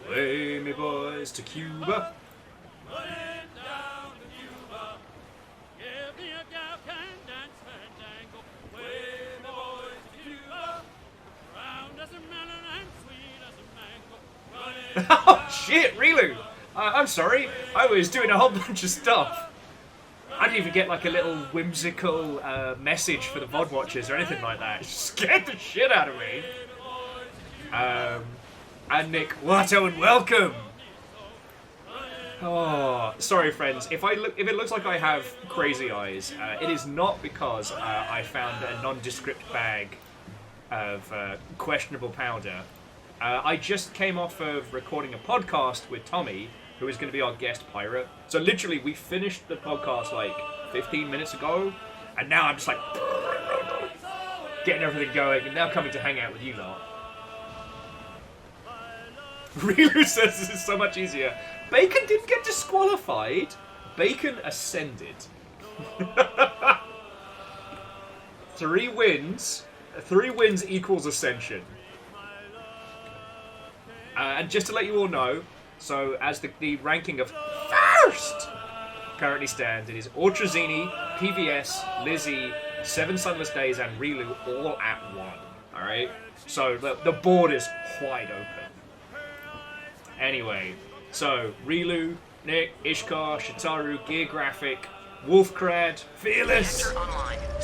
Way me boys to Cuba. Oh shit, Rilu! I'm sorry, I was doing a whole bunch of stuff. I didn't even get like a little whimsical message for the VOD watchers or anything like that. It scared the shit out of me. And Nick, Watto and welcome! Oh, sorry friends, if it looks like I have crazy eyes, it is not because I found a nondescript bag of questionable powder. I just came off of recording a podcast with Tommy, who is going to be our guest pirate. So literally, we finished the podcast like 15 minutes ago, and now I'm just like getting everything going, and now coming to hang out with you lot. Rilu says this is so much easier. Bacon didn't get disqualified. Bacon ascended. 3 wins. 3 wins equals ascension. And just to let you all know, so as the ranking of first currently stands, it is Ortrazini, PVS, Lizzie, 7 Sunless Days, and Rilu all at 1. Alright? So the board is wide open. Anyway, so Rilu, Nick, Ishkar, Shitaru, Gear Graphic, Wolfcrad, Fearless,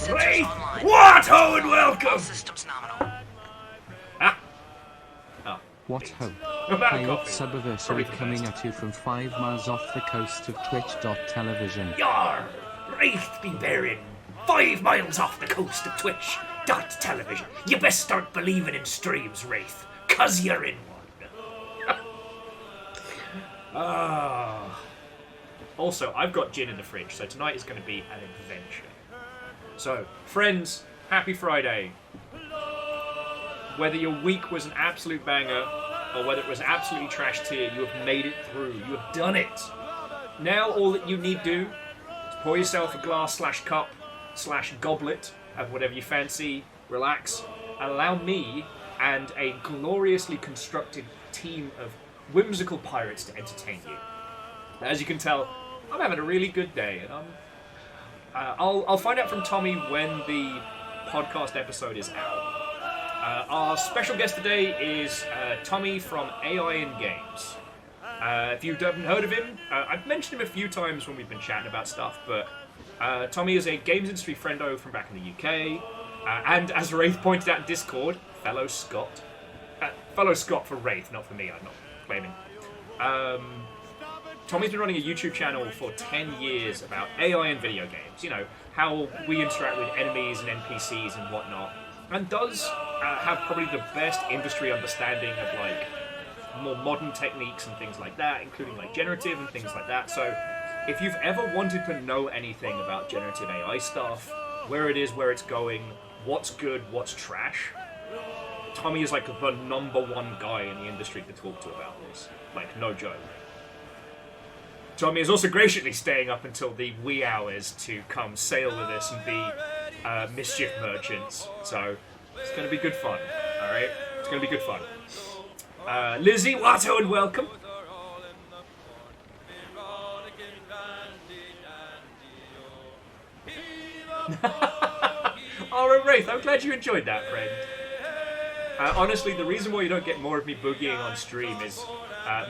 Wraith, Watto and welcome! All systems nominal. What hope? Playoff Subiversary coming at you from 5 miles off the coast of Twitch.television. Yar! Wraith be bearing 5 miles off the coast of Twitch.television. You best start believing in streams, Wraith, 'cause you're in one. Also, I've got gin in the fridge, so tonight is going to be an adventure. So, friends, happy Friday. Whether your week was an absolute banger, or whether it was absolutely trash tier, you have made it through. You have done it. Now all that you need to do is pour yourself a glass/cup/goblet of whatever you fancy, relax, allow me and a gloriously constructed team of whimsical pirates to entertain you. As you can tell, I'm having a really good day, and I'll find out from Tommy when the podcast episode is out. Our special guest today is Tommy from AI in Games. If you haven't heard of him, I've mentioned him a few times when we've been chatting about stuff, but Tommy is a games industry friendo from back in the UK, and as Wraith pointed out in Discord, fellow Scot. Fellow Scot for Wraith, not for me, I'm not claiming. Tommy's been running a YouTube channel for 10 years about AI in video games, you know, how we interact with enemies and NPCs and whatnot, and does have probably the best industry understanding of like more modern techniques and things like that, including like generative and things like that. So if you've ever wanted to know anything about generative AI stuff, where it is, where it's going, what's good, what's trash, Tommy is like the #1 guy in the industry to talk to about this. Like, no joke. Tommy is also graciously staying up until the wee hours to come sail with us and be mischief merchants. So it's going to be good fun, alright? It's going to be good fun. Lizzie, Watto, and welcome. Alright, Wraith, I'm glad you enjoyed that, friend. Honestly, the reason why you don't get more of me boogieing on stream is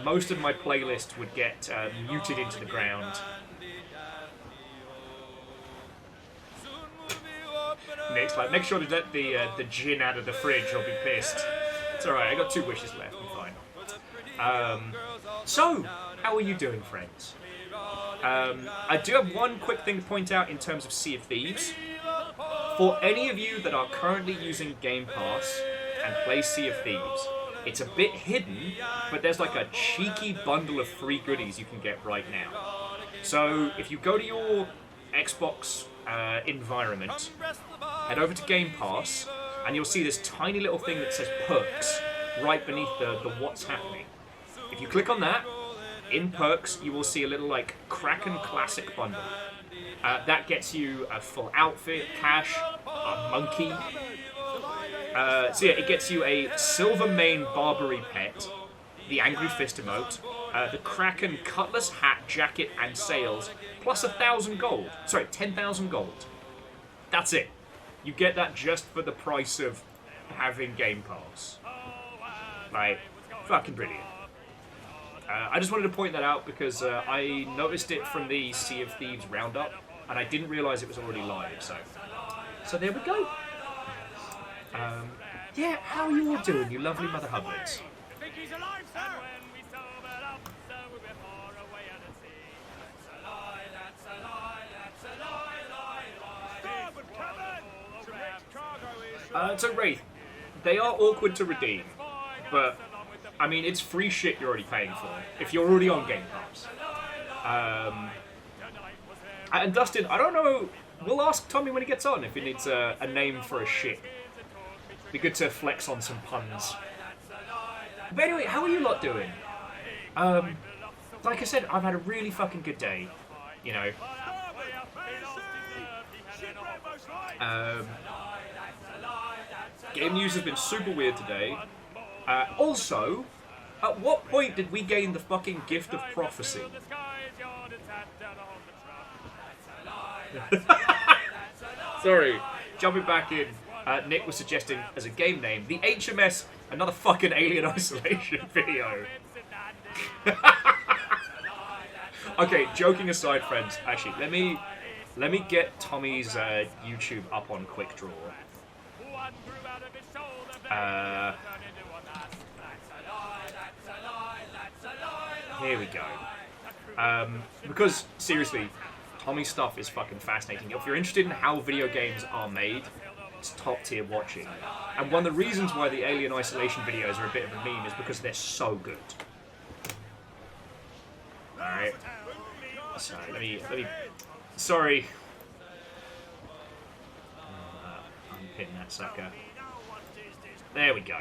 most of my playlist would get muted into the ground. Nick's like, make sure to let the gin out of the fridge or be pissed. It's alright, I got 2 wishes left, I'm fine. So, how are you doing, friends? I do have one quick thing to point out in terms of Sea of Thieves. For any of you that are currently using Game Pass and play Sea of Thieves, it's a bit hidden, but there's like a cheeky bundle of free goodies you can get right now. So if you go to your Xbox environment, head over to Game Pass, and you'll see this tiny little thing that says Perks right beneath the What's Happening. If you click on that, in Perks, you will see a little like Kraken Classic bundle. That gets you a full outfit, cash, a monkey. So yeah, it gets you a Silver Mane Barbary pet, the Angry Fist emote, the Kraken Cutlass hat, jacket, and sails, plus 1,000 gold. Sorry, 10,000 gold. That's it. You get that just for the price of having Game Pass. Like, fucking brilliant. I just wanted to point that out because I noticed it from the Sea of Thieves roundup, and I didn't realise it was already live, so there we go. Yeah, how are you all doing, you lovely mother hubbards? So Wraith, they are awkward to redeem, but I mean it's free shit you're already paying for if you're already on Game Pass. And Dustin, I don't know. We'll ask Tommy when he gets on if he needs a name for a ship. Be good to flex on some puns. But anyway, how are you lot doing? Like I said, I've had a really fucking good day. You know. Game news has been super weird today. Also, at what point did we gain the fucking gift of prophecy? Sorry, jumping back in. Nick was suggesting as a game name, the HMS, another fucking Alien Isolation video. Okay, joking aside, friends. Actually, let me get Tommy's YouTube up on quick draw. Here we go. Because seriously, Tommy's stuff is fucking fascinating. If you're interested in how video games are made, it's top tier watching. And one of the reasons why the Alien Isolation videos are a bit of a meme is because they're so good. Alright. So, let me... Sorry. Unpin that sucker. There we go.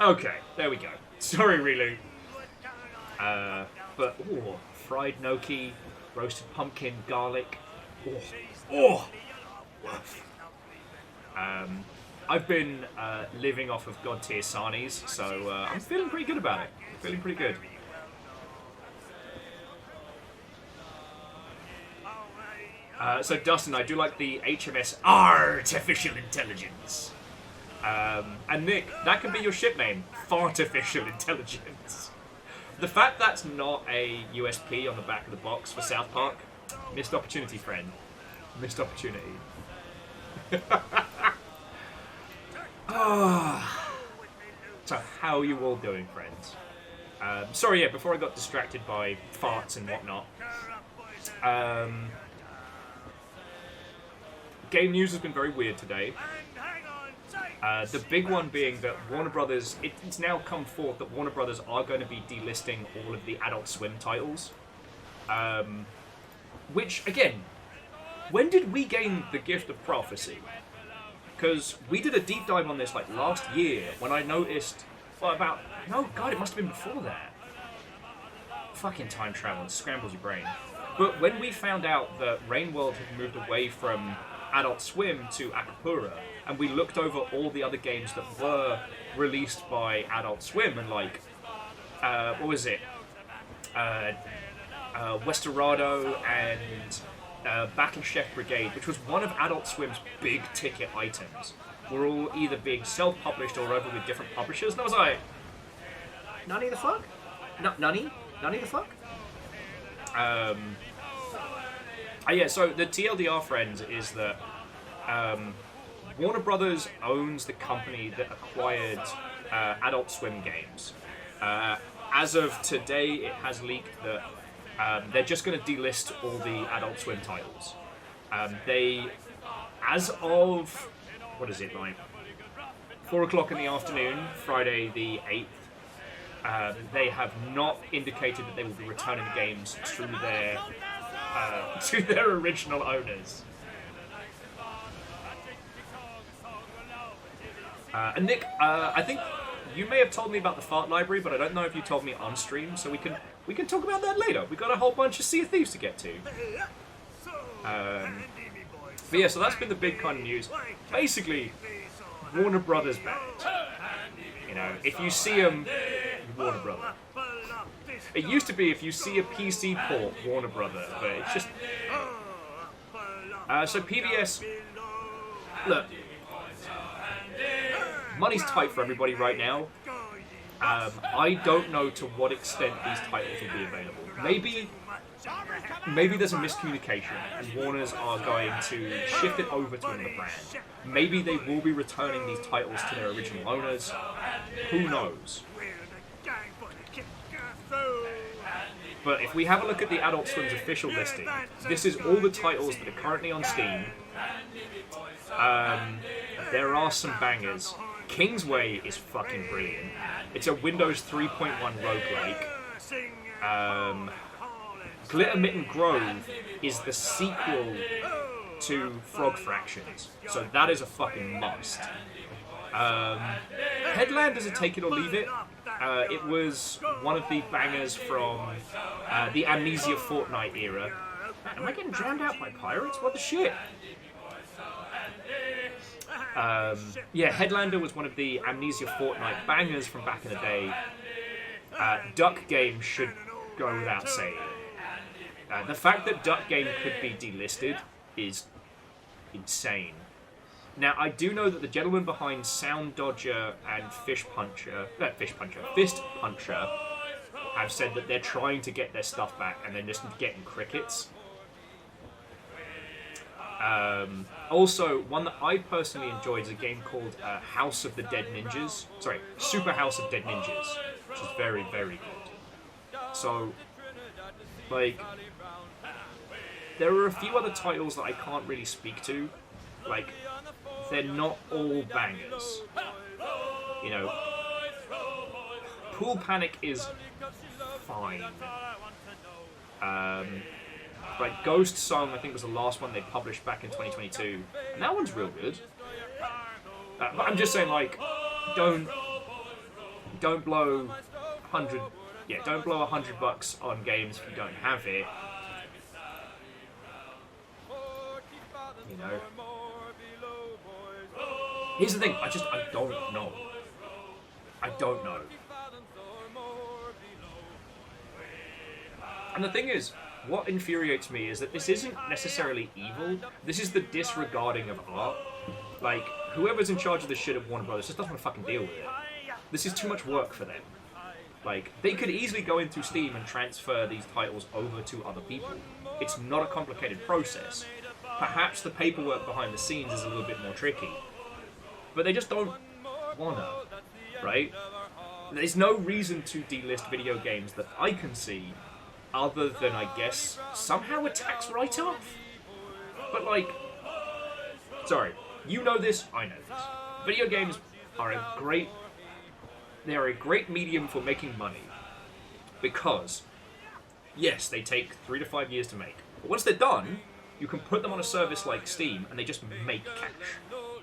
Okay, there we go. Sorry, Relu. But, ooh, fried gnocchi, roasted pumpkin, garlic. Oh. I've been living off of God tier sarnies, so I'm feeling pretty good about it. Feeling pretty good. So Dustin, I do like the HMS Artificial Intelligence. And Nick, that can be your ship name, Fartificial Intelligence. The fact that's not a USP on the back of the box for South Park, missed opportunity, friend. Missed opportunity. So, how are you all doing, friends? Sorry, yeah, before I got distracted by farts and whatnot. Game news has been very weird today. The big one being that Warner Brothers, it's now come forth that Warner Brothers are going to be delisting all of the Adult Swim titles. Which, again, when did we gain the gift of prophecy? Because we did a deep dive on this like last year when I noticed, well, no, God, it must have been before that. Fucking time travel, it scrambles your brain. But when we found out that Rain World had moved away from Adult Swim to Akapura, and we looked over all the other games that were released by Adult Swim, and like, what was it? Westerado and Battle Chef Brigade, which was one of Adult Swim's big ticket items, were all either being self-published or over with different publishers, and I was like, Nani the fuck? Nani the fuck? Yeah, so the TLDR, friends, is that Warner Brothers owns the company that acquired Adult Swim games. As of today, it has leaked that they're just going to delist all the Adult Swim titles. They, as of, what is it, like 4 o'clock in the afternoon, Friday the 8th, they have not indicated that they will be returning the games to their original owners. And Nick, I think you may have told me about the fart library, but I don't know if you told me on stream, so we can talk about that later. We got a whole bunch of Sea of Thieves to get to. But yeah, so that's been the big kind of news. Basically, Warner Brothers banned. You know, if you see them, Warner Brother. It used to be if you see a PC port, Warner Brother, but it's just... so PBS... Look, money's tight for everybody right now. I don't know to what extent these titles will be available. Maybe there's a miscommunication and Warners are going to shift it over to another brand. Maybe they will be returning these titles to their original owners. Who knows? But if we have a look at the Adult Swim's official listing, this is all the titles that are currently on Steam. There are some bangers. Kingsway is fucking brilliant. It's a Windows 3.1 roguelike. Glitter Mitten Grove is the sequel to Frog Fractions, so that is a fucking must. Headland is a take it or leave it. It was one of the bangers from the Amnesia Fortnite era. Am I getting drowned out by pirates? What the shit? Yeah, Headlander was one of the Amnesia Fortnite bangers from back in the day. Duck Game should go without saying. The fact that Duck Game could be delisted is insane. Now, I do know that the gentleman behind Sound Dodger and Fist Puncher have said that they're trying to get their stuff back and they're just getting crickets. Also, one that I personally enjoyed is a game called House of the Dead Ninjas. Sorry, Super House of Dead Ninjas, which is very, very good. So, like, there are a few other titles that I can't really speak to. Like, they're not all bangers. You know, Pool Panic is fine. Like, Ghost Song, I think was the last one they published back in 2022, and that one's real good. But I'm just saying, like, don't blow don't blow $100 on games if you don't have it. You know. Here's the thing, I don't know. I don't know. And the thing is, what infuriates me is that this isn't necessarily evil. This is the disregarding of art. Like, whoever's in charge of this shit at Warner Brothers just doesn't want to fucking deal with it. This is too much work for them. Like, they could easily go into Steam and transfer these titles over to other people. It's not a complicated process. Perhaps the paperwork behind the scenes is a little bit more tricky. But they just don't wanna, right? There's no reason to delist video games that I can see other than, I guess, somehow a tax write-off? But, like, sorry, you know this, I know this. Video games are a great medium for making money. Because, yes, they take 3 to 5 years to make. But once they're done, you can put them on a service like Steam and they just make cash,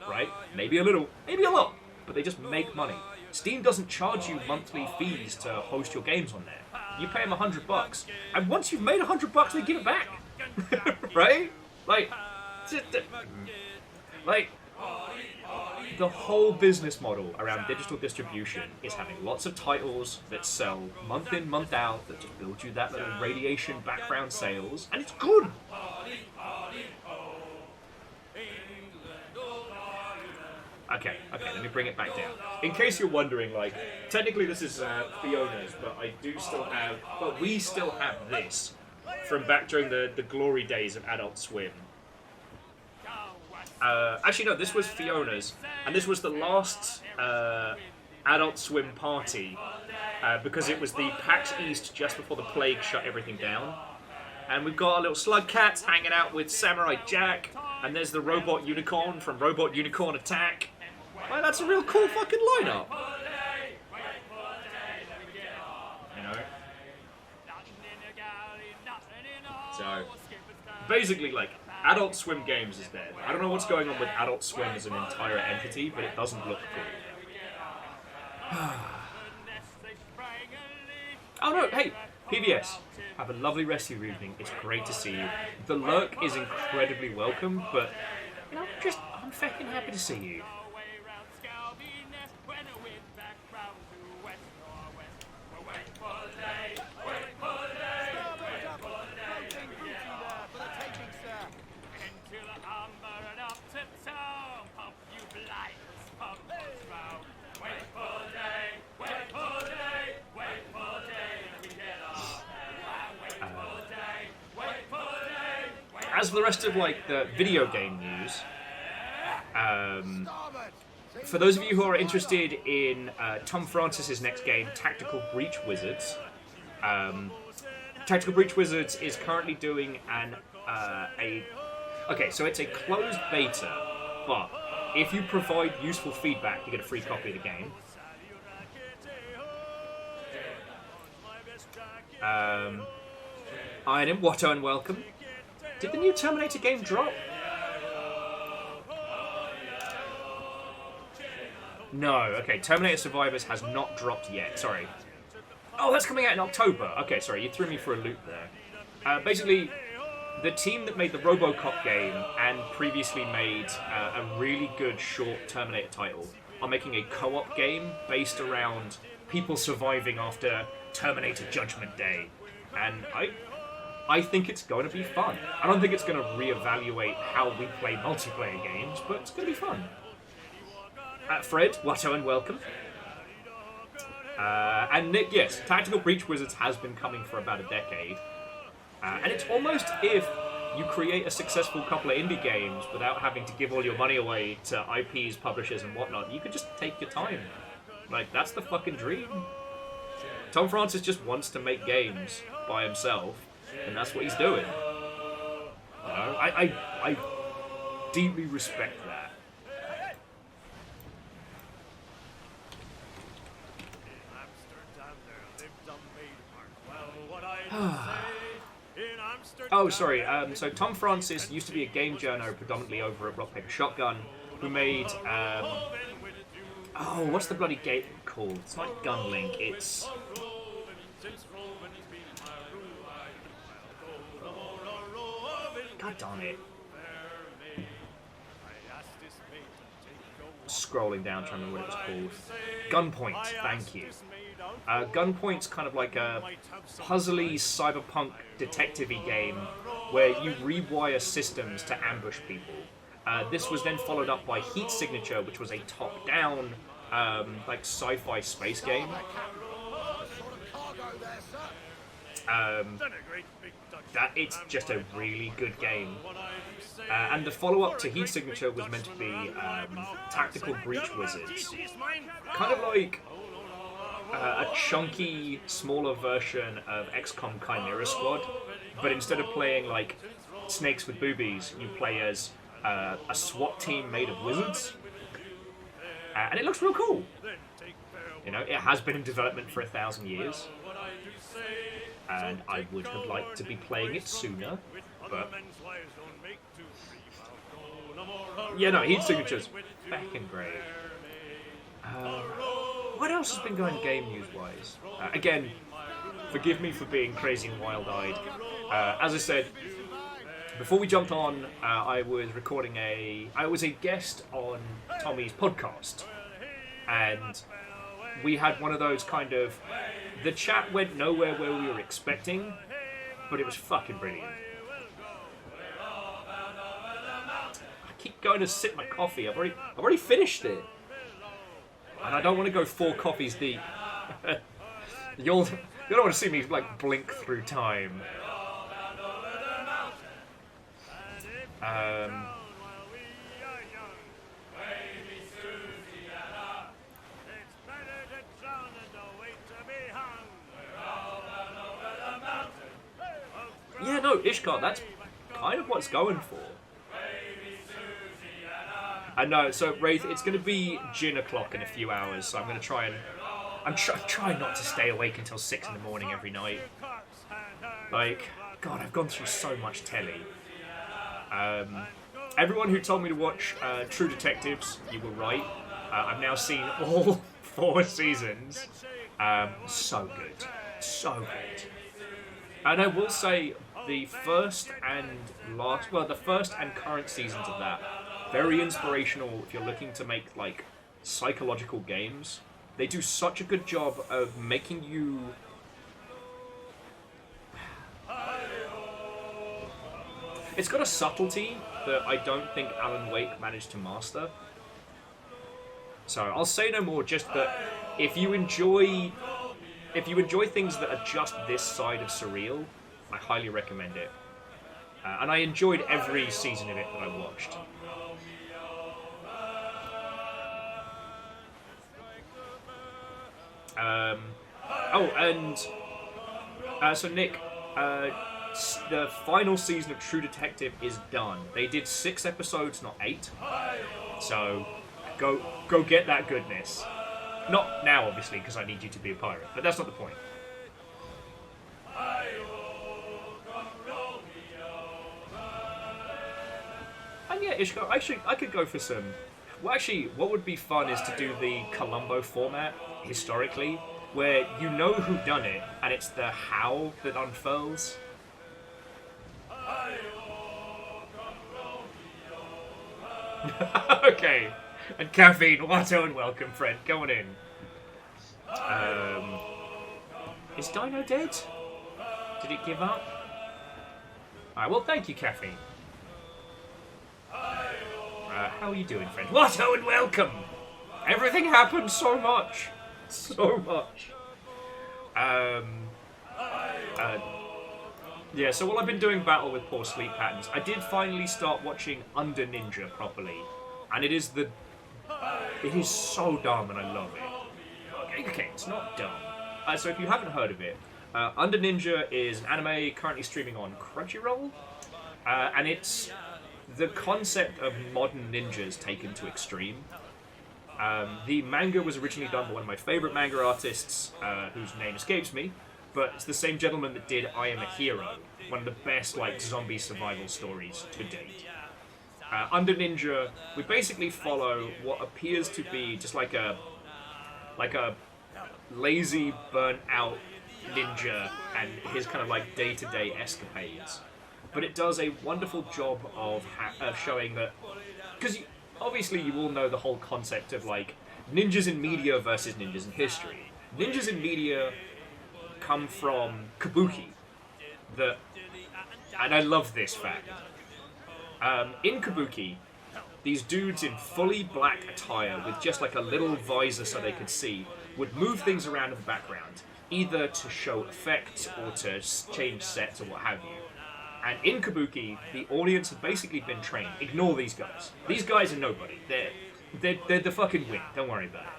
right? Maybe a little, maybe a lot, but they just make money. Steam doesn't charge you monthly fees to host your games on there. You pay them $100, and once you've made $100, they give it back, right? Like, the whole business model around digital distribution is having lots of titles that sell month in, month out, that just build you that little radiation background sales, and it's good. Okay, let me bring it back down. In case you're wondering, like, technically this is Fiona's, but we still have this from back during the glory days of Adult Swim. Actually, no, this was Fiona's, and this was the last Adult Swim party, because it was the PAX East just before the plague shut everything down. And we've got our little slug cats hanging out with Samurai Jack, and there's the Robot Unicorn from Robot Unicorn Attack. Like, that's a real cool fucking lineup. You know? So, basically, like, Adult Swim Games is dead. I don't know what's going on with Adult Swim as an entire entity, but it doesn't look good. Oh no, hey, PBS, have a lovely rest of your evening. It's great to see you. The lurk is incredibly welcome, but I'm fucking happy to see you. As for the rest of the video game news, for those of you who are interested in Tom Francis's next game, Tactical Breach Wizards, Tactical Breach Wizards is currently doing so it's a closed beta, but if you provide useful feedback, you get a free copy of the game. Iron him, Watto, and welcome. Did the new Terminator game drop? No, okay, Terminator Survivors has not dropped yet, sorry. Oh, that's coming out in October. Okay, sorry, you threw me for a loop there. Basically, the team that made the RoboCop game and previously made a really good short Terminator title are making a co-op game based around people surviving after Terminator Judgment Day. And I think it's going to be fun. I don't think it's going to reevaluate how we play multiplayer games, but it's going to be fun. Fred, Watto, and welcome. And Nick, yes, Tactical Breach Wizards has been coming for about a decade. And it's almost if you create a successful couple of indie games without having to give all your money away to IPs, publishers, and whatnot. You could just take your time. That's the fucking dream. Tom Francis just wants to make games by himself, and that's what he's doing. I deeply respect that. Oh, sorry. So Tom Francis used to be a game journo predominantly over at Rock Paper Shotgun, who made what's the bloody game called? It's not Gunlink. It's God damn it. Scrolling down, trying to remember what it was called. Gunpoint, thank you. Gunpoint's kind of like a puzzly cyberpunk detective-y game where you rewire systems to ambush people. This was then followed up by Heat Signature, which was a top-down sci-fi space game. It's just a really good game. And the follow-up to Heat Signature was meant to be Tactical Breach Wizards. Kind of like a chunky, smaller version of XCOM Chimera Squad, but instead of playing like snakes with boobies, you play as a SWAT team made of wizards. And it looks real cool. You know, it has been in development for 1,000 years. And I would have liked to be playing it sooner, but yeah, no, Heat Signature's fucking great. What else has been going game news-wise? Again, forgive me for being crazy and wild-eyed. As I said, before we jumped on, I was a guest on Tommy's podcast, and we had one of those kind of, the chat went nowhere where we were expecting, but it was fucking brilliant. I keep going to sip my coffee. I've already finished it, and I don't want to go 4 coffees deep. You don't want to see me blink through time. Yeah, no, Ishkar, that's kind of what's going for. I know, so Wraith, it's going to be gin o'clock in a few hours, so I'm going to try and... I'm trying not to stay awake until 6 in the morning every night. God, I've gone through so much telly. Everyone who told me to watch True Detectives, you were right. I've now seen all 4 seasons. So good. So good. And I will say the first and the first and current seasons of that, very inspirational if you're looking to make like psychological games. They do such a good job of making you. It's got a subtlety that I don't think Alan Wake managed to master. So I'll say no more. Just that if you enjoy things that are just this side of surreal, I highly recommend it. And I enjoyed every season of it that I watched. So Nick, the final season of True Detective is done. They did 6 episodes, not 8. So go get that goodness. Not now, obviously, because I need you to be a pirate, but that's not the point. And yeah, Ishko, actually, I could go for some... Well, actually, what would be fun is to do the Columbo format, historically, where you know who done it, and it's the how that unfurls. Okay. And caffeine, Watto, and welcome, friend. Go on in. Is Dino dead? Did it give up? Alright, well, thank you, caffeine. How are you doing, friend? Watto, and welcome! Everything happened so much. So much. Yeah, so while I've been doing battle with poor sleep patterns, I did finally start watching Under Ninja properly. And it is so dumb and I love it. Okay, it's not dumb. So if you haven't heard of it, Under Ninja is an anime currently streaming on Crunchyroll. And it's the concept of modern ninjas taken to extreme. The manga was originally done by one of my favourite manga artists, whose name escapes me, but it's the same gentleman that did I Am a Hero, one of the best like zombie survival stories to date. Under Ninja, we basically follow what appears to be just like a lazy, burnt-out ninja and his kind of like day-to-day escapades. But it does a wonderful job of showing that, because obviously you all know the whole concept of like ninjas in media versus ninjas in history. Ninjas in media come from kabuki, and I love this fact. In kabuki, these dudes in fully black attire with just like a little visor so they could see would move things around in the background, either to show effects or to change sets or what have you. And in kabuki, the audience have basically been trained. Ignore these guys. These guys are nobody. They're the fucking win. Don't worry about it.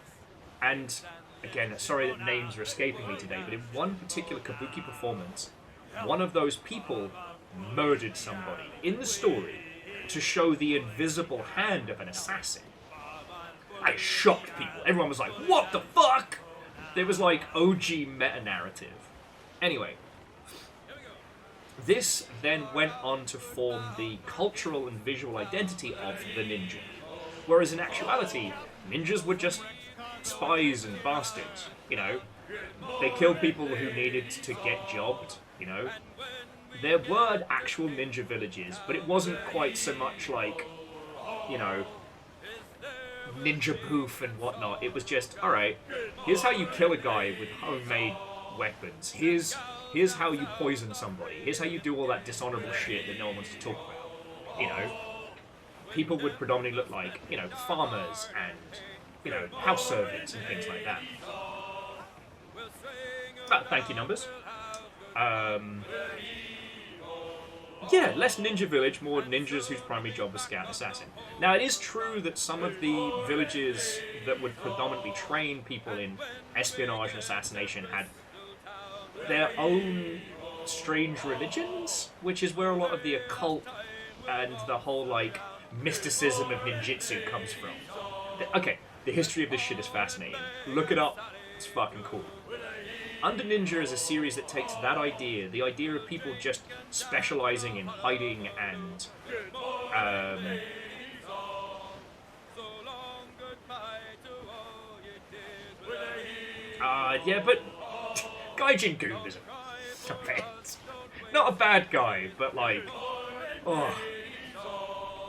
And again, sorry that names are escaping me today, but in one particular kabuki performance, one of those people murdered somebody in the story to show the invisible hand of an assassin. I shocked people. Everyone was like, what the fuck? There was like OG meta-narrative. Anyway, this then went on to form the cultural and visual identity of the ninja. Whereas in actuality, ninjas were just spies and bastards, you know? They killed people who needed to get jobbed, you know? There were actual ninja villages, but it wasn't quite so much like, you know, ninja poof and whatnot. It was just, alright, here's how you kill a guy with homemade weapons. Here's how you poison somebody. Here's how you do all that dishonorable shit that no one wants to talk about. You know, people would predominantly look like, you know, farmers and, you know, house servants and things like that. Thank you, numbers. Yeah, less ninja village, more ninjas whose primary job was scout and assassin. Now, it is true that some of the villages that would predominantly train people in espionage and assassination had their own strange religions, which is where a lot of the occult and the whole, like, mysticism of ninjutsu comes from. Okay, the history of this shit is fascinating. Look it up, it's fucking cool. Under Ninja is a series that takes that idea, the idea of people just specializing in hiding and, yeah, but Gaijin Goom is a bit. Not a bad guy, but like, oh,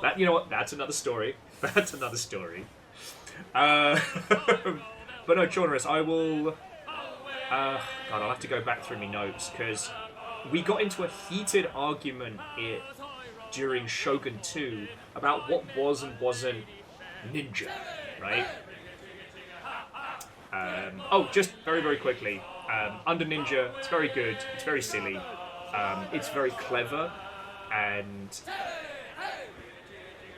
that, you know what? That's another story. That's another story. But no, Chaunerus, I will. God, I'll have to go back through my notes because we got into a heated argument during Shogun 2 about what was and wasn't ninja, right? Just very, very quickly. Under Ninja, it's very good, it's very silly, it's very clever, and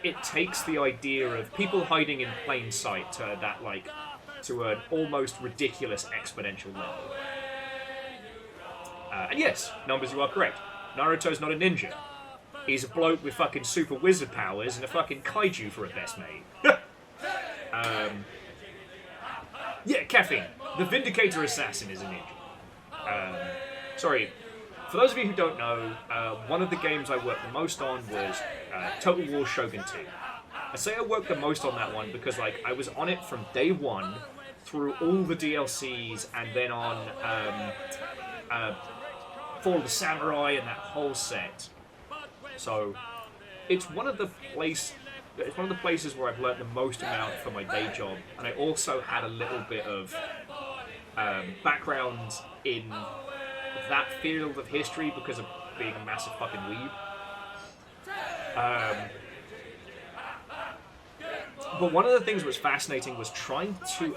it takes the idea of people hiding in plain sight to that, like, to an almost ridiculous exponential level. And yes, numbers, you are correct. Naruto's not a ninja. He's a bloke with fucking super wizard powers and a fucking kaiju for a best mate. Yeah, Caffeine. The Vindicator Assassin is a ninja. Sorry, for those of you who don't know, one of the games I worked the most on was Total War Shogun 2. I say I worked the most on that one because, like, I was on it from day one through all the DLCs and then on Fall of the Samurai and that whole set. So it's one of the places where I've learnt the most amount for my day job, and I also had a little bit of background in that field of history because of being a massive fucking weeb. But one of the things that was fascinating was trying to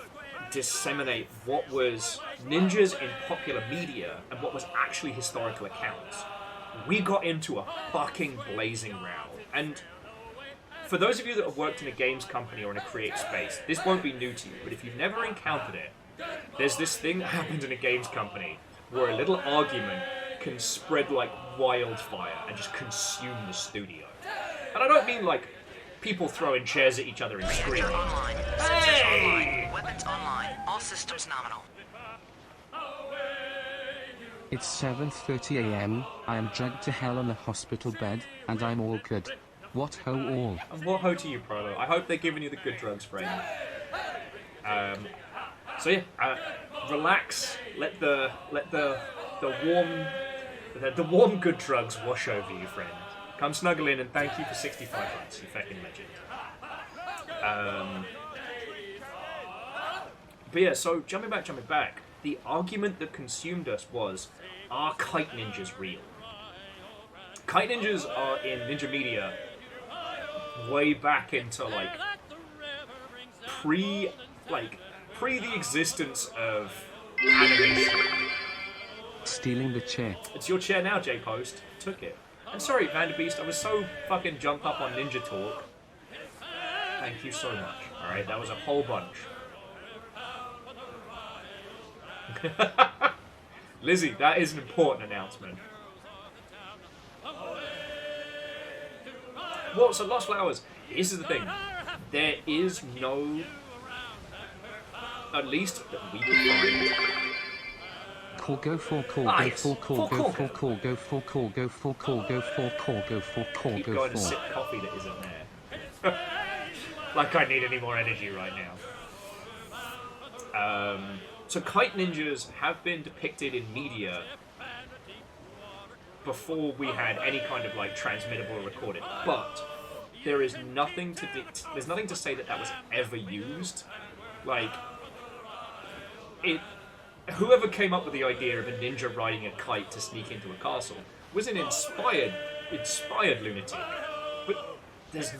disseminate what was ninjas in popular media and what was actually historical accounts. We got into a fucking blazing row. And for those of you that have worked in a games company or in a creative space, this won't be new to you, but if you've never encountered it, there's this thing that happens in a games company where a little argument can spread like wildfire and just consume the studio. And I don't mean like people throwing chairs at each other and screaming. Hey! Weapons online. All systems nominal. It's 7:30 a.m. I am dragged to hell on a hospital bed, and I'm all good. What ho all? And what ho to you, Prolo. I hope they're giving you the good drugs, friend. So yeah, relax. Let the warm good drugs wash over you, friend. Come snuggle in and thank you for 65 months, you fucking legend. But yeah, so jumping back. The argument that consumed us was, are kite ninjas real? Kite ninjas are in ninja media way back into like pre the existence of animation. Stealing the chair. It's your chair now, J-Post. Took it. I'm sorry, Vanderbeest, I was so fucking jumped up on Ninja Talk. Thank you so much. Alright, that was a whole bunch. Lizzie, that is an important announcement. What? So Lost Flowers. This is the thing. There is no, at least that we can find. Call, go for call, go for call, go for call, go for call, go for call, go for call, go for call, Keep go going for. to sip coffee that isn't there. Like I need any more energy right now. So kite ninjas have been depicted in media before we had any kind of like transmittable or recorded, but there is nothing to there's nothing to say that that was ever used. Like whoever came up with the idea of a ninja riding a kite to sneak into a castle was an inspired lunatic. But there's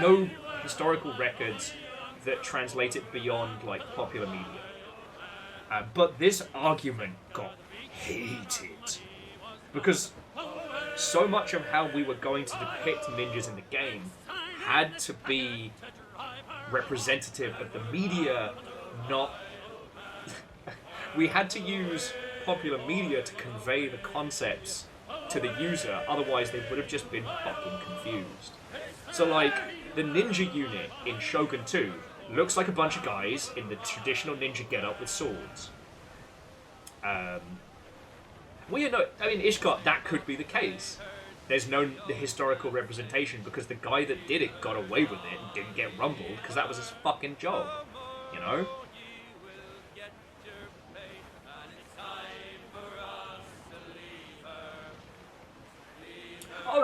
no historical records that translate it beyond like popular media. But this argument got heated because so much of how we were going to depict ninjas in the game had to be representative of the media, not... We had to use popular media to convey the concepts to the user, otherwise they would have just been fucking confused. So like, the ninja unit in Shogun 2 looks like a bunch of guys in the traditional ninja getup with swords. Ishkot, that could be the case. There's no historical representation because the guy that did it got away with it and didn't get rumbled because that was his fucking job, you know?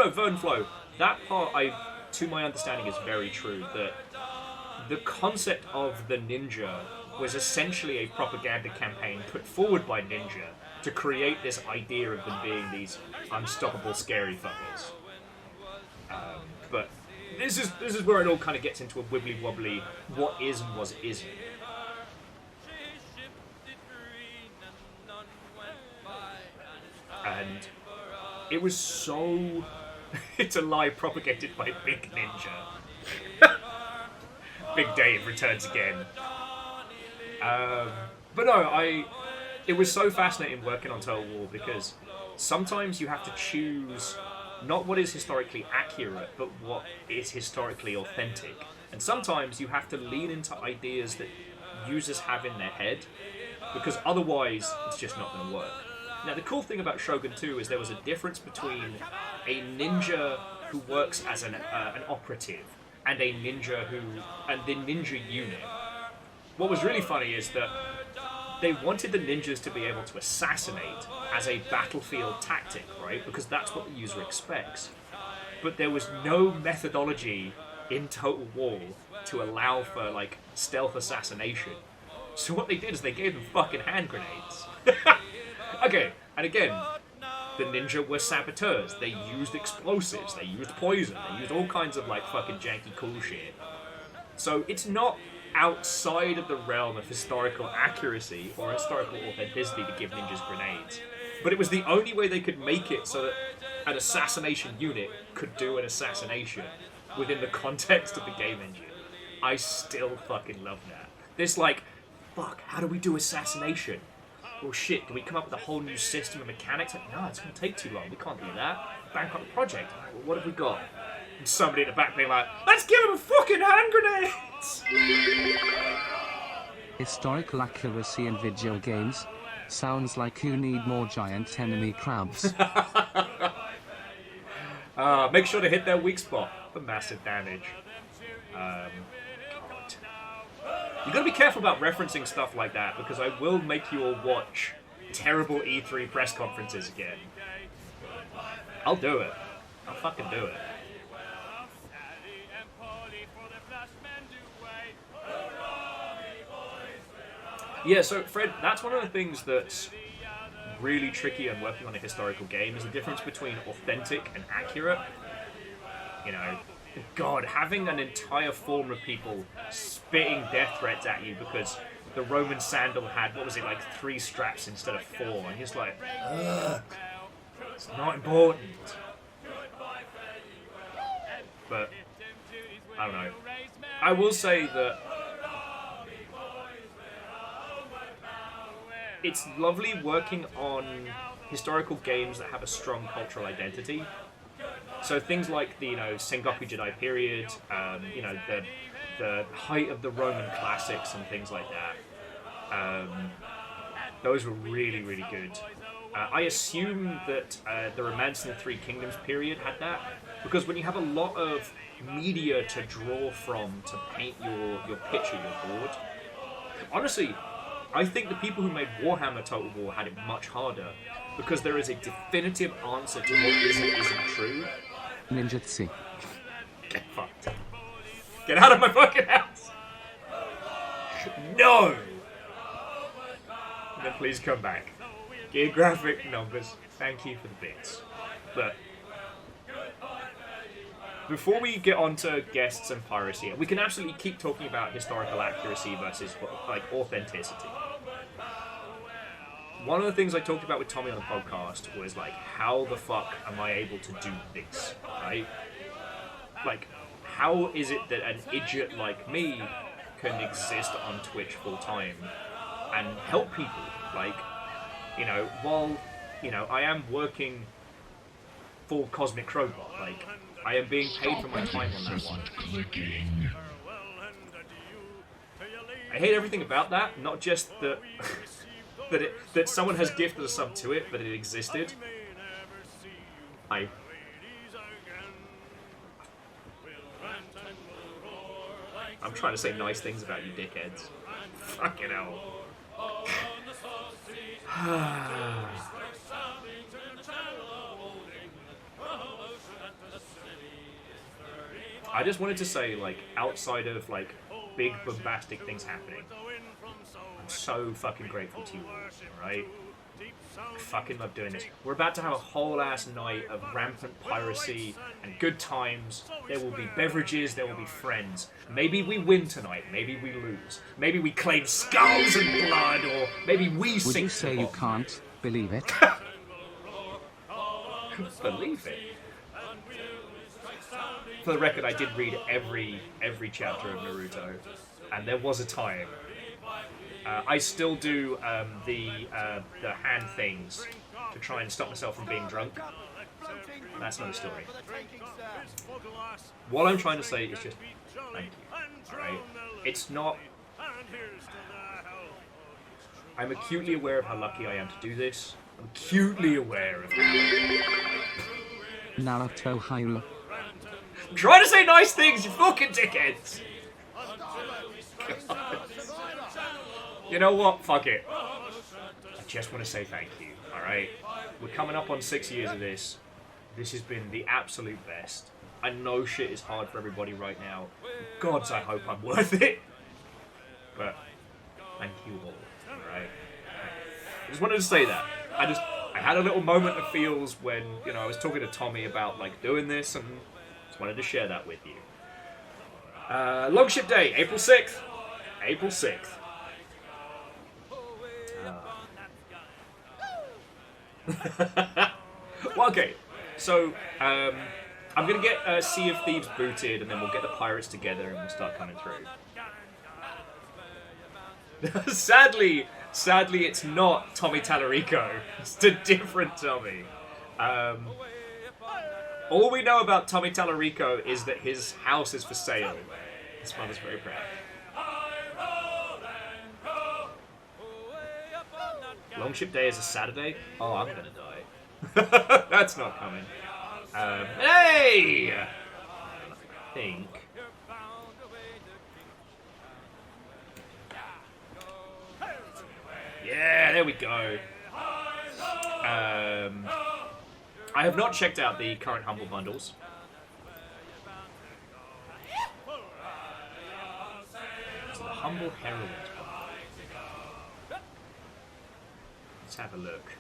no, Vernflow. That part, to my understanding, is very true. That the concept of the ninja was essentially a propaganda campaign put forward by Ninja to create this idea of them being these unstoppable, scary fuckers. But this is where it all kind of gets into a wibbly wobbly what is and what isn't. And it was so it's a lie propagated by Big Ninja. Big Dave returns again. But no, it was so fascinating working on Total War because sometimes you have to choose not what is historically accurate, but what is historically authentic. And sometimes you have to lean into ideas that users have in their head, because otherwise it's just not going to work. Now, the cool thing about Shogun 2 is there was a difference between a ninja who works as an operative and a ninja and the ninja unit. What was really funny is that they wanted the ninjas to be able to assassinate as a battlefield tactic, right? Because that's what the user expects. But there was no methodology in Total War to allow for, like, stealth assassination. So what they did is they gave them fucking hand grenades. Okay, and again, the ninja were saboteurs. They used explosives, they used poison, they used all kinds of, like, fucking janky cool shit. So it's not outside of the realm of historical accuracy or historical authenticity to give ninjas grenades. But it was the only way they could make it so that an assassination unit could do an assassination within the context of the game engine. I still fucking love that. This, like, fuck, how do we do assassination? Well, shit, do we come up with a whole new system of mechanics? Like, no, it's going to take too long. We can't do that. Bankrupt the project. Right, well, what have we got? And somebody in the back being like, let's give him a fucking hand grenades! Historical accuracy in video games? Sounds like you need more giant enemy crabs. Make sure to hit their weak spot for massive damage. God. You gotta be careful about referencing stuff like that, because I will make you all watch terrible E3 press conferences again. I'll do it. I'll fucking do it. Yeah, so Fred, that's one of the things that's really tricky when working on a historical game, is the difference between authentic and accurate. You know, God, having an entire form of people spitting death threats at you because the Roman sandal had, what was it, like 3 straps instead of 4, and he's like, ugh, it's not important. But, I don't know. I will say that it's lovely working on historical games that have a strong cultural identity. So things like the, Sengoku Jidai period, the height of the Roman classics and things like that. Those were really, really good. I assume that the Romance in the Three Kingdoms period had that, because when you have a lot of media to draw from to paint your picture, your board, honestly, I think the people who made Warhammer Total War had it much harder, because there is a definitive answer to what is and isn't true. Ninjutsu. Get fucked. Get out of my fucking house! No! And then please come back. Geographic numbers, thank you for the bits. But before we get on to guests and piracy, we can absolutely keep talking about historical accuracy versus, like, authenticity. One of the things I talked about with Tommy on the podcast was, like, how the fuck am I able to do this, right? Like, how is it that an idiot like me can exist on Twitch full time and help people? Like, while, I am working full Cosmic Crowbot, like, I am being paid for my time on that one. I hate everything about that, not just that that someone has gifted a sub to it, but it existed. I'm trying to say nice things about you dickheads. Fucking hell. I just wanted to say, like, outside of, like, big bombastic things happening, I'm so fucking grateful to you all, right? I fucking love doing this. We're about to have a whole ass night of rampant piracy and good times. There will be beverages, there will be friends. Maybe we win tonight, maybe we lose. Maybe we claim skulls and blood, or maybe we Would sink you to say the you bottom. can't believe it? Believe it. For the record, I did read every chapter of Naruto, and there was a time. I still do the hand things to try and stop myself from being drunk. That's another story. What I'm trying to say is just thank you. Alright? It's not... I'm acutely aware of how lucky I am to do this. I'm acutely aware of how... Naruto Hyrule. I'm trying to say nice things, you fucking dickheads! God. You know what? Fuck it. I just want to say thank you, alright? We're coming up on 6 years of this. This has been the absolute best. I know shit is hard for everybody right now. Gods, I hope I'm worth it. But, thank you all, alright? I just wanted to say that. I had a little moment of feels when, you know, I was talking to Tommy about, like, doing this, and just wanted to share that with you. Longship Day, April 6th. April 6th. Well, okay, so I'm gonna get Sea of Thieves booted, and then we'll get the pirates together, and we'll start coming through. Sadly, it's not Tommy Tallarico. It's a different Tommy. All we know about Tommy Tallarico is that his house is for sale. His mother's very proud. Longship Day is a Saturday? Oh, I'm gonna die. That's not coming. Hey! I think. Yeah, there we go. I have not checked out the current Humble Bundles. So the Humble Heroines bundle. Let's have a look.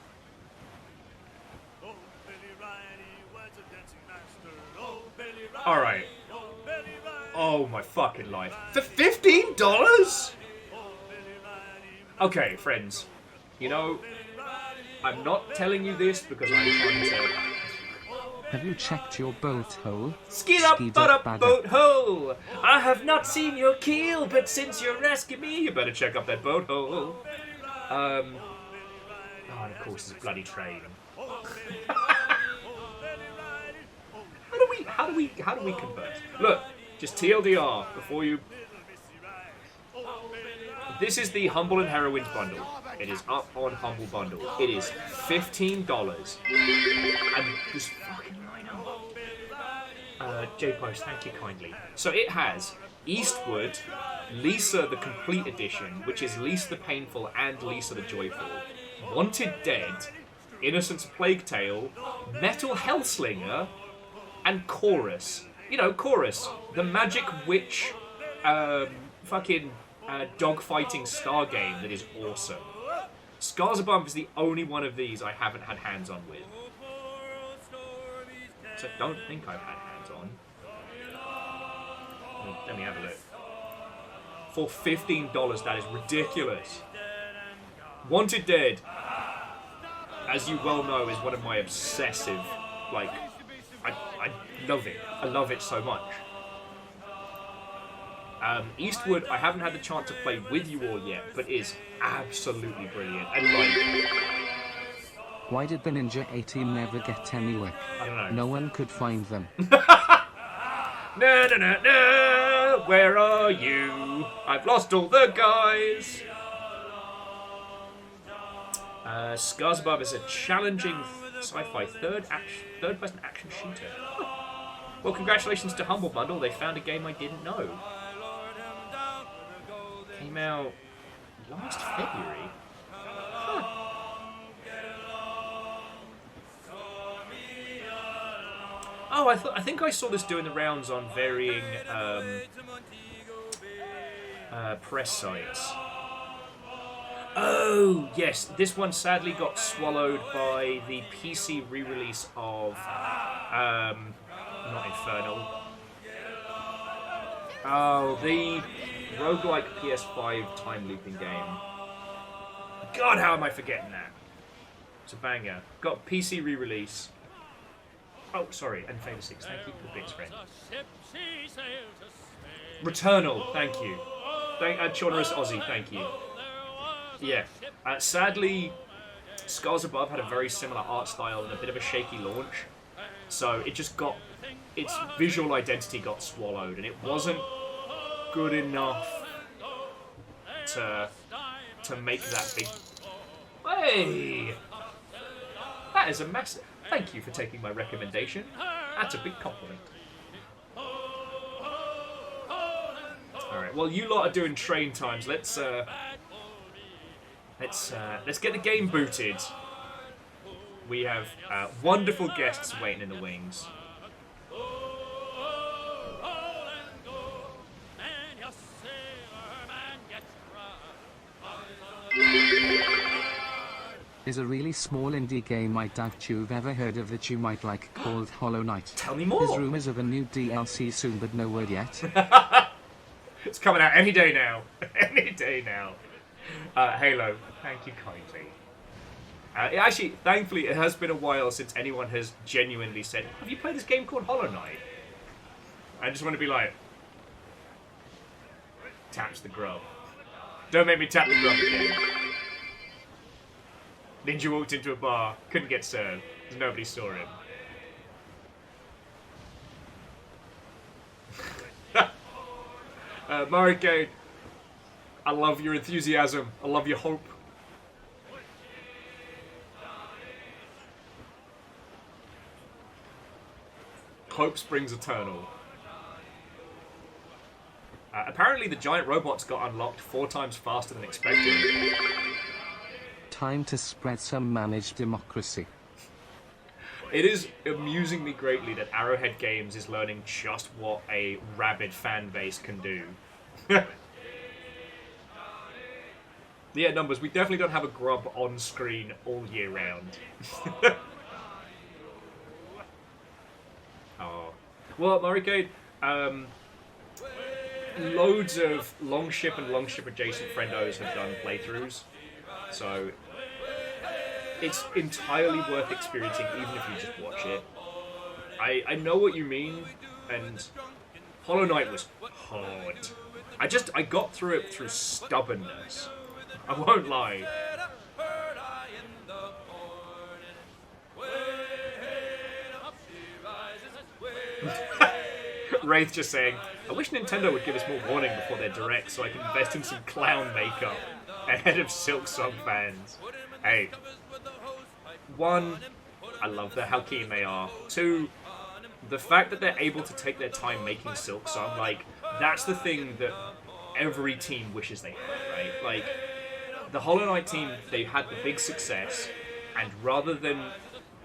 Alright. Oh my fucking life. For $15?! Okay, friends. You know, I'm not telling you this because I'm trying to... Have you checked your boat hole? Skid up, butt up, boat hole! I have not seen your keel, but since you're asking me, you better check up that boat hole. Oh, and of course, it's a bloody train. How do we convert? Look, just TLDR before you... This is the Humble and Heroines bundle. It is up on Humble Bundle. It is $15. And this fucking lineup. J-Post, thank you kindly. So it has Eastwood, Lisa the Complete Edition, which is Lisa the Painful and Lisa the Joyful, Wanted Dead, Innocence Plague Tale, Metal Hellslinger, and Chorus. You know, Chorus, the Magic Witch, fucking dogfighting star game that is awesome. Scars Above is the only one of these I haven't had hands on with. So I don't think I've had hands on. Let me have a look. For $15, that is ridiculous. Wanted Dead, as you well know, is one of my obsessive, like, I love it. I love it so much. Eastwood, I haven't had the chance to play with you all yet, but is absolutely brilliant. And like, why did the Ninja 18 never get anywhere? I don't know. No one could find them. No, where are you? I've lost all the guys. Scars Above is a challenging sci-fi third-person action shooter. Well, congratulations to Humble Bundle. They found a game I didn't know. Came out last February. Huh. Oh, I think I saw this doing the rounds on varying press sites. Oh, yes, this one sadly got swallowed by the PC re-release of not Infernal. Oh, the roguelike PS5 time looping game. God, how am I forgetting that? It's a banger. Got PC re-release. Oh, sorry, and Fader 6. Thank you for the bits, friend. Returnal, thank you. Chaunerous Aussie, thank you. Yeah. Sadly, Scars Above had a very similar art style and a bit of a shaky launch. So it just got... its visual identity got swallowed, and it wasn't good enough to make that big... Hey! That is a massive... Thank you for taking my recommendation. That's a big compliment. Alright, well, you lot are doing train times. Let's get the game booted. We have wonderful guests waiting in the wings. Is a really small indie game I doubt you've ever heard of that you might like called Hollow Knight. Tell me more. There's rumours of a new DLC soon, but no word yet. It's coming out any day now. Any day now. Halo, thank you kindly. Actually, thankfully, it has been a while since anyone has genuinely said, have you played this game called Hollow Knight? I just want to be like, taps the grub. Don't make me tap the grub again. Ninja walked into a bar, couldn't get served, because nobody saw him. Marike, I love your enthusiasm. I love your hope. Hope springs eternal. Apparently the giant robots got unlocked 4 times faster than expected. Time to spread some managed democracy. It is amusing me greatly that Arrowhead Games is learning just what a rabid fan base can do. Yeah, numbers, we definitely don't have a grub on screen all year round. Oh. Well, Maricade, loads of Longship and Longship adjacent friendos have done playthroughs, so it's entirely worth experiencing even if you just watch it. I know what you mean, and Hollow Knight was hard. I got through it through stubbornness. I won't lie. Wraith just saying, I wish Nintendo would give us more warning before their direct so I can invest in some clown makeup ahead of Silk Song fans. Hey, 1, I love how keen they are. 2, the fact that they're able to take their time making Silk Song, like, that's the thing that every team wishes they had, right? Like, the Hollow Knight team, they had the big success, and rather than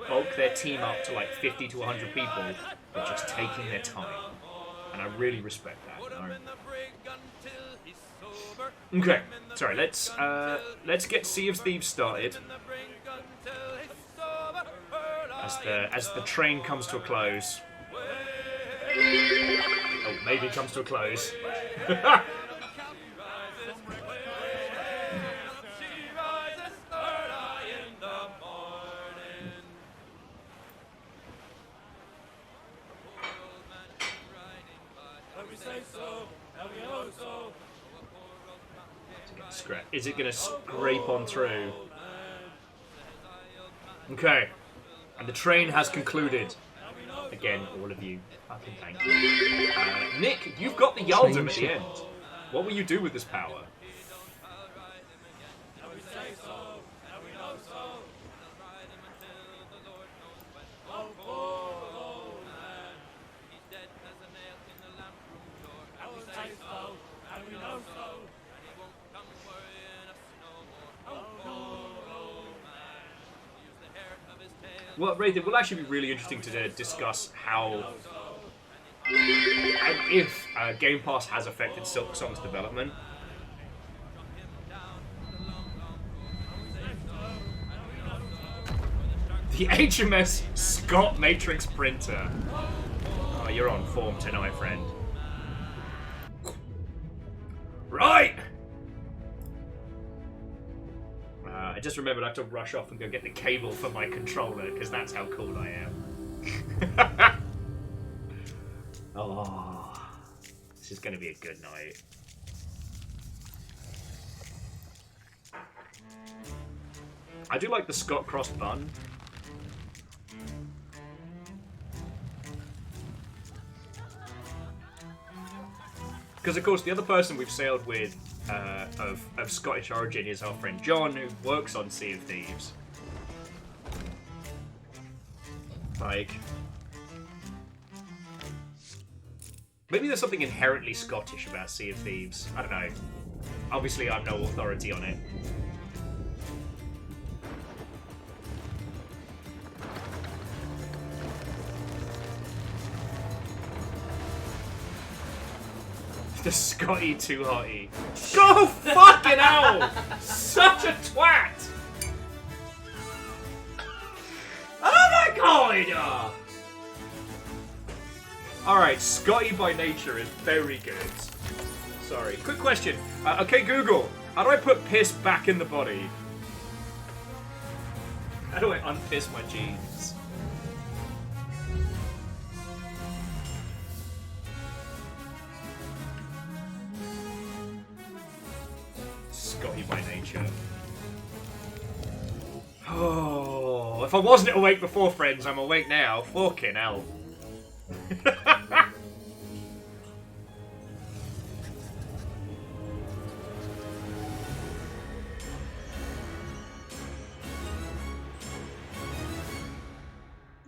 bulk their team up to like 50 to 100 people, they're just taking their time. And I really respect that. You know? Okay, sorry, let's get Sea of Thieves started. As the train comes to a close. Oh, maybe it comes to a close. Is it going to scrape on through? Okay. And the train has concluded. Again, all of you. Fucking thank you. Nick, you've got the Yaldum at the end. What will you do with this power? Well, Ray, it will actually be really interesting to discuss how and if Game Pass has affected Silk Song's development. The HMS Scott Matrix Printer. Oh, you're on form tonight, friend. Right! I just remembered I have to rush off and go get the cable for my controller, because that's how cool I am. Oh, this is going to be a good night. I do like the Scott Cross bun. Because, of course, the other person we've sailed with of Scottish origin is our friend John, who works on Sea of Thieves. Like, maybe there's something inherently Scottish about Sea of Thieves. I don't know. Obviously, I'm no authority on it. The Scotty too hottie. Go fucking hell! Such a twat! Oh my god! Alright, Scotty by nature is very good. Sorry. Quick question. Okay, Google. How do I put piss back in the body? How do I unpiss my jeans? Scotty by nature. Oh, if I wasn't awake before, friends, I'm awake now. Fucking hell.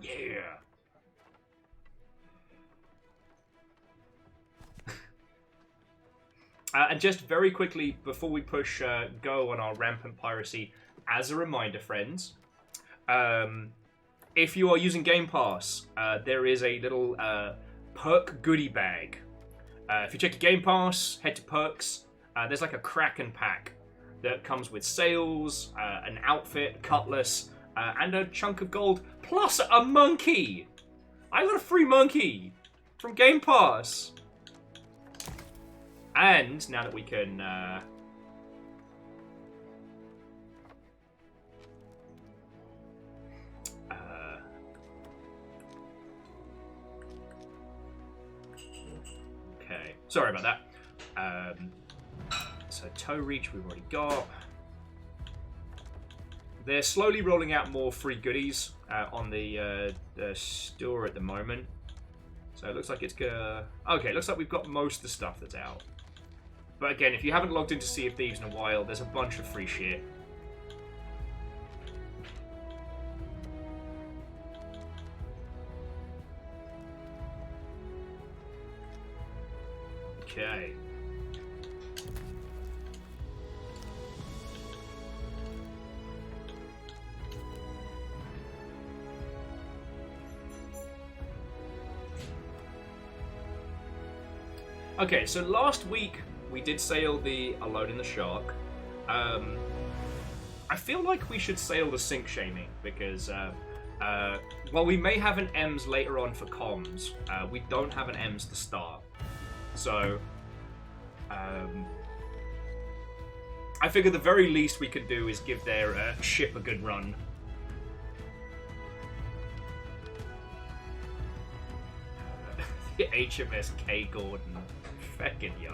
Yeah. And just very quickly, before we push go on our rampant piracy, as a reminder, friends, if you are using Game Pass, there is a little perk goodie bag. If you check your Game Pass, head to perks, there's like a Kraken pack that comes with sails, an outfit, cutlass, and a chunk of gold, plus a monkey! I got a free monkey from Game Pass! And now that we can okay, sorry about that. So tow reach we've already got. They're slowly rolling out more free goodies on the store at the moment. So it looks like it's gonna... Okay, it looks like we've got most of the stuff that's out. But again, if you haven't logged into Sea of Thieves in a while, there's a bunch of free shit. Okay. Okay, so last week we did sail the Alone in the Shark. I feel like we should sail the Sink Shaming because while we may have an EMS later on for comms, we don't have an EMS to start. So I figure the very least we could do is give their ship a good run. The HMS K. Gordon. Feckin' yo.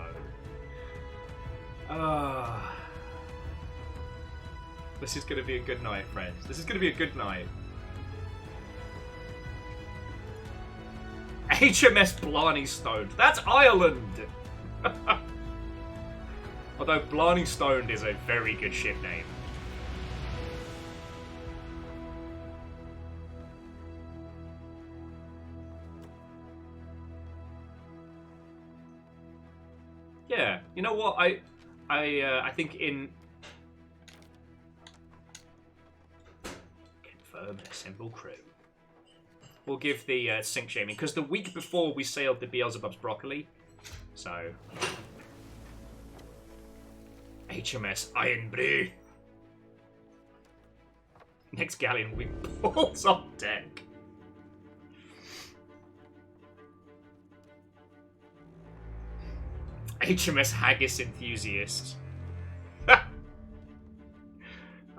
This is gonna be a good night, friends. This is gonna be a good night. HMS Blarney Stoned. That's Ireland! Although Blarney Stoned is a very good ship name. Yeah, you know what? I think in... Confirm assemble crew. We'll give the sink shaming, because the week before we sailed the Beelzebub's broccoli. So... HMS Ironbrew. Next galleon will be balls on deck. HMS Haggis Enthusiast.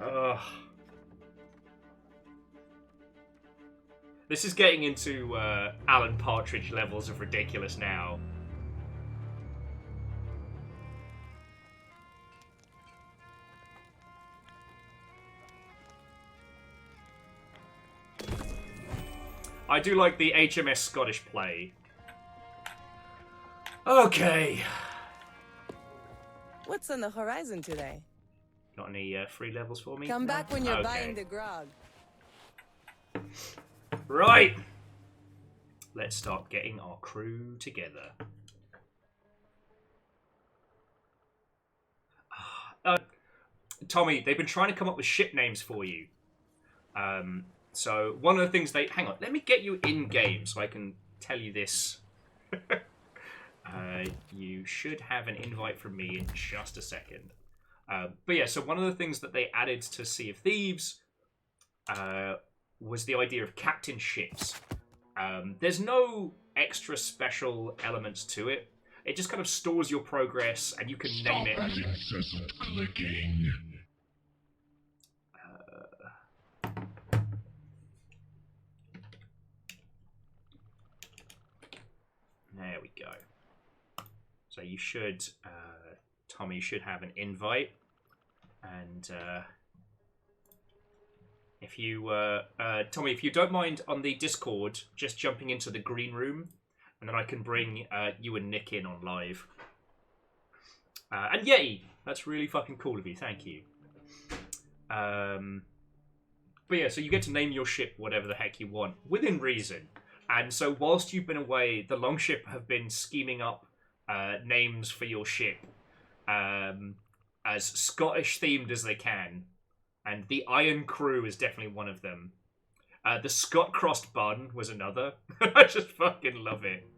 Ugh. This is getting into Alan Partridge levels of ridiculous now. I do like the HMS Scottish play. Okay. What's on the horizon today? Got any free levels for me? Come back when you're Okay. buying the grog. Right. Let's start getting our crew together. Tommy, they've been trying to come up with ship names for you. So one of the things they... Hang on, let me get you in-game so I can tell you this. You should have an invite from me in just a second. But yeah, so one of the things that they added to Sea of Thieves was the idea of captain ships. There's no extra special elements to it. It just kind of stores your progress, and you can name it. Incessant clicking. There we go. So you should, Tommy should have an invite, and if you, Tommy, if you don't mind on the Discord, just jumping into the green room, and then I can bring you and Nick in on live. And yay, that's really fucking cool of you. Thank you. But yeah, so you get to name your ship whatever the heck you want within reason. And so whilst you've been away, the Longship have been scheming up names for your ship as Scottish themed as they can. And the Iron Crew is definitely one of them. The Scot Crossed Bun was another. I just fucking love it.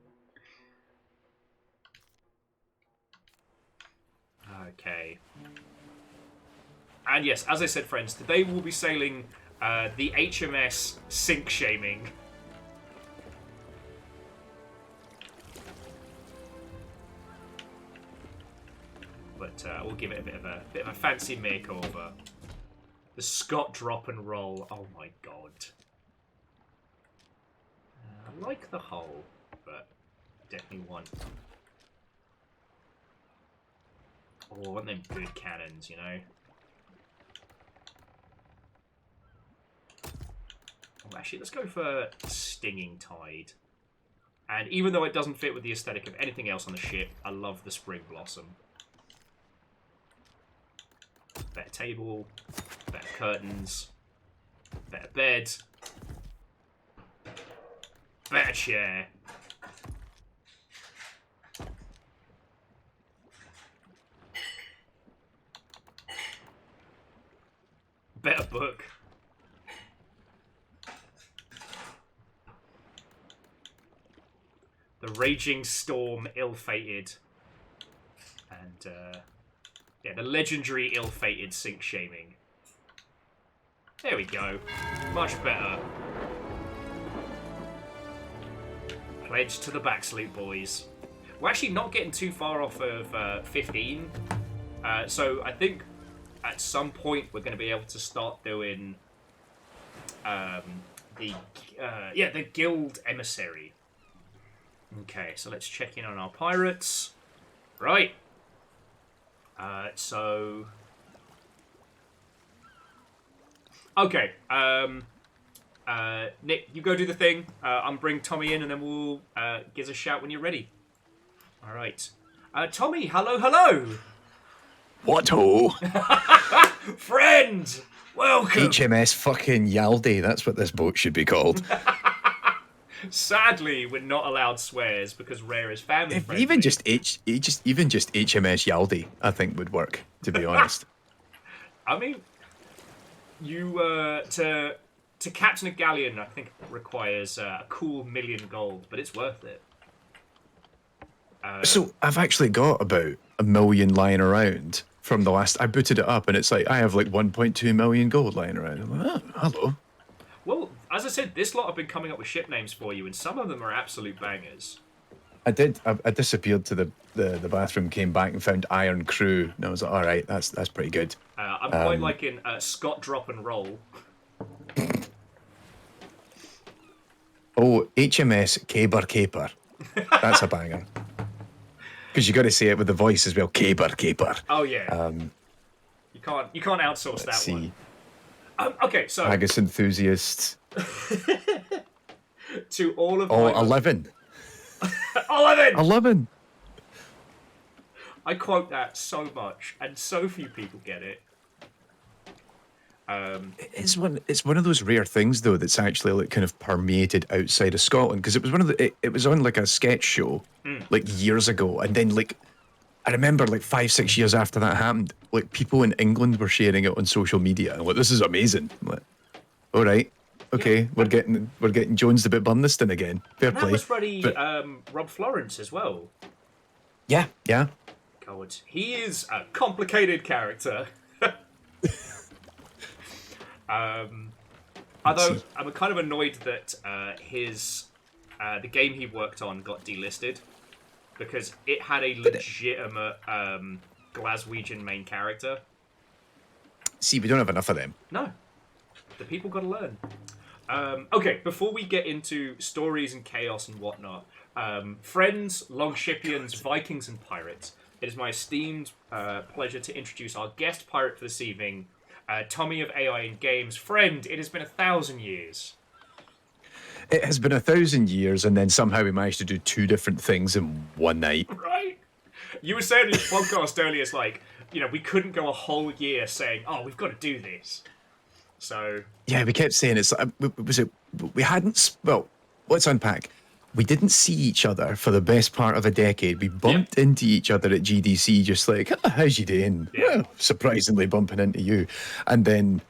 Okay. And yes, as I said, friends, today we'll be sailing the HMS Sink Shaming. But we'll give it a bit of a fancy makeover. The Scott Drop and Roll. Oh my god. I like the hull, but definitely want. Oh, I want them good cannons, you know. Oh, actually, let's go for Stinging Tide. And even though it doesn't fit with the aesthetic of anything else on the ship, I love the Spring Blossom. Better table, better curtains, better bed, better chair. Better book. The Raging Storm Ill-Fated. And, yeah, the legendary Ill-Fated Sink Shaming. There we go. Much better. Pledge to the backslate, boys. We're actually not getting too far off of 15. So I think at some point we're going to be able to start doing the Guild Emissary. Okay, so let's check in on our pirates. Right. Okay. Nick, you go do the thing. I'm bring Tommy in, and then we'll give us a shout when you're ready. All right. Tommy, hello. What ho? Friend, welcome. HMS fucking Yaldi. That's what this boat should be called. Sadly, we're not allowed swears because Rare is family friendly. Even just HMS Yaldi, I think would work. To be honest. I mean, you to captain a galleon, I think requires a cool 1,000,000 gold, but it's worth it. So I've actually got about 1,000,000 lying around from the last. I booted it up, and it's like I have like 1.2 million gold lying around. I'm like, oh, hello. Well, as I said, this lot have been coming up with ship names for you, and some of them are absolute bangers. I did. I disappeared to the bathroom, came back, and found Iron Crew, and I was like, all right, that's pretty good. I'm quite liking Scott Drop and Roll. Oh, HMS Caper. That's a banger. Because you got to say it with the voice as well. Caper. Oh yeah. You can't outsource that See. one. Okay, so Haggis enthusiasts. to all of Oh, my 11. 11. I quote that so much, and so few people get it. It's one of those rare things though that's actually like kind of permeated outside of Scotland, because it was one of the it was on like a sketch show like years ago, and then like I remember like 5-6 years after that happened, like people in England were sharing it on social media, and like, this is amazing. I'm like, all right, okay, we're getting Jones the bit Burniston again. Fair And that play. was Freddie But- Rob Florence as well. Yeah. God, he is a complicated character. Although I'm kind of annoyed that the game he worked on got delisted because it had a legitimate Glaswegian main character. See, we don't have enough of them. No, the people got to learn. Okay, before we get into stories and chaos and whatnot, friends, Longshipians, Vikings, and pirates, it is my esteemed pleasure to introduce our guest pirate for this evening, Tommy of AI in Games. Friend, it has been 1,000 years. It has been 1,000 years, and then somehow we managed to do 2 different things in one night. Right? You were saying in your podcast earlier, it's like, we couldn't go a whole year saying, oh, we've got to do this. So... Yeah, we kept saying it's. We hadn't. Well, let's unpack. We didn't see each other for the best part of a decade. We bumped into each other at GDC, just like, how's you doing? Yeah. Well, surprisingly bumping into you. And then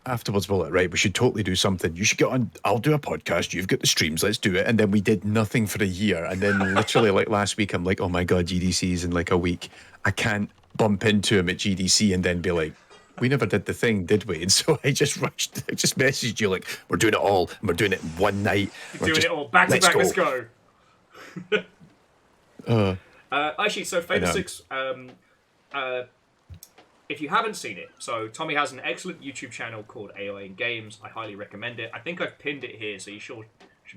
afterwards, we're like, right, we should totally do something. You should get on. I'll do a podcast. You've got the streams. Let's do it. And then we did nothing for a year. And then literally, like last week, I'm like, oh my God, GDC's in like a week. I can't bump into him at GDC and then be like, we never did the thing, did we? And so I just messaged you like, we're doing it all, and we're doing it in one night. We're doing it all back to back, let's go. Actually, so Fable 6, if you haven't seen it, so Tommy has an excellent YouTube channel called AI in Games. I highly recommend it. I think I've pinned it here, so you should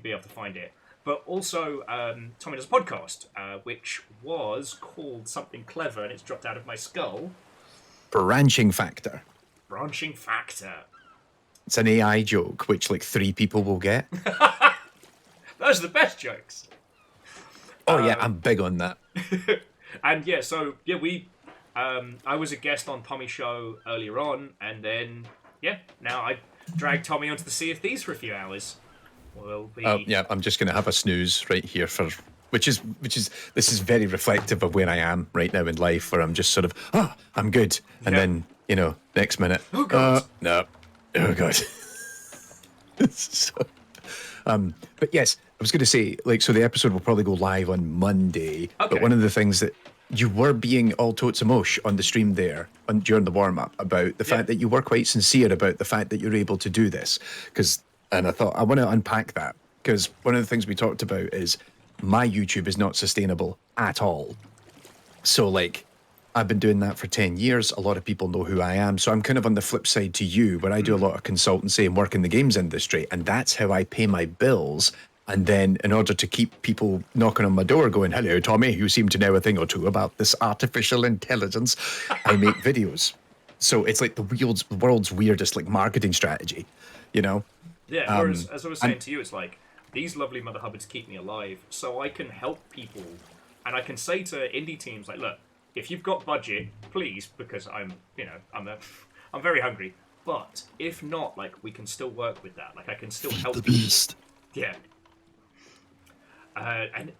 be able to find it. But also, Tommy does a podcast, which was called something clever, and it's dropped out of my skull. Branching Factor. Branching Factor. It's an AI joke, which like 3 people will get. Those are the best jokes. Oh yeah, I'm big on that. And yeah, so yeah, I was a guest on Tommy's show earlier on, and then now I dragged Tommy onto the Sea of Thieves for a few hours. Yeah, I'm just gonna have a snooze right here which is this is very reflective of where I am right now in life, where I'm just sort of I'm good, and then next minute, oh God, no, oh God. So, but yes, I was going to say, like, so the episode will probably go live on Monday. Okay. But one of the things that you were being all totes emosh on the stream there during the warm up about the fact that you were quite sincere about the fact that you're able to do this, and I thought I want to unpack that, because one of the things we talked about is my YouTube is not sustainable at all. So like, I've been doing that for 10 years. A lot of people know who I am. So I'm kind of on the flip side to you, where I do a lot of consultancy and work in the games industry. And that's how I pay my bills. And then in order to keep people knocking on my door going, hello, Tommy, you seem to know a thing or two about this artificial intelligence, I make videos. So it's like the world's weirdest like marketing strategy, Yeah, whereas, as I was saying to you, it's like, these lovely Mother Hubbards keep me alive, so I can help people. And I can say to indie teams, like, look, if you've got budget, please, because I'm very hungry. But if not, like, we can still work with that. Like, I can still help people. Yeah. I'm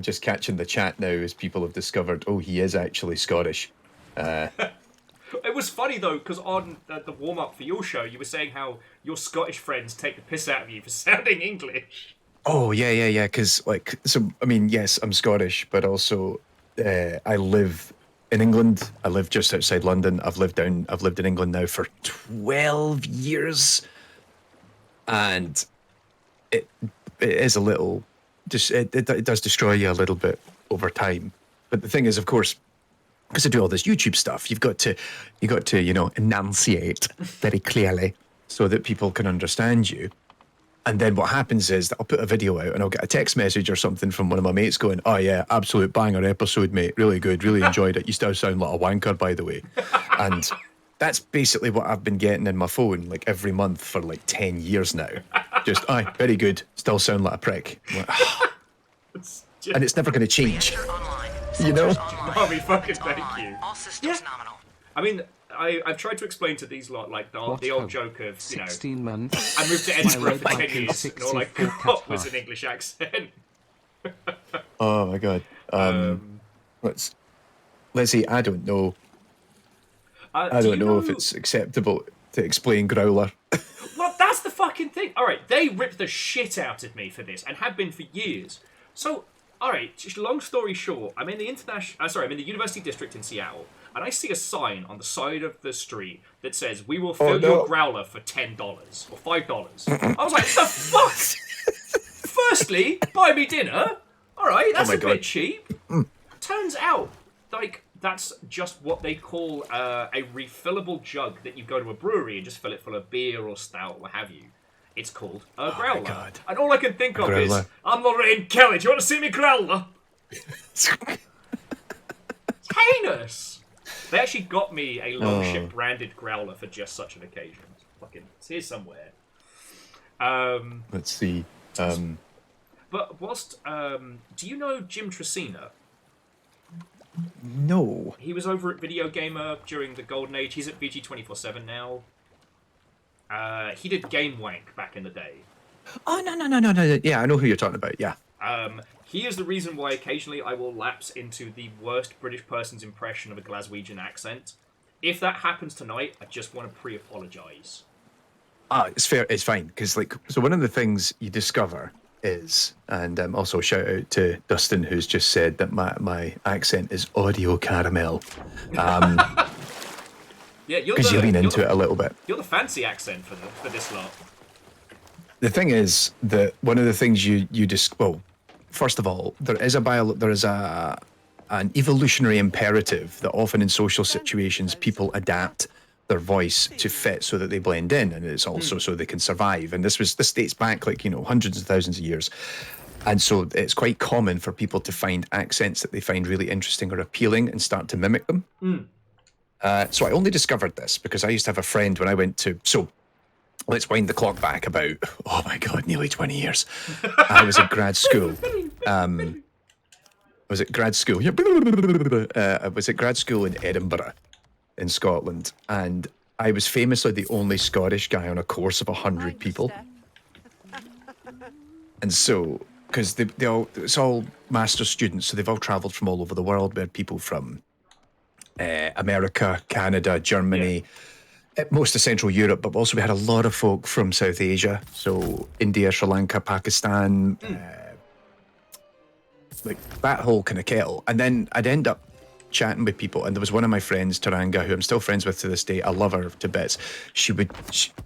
just catching the chat now as people have discovered, he is actually Scottish. It was funny though, because on the warm up for your show, you were saying how your Scottish friends take the piss out of you for sounding English. Oh yeah. Because like, so I mean, yes, I'm Scottish, but also I live in England. I live just outside London. I've lived in England now for 12 years, and it is a little, just it does destroy you a little bit over time. But the thing is, of course, because I do all this YouTube stuff, you got to enunciate very clearly so that people can understand you. And then what happens is that I'll put a video out and I'll get a text message or something from one of my mates going, "Oh yeah, absolute banger episode, mate. Really good, really enjoyed it. You still sound like a wanker, by the way." And that's basically what I've been getting in my phone like every month for like 10 years now. Just, aye, very good. Still sound like a prick. I'm like, and it's never going to change. Re-enter online. You know? Sensors online. Bobby, fucking Movement thank online. you. All systems Yeah. nominal. I mean, I've tried to explain to these lot, like, the What old hope? joke of, you know, 16 months. I moved to Edinburgh for My 10 red years, and all I 64 got was cut an English accent. Oh my god. Let's see. I don't know. I do don't you know if it's acceptable to explain growler. Well, that's the fucking thing. All right, they ripped the shit out of me for this, and have been for years. So, all right, just long story short, I'm in the I'm in the University District in Seattle, and I see a sign on the side of the street that says, "We will fill your growler for $10 or $5." I was like, "The fuck?" Firstly, buy me dinner. All right, that's my a God. bit cheap. Turns out, like, that's just what they call a refillable jug that you go to a brewery and just fill it full of beer or stout, what have you. It's called a growler. God. And all I can think of is, Growler. I'm Lorraine Kelly, do you want to see me growler? It's heinous. They actually got me a Longship branded growler for just such an occasion. It's here somewhere. Let's see. But whilst, do you know Jim Tresina? No. He was over at Video Gamer during the Golden Age. He's at VG247 now. He did Game Wank back in the day. Oh no. Yeah, I know who you're talking about. Yeah. He is the reason why occasionally I will lapse into the worst British person's impression of a Glaswegian accent. If that happens tonight, I just want to pre-apologise. It's fair. It's fine because so one of the things you discover is, and also shout out to Dustin who's just said that my accent is audio caramel. Yeah, Because you lean into it a little bit. You're the fancy accent for this lot. The thing is that one of the things you well, first of all, there is an evolutionary imperative that often in social situations people adapt their voice to fit so that they blend in, and it's also so they can survive. And this dates back hundreds of thousands of years. And so it's quite common for people to find accents that they find really interesting or appealing and start to mimic them. So I only discovered this because I used to have a friend when I went to, so let's wind the clock back about, oh my God, nearly 20 years. I was at grad school. I was at grad school in Edinburgh in Scotland. And I was famously the only Scottish guy on a course of 100 people. And so, because it's all master's students, so they've all travelled from all over the world. We had people from America, Canada, Germany, most of Central Europe, but also we had a lot of folk from South Asia, so India, Sri Lanka, Pakistan, like that whole kind of kettle. And then I'd end up chatting with people, and there was one of my friends, Taranga, who I'm still friends with to this day. I love her to bits.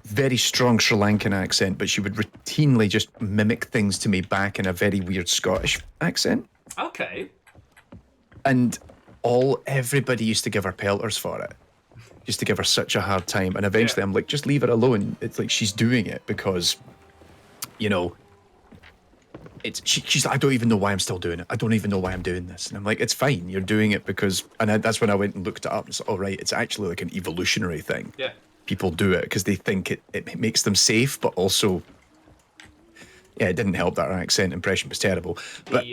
Very strong Sri Lankan accent, but she would routinely just mimic things to me back in a very weird Scottish accent. Okay. And everybody used to give her pelters for it. Used to give her such a hard time. And eventually I'm like, just leave her alone. It's like she's doing it because, she's like, I don't even know why I'm still doing it. I don't even know why I'm doing this. And I'm like, it's fine. You're doing it because, that's when I went and looked it up and said, oh, right, it's actually like an evolutionary thing. Yeah. People do it because they think it makes them safe, but also, it didn't help that her accent impression was terrible. But,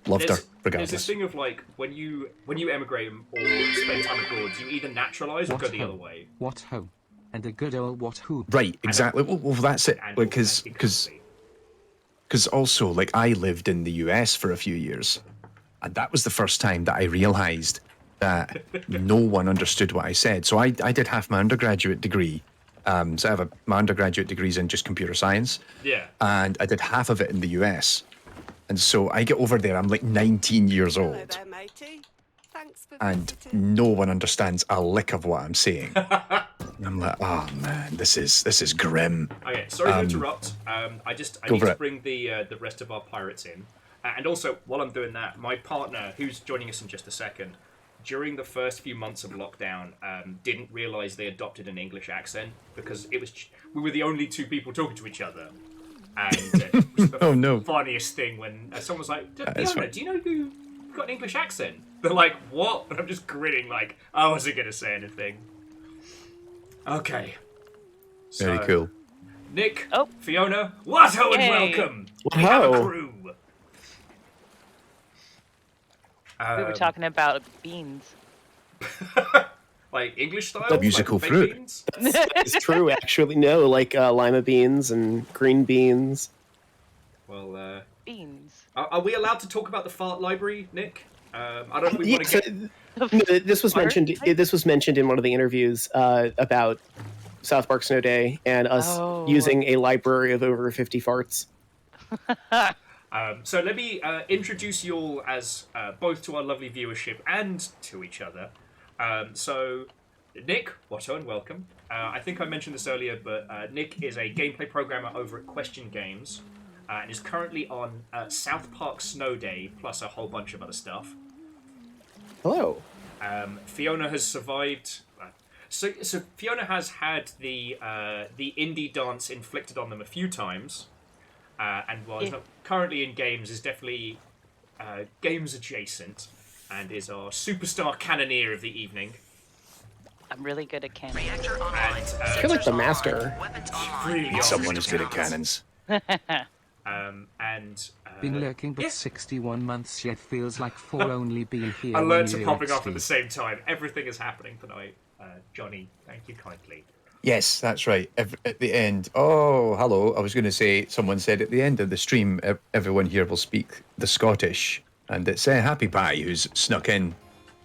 loved her regardless. There's this thing of like when you emigrate or spend time abroad, you either naturalise or go the other way. What ho? And a good old what who? Right, exactly. Well, that's it. And Because also, like, I lived in the US for a few years, and that was the first time that I realised that no one understood what I said. So I did half my undergraduate degree. So I have my undergraduate degrees in just computer science. Yeah. And I did half of it in the US. And so I get over there, I'm like 19 years Hello old, there, matey. Thanks for and visiting. no one understands a lick of what I'm saying. And I'm like, oh man, this is grim. Okay, sorry to interrupt. I Go need for to it. bring the rest of our pirates in, and also while I'm doing that, my partner, who's joining us in just a second, during the first few months of lockdown, didn't realise they adopted an English accent because we were the only two people talking to each other, and it was the Oh, no. funniest thing when someone was like, is "Fiona, fun. do you know you've got an English accent?" They're like, "What?" And I'm just grinning like I wasn't gonna say anything. Okay. Very So, cool. Nick, Oh. Fiona, Watto and Yay. welcome! We have a crew! We were talking about beans. Like English style? The musical like baked fruit. beans? It's true, actually. No, like lima beans and green beans. Well, Beans. are we allowed to talk about the fart library, Nick? I don't know if we Yeah, want so, to get... no, this was Fart? mentioned. This was mentioned in one of the interviews about South Park Snow Day and us Oh. using a library of over 50 farts. So let me introduce you all as both to our lovely viewership and to each other. So, Nick, Watto, and welcome. I think I mentioned this earlier, but Nick is a gameplay programmer over at Question Games and is currently on South Park Snow Day, plus a whole bunch of other stuff. Hello. Fiona has survived. So Fiona has had the indie dance inflicted on them a few times, and while he's not currently in games, is definitely games adjacent, and is our superstar cannoneer of the evening. I'm really good at candy. Reactor online. And I feel like the master. Weapons online. really Someone are is good at cannons. and Been lurking but yeah. 61 months yet feels like 4 only been here. alerts are when popping you're off at the same time. Everything is happening tonight. Johnny, thank you kindly. Yes, that's right. At the end. Oh, hello. I was going to say, someone said at the end of the stream, everyone here will speak the Scottish. And it's Happy Pie who's snuck in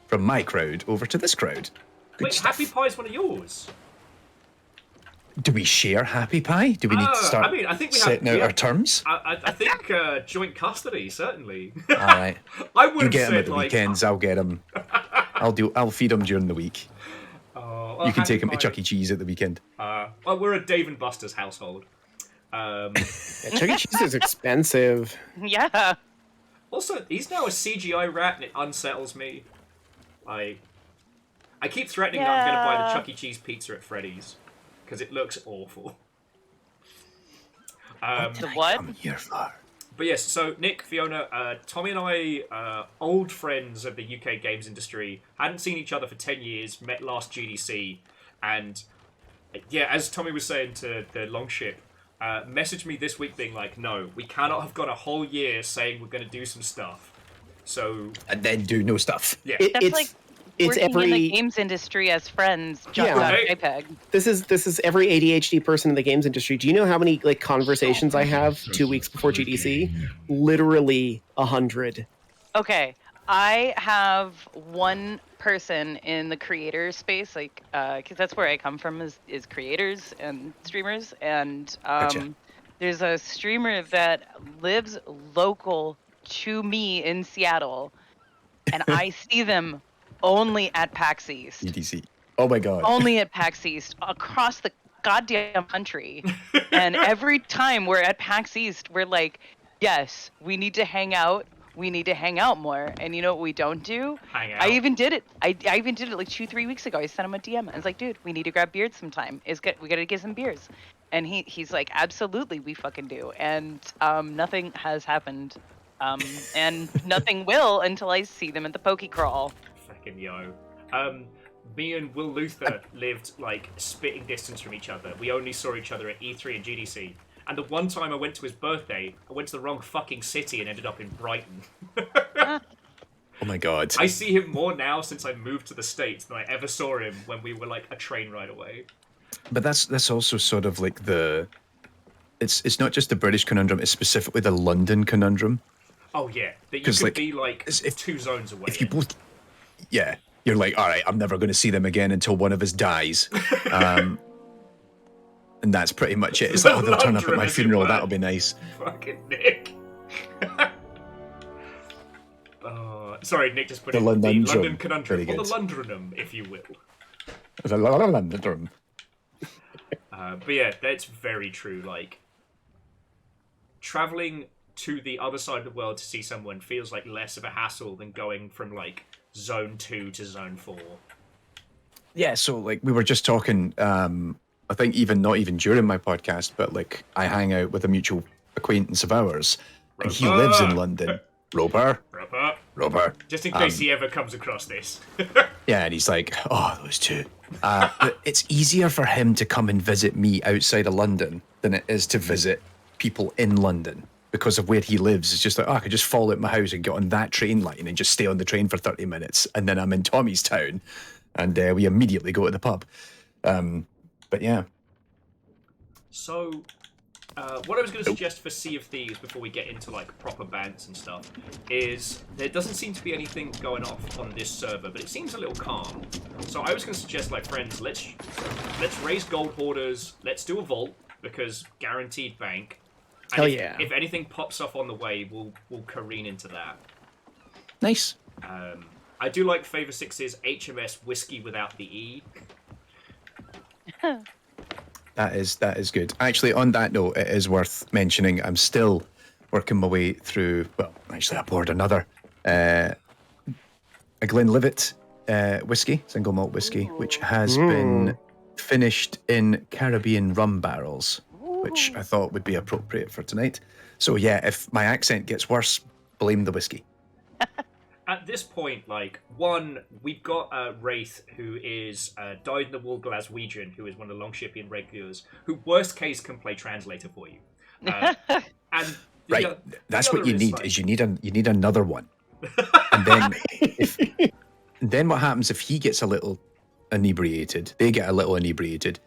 from my crowd over to this crowd. Good Wait, stuff. Happy Pie's one of yours? Do we share Happy Pie? Do we need to start I mean, I think we setting have, out our terms? I think joint custody, certainly. All right. I would You have get him at said, the like... weekends. I'll get him. I'll feed him during the week. well, You can Happy take him to Pie- Chuck E. Cheese at the weekend. well, we're a Dave and Buster's household. Yeah, Chuck E. Cheese is expensive. Yeah. Also, he's now a CGI rat, and it unsettles me. I keep threatening that I'm going to buy the Yeah. Chuck E. Cheese pizza at Freddy's, because it looks awful. The what? I'm here for. But yes, so Nick, Fiona, Tommy and I, old friends of the UK games industry, hadn't seen each other for 10 years, met last GDC, and yeah, as Tommy was saying to the Longship, messaged me this week being like, no, we cannot have gone a whole year saying we're going to do some stuff. So, And then do no stuff. yeah. That's It's like it's working in the every games industry as friends. Yeah. Right. JPEG. this is every ADHD person in the games industry. Do you know how many like conversations I have 2 weeks before GDC? Literally 100. Okay, I have one person in the creator space, like, because that's where I come from, is creators and streamers, and Gotcha. there's a streamer that lives local to me in Seattle, and I see them only at PAX East. EDC. Oh my god. Only at PAX East across the goddamn country. And every time we're at PAX East, we're like, yes, we need to hang out. We need to hang out more. And you know what we don't do? Hang out. I even did it. I even did it like 2-3 weeks ago. I sent him a DM. I was like, dude, we need to grab beers sometime. We got to get some beers. And he's like, absolutely, we fucking do. And nothing has happened. And nothing will until I see them at the Poke Crawl. Fucking yo. Me and Will Luther lived like spitting distance from each other. We only saw each other at E3 and GDC. And the one time I went to his birthday, I went to the wrong fucking city and ended up in Brighton. Oh my god. I see him more now since I moved to the States than I ever saw him when we were like a train ride away. But that's also sort of like the. It's not just the British conundrum. It's specifically the London conundrum. Oh yeah, that you 'Cause, could like, be like if- 2 zones away. If you both, yeah, you're like, all right, I'm never going to see them again until one of us dies. And that's pretty much it. It's like, oh, they'll turn up at my funeral. That'll be nice. Fucking Nick. Sorry, Nick just put in the London Conundrum, or the Londonum, if you will. The Londonum. But yeah, that's very true. Like, traveling to the other side of the world to see someone feels like less of a hassle than going from, like, Zone 2 to Zone 4. Yeah, so, like, we were just talking, I think not even during my podcast, but, like, I hang out with a mutual acquaintance of ours, and he lives in London. Roper. Just in case he ever comes across this. Yeah, and he's like, oh, those two. But it's easier for him to come and visit me outside of London than it is to visit people in London because of where he lives. It's just like, I could just fall out my house and get on that train line and just stay on the train for 30 minutes. And then I'm in Tommy's town and we immediately go to the pub. But yeah. So, what I was going to suggest for Sea of Thieves before we get into like proper bans and stuff is there doesn't seem to be anything going off on this server, but it seems a little calm. So I was going to suggest, like, friends, let's raise gold hoarders, let's do a vault because guaranteed bank. And Hell yeah! If anything pops up on the way, we'll careen into that. Nice. I do like Favor 6's HMS Whiskey without the E. That is good. Actually, on that note, it is worth mentioning I'm still working my way through, well, actually I poured another, a Glenlivet whiskey, single malt whiskey, which has been finished in Caribbean rum barrels, which I thought would be appropriate for tonight. So yeah, if my accent gets worse, blame the whiskey. At this point, like, one, we've got Wraith, who is dyed-in-the-wool Glaswegian, who is one of the Longshipian regulars, who, worst case, can play translator for you. And right, that's what you need, like, is you need another one. And then, then what happens if he gets a little inebriated, they get a little inebriated,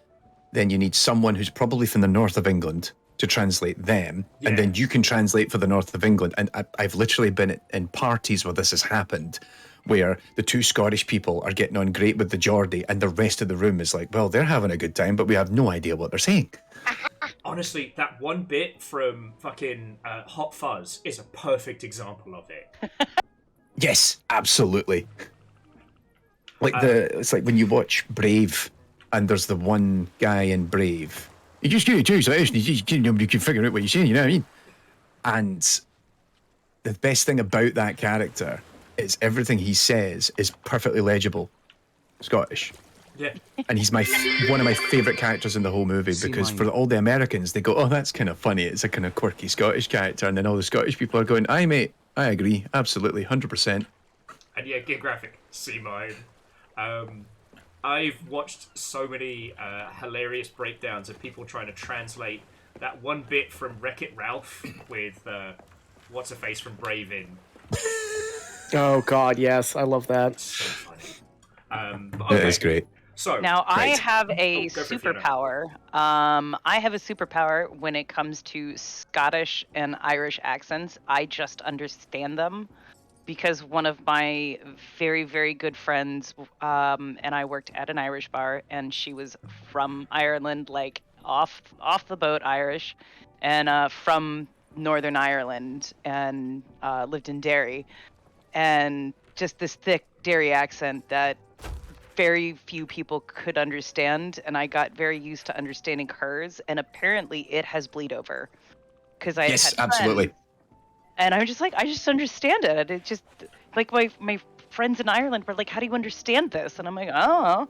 then you need someone who's probably from the north of England to translate them, and then you can translate for the north of England. And I've literally been in parties where this has happened, where the two Scottish people are getting on great with the Geordie, and the rest of the room is like, well, they're having a good time, but we have no idea what they're saying. Honestly, that one bit from fucking Hot Fuzz is a perfect example of it. Yes, absolutely. Like it's like when you watch Brave, and there's the one guy in Brave. You just get it and you can figure out what you're saying, you know what I mean? And the best thing about that character is everything he says is perfectly legible Scottish. Yeah. And he's one of my favourite characters in the whole movie because for all the Americans, they go, oh, that's kind of funny. It's a kind of quirky Scottish character. And then all the Scottish people are going, aye, mate, I agree. Absolutely, 100%. And yeah, get graphic. See mine. I've watched so many hilarious breakdowns of people trying to translate that one bit from Wreck-It Ralph with what's-her-face from Brave in. Oh God, yes, I love that. It's so funny. Okay. It is great. So now I right. have a go for it, superpower. I have a superpower when it comes to Scottish and Irish accents. I just understand them. Because one of my very, very good friends and I worked at an Irish bar, and she was from Ireland, like off the boat Irish, and from Northern Ireland, and lived in Derry, and just this thick Derry accent that very few people could understand, and I got very used to understanding hers, and apparently it has bleed over, because I had absolutely. friends. And I'm just like, I just understand it. It just, like, my friends in Ireland were like, how do you understand this? And I'm like, oh,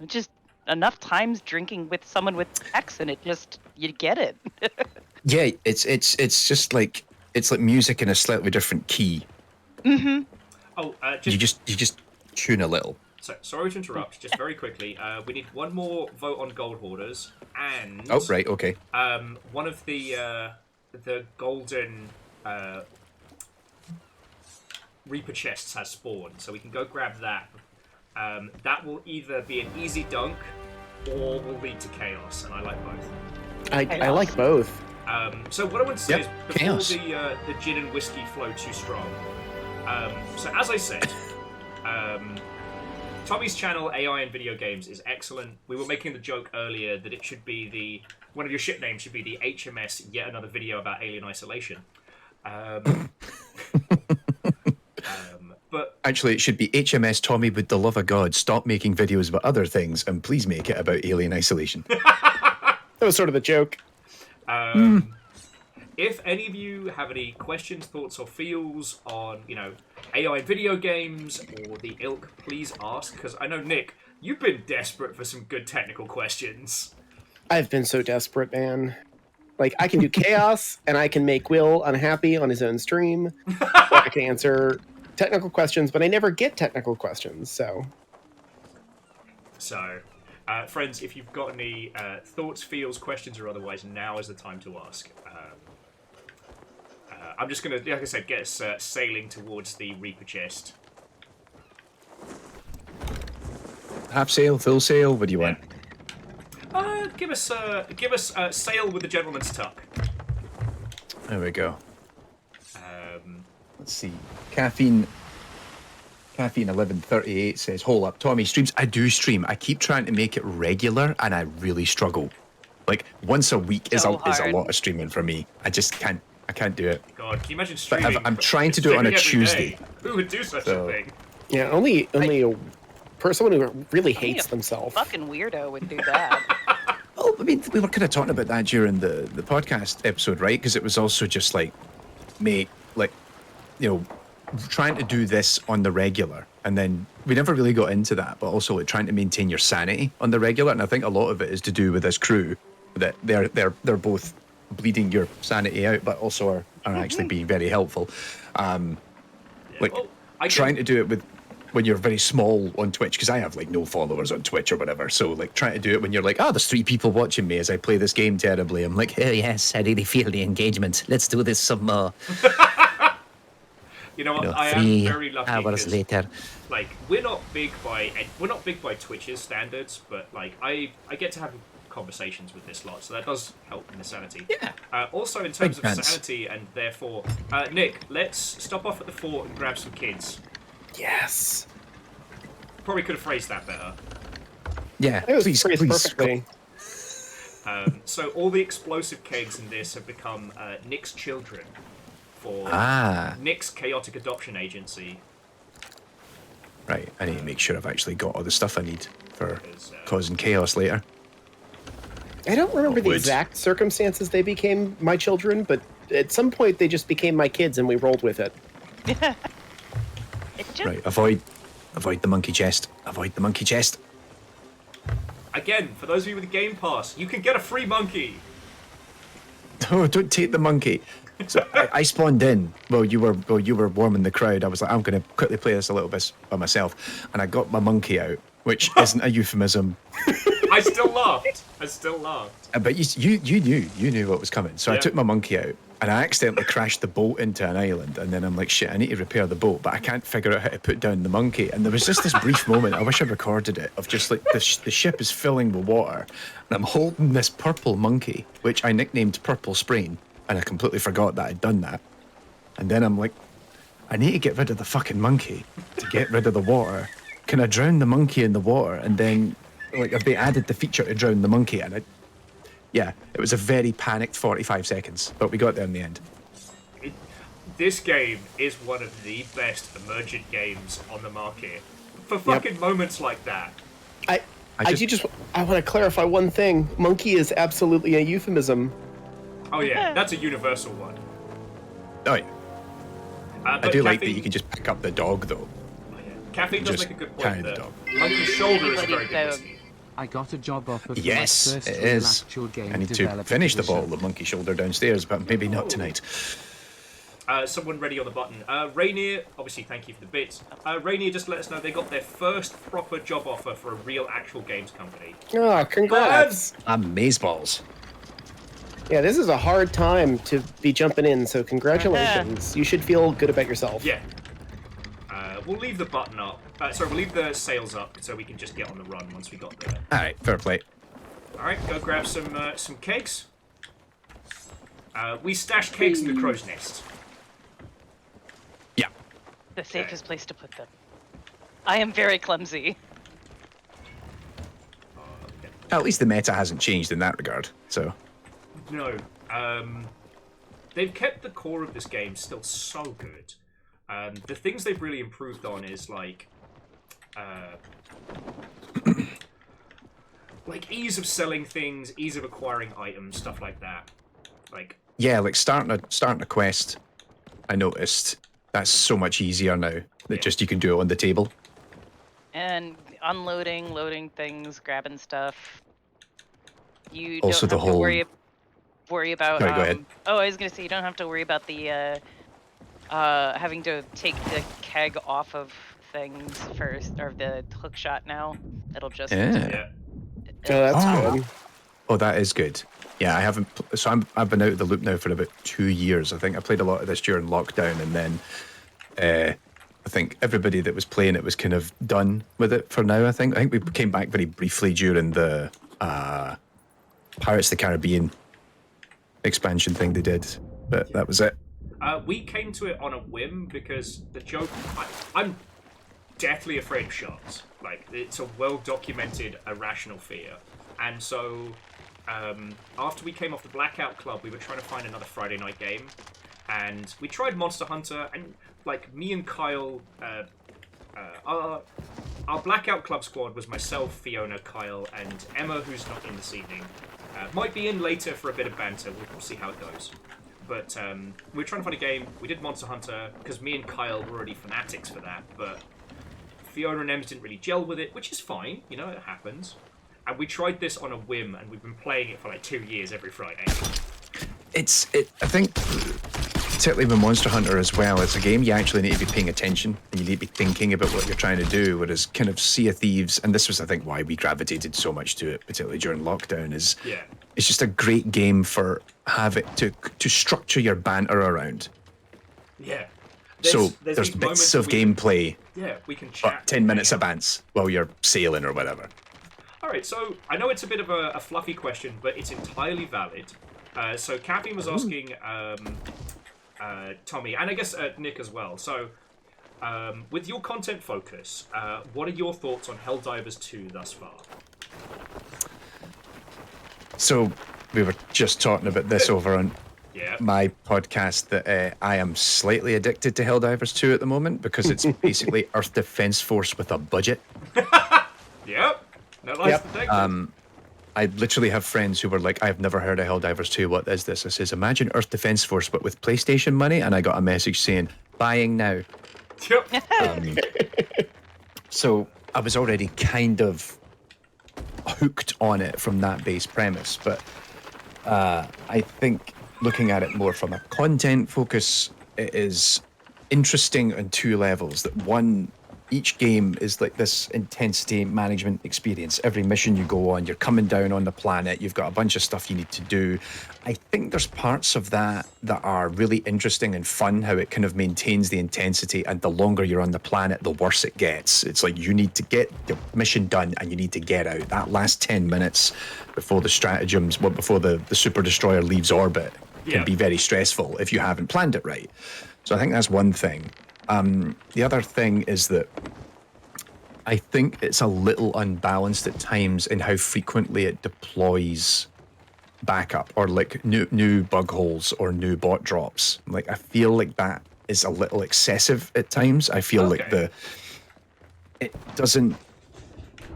it's just enough times drinking with someone with accent. It just, you get it. Yeah, it's just like, it's like music in a slightly different key. Mm-hmm. Oh, you just tune a little. So, sorry to interrupt, just very quickly. We need one more vote on gold hoarders, and... Oh, right, okay. One of the golden... Reaper chests has spawned, so we can go grab that. That will either be an easy dunk or will lead to chaos, and I like both. I like both. So what I want to say is, before chaos. the gin and whiskey flow too strong, so as I said, Tommy's channel, AI and Video Games, is excellent. We were making the joke earlier that it should be one of your ship names should be the HMS, yet another video about alien isolation. But Actually, it should be HMS Tommy with the love of God. Stop making videos about other things and please make it about alien isolation. That was sort of the joke. if any of you have any questions, thoughts, or feels on, AI and video games or the ilk, please ask. Because I know, Nick, you've been desperate for some good technical questions. I've been so desperate, man. Like, I can do chaos, and I can make Will unhappy on his own stream. Or I can answer technical questions, but I never get technical questions, so... So, friends, if you've got any thoughts, feels, questions, or otherwise, now is the time to ask. I'm just going to, like I said, get us sailing towards the Reaper chest. Half sail, full sail, what do you want? Give us sail with the gentleman's tuck. There we go. Let's see. Caffeine 1138 says, hold up, Tommy streams. I do stream. I keep trying to make it regular and I really struggle. Like once a week is a lot of streaming for me. I just can't do it. God, can you imagine streaming? But I'm trying to do it on a Tuesday. Day? Who would do such a thing? Yeah, only someone who really hates themselves. Fucking weirdo would do that. Oh, I mean, we were kind of talking about that during the podcast episode, right? Because it was also just like, mate, like, trying to do this on the regular, and then we never really got into that, but also like trying to maintain your sanity on the regular, and I think a lot of it is to do with this crew that they're both bleeding your sanity out, but also are actually being very helpful. Trying to do it when you're very small on Twitch, because I have like no followers on Twitch or whatever, so like trying to do it when you're like, there's 3 people watching me as I play this game terribly. I'm like, oh yes, I really feel the engagement. Let's do this some more. You know what? I am very lucky. Hours later. Like, we're not big by Twitch's standards, but like I get to have conversations with this lot, so that does help in the sanity. Yeah. Also, in terms of sanity, and therefore, Nick, let's stop off at the fort and grab some kids. Yes. Probably could have phrased that better. Yeah, It was please. perfectly. So all the explosive kegs in this have become Nick's children for Nick's chaotic adoption agency. Right, I need to make sure I've actually got all the stuff I need for causing chaos later. I don't remember the exact circumstances they became my children, but at some point they just became my kids and we rolled with it. Right, avoid the monkey chest. Avoid the monkey chest. Again, for those of you with a Game Pass, you can get a free monkey. Oh, don't take the monkey. So I spawned in while you were warming the crowd. I was like, I'm going to quickly play this a little bit by myself, and I got my monkey out, which isn't a euphemism. I still laughed. But you knew what was coming. So I took my monkey out, and I accidentally crashed the boat into an island. And then I'm like, shit, I need to repair the boat, but I can't figure out how to put down the monkey. And there was just this brief moment, I wish I recorded it, of just like the ship is filling with water, and I'm holding this purple monkey, which I nicknamed Purple Sprain, and I completely forgot that I'd done that. And then I'm like, I need to get rid of the fucking monkey to get rid of the water. Can I drown the monkey in the water? And then, like, have they added the feature to drown the monkey? And it was a very panicked 45 seconds, but we got there in the end. This game is one of the best emergent games on the market for fucking moments like that. I want to clarify one thing. Monkey is absolutely a euphemism. Oh yeah, that's a universal one. Oh yeah. I do like that you can just pick up the dog though. Oh, yeah. Caffeine does make a good carry point the there. dog. Monkey's shoulder is a very good Dog. whiskey. I got a job offer for Yes, my first it real is. actual game I need to developer finish the position. bottle of monkey shoulder downstairs, but maybe not tonight. Someone ready on the button. Rainier, obviously thank you for the bits. Rainier just let us know they got their first proper job offer for a real actual games company. Oh, congrats. Amazeballs. Yeah, this is a hard time to be jumping in, so congratulations. You should feel good about yourself. Yeah. We'll leave the button up. Sorry, we'll leave the sails up so we can just get on the run once we got there. Alright, fair play. Alright, go grab some kegs. We stashed kegs in the crow's nest. Yeah. The safest place to put them. I am very clumsy. At least the meta hasn't changed in that regard. So No. They've kept the core of this game still so good. The things they've really improved on is like ease of selling things, ease of acquiring items, stuff like that. Like yeah, like starting a quest, I noticed that's so much easier now. That just you can do it on the table. And unloading, loading things, grabbing stuff. You Also, don't the have to whole. worry about. Sorry, go ahead. Oh, I was gonna say you don't have to worry about the having to take the keg off of things first, or the hook shot now. It'll just. Yeah. yeah. Oh, that's Oh. good. Oh, that is good. Yeah, I haven't. So I've been out of the loop now for about 2 years. I think I played a lot of this during lockdown, and then I think everybody that was playing it was kind of done with it for now. I think we came back very briefly during the Pirates of the Caribbean expansion thing they did, but that was it. We came to it on a whim because the joke. I'm deathly afraid of sharks. Like, it's a well-documented irrational fear. And so, after we came off the Blackout Club, we were trying to find another Friday night game. And we tried Monster Hunter, and, like, me and Kyle... our Blackout Club squad was myself, Fiona, Kyle, and Emma, who's not in this evening. Might be in later for a bit of banter. We'll see how it goes. But we were trying to find a game. We did Monster Hunter, because me and Kyle were already fanatics for that, but... Fiona and Ems didn't really gel with it, which is fine, you know, it happens. And we tried this on a whim, and we've been playing it for like 2 years every Friday. I think, particularly with Monster Hunter as well, it's a game you actually need to be paying attention, and you need to be thinking about what you're trying to do, whereas kind of Sea of Thieves, and this was, I think, why we gravitated so much to it, particularly during lockdown, is it's just a great game for to structure your banter around. Yeah. There's bits of gameplay. Yeah, we can chat. 10 minutes of bants while you're sailing or whatever. Alright, so I know it's a bit of a fluffy question, but it's entirely valid. So Kathy was asking Tommy, and I guess Nick as well. So, with your content focus, what are your thoughts on Helldivers 2 thus far? So, we were just talking about this over on Yeah. my podcast that I am slightly addicted to Helldivers 2 at the moment because it's basically Earth Defense Force with a budget. Yep. No lies detected. I literally have friends who were like, I've never heard of Helldivers 2. What is this? I says, imagine Earth Defense Force, but with PlayStation money. And I got a message saying, buying now. Yep. So I was already kind of hooked on it from that base premise. But I think looking at it more from a content focus, it is interesting on 2 levels. That one, each game is like this intensity management experience. Every mission you go on, you're coming down on the planet, you've got a bunch of stuff you need to do. I think there's parts of that are really interesting and fun, how it kind of maintains the intensity, and the longer you're on the planet, the worse it gets. It's like you need to get your mission done and you need to get out. That last 10 minutes before the stratagems, before the Super Destroyer leaves orbit can be very stressful if you haven't planned it right. So I think that's one thing. The other thing is that I think it's a little unbalanced at times in how frequently it deploys backup or like new bug holes or new bot drops. Like, I feel like that is a little excessive at times. I feel like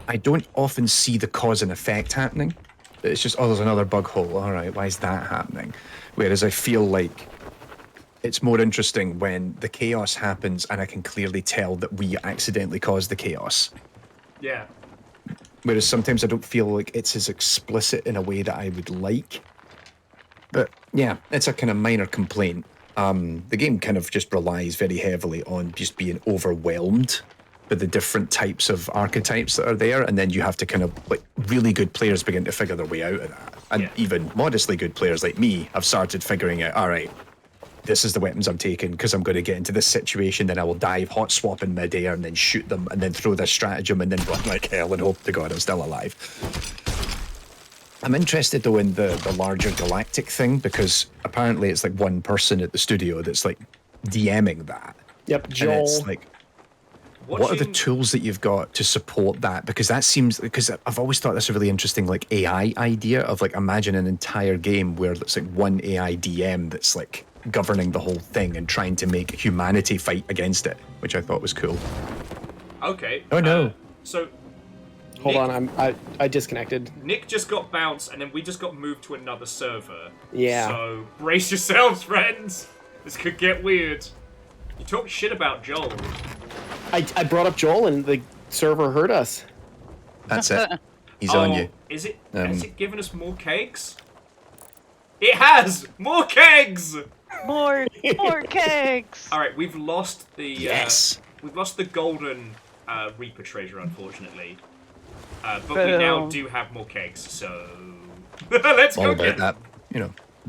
I don't often see the cause and effect happening. It's just, there's another bug hole. All right, why is that happening? Whereas I feel like it's more interesting when the chaos happens and I can clearly tell that we accidentally caused the chaos. Yeah. Whereas sometimes I don't feel like it's as explicit in a way that I would like. But yeah, it's a kind of minor complaint. The game kind of just relies very heavily on just being overwhelmed by the different types of archetypes that are there, and then you have to kind of, like, really good players begin to figure their way out of that. And even modestly good players like me have started figuring out, all right, this is the weapons I'm taking because I'm going to get into this situation, then I will dive, hot swap in midair, and then shoot them, and then throw this stratagem, and then run like hell and hope to God I'm still alive. I'm interested, though, in the larger galactic thing, because apparently it's like one person at the studio that's like DMing that. Yep, And Joel. it's like, what are the tools that you've got to support that? Because that seems, because I've always thought that's a really interesting like AI idea of like imagine an entire game where it's like one AI DM that's like governing the whole thing and trying to make humanity fight against it, which I thought was cool. Okay. Oh no. So. Hold Nick, on, I disconnected. Nick just got bounced, and then we just got moved to another server. Yeah. So brace yourselves, friends. This could get weird. You talk shit about Joel. I brought up Joel and the server heard us. That's it. He's on you. Is it? Has it given us more kegs? It has more kegs. More kegs. All right, we've lost the. Yes. We've lost the golden Reaper treasure, unfortunately. But we now do have more kegs, so let's All go about get that,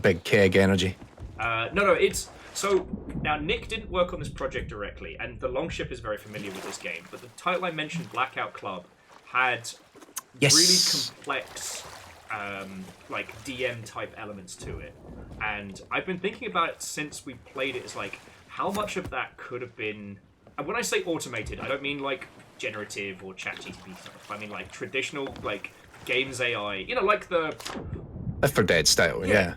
big keg energy. No, it's so now Nick didn't work on this project directly, and the Longship is very familiar with this game. But the title I mentioned, Blackout Club, had really complex, like DM type elements to it, and I've been thinking about it since we played it. As like how much of that could have been, and when I say automated, I don't mean like generative or ChatGPT stuff. I mean like traditional like games AI, like the Left 4 Dead style, yeah.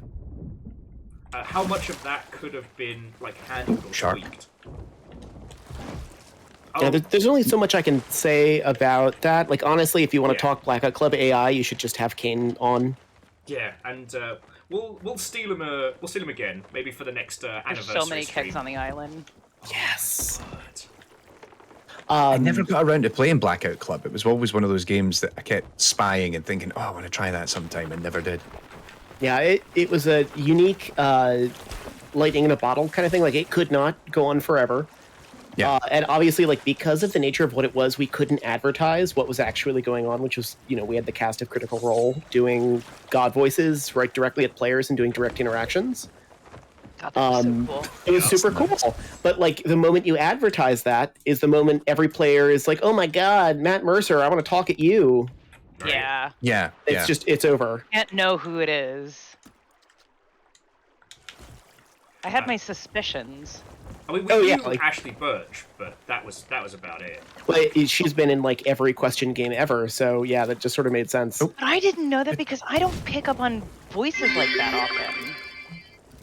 How much of that could have been like handled or tweaked? Yeah, there's only so much I can say about that. Like honestly, if you want to talk Blackout Club AI, you should just have Kane on. Yeah, and we'll steal him. We'll steal him again, maybe for the next anniversary. There's so many stream. kegs on the island. Yes. I never got around to playing Blackout Club. It was always one of those games that I kept spying and thinking, oh, I want to try that sometime, and never did. Yeah, it was a unique lightning in a bottle kind of thing. Like it could not go on forever. Yeah. And obviously, like because of the nature of what it was, we couldn't advertise what was actually going on, which was, we had the cast of Critical Role doing God voices right directly at players and doing direct interactions. God, that was so cool. It was super cool. But like the moment you advertise that is the moment every player is like, oh my God, Matt Mercer, I want to talk at you. Right. Yeah. Yeah. It's just, it's over. Can't know who it is. I had my suspicions. I mean, we knew Ashley Birch, but that was about it. Well, she's been in like every question game ever, so yeah, that just sort of made sense. But I didn't know that because I don't pick up on voices like that often.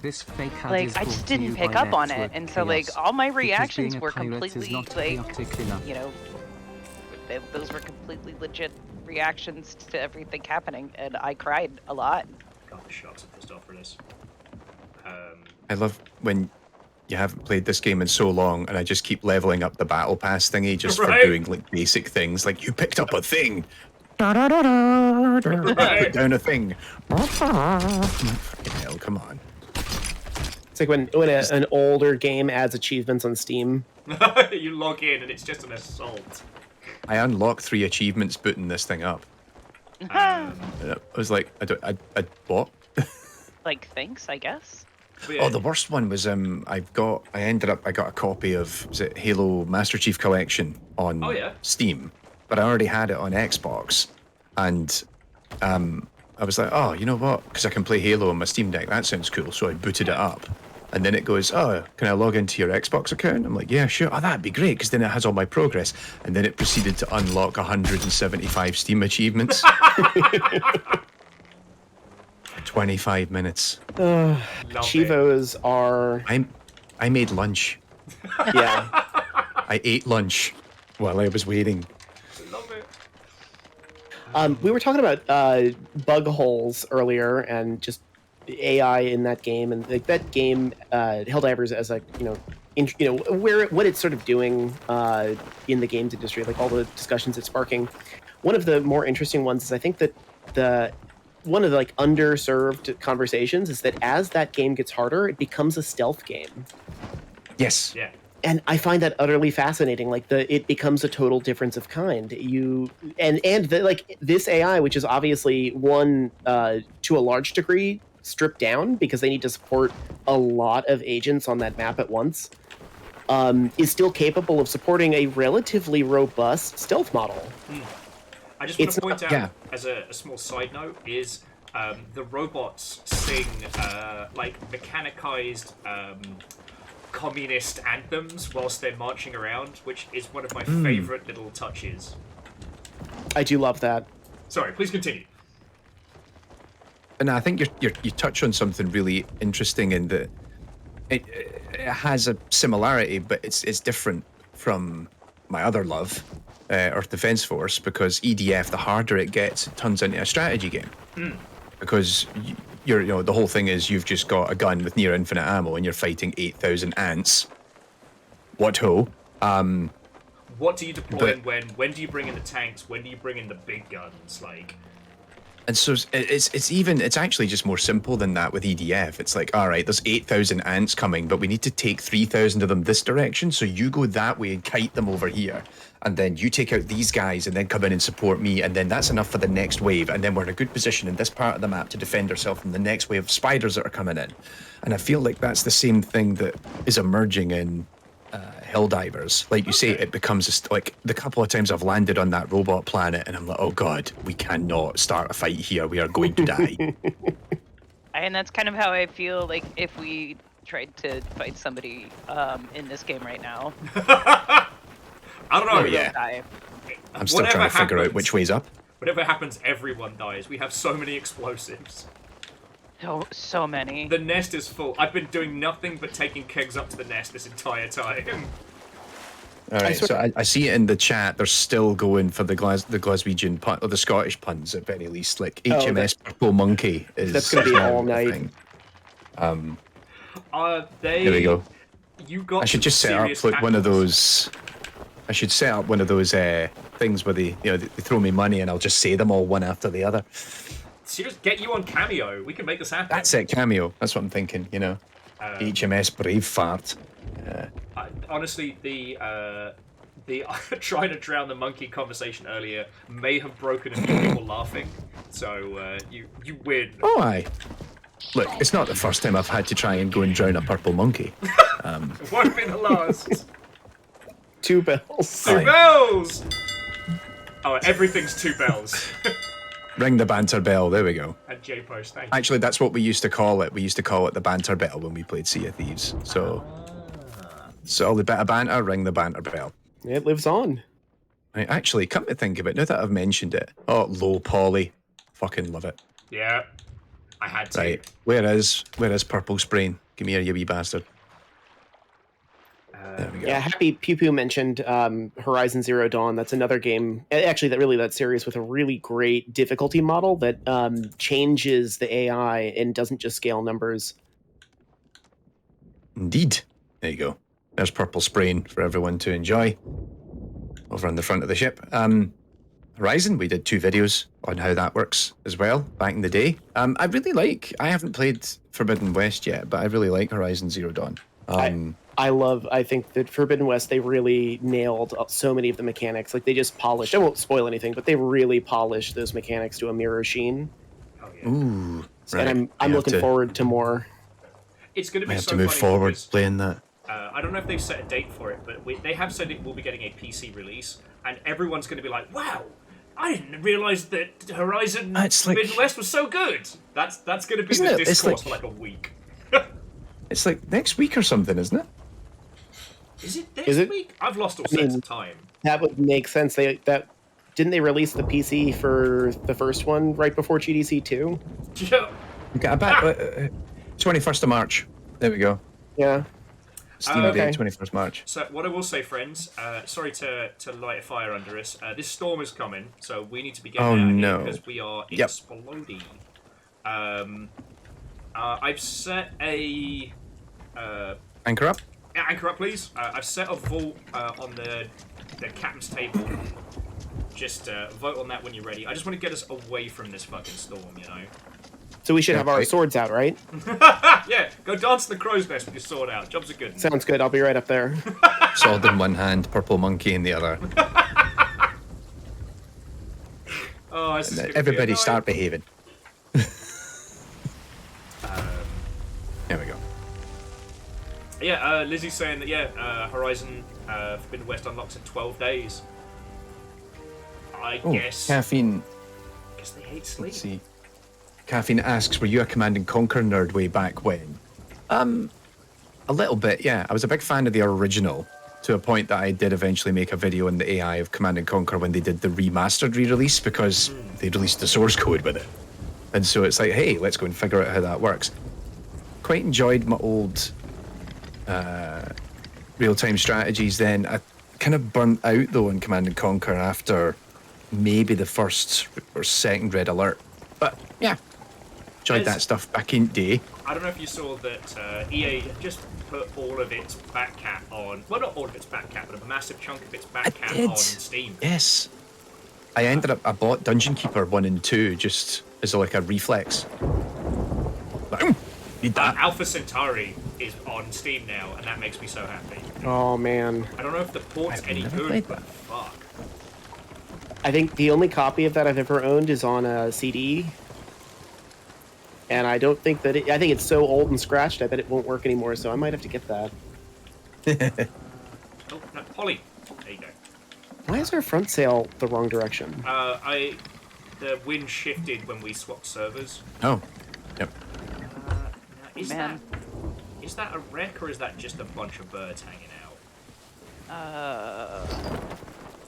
This fake ad Like is I brought just to didn't you pick by up on it, Network and so like Chaos, all my because reactions being a were pirate is completely not like, chaotic enough. those were completely legit reactions to everything happening, and I cried a lot. God, the sharks are pissed off for this. I love when you haven't played this game in so long, and I just keep leveling up the battle pass thingy just for doing like basic things, like you picked up a thing. Put down a thing. Fucking hell, come on. It's like when an older game adds achievements on Steam. You log in and it's just an assault. I unlocked 3 achievements booting this thing up. I was like, I what? Like, thanks, I guess. Oh, the worst one was I got a copy of, was it Halo Master Chief Collection on Steam, but I already had it on Xbox, and I was like, oh, you know what? Because I can play Halo on my Steam Deck. That sounds cool. So I booted it up, and then it goes, oh, can I log into your Xbox account? I'm like, yeah, sure. Oh, that'd be great, because then it has all my progress. And then it proceeded to unlock 175 Steam achievements. 25 minutes. Chivos are... I made lunch. Yeah. I ate lunch while I was waiting. Love it. We were talking about bug holes earlier and just AI in that game, and like that game, Helldivers, as like what it's sort of doing in the games industry, like all the discussions it's sparking. One of the more interesting ones is I think that one of the like underserved conversations is that as that game gets harder, it becomes a stealth game. Yes. Yeah. And I find that utterly fascinating. Like it becomes a total difference of kind. Like this AI, which is obviously one to a large degree stripped down because they need to support a lot of agents on that map at once, is still capable of supporting a relatively robust stealth model. I just want to point out, as a small side note, is the robots sing like mechanized communist anthems whilst they're marching around, which is one of my favourite little touches. I do love that. Sorry, please continue. And I think you touch on something really interesting in that it has a similarity, but it's different from my other love, Earth Defense Force, because EDF, the harder it gets, it turns into a strategy game. Because the whole thing is you've just got a gun with near infinite ammo and you're fighting 8,000 ants. What ho? What do you deploy and when? When do you bring in the tanks? When do you bring in the big guns? Like, and so it's actually just more simple than that with EDF. It's like, all right, there's 8,000 ants coming, but we need to take 3,000 of them this direction. So you go that way and kite them over here, and then you take out these guys and then come in and support me, and then that's enough for the next wave. And then we're in a good position in this part of the map to defend ourselves from the next wave of spiders that are coming in. And I feel like that's the same thing that is emerging in Helldivers. Like you say, it becomes like the couple of times I've landed on that robot planet and I'm like, oh god, we cannot start a fight here, we are going to die. And that's kind of how I feel like if we tried to fight somebody in this game right now. I don't know. Oh, yeah. Die. I'm still trying to figure out which way's up. Whatever happens, everyone dies. We have so many explosives. So many. The nest is full. I've been doing nothing but taking kegs up to the nest this entire time. All right, so I see it in the chat. They're still going for the Glaswegian pun, or the Scottish puns at very least. Like HMS Purple Monkey is. That's going to be all night. There we go. You got. I should just set up like one of those. I should set up one of those things where they throw me money and I'll just say them all one after the other. Seriously, get you on Cameo. We can make this happen. That's it, Cameo. That's what I'm thinking. HMS Brave Fart. Honestly, the trying to drown the monkey conversation earlier may have broken a few people laughing. So you win. Oh, aye. Look, it's not the first time I've had to try and go and drown a purple monkey. It won't be the last. 2 bells. 2 bells! Oh, everything's 2 bells. Ring the banter bell, there we go. And J-Post, thank you. Actually, that's what we used to call it. We used to call it the banter bell when we played Sea of Thieves. So all the bit of banter, ring the banter bell. It lives on. Right, actually, come to think of it, now that I've mentioned it, oh, low poly. Fucking love it. Yeah, I had to. Right, where is Purple Sprain? Give me here, you wee bastard. There we go. Yeah, Happy Pew Pew mentioned Horizon Zero Dawn. That's another game, actually, that series with a really great difficulty model that changes the AI and doesn't just scale numbers. Indeed. There you go. There's Purple Sprain for everyone to enjoy. Over on the front of the ship. Horizon, we did 2 videos on how that works as well back in the day. I haven't played Forbidden West yet, but I really like Horizon Zero Dawn. I think that Forbidden West, they really nailed so many of the mechanics. Like, they just polished, I won't spoil anything, but they really polished those mechanics to a mirror sheen. Oh, yeah. Ooh. Right. And I'm looking forward to more. It's going to be We have so to move funny forward because, playing that. I don't know if they've set a date for it, but they have said it will be getting a PC release, and everyone's going to be like, wow, I didn't realise that Horizon Forbidden West was so good. That's going to be the discourse for like a week. It's like next week or something, isn't it? Is it next week? I've lost all sense of time. That would make sense. Didn't they release the PC for the first one right before GDC 2? Yeah. Okay, I bet 21st of March. There we go. Yeah. Steam Day, 21st March. So what I will say, friends, sorry to light a fire under us. This storm is coming, so we need to be getting out of here because we are exploding. I've set a anchor up. Yeah, anchor up, please. I've set a vault on the captain's table. Just vote on that when you're ready. I just want to get us away from this fucking storm, So we should have our swords out, right? Yeah, go dance in the crow's nest with your sword out. Jobs are good. Sounds good. I'll be right up there. Sword in one hand, purple monkey in the other. Oh, this is everybody start behaving. There we go. Yeah, Lizzie's saying that, Horizon Forbidden West unlocks in 12 days. I guess... Caffeine. I guess they hate sleep. Let's see. Caffeine asks, were you a Command and Conquer nerd way back when? A little bit, yeah. I was a big fan of the original to a point that I did eventually make a video on the AI of Command and Conquer when they did the remastered re-release because they released the source code with it. And so it's like, hey, let's go and figure out how that works. Quite enjoyed my old real-time strategies then. I kind of burnt out, though, in Command and Conquer after maybe the first or second Red Alert. But, yeah, enjoyed that stuff back in day. I don't know if you saw that EA had just put all of its back cat on. Well, not all of its back cat, but a massive chunk of its back cat on Steam. Yes. I bought Dungeon Keeper 1 and 2 just as like a reflex. Like, need that. Alpha Centauri is on Steam now, and that makes me so happy. Oh man. I don't know if the port's any good, but fuck. I think the only copy of that I've ever owned is on a CD. And I don't think that I think it's so old and scratched, I bet it won't work anymore, so I might have to get that. Oh, no, Polly. There you go. Why is our front sail the wrong direction? The wind shifted when we swapped servers. Oh, yep. Is that a wreck or is that just a bunch of birds hanging out?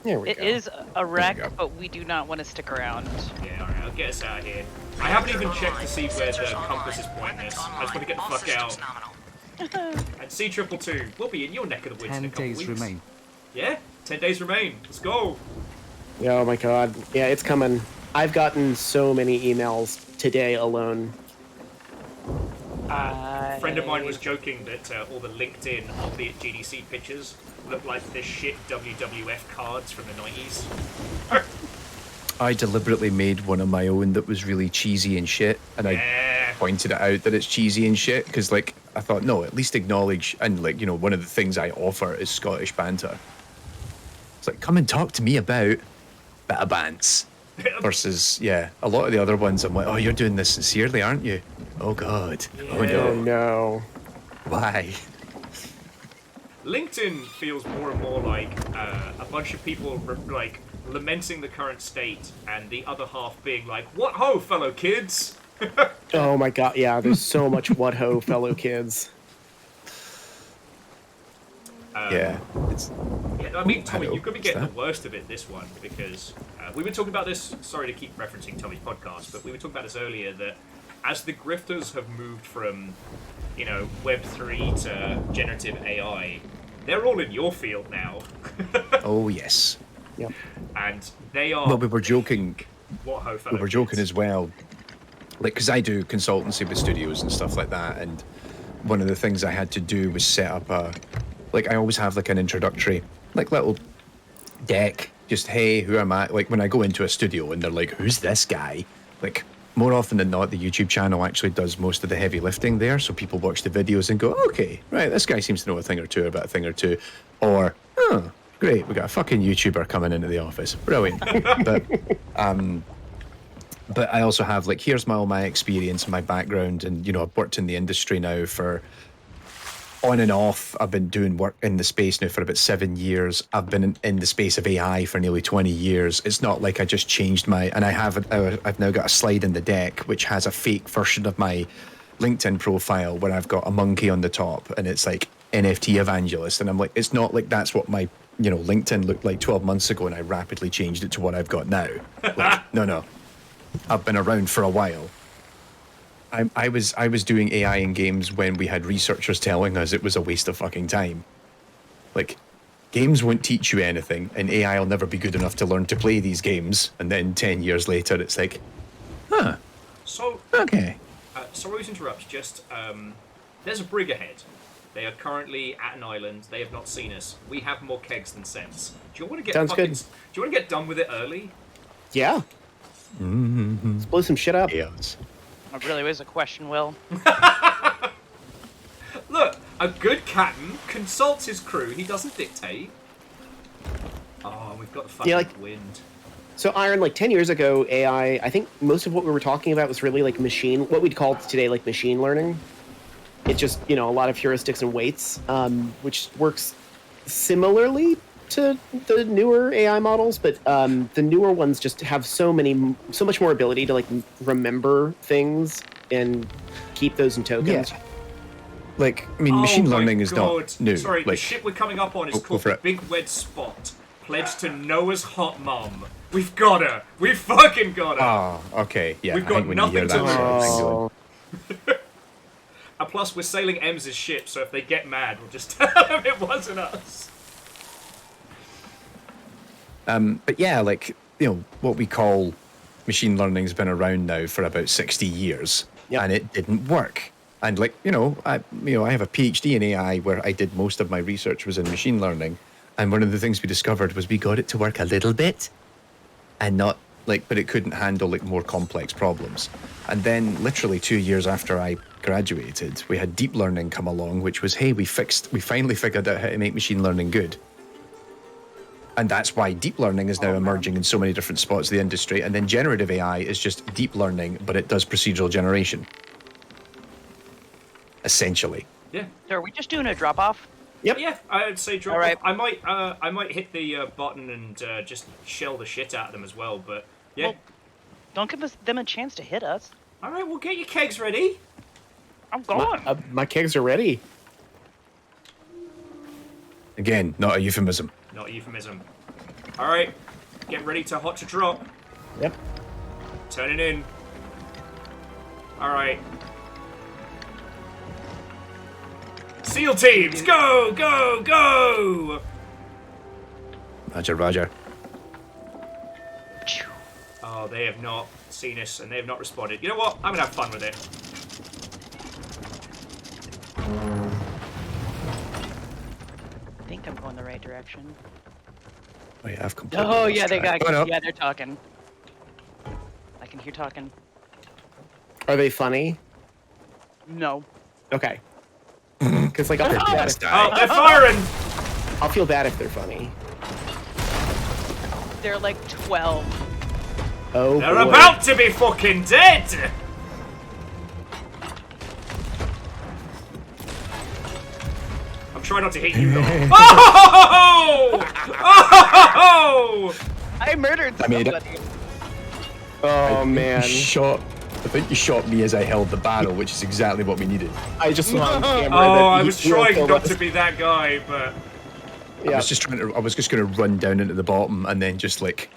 There we It go. is a wreck, but we do not want to stick around. Yeah, alright, I'll get us out of here. I haven't even checked to see where the compass is pointing us. I just want to get the All fuck out. systems nominal. And C222, we'll be in your neck of the woods in 10 a couple days weeks. remain. Yeah? 10 days remain. Let's go. Oh my god. Yeah, it's coming. I've gotten so many emails today alone. A friend of mine was joking that all the LinkedIn albeit GDC pictures look like the shit WWF cards from the 90s. I deliberately made one of my own that was really cheesy and shit, and I pointed it out that it's cheesy and shit because, like, I thought, no, at least acknowledge, and, like, you know, one of the things I offer is Scottish banter. It's like, come and talk to me about bit of bants. Versus, yeah, a lot of the other ones, I'm like, oh, you're doing this sincerely, aren't you? Oh, God. Oh, Oh no. no. Why? LinkedIn feels more and more like a bunch of people like lamenting the current state, and the other half being like, "What ho, fellow kids!" Oh my god, yeah, there's so much what ho, fellow kids. Yeah. It's, Yeah, I mean, Tommy, hello, you could be what's getting that? the worst of it this one because we were talking about this. Sorry to keep referencing Tommy's podcast, but we were talking about this earlier that as the grifters have moved from, you know, Web3 to generative AI, they're all in your field now. oh, yes. Yep. And they are. Well, we were joking. What ho, fellow We were joking kids. as well, like, because I do consultancy with studios and stuff like that, and one of the things I had to do was set up like, I always have, like, an introductory, like, little deck, just, hey, who am I? Like, when I go into a studio and they're like, who's this guy? Like, more often than not, the YouTube channel actually does most of the heavy lifting there, so people watch the videos and go, okay, right, this guy seems to know a thing or two about a thing or two, or, oh, great, we got a fucking YouTuber coming into the office, brilliant. But I also have, like, here's all my experience and my background, and, you know, I've worked in the industry now for on and off. I've been doing work in the space now for about 7 years. I've been in the space of AI for nearly 20 years. It's not like I just changed and I've now got a slide in the deck which has a fake version of my LinkedIn profile where I've got a monkey on the top and it's like NFT evangelist, and I'm like, it's not like that's what my, you know, LinkedIn looked like 12 months ago and I rapidly changed it to what I've got now. Like, no. I've been around for a while. I was doing AI in games when we had researchers telling us it was a waste of fucking time. Like, games won't teach you anything, and AI will never be good enough to learn to play these games. And then 10 years later, it's like, huh, So, okay. sorry to interrupt. Just there's a brig ahead. They are currently at an island. They have not seen us. We have more kegs than sense. Do you want to get Sounds good. Do you want to get done with it early? Yeah. Let's blow some shit up. Chaos. It really was a question, Will. Look, a good captain consults his crew. He doesn't dictate. Oh, we've got the fucking wind. So Iron, like 10 years ago, AI, I think most of what we were talking about was really like what we'd call today like machine learning. It's just, you know, a lot of heuristics and weights, which works similarly to the newer AI models, but the newer ones just have so much more ability to like remember things and keep those in tokens. Yeah. Like, I mean, machine Oh my learning is God. not new. Sorry, the like, ship we're coming up on is go called for the it. Big Wed Spot. Pledged to Noah's hot mum. We've got her. We've fucking got her. Ah, okay, yeah. We've I got think when you hear nothing that to sort of thing lose. going, And plus, we're sailing Ems's ship, so if they get mad, we'll just tell them it wasn't us. but yeah, like, you know, what we call machine learning's been around now for about 60 years, Yep. and it didn't work. And like, I have a PhD in AI where I did most of my research was in machine learning, and one of the things we discovered was we got it to work a little bit, and not like, but it couldn't handle like more complex problems. And then, literally 2 years after I graduated, we had deep learning come along, which was, hey, we finally figured out how to make machine learning good. And that's why deep learning is now emerging in so many different spots of the industry. And then generative AI is just deep learning, but it does procedural generation. Essentially. Yeah. So are we just doing a drop off? Yep. Yeah, I'd say drop All right. off. I might hit the button and just shell the shit out of them as well, but yeah. Well, don't give them a chance to hit us. Alright, we'll get your kegs ready. I'm going. My kegs are ready. Again, not a euphemism. Not a euphemism. Alright, get ready to hot to drop. Yep. Turn it in. Alright. SEAL teams, go, go, go! Roger, Roger. Oh, they have not seen us and they have not responded. You know what? I'm gonna have fun with it. I think I'm going the right direction. Oh yeah, I've completely Oh lost yeah, they track. got. Oh, no. Yeah, they're talking. I can hear talking. Are they funny? No. Okay. Because like I'll feel, bad if, Oh, they're firing! I'll feel bad if they're funny. They're like 12. Oh, They're boy. about to be fucking dead! I'm trying not to hit you though. Oh! Oh! I murdered I made it. somebody. Oh man. I think you shot me as I held the barrel, which is exactly what we needed. I just saw on camera Oh, that I he was will trying kill not us. to be that guy, but I Yeah. was just gonna run down into the bottom and then just like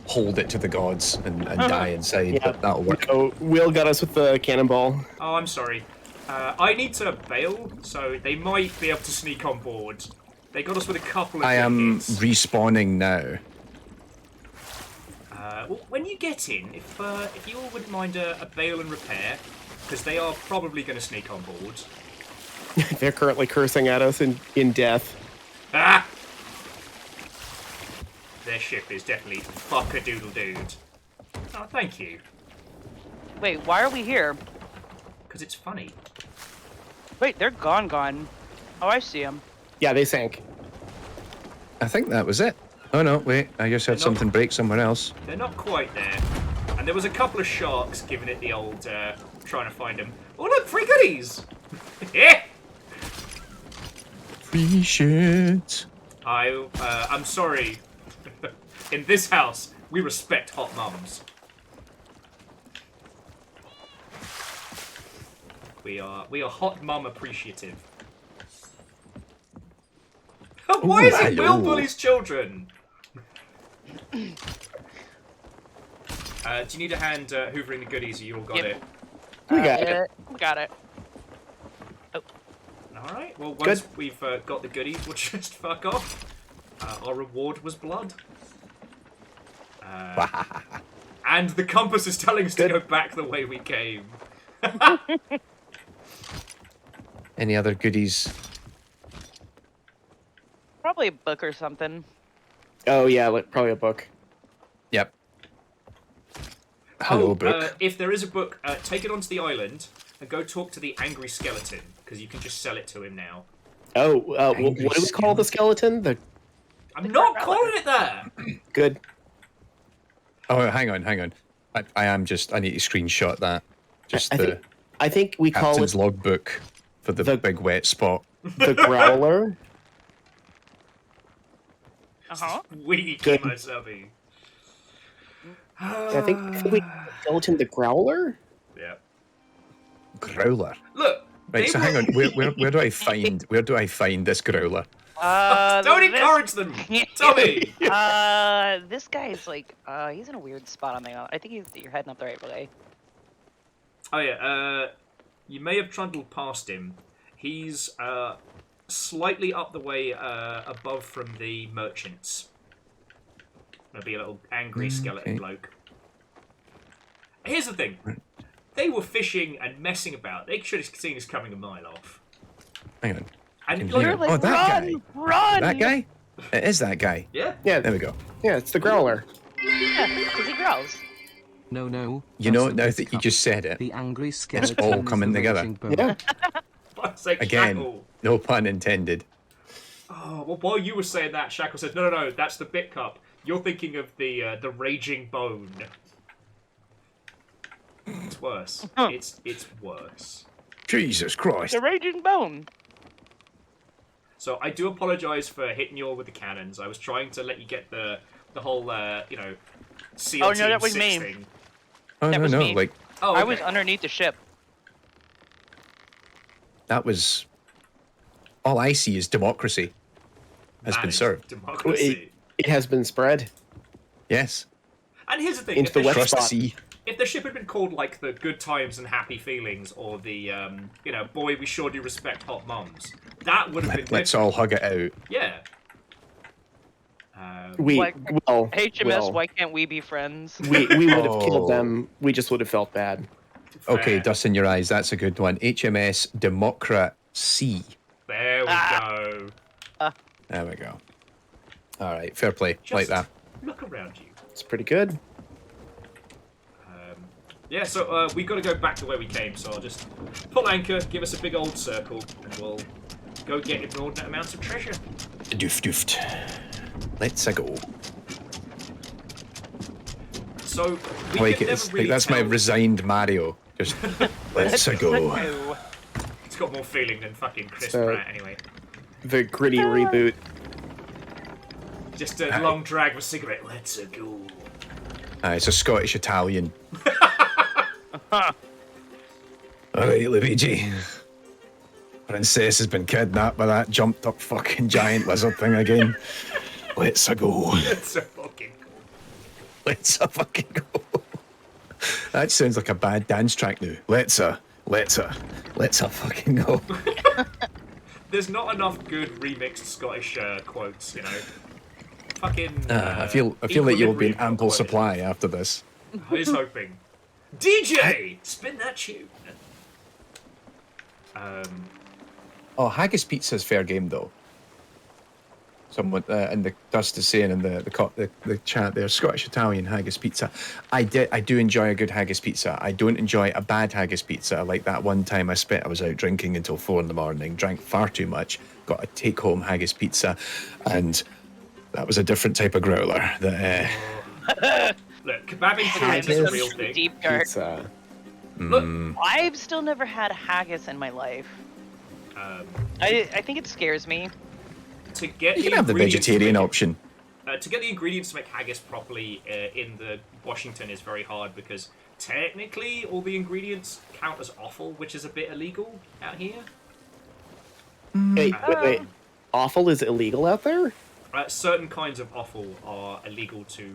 hold it to the gods and die inside, Yeah. but that'll work. Oh, Will got us with the cannonball. oh, I'm sorry. I need to bail, so they might be able to sneak on board. They got us with a couple of I good am hits. respawning now. Well, when you get in, if you all wouldn't mind a bail and repair, because they are probably going to sneak on board. They're currently cursing at us in death. Ah! Their ship is definitely fuck-a-doodle-dude. Oh, thank you. Wait, why are we here? Because it's funny. Wait, they're gone. Oh, I see them. Yeah, they sank. I think that was it. Oh no, wait, I just had They're not- something break somewhere else. They're not quite there. And there was a couple of sharks giving it the old, trying to find them. Oh look, free goodies! Yeah! Free shit. I'm sorry. In this house, we respect hot mums. We are hot mum appreciative. Why Ooh, is it Will hello. bullies children? Do you need a hand hoovering the goodies? You all got Yep. it. We got it. We got it. All right. Well, once we've got the goodies, we'll just fuck off. Our reward was blood. And the compass is telling us to go back the way we came. Any other goodies? Probably a book or something. Oh yeah, like probably a book. Yep. Hello, Oh, book. if there is a book, take it onto the island and go talk to the angry skeleton, because you can just sell it to him now. Oh, what do we call the skeleton? The I'm not calling it that! good. Oh, hang on. I need to screenshot that. Just I think we call captain's it logbook for the big wet spot. the growler. Uh-huh. Weak, Good. Mosabi. I think we skeleton the growler. Yeah. Growler. Look, Right, They so were- hang on. Where do I find this growler? Don't encourage them, Tommy. This guy's like, he's in a weird spot on the island. I think you're heading up the right way. Oh yeah, you may have trundled past him. He's slightly up the way above from the merchants. There'll be a little angry skeleton okay. bloke. Here's the thing. They were fishing and messing about. They should have seen us coming a mile off. Hang on. And Can look, hear- You're like, oh, that run, guy. run! That guy? It is that guy. yeah. Yeah, There we go. yeah, it's the growler. Yeah, because he growls. No. You that's know, the now that you pickup. just said it, The angry skeleton all is coming the together. raging bone. Yeah. Fuck's sake, again, Shackle. no pun intended. Oh, well, while you were saying that, Shackle said, no, that's the bit cup. You're thinking of the raging bone. It's worse. It's worse. Jesus Christ. The raging bone. So I do apologise for hitting you all with the cannons. I was trying to let you get the whole Sea Oh, of no, that Thieves was 6 me. thing. Oh, That no, was no. me. Like, Oh, I okay. was underneath the ship. that was. All I see is democracy has That been is served. Democracy. It has been spread. Yes. And here's the thing: Into if the the, west ship, Trust spot. sea. if the ship had been called like the Good Times and Happy Feelings, or the Boy We Sure Do Respect Hot Mums, that would have been Let's different. all hug it out. Yeah. We Like, well, HMS, well, why can't we be friends? we would have Oh. killed them. We just would have felt bad. Okay, fair. dust in your eyes. That's a good one. HMS Democracy. There we go. There we go. All right, fair play. Just Like that. Look around you. It's pretty good. Yeah, so we've got to go back to where we came, so I'll just pull anchor, give us a big old circle, and we'll go get inordinate amounts of treasure. Doof doofed. Let's go. So, we Like could it's never really like that's my tell- resigned Mario. Just let's go. No. It's got more feeling than fucking Chris So- Pratt, anyway. The gritty reboot. Just a long drag of a cigarette. Let's go. It's a Scottish Italian. All right, Luigi. Princess has been kidnapped by that jumped up fucking giant lizard thing again. Let's go. Let's fucking go. Let's fucking go. That sounds like a bad dance track now. Let's fucking go. There's not enough good remixed Scottish quotes, you know. Fucking. I feel like you'll be in Equilibrium ample quoted. supply after this. I was hoping. DJ, spin that tune. Oh, haggis pizza's fair game though. Someone in the dust is saying in the chat there, Scottish Italian haggis pizza. I do enjoy a good haggis pizza. I don't enjoy a bad haggis pizza. Like that one time I was out drinking until 4 a.m, drank far too much, got a take home haggis pizza, and that was a different type of growler. That Look, kebabbing cans is a real thing. Deep dark. Pizza. Look, I've still never had a haggis in my life. I think it scares me. to get you the can have the ingredients to vegetarian make it- option. to get the ingredients to make haggis properly in the Washington is very hard because technically all the ingredients count as offal, which is a bit illegal out here. Wait. Awful is illegal out there? Certain kinds of offal are illegal to.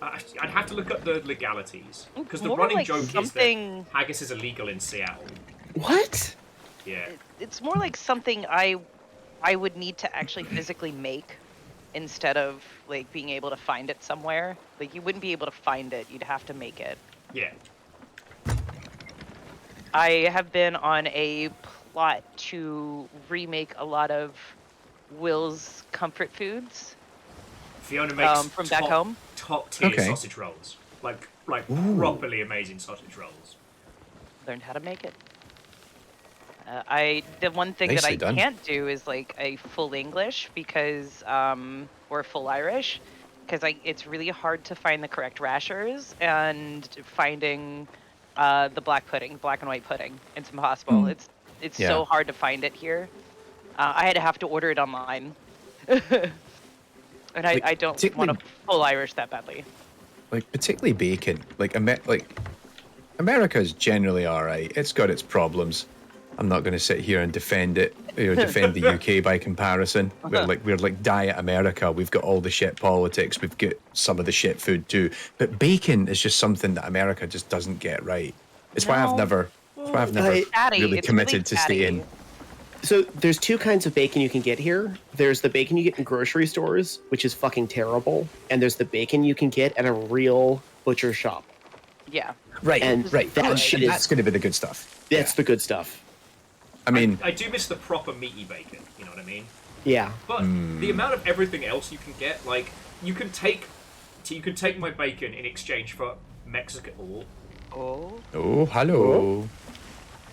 I'd have to look up the legalities because the More running like joke something- is that haggis is illegal in Seattle. What? Yeah. It's more like something I would need to actually physically make instead of like being able to find it somewhere. Like you wouldn't be able to find it, you'd have to make it. Yeah. I have been on a plot to remake a lot of Will's comfort foods Fiona makes from back home. top tier Okay. sausage rolls, like properly amazing sausage rolls. Learned how to make it. The one thing that Nicely I done. can't do is like a full English because or full Irish because it's really hard to find the correct rashers and finding the black and white pudding. It's impossible. It's Yeah. so hard to find it here. I have to order it online, and I don't want particularly- a full Irish that badly. Like particularly bacon. Like America's generally all right. It's got its problems, I'm not going to sit here and defend it, defend the UK by comparison. We're like diet America. We've got all the shit politics. We've got some of the shit food too. But bacon is just something that America just doesn't get right. It's why I've never Fatty. really It's committed really to stay in. fatty. So there's two kinds of bacon you can get here. There's the bacon you get in grocery stores, which is fucking terrible, and there's the bacon you can get at a real butcher shop. Yeah. Right, And right. that shit is- That's going to be the good stuff. That's the good stuff. I mean, I do miss the proper meaty bacon. You know what I mean? Yeah. But the amount of everything else you can get, like you can take my bacon in exchange for Mexican. Oh. oh, hello.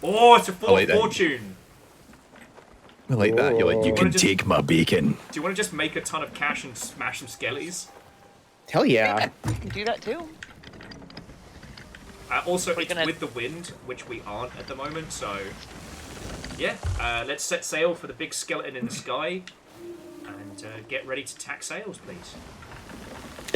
Oh, it's a like that. fortune. I like that. You're like, you Oh. can take my bacon. Do you want to just make a ton of cash and smash some skellies? Hell yeah. You can do that too. Also, We're it's gonna- with the wind, which we aren't at the moment, so... Yeah, let's set sail for the big skeleton in the sky, and get ready to tack sails, please.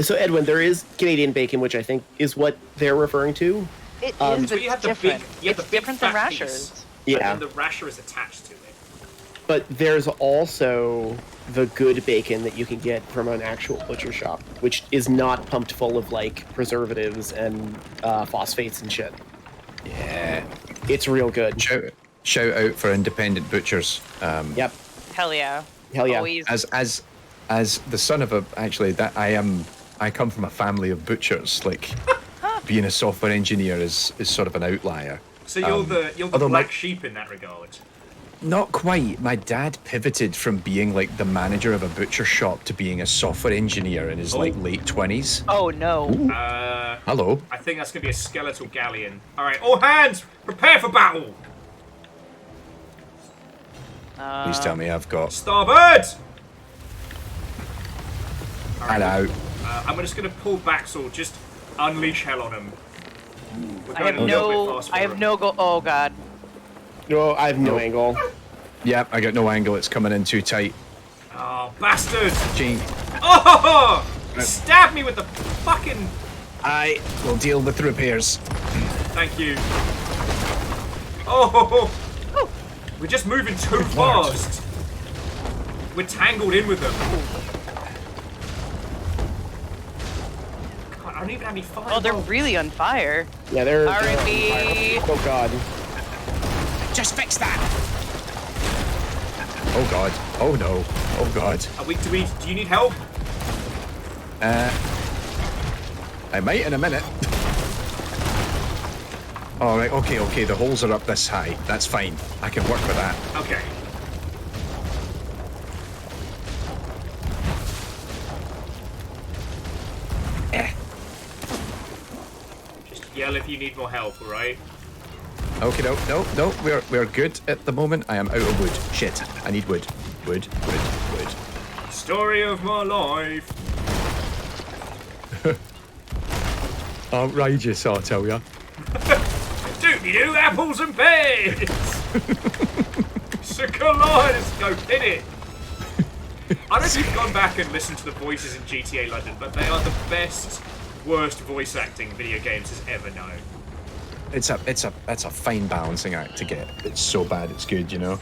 So Edwin, there is Canadian bacon, which I think is what they're referring to. It is, So but you have it's the different. big, you have It's the big different than fat piece, rashers. Yeah. and then the rasher is attached to it. But there's also the good bacon that you can get from an actual butcher shop, which is not pumped full of like preservatives and phosphates and shit. Yeah. It's real good. Shout out for independent butchers. Yep. Hell yeah. Hell yeah. Always. As the son of I come from a family of butchers. Like being a software engineer is sort of an outlier. So you're the although black my- sheep in that regard. Not quite. My dad pivoted from being like the manager of a butcher shop to being a software engineer in his like late 20s. Oh no. Hello. I think that's going to be a skeletal galleon. All right, all hands, prepare for battle. Please tell me I've got. Starboard! All right, Hello. I'm just going to pull back, so just unleash hell on him. We're I going have a little bit no. fast I for have him. no go. Oh god. No, I have no Nope. angle. Yep, I got no angle. It's coming in too tight. Oh, bastard! Gene, Oh! Stab me with the fucking... I will deal with repairs. Thank you. Oh! We're just moving too fast. We're tangled in with them. God, I don't even have any fire. Oh, they're really on fire. Yeah, they're R&B. Oh god. Just fix that. Oh god. Oh no. Oh god. Do you need help? I might in a minute. All right. Okay. The holes are up this high. That's fine. I can work with that. Okay. Just yell if you need more help, alright? Okay. No. We're good at the moment. I am out of wood. Shit. I need wood. Wood. Story of my life. Outrageous, I'll tell ya. Doobie-doo, apples and pears! Let's go hit it! I don't know if you've gone back and listened to the voices in GTA London, but they are the best, worst voice acting video games has ever known. That's a fine balancing act to get. It's so bad, it's good, you know.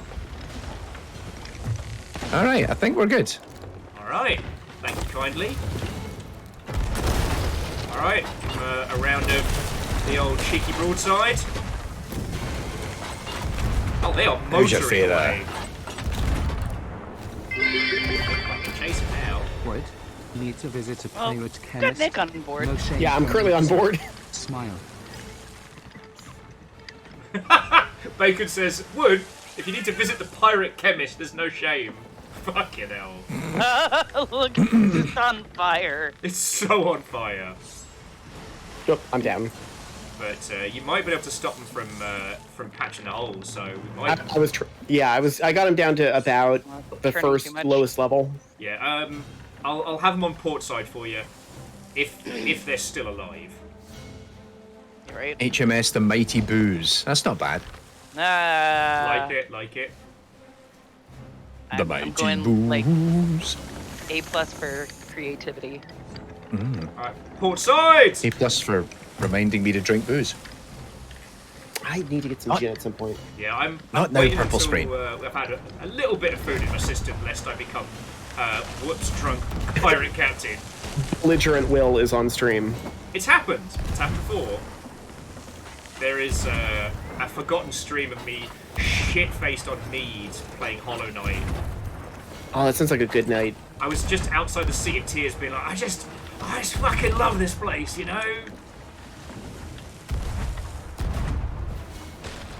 All right, I think we're good. Alright, thank you kindly. Alright, a round of the old cheeky broadside. Oh, they are How's your motoring fate, away. Fucking chase it now. Would need to visit a Oh, pirate got chemist. Nick on board. No shame Yeah, I'm from currently on the board. Smile. Bacon says, Wood, if you need to visit the pirate chemist, there's no shame. Fucking hell. Look, it's on fire. It's so on fire. Nope, I'm down. But you might be able to stop them from patching the holes, so we might... I got him down to about the Turning first too much. lowest level. Yeah, I'll have them on port side for you, if they're still alive. Right. HMS the Mighty Booze. That's not bad. Like it. The I'm Mighty going like Booze. A+ for creativity. Alright, port side! A+ for reminding me to drink booze. I need to get some gin at some point. Yeah, I'm Not now, waiting Purple until Spring. I've had a little bit of food in my system, lest I become whoops drunk pirate captain. Belligerent Will is on stream. It's happened. It's happened before. There is a forgotten stream of me shit-faced on mead playing Hollow Knight. Oh, that sounds like a good night. I was just outside the Sea of Tears being like, I just fucking love this place, you know?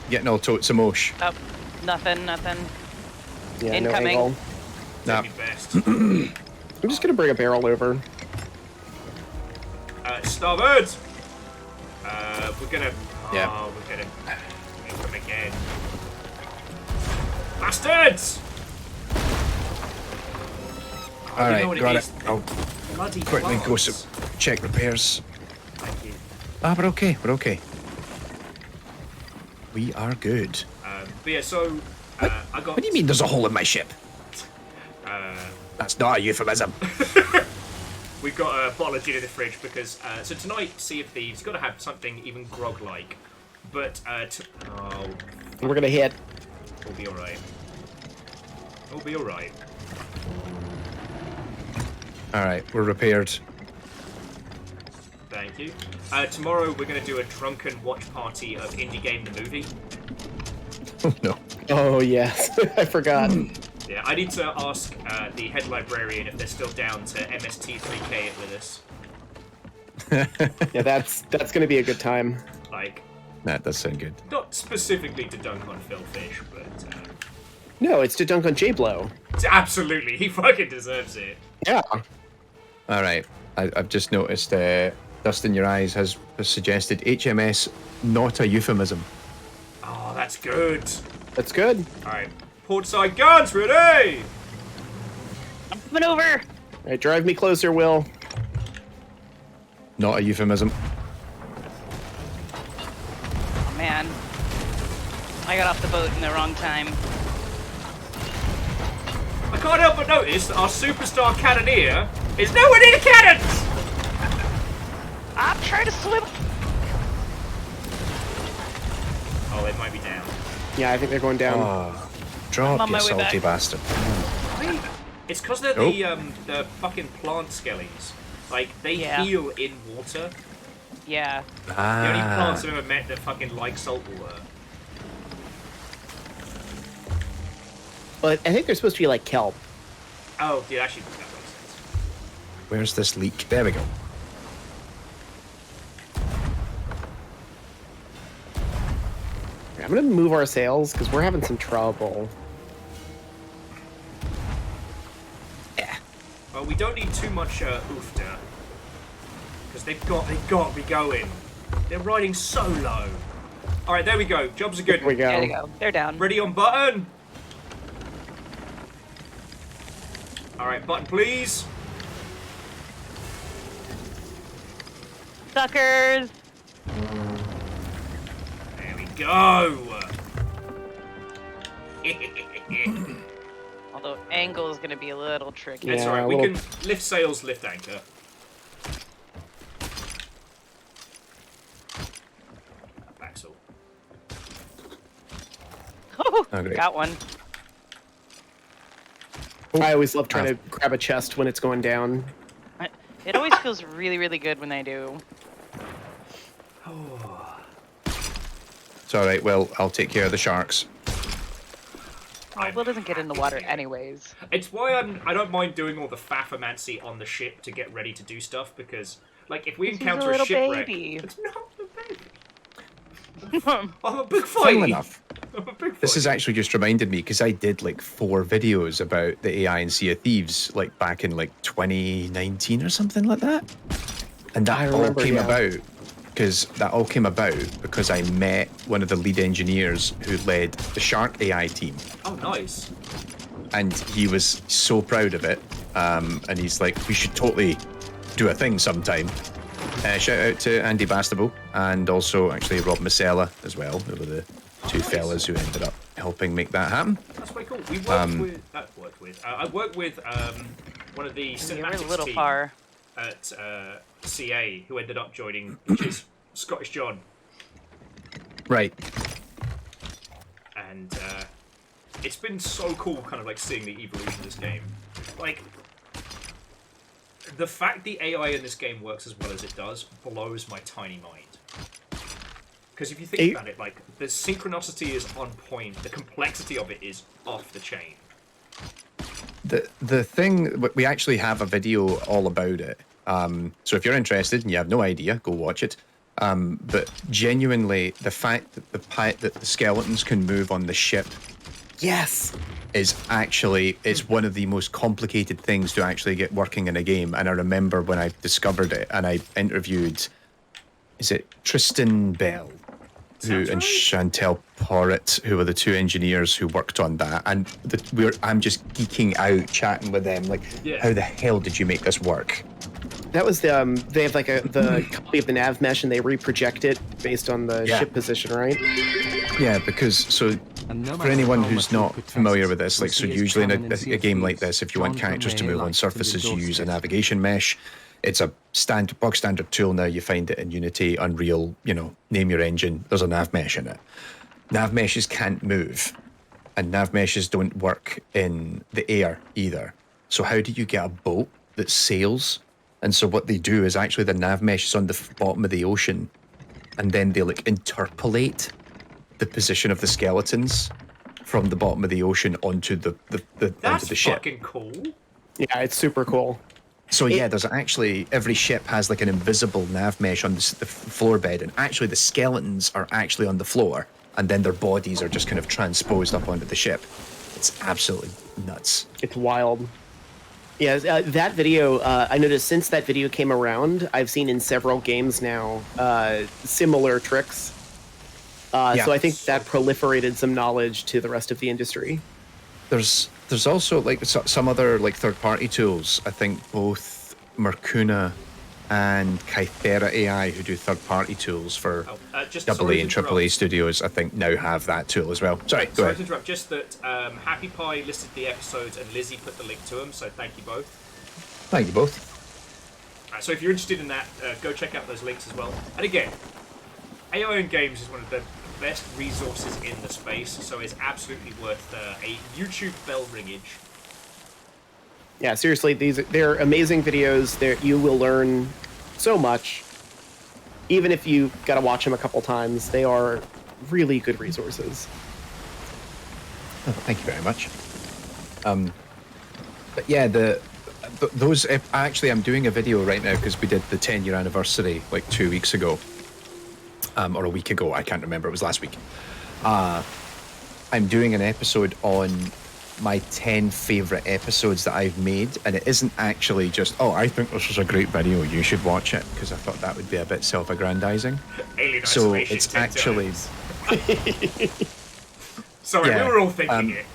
Getting all totes of mosh. Oh, nothing. Yeah, Incoming. no angle. Nah. Do my best. I'm just gonna bring a barrel over. Starboard! We're gonna... Yeah. Oh, we're gonna... Income again. Bastards! All You know what right, got it it. is? I'll Bloody quickly go plants. check repairs. Thank you. Ah, we're okay. We're okay. We are good. But yeah, so... I got... What do you mean there's a hole in my ship? That's not a euphemism. We've got a bottle of gin in the fridge because... so tonight, Sea of Thieves, you've got to have something even grog-like. But, oh, We're gonna hit. we'll be alright. We'll be alright. All right, we're repaired. Thank you. Tomorrow we're going to do a drunken watch party of Indie Game the Movie. Oh no. Oh yes, I forgot. Yeah, I need to ask the head librarian if they're still down to MST3K it with us. Yeah, that's gonna be a good time. Like, That does sound good. not specifically to dunk on Phil Fish, but No, it's to dunk on J-Blow. absolutely, he fucking deserves it. Yeah. All right, I've just noticed Dust in Your Eyes has suggested HMS not a euphemism. Oh, that's good. That's good. Alright, portside guns ready! I'm coming over. All right, drive me closer, Will. Not a euphemism. Oh, man. I got off the boat in the wrong time. I can't help but notice that our superstar cannoneer is nowhere near the cannons! I'm trying to swim. Oh, they might be down. Yeah, I think they're going down. Oh, drop, on you my way salty back. bastard. It's because they're Nope. the fucking plant skellies. Like, they Yeah. heal in water. Yeah. The only plants Ah, I've ever met that fucking like salt water. But I think they're supposed to be like kelp. Oh, dude, actually, that makes sense. where's this leak? There we go. I'm gonna move our sails because we're having some trouble. Well, we don't need too much oofta. Because they've got to be going. They're riding so low. Alright, there we go. Jobs are good. Here we go. There you go. They're down. Ready on button. Alright, button please. Suckers. There we go. Although angle is going to be a little tricky. That's Yeah, alright, a we little- can lift sails, lift anchor. Axel. Oh, Oh, great. got one. I always love trying to grab a chest when it's going down. It always feels really, really good when I do. It's all right. Well, I'll take care of the sharks. Oh, Will doesn't get in the water anyways. It's why I don't mind doing all the faffomancy on the ship to get ready to do stuff, because, like, if we He's encounter a little shipwreck... baby. It's not a baby. I'm a big Funnily fight. enough, I'm a big this has fight. actually just reminded me because I did like 4 videos about the AI in Sea of Thieves, like back in like 2019 or something like that. And I that all remember, came yeah. about because I met one of the lead engineers who led the Shark AI team. Oh, nice. And he was so proud of it. And he's like, we should totally do a thing sometime. Shout out to Andy Bastable and also actually Rob Masella as well, who were the two nice. fellas who ended up helping make that happen. That's quite cool. We worked I worked with one of the You were cinematics a little team far. at CA who ended up joining, which is Scottish John. Right. And it's been so cool kind of like seeing the evolution of this game. Like, the fact the AI in this game works as well as it does blows my tiny mind. Because if you think about it, like, the synchronicity is on point, the complexity of it is off the chain. The thing, we actually have a video all about it. So if you're interested and you have no idea, go watch it. But genuinely, the fact that the skeletons can move on the ship, Yes. is actually, it's one of the most complicated things to actually get working in a game. And I remember when I discovered it and I interviewed, is it Tristan Bell? And Chantel Porritt, who were the two engineers who worked on that, and I'm just geeking out chatting with them, like, how the hell did you make this work? That was the they have like the copy of the nav mesh and they reproject it based on the ship position, right? Yeah, because for anyone who's not familiar with this, like, so usually in a game like this, if you want characters to move on surfaces, you use a navigation mesh. It's a bog standard tool now. You find it in Unity, Unreal, name your engine. There's a nav mesh in it. Nav meshes can't move, and nav meshes don't work in the air either. So how do you get a boat that sails? And so what they do is actually the nav mesh is on the bottom of the ocean, and then they like interpolate the position of the skeletons from the bottom of the ocean onto the onto the ship. That's fucking cool. Yeah, it's super cool. So yeah, there's actually, every ship has like an invisible nav mesh on the floor bed, and actually the skeletons are actually on the floor, and then their bodies are just kind of transposed up onto the ship. It's absolutely nuts. It's wild. Yeah, that video, I noticed since that video came around, I've seen in several games now similar tricks. So I think that proliferated some knowledge to the rest of the industry. There's also like some other like third-party tools. I think both Mercuna and Kythera AI, who do third-party tools for AA and AAA studios, I think now have that tool as well. Sorry, go ahead. To interrupt. Just that Happy Pie listed the episodes and Lizzie put the link to them, so thank you both. Thank you both. So if you're interested in that, go check out those links as well. And again, AI in games is one of the best resources in the space, so it's absolutely worth a YouTube bell ringage. Yeah, seriously, they're amazing videos. You will learn so much. Even if you got to watch them a couple times, they are really good resources. Oh, thank you very much. But yeah, those actually, I'm doing a video right now because we did the 10-year anniversary like 2 weeks ago. Or a week ago, I can't remember, it was last week. I'm doing an episode on my 10 favourite episodes that I've made, and it isn't actually just, I think this was a great video, you should watch it, because I thought that would be a bit self-aggrandizing. Alien so Isolation it's actually... Sorry, we were all thinking it.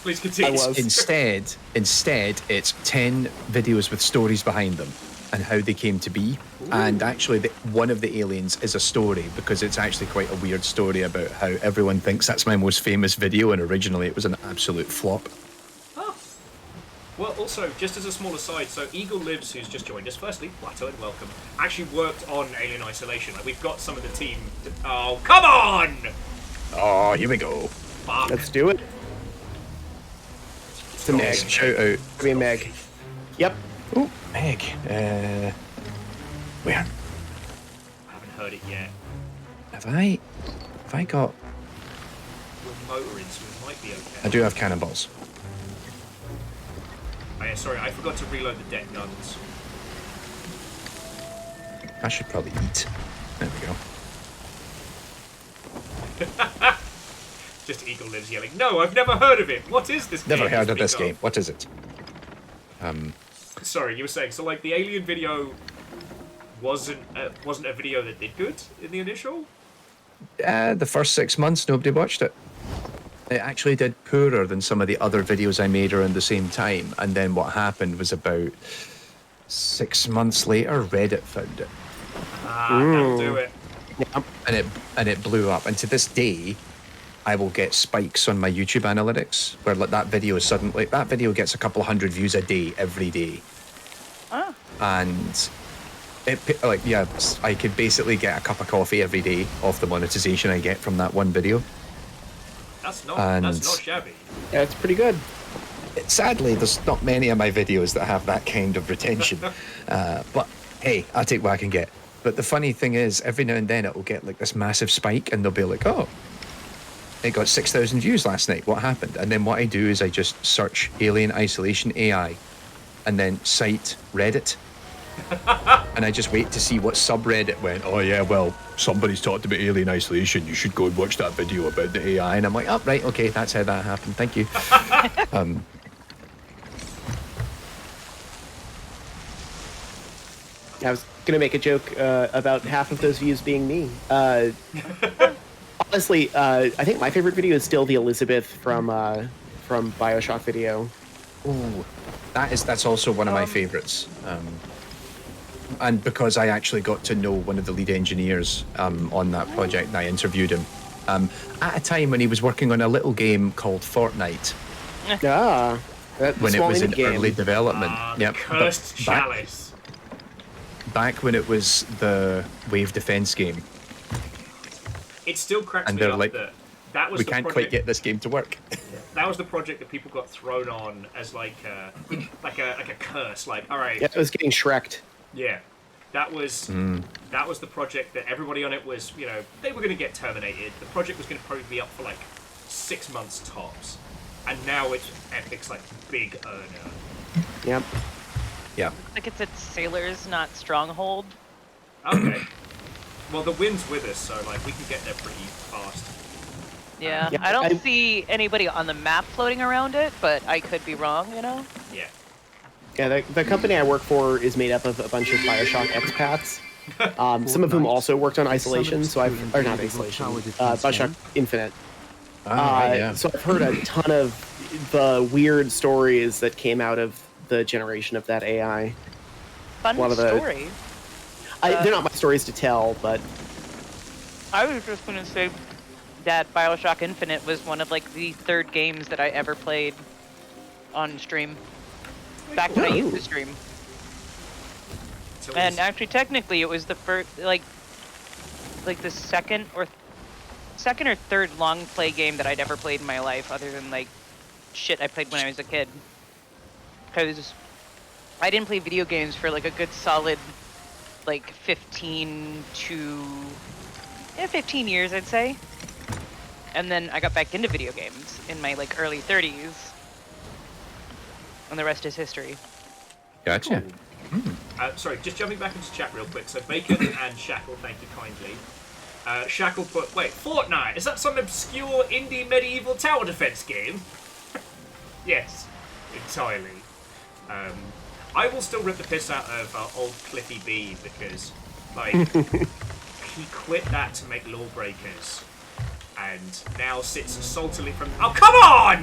Please continue. Instead, it's 10 videos with stories behind them and how they came to be. Ooh. And actually, one of the aliens is a story, because it's actually quite a weird story about how everyone thinks that's my most famous video, and originally it was an absolute flop. Oh. Well, also, just as a small aside, so Eagle Lives, who's just joined us, firstly, Plateau and welcome, actually worked on Alien Isolation. Like, we've got some of the team... Oh, come on! Oh, here we go. Fuck. Let's do it. It's a Meg. Shout out. I mean, Meg. Yep. Oh, Meg. Where? I haven't heard it yet. Have I got... We're motoring, so we might be okay. I do have cannonballs. Oh yeah, sorry, I forgot to reload the deck guns. I should probably eat. There we go. Just Eagle Lives yelling, no, I've never heard of it. What is this game? Never heard of this game. What is it? Sorry, you were saying, so like the Alien video wasn't a video that did good in the initial? The first 6 months, nobody watched it. It actually did poorer than some of the other videos I made around the same time. And then what happened was about 6 months later, Reddit found it. That'll do it. Yep. And it blew up. And to this day, I will get spikes on my YouTube analytics where like that video is suddenly, that video gets a couple hundred views a day, every day. Oh. And Like, yeah, I could basically get a cup of coffee every day off the monetization I get from that one video. That's not shabby. Yeah, it's pretty good. Sadly, there's not many of my videos that have that kind of retention. But hey, I'll take what I can get. But the funny thing is, every now and then it will get like this massive spike, and they'll be like, "Oh, it got 6,000 views last night. What happened?" And then what I do is I just search Alien Isolation AI, and then cite Reddit, and I just wait to see what subreddit went. Oh yeah, well, somebody's talked about Alien Isolation. You should go and watch that video about the AI. And I'm like, oh right, okay, that's how that happened. Thank you. I was gonna make a joke about half of those views being me. Honestly, I think my favorite video is still the Elizabeth from BioShock video. Ooh, that's also one of my favorites. And because I actually got to know one of the lead engineers on that project, and I interviewed him at a time when he was working on a little game called Fortnite. Ah, When it was in early development. The cursed chalice. Back when it was the Wave Defense game. It still cracks And me they're up like, that was we the can't project, quite get this game to work. That was the project that people got thrown on as like a curse. Like, all right, Yeah, it was getting Shrek'd. yeah, that was the project that everybody on it was, you know, they were going to get terminated. The project was going to probably be up for like 6 months tops, and now it's Epic's like big earner. Yep. Yeah. Like it's at Sailors, not Stronghold. Okay. Well, the wind's with us, so like we can get there pretty fast. Yeah, Yeah, I don't I- see anybody on the map floating around it, but I could be wrong, you know? Yeah. Yeah, the company I work for is made up of a bunch of BioShock expats. Some of whom also worked on Isolation, so I've or not Isolation, BioShock Infinite. Yeah. So I've heard a ton of the weird stories that came out of the generation of that AI. Fun One of the- story. They're not my stories to tell, but I was just gonna say that BioShock Infinite was one of like the third games that I ever played on stream. Back when I used to stream. So And actually, technically, it was the first, like the second or third long play game that I'd ever played in my life, other than like shit I played when I was a kid. Because I didn't play video games for like a good solid like 15 years, I'd say. And then I got back into video games in my like early 30s. And the rest is history. Gotcha. sorry, just jumping back into chat real quick. So Bacon and Shackle, thank you kindly. Shackle put, wait, Fortnite, is that some obscure indie medieval tower defense game? Yes, entirely. I will still rip the piss out of old Cliffy B because, like, he quit that to make Lawbreakers, and now sits saltily from. Oh, come on!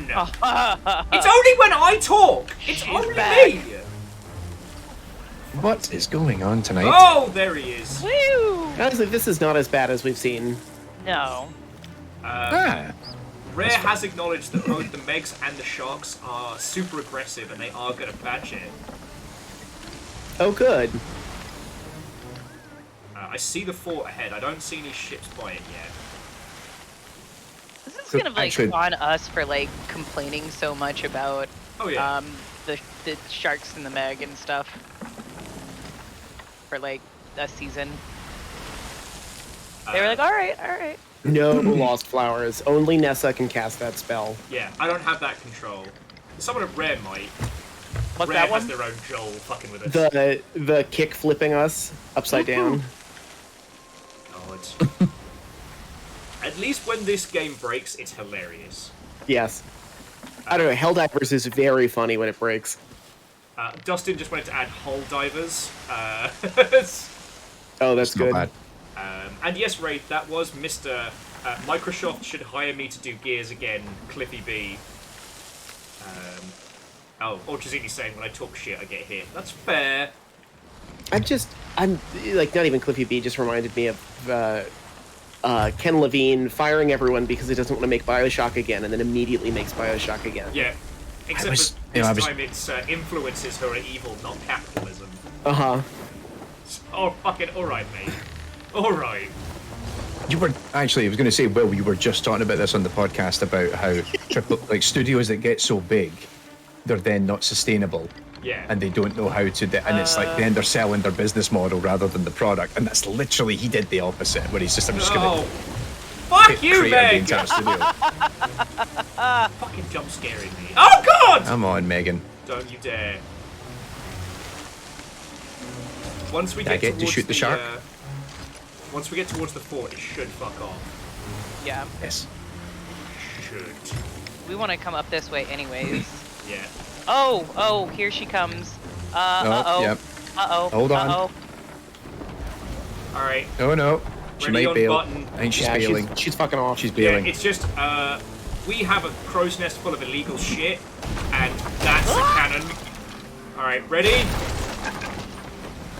It's only when I talk. It's She's only back. me. What is going on tonight? Oh, there he is. Woo! honestly, this is not as bad as we've seen. No. Rare has acknowledged that both the Megs and the Sharks are super aggressive, and they are going to patch it. Oh, good. I see the fort ahead. I don't see any ships by it yet. This is So kind of like actually- on us for like complaining so much about Oh yeah. the sharks and the Meg and stuff for like a season. They were like, all right. No lost flowers. Only Nessa can cast that spell. Yeah, I don't have that control. Someone at Rare might. What's Rare that has one? their own Joel fucking with us. The kick flipping us upside down. God. At least when this game breaks, it's hilarious. Yes. I don't know. Helldivers is very funny when it breaks. Dustin just wanted to add hull divers. Oh, that's Not good. bad. And yes, Ray, that was Mr. Microsoft should hire me to do Gears again, Cliffy B. Or Chizini's saying when I talk shit, I get hit. That's fair. I'm like, not even Cliffy B just reminded me of Ken Levine firing everyone because he doesn't want to make Bioshock again, and then immediately makes Bioshock again. Yeah. Except was- for you know, this I was- time it's influences who are evil, not capitalism. Uh-huh. Oh, fucking alright, mate. Alright. You were actually, I was going to say, Will, you were just talking about this on the podcast about how studios that get so big, they're then not sustainable. Yeah. And they don't know how to, and it's like then they're selling their business model rather than the product. And that's literally, he did the opposite, where he's just, I'm just going to fuck you, create the Meg! entire studio. Fucking jump scaring me. Oh, God! Come on, Megan. Don't you dare. Once we Did I get get to towards shoot the shark? Once we get towards the fort, it should fuck off. Yeah. Yes. Should. We want to come up this way anyways. Yeah. Oh, here she comes. Uh-oh. Yep. Uh-oh. Hold on. Uh-oh. Alright. Oh no. She Ready might on bail. button. I think she's Yeah, bailing. she's fucking off. She's Yeah, bailing. it's just, we have a crow's nest full of illegal shit, and that's the cannon. Alright, ready?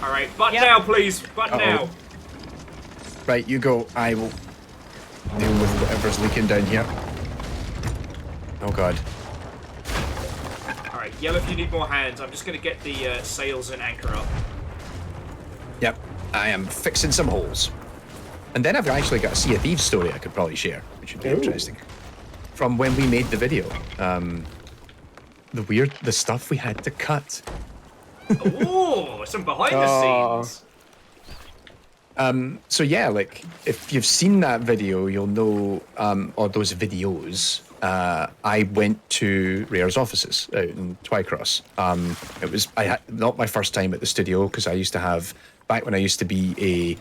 Alright, button Yep. now, please. Button Uh-oh. now. Right, you go. I will deal with whatever's leaking down here. Oh god. Alright, yell if you need more hands. I'm just gonna get the sails and anchor up. Yep. I am fixing some holes. And then I've actually got a Sea of Thieves story I could probably share, which would be interesting. From when we made the video. The stuff we had to cut. Ooh, some behind the scenes. So yeah, like, if you've seen that video, you'll know, or those videos, I went to Rare's offices out in Twycross. It was not my first time at the studio, because I used to have, back when I used to be a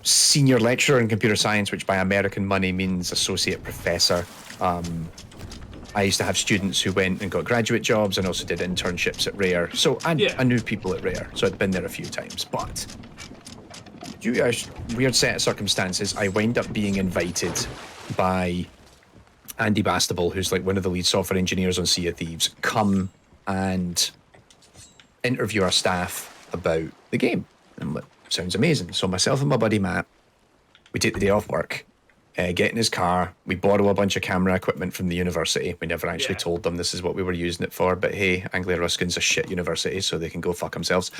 senior lecturer in computer science, which by American money means associate professor. I used to have students who went and got graduate jobs and also did internships at Rare. So I knew people at Rare, so I'd been there a few times. But due to a weird set of circumstances, I wound up being invited by Andy Bastable, who's like one of the lead software engineers on Sea of Thieves, come and interview our staff about the game. And I'm like, sounds amazing. So myself and my buddy Matt, we take the day off work, get in his car, we borrow a bunch of camera equipment from the university. We never actually told them this is what we were using it for, but hey, Anglia Ruskin's a shit university, so they can go fuck themselves.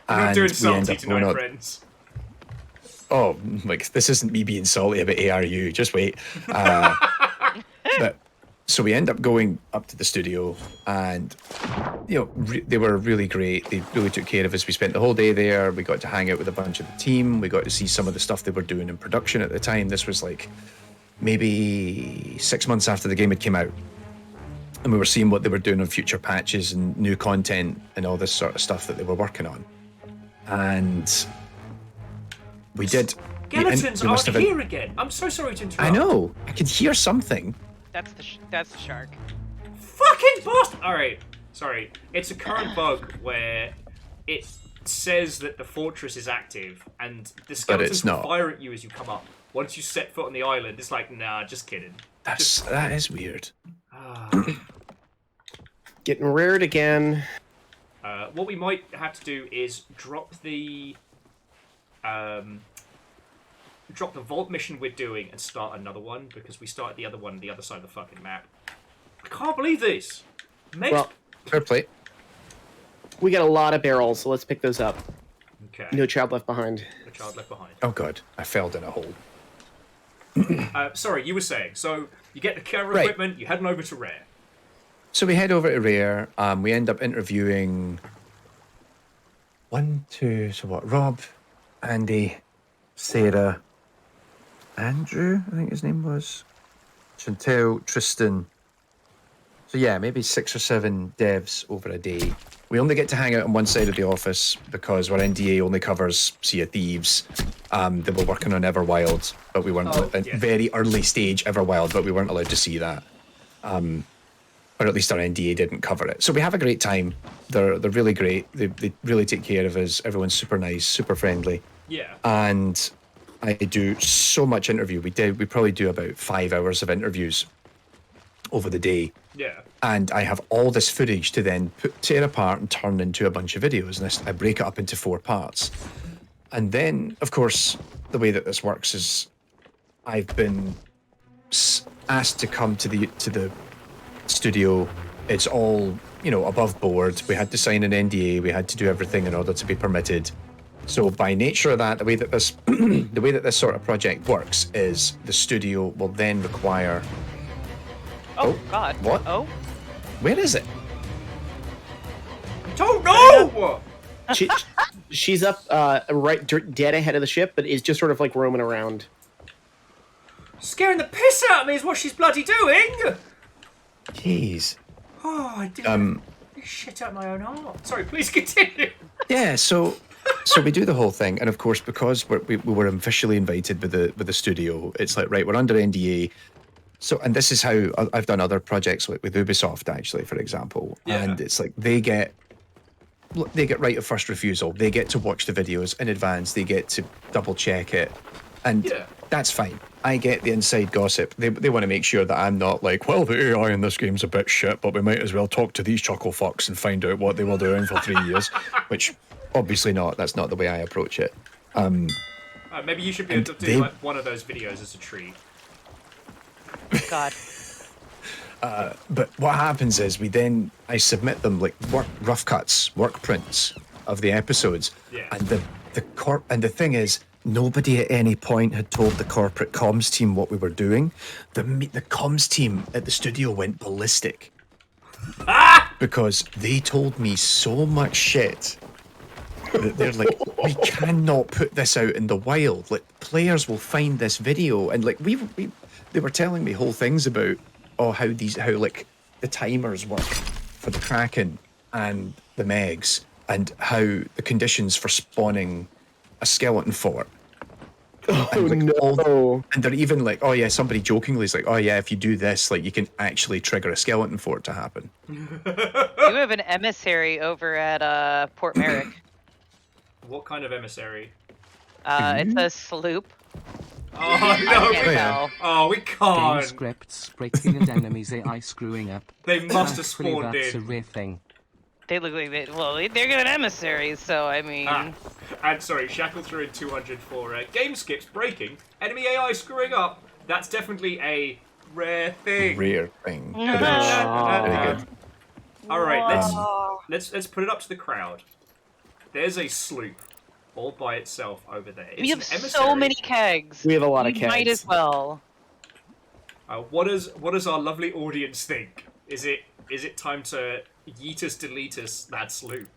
We're not doing we end salty up tonight, going friends. Oh, like, this isn't me being salty about ARU, just wait. But so we end up going up to the studio, and they were really great. They really took care of us. We spent the whole day there. We got to hang out with a bunch of the team. We got to see some of the stuff they were doing in production at the time. This was like maybe 6 months after the game had came out, and we were seeing what they were doing on future patches and new content and all this sort of stuff that they were working on. And we did. Skeletons we must aren't have here again. I'm so sorry to interrupt. I know. I could hear something. That's the shark. Fucking bastard! Alright, sorry. It's a current bug where it says that the fortress is active, and the skeletons it's will not. fire at you as you come up. Once you set foot on the island, it's like, nah, just kidding. That is weird. Getting reared again. What we might have to do is drop the vault mission we're doing and start another one, because we started the other one on the other side of the fucking map. I can't believe this. Well, Fair play. we got a lot of barrels, so let's pick those up. Okay. No child left behind. The child left behind. Oh god, I fell in a hole. Sorry, you were saying. So you get the camera Right. equipment, you head on over to Rare. So we head over to Rare. We end up interviewing Rob, Andy, Sarah, Andrew, I think his name was, Chantel, Tristan. So yeah, maybe 6 or 7 devs over a day. We only get to hang out on one side of the office because our NDA only covers Sea of Thieves. They were working on Everwild, but we weren't very early stage Everwild, but we weren't allowed to see that. Or at least our NDA didn't cover it. So we have a great time. They're really great. They really take care of us. Everyone's super nice, super friendly. Yeah. And I do so much interview. We probably do about 5 hours of interviews over the day. Yeah. And I have all this footage to then tear apart and turn into a bunch of videos. And I break it up into 4 parts. And then, of course, the way that this works is I've been asked to come to the studio. It's all, above board. We had to sign an NDA. We had to do everything in order to be permitted. So by nature of that, the way that this sort of project works is the studio will then require. Oh God. What? Oh. Where is it? Don't know. She's up right dead ahead of the ship, but is just sort of like roaming around. Scaring the piss out of me is what she's bloody doing. Jeez. Oh, I did shit out my own heart. Sorry, please continue. Yeah. So we do the whole thing, and of course, because we were officially invited with the studio, it's like, right, we're under NDA. So, and this is how I've done other projects with Ubisoft, actually, for example. Yeah. And it's like they get right of first refusal. They get to watch the videos in advance. They get to double check it, and that's fine. I get the inside gossip. They want to make sure that I'm not like, well, the AI in this game's a bit shit, but we might as well talk to these chuckle fucks and find out what they were doing for 3 years, which obviously not. That's not the way I approach it. Maybe you should be able to do like one of those videos as a treat. God. But what happens is I submit them like rough cuts, work prints of the episodes, and the thing is, nobody at any point had told the corporate comms team what we were doing. The comms team at the studio went ballistic because they told me so much shit that they're like, we cannot put this out in the wild. Like, players will find this video, and like they were telling me whole things about how like the timers work for the Kraken and the Megs, and how the conditions for spawning a skeleton fort. And they're even like, oh yeah, somebody jokingly is like, oh yeah, if you do this, like you can actually trigger a skeleton fort to happen. You have an emissary over at Port Merrick. What kind of emissary? It's a sloop. Oh no! We Game can't. scripts breaking and enemies AI screwing up. They must have Thankfully, spawned that's a in. rare thing. They look like they're good emissaries, so I mean. And sorry, Shackle threw in 200 for game skips breaking, enemy AI screwing up. That's definitely a rare thing. Rare thing. Very good. All right, let's put it up to the crowd. There's a sloop all by itself over there. It's We have an so emissary. many kegs. We have a lot of kegs. Might as well. What does our lovely audience think? Is it time to yeetus deletus that sloop?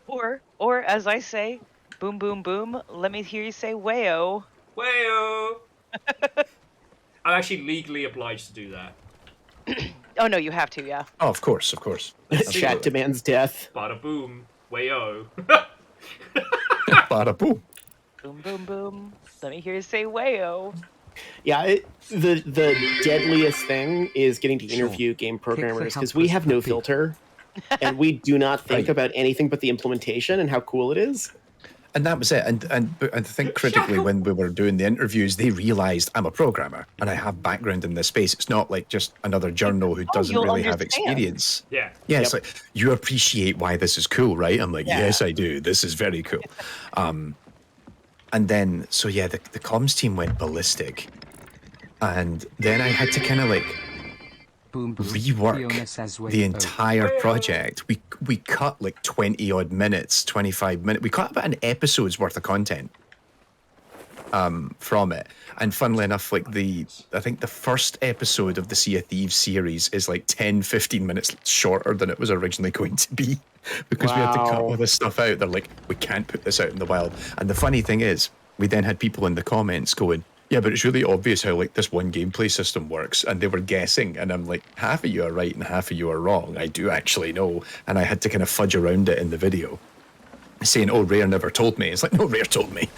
Or as I say, boom boom boom. Let me hear you say wayo. Wayo. I'm actually legally obliged to do that. Oh no, you have to, yeah. Oh, of course. Chat demands death. Bada boom, wayo. Bada boom. Boom boom boom. Let me hear you say wayo. Yeah, the deadliest thing is getting to interview game programmers because we have no filter, and we do not think about anything but the implementation and how cool it is. And that was it. And I think critically, when we were doing the interviews, they realised I'm a programmer and I have background in this space. It's not like just another journo who doesn't really have experience. Yeah. Yeah, it's like, you appreciate why this is cool, right? I'm like, yes, I do. This is very cool. And then, so yeah, the comms team went ballistic. And then I had to kind of like Boom, boom. rework Fiona says the wayo. entire project. We cut like 20 odd minutes, 25 minutes. We cut about an episode's worth of content from it. And funnily enough, like I think the first episode of the Sea of Thieves series is like 10, 15 minutes shorter than it was originally going to be. Because we had to cut all this stuff out. They're like, we can't put this out in the wild. And the funny thing is, we then had people in the comments going, yeah, but it's really obvious how like this one gameplay system works, and they were guessing, and I'm like, half of you are right and half of you are wrong. I do actually know, and I had to kind of fudge around it in the video, saying, "Oh, Rare never told me." It's like, no, Rare told me.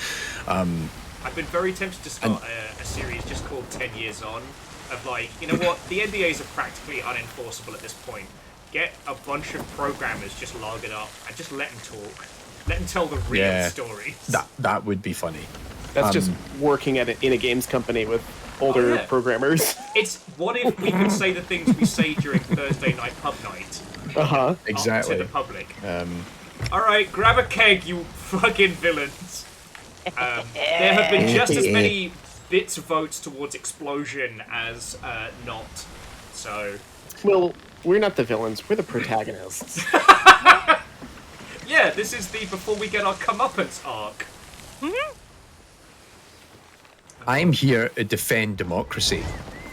I've been very tempted to start a series just called 10 Years On, of like, you know what, the NDAs are practically unenforceable at this point. Get a bunch of programmers just log it up and just let them talk, let them tell the real stories. That would be funny. That's just working in a games company with older programmers. It's what if we could say the things we say during Thursday night pub night Exactly. to the public. All right, grab a keg, you fucking villains. There have been just as many bits votes towards explosion as not. So, Well, We're not the villains. We're the protagonists. Yeah, this is the before we get our comeuppance arc. I'm here to defend democracy.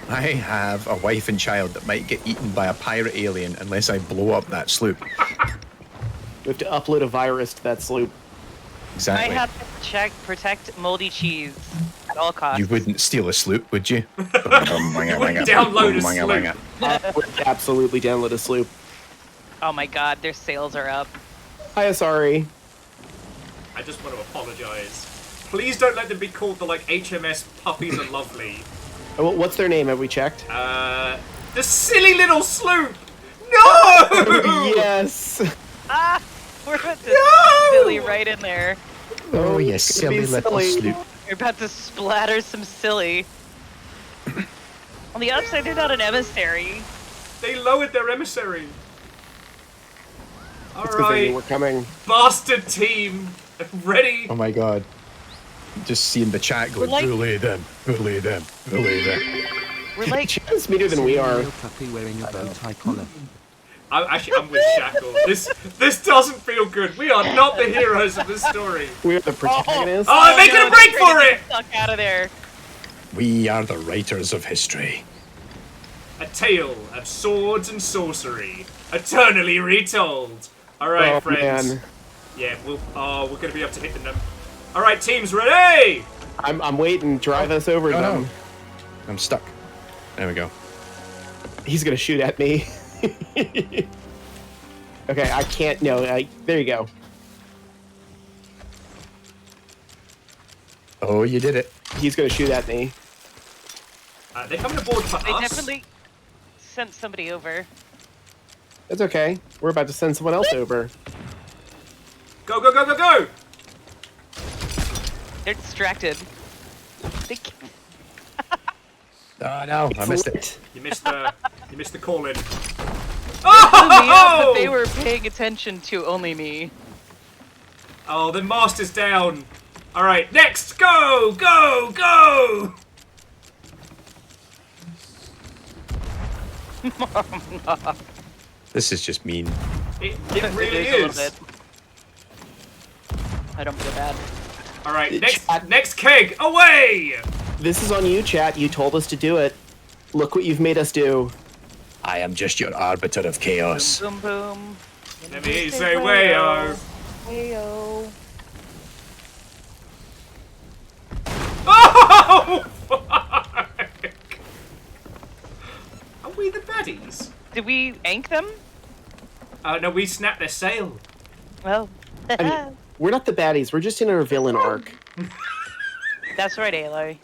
I have a wife and child that might get eaten by a pirate alien unless I blow up that sloop. We have to upload a virus to that sloop. Exactly. I have to protect moldy cheese at all costs. You wouldn't steal a sloop, would you? You wouldn't download a sloop. I would absolutely download a sloop. Oh my god, their sales are up. Hiya, sorry. I just want to apologise. Please don't let them be called the like HMS Puppies and Lovely. Oh, what's their name? Have we checked? The silly little sloop. No! Yes. Ah! We're about to silly right in there. Oh, you It's gonna silly be little silly. sloop. You're about to splatter some silly. On the upside, they're not an emissary. They lowered their emissary. It's 'cause they knew we're Alright, coming. bastard team. Ready? Oh my god. Just seeing the chat going, We're like- bully them, bully them, bully them. We're like, Chad's smeeter than we are. Little puppy wearing a bow tie collar. I'm with Shackle. This doesn't feel good. We are not the heroes of this story. We're the protagonists. Oh, they're making no, a break they're trying for to it! get Suck out of there. We are the writers of history. A tale of swords and sorcery, eternally retold. All right, Oh, friends. man. Yeah, we're gonna be able to hit the number. All right, teams, ready? I'm waiting. Drive us over Oh, them. no. I'm stuck. There we go. He's gonna shoot at me. Okay, I can't. No, there you go. Oh, you did it. He's gonna shoot at me. They're coming aboard for They us. definitely sent somebody over. That's okay. We're about to send someone else over. Go, go, go, go, go! They're distracted. They can't- Oh no, I missed it. You missed the call in. blew me up, Oh! but they were paying attention to only me. Oh, the master's down. All right, next, go, go, go! This is just mean. It It really is a little is. bit. I don't feel bad. All right, Chat. next keg, away! This is on you, chat. You told us to do it. Look what you've made us do. I am just your arbiter of chaos. Boom, boom. Let me say wayo. Wayo. Oh, fuck! Are we the baddies? Did we ank them? No, we snapped their sail. Well, I mean, we're not the baddies. We're just in our villain arc. that's right, Aloy.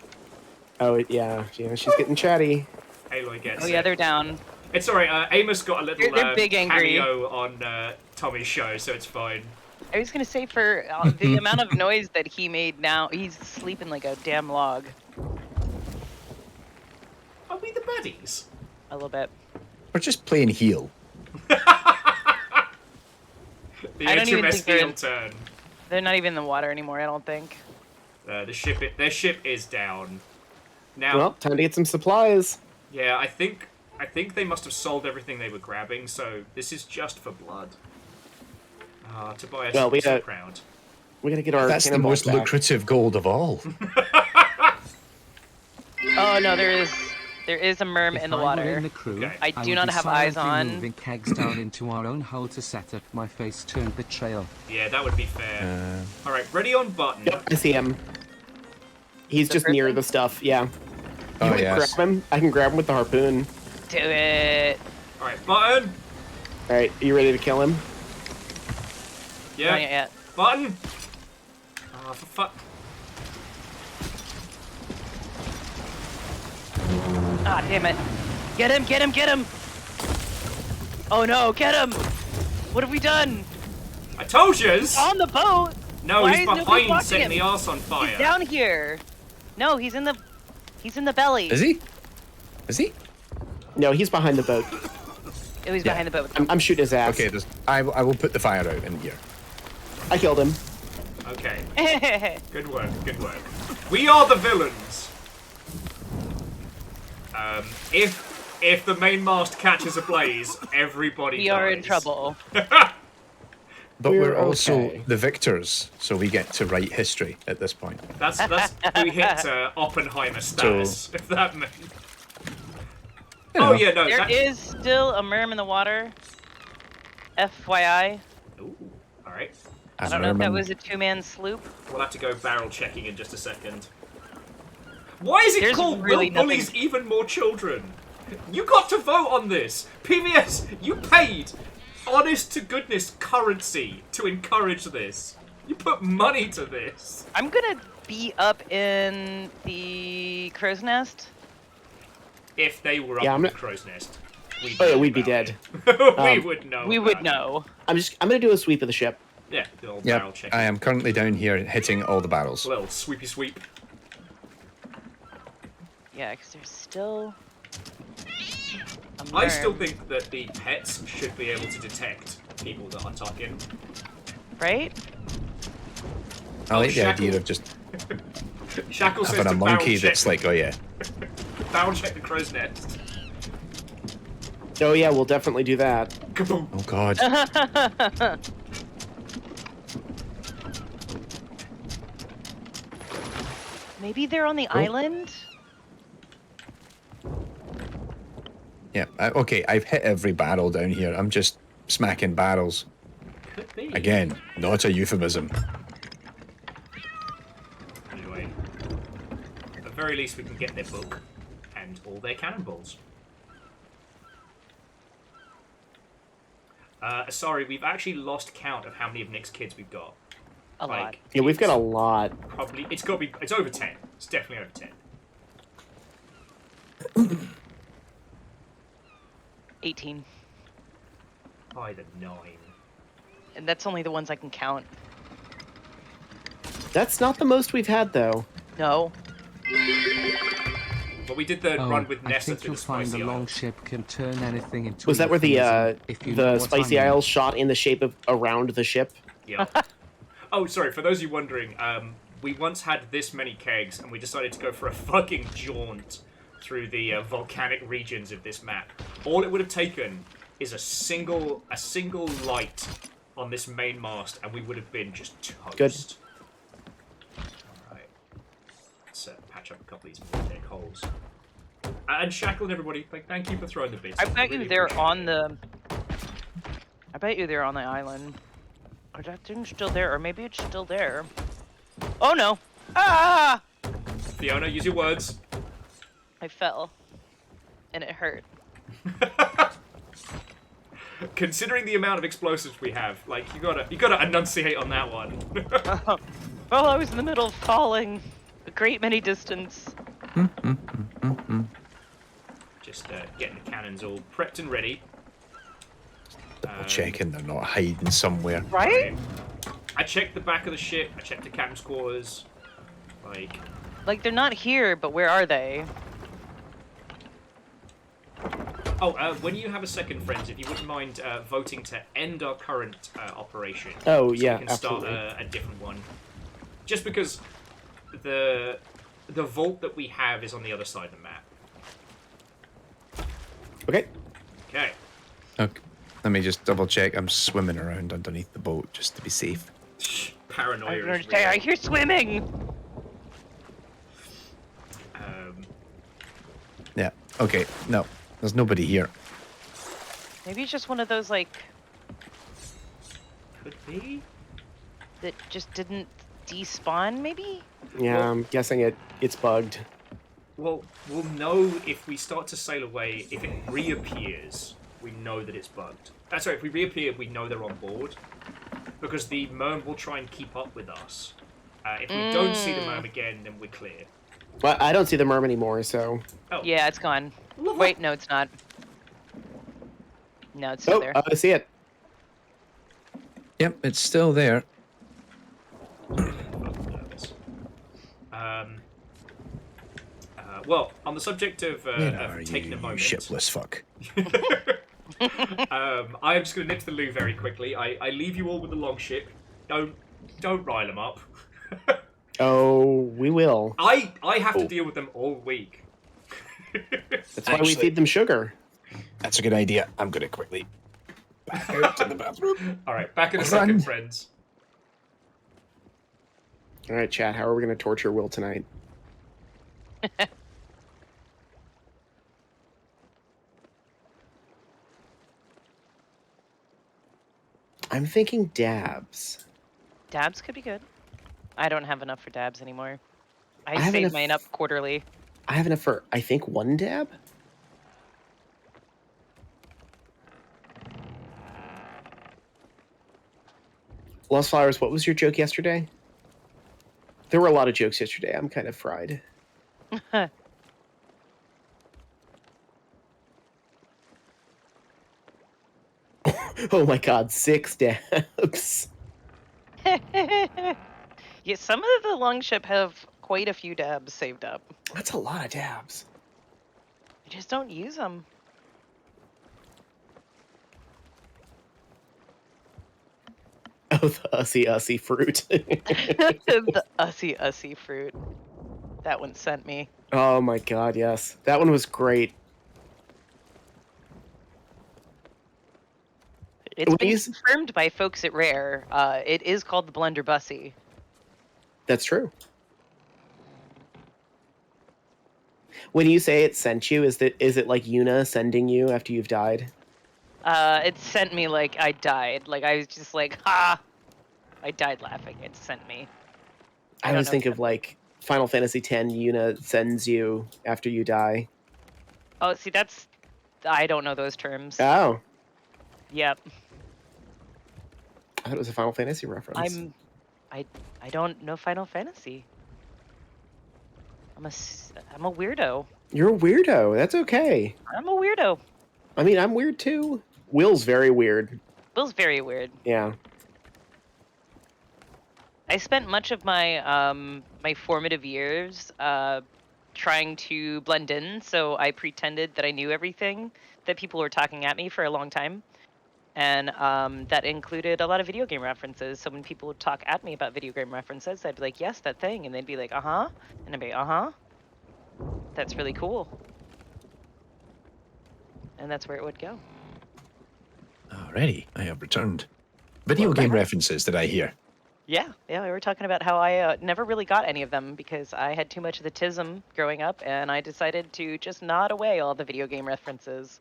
Oh, yeah. She's getting chatty. Aloy gets Oh yeah, it. they're down. It's alright, Amos got a little They're big angry. cameo on Tommy's show, so it's fine. I was gonna say for the amount of noise that he made now, he's sleeping like a damn log. Are we the baddies? A little bit. We're just playing heel. The I don't even HMS think they're heel in- turn. They're not even in the water anymore, I don't think. Their ship is down. Now, Well, time to get some supplies. yeah, I think they must have sold everything they were grabbing, so this is just for blood. Tobias, Well, we I'm so got- proud. We gotta get our That's the cannonballs most back. lucrative gold of all. Oh no, there is a merm If in the I were water. in the crew, Okay. I do would not be have eyes silently on. moving kegs down into our own hull to set up my face turned betrayal. Yeah, that would be fair. Alright, ready on button. Yep, I see him. He's The just near person? the stuff, yeah. Oh, You wanna yes. grab him? I can grab him with the harpoon. Do it. Alright, button. Alright, are you ready to kill him? Yeah. Not yet. Button. Oh, for fuck. Ah, damn it. Get him, get him, get him! Oh no, get him! What have we done? I told yous! On the boat! No, Why he's is nobody behind watching setting him? the arse on fire. He's down here. No, he's in the belly. Is he? Is he? No, he's behind the boat. Oh, he's behind the boat. I'm shooting his ass. Okay, I will put the fire out in here. I killed him. Okay, good work, good work. We are the villains. If the main mast catches ablaze, everybody We are in dies. trouble. But we're We're also okay. the victors, so we get to write history at this point. That's we hit Oppenheimer status, if that means. You Oh know. yeah, no. There is still a merm in the water. FYI. Ooh, all right. I don't know if that was a two-man sloop. We'll have to go barrel checking in just a second. Why is it There's called really Will Bullies Even More Children? You got to vote on this. PBS, you paid honest to goodness currency to encourage this. You put money to this. I'm gonna be up in the crow's nest. If they were up Yeah, in I'm the not- crow's nest, we'd, Oh, yeah, know we'd be about dead. it. We would know. We would about it. know. I'm gonna do a sweep of the ship. Yeah, the old barrel Yep, checking. I am currently down here hitting all the barrels. A little sweepy sweep. Yeah, because there's still. A I still merm, think that the pets should be able to detect people that are talking. right? I like the Shackle. idea of just Shackle says having a to barrel monkey check, that's like, oh yeah. barrel check the crow's nest. Oh yeah, we'll definitely do that. Kaboom. Oh god. Maybe they're on the island? Yeah, okay, I've hit every barrel down here. I'm just smacking barrels. Could be. Again, not a euphemism. Anyway, at the very least we can get their book and all their cannonballs. Sorry, we've actually lost count of how many of Nick's kids we've got. A lot. Yeah, we've got a lot. Probably, it's got to be, it's over 10. It's definitely over 10. 18. By the 9. And that's only the ones I can count. That's not the most we've had though. No. But we did the Oh, run with I Nessa think through you'll the find Spicy the Isle. longship can turn anything into. Was that where the euphemism, if you know what I Spicy mean. Isles shot in the shape of around the ship? Yeah. Oh, sorry, for those of you wondering, we once had this many kegs, and we decided to go for a fucking jaunt through the volcanic regions of this map. All it would have taken is a single light on this main mast, and we would have been just toast. Good. Alright. Let's patch up a couple of these deck holes. And Shackle and everybody, thank you for throwing the bits. I bet you really they're appreciate on it. the. I bet you they're on the island. Or that thing's still there, or maybe it's still there. Oh no! Ah! Fiona, use your words. I fell. And it hurt. Considering the amount of explosives we have, like you gotta enunciate on that one. Well, I was in the middle of falling a great many distance. Just getting the cannons all prepped and ready. Checking they're not hiding somewhere. Right? I checked the back of the ship. I checked the captain's quarters. Like, they're not here, but where are they? Oh, when you have a second, friends, if you wouldn't mind voting to end our current operation. Oh, so yeah, we can start absolutely. a different one. Just because the vault that we have is on the other side of the map. Okay. Okay. Okay. Let me just double check. I'm swimming around underneath the boat just to be safe. Paranoia I is don't understand. I real. hear swimming! Yeah. Okay. No, there's nobody here. Maybe it's just one of those, like, Could be. that just didn't despawn, maybe? Yeah, Well- I'm guessing it's bugged. Well, we'll know if we start to sail away. If it reappears, we know that it's bugged. Sorry, if we reappear, we know they're on board. Because the merm will try and keep up with us. If we don't see the merm again, then we're clear. Well, I don't see the merm anymore, so. Oh, Yeah, it's gone. Lovely. Wait, no, it's not. No, it's still Oh, there. I see it. Yep, it's still there. Well, on the subject of Where are taking you, a moment, shipless fuck? I am just going to nip to the loo very quickly. I leave you all with the long ship. Don't rile them up. Oh, we will. I have to deal with them all week. That's why we Actually- feed them sugar. That's a good idea. I'm going to quickly back out to the bathroom. All right, back in a Run. second, friends. All right, chat. How are we going to torture Will tonight? I'm thinking dabs. Dabs could be good. I don't have enough for dabs anymore. I have save enough- mine up quarterly. I have enough for, I think, one dab? Lost Flowers, what was your joke yesterday? There were a lot of jokes yesterday. I'm kind of fried. Oh my god, 6 dabs. Yeah, some of the Longship have quite a few dabs saved up. That's a lot of dabs. I just don't use them. Oh, the ussy fruit. The ussy fruit. That one sent me. Oh my god, yes. That one was great. It's When been you confirmed by folks at Rare. It is called the Blunderbussy. That's true. When you say it sent you, is it like Yuna sending you after you've died? It sent me like I died. Like I was just like, ha! I died laughing. It sent me. I don't always know think if of like Final Fantasy X, Yuna sends you after you die. Oh, see, that's. I don't know those terms. Oh, Yep. I thought it was a Final Fantasy reference. I don't know Final Fantasy. I'm a weirdo. You're a weirdo. That's okay. I'm a weirdo. I mean, I'm weird too. Will's very weird. Will's very weird. Yeah. I spent much of my my formative years trying to blend in, so I pretended that I knew everything that people were talking at me for a long time. And that included a lot of video game references. So when people would talk at me about video game references, I'd be like, yes, that thing. And they'd be like, uh-huh. And I'd be, uh-huh. That's really cool. And that's where it would go. Alrighty, I have returned. Video game references, did I hear? Yeah, we were talking about how I never really got any of them because I had too much of the tism growing up, and I decided to just nod away all the video game references.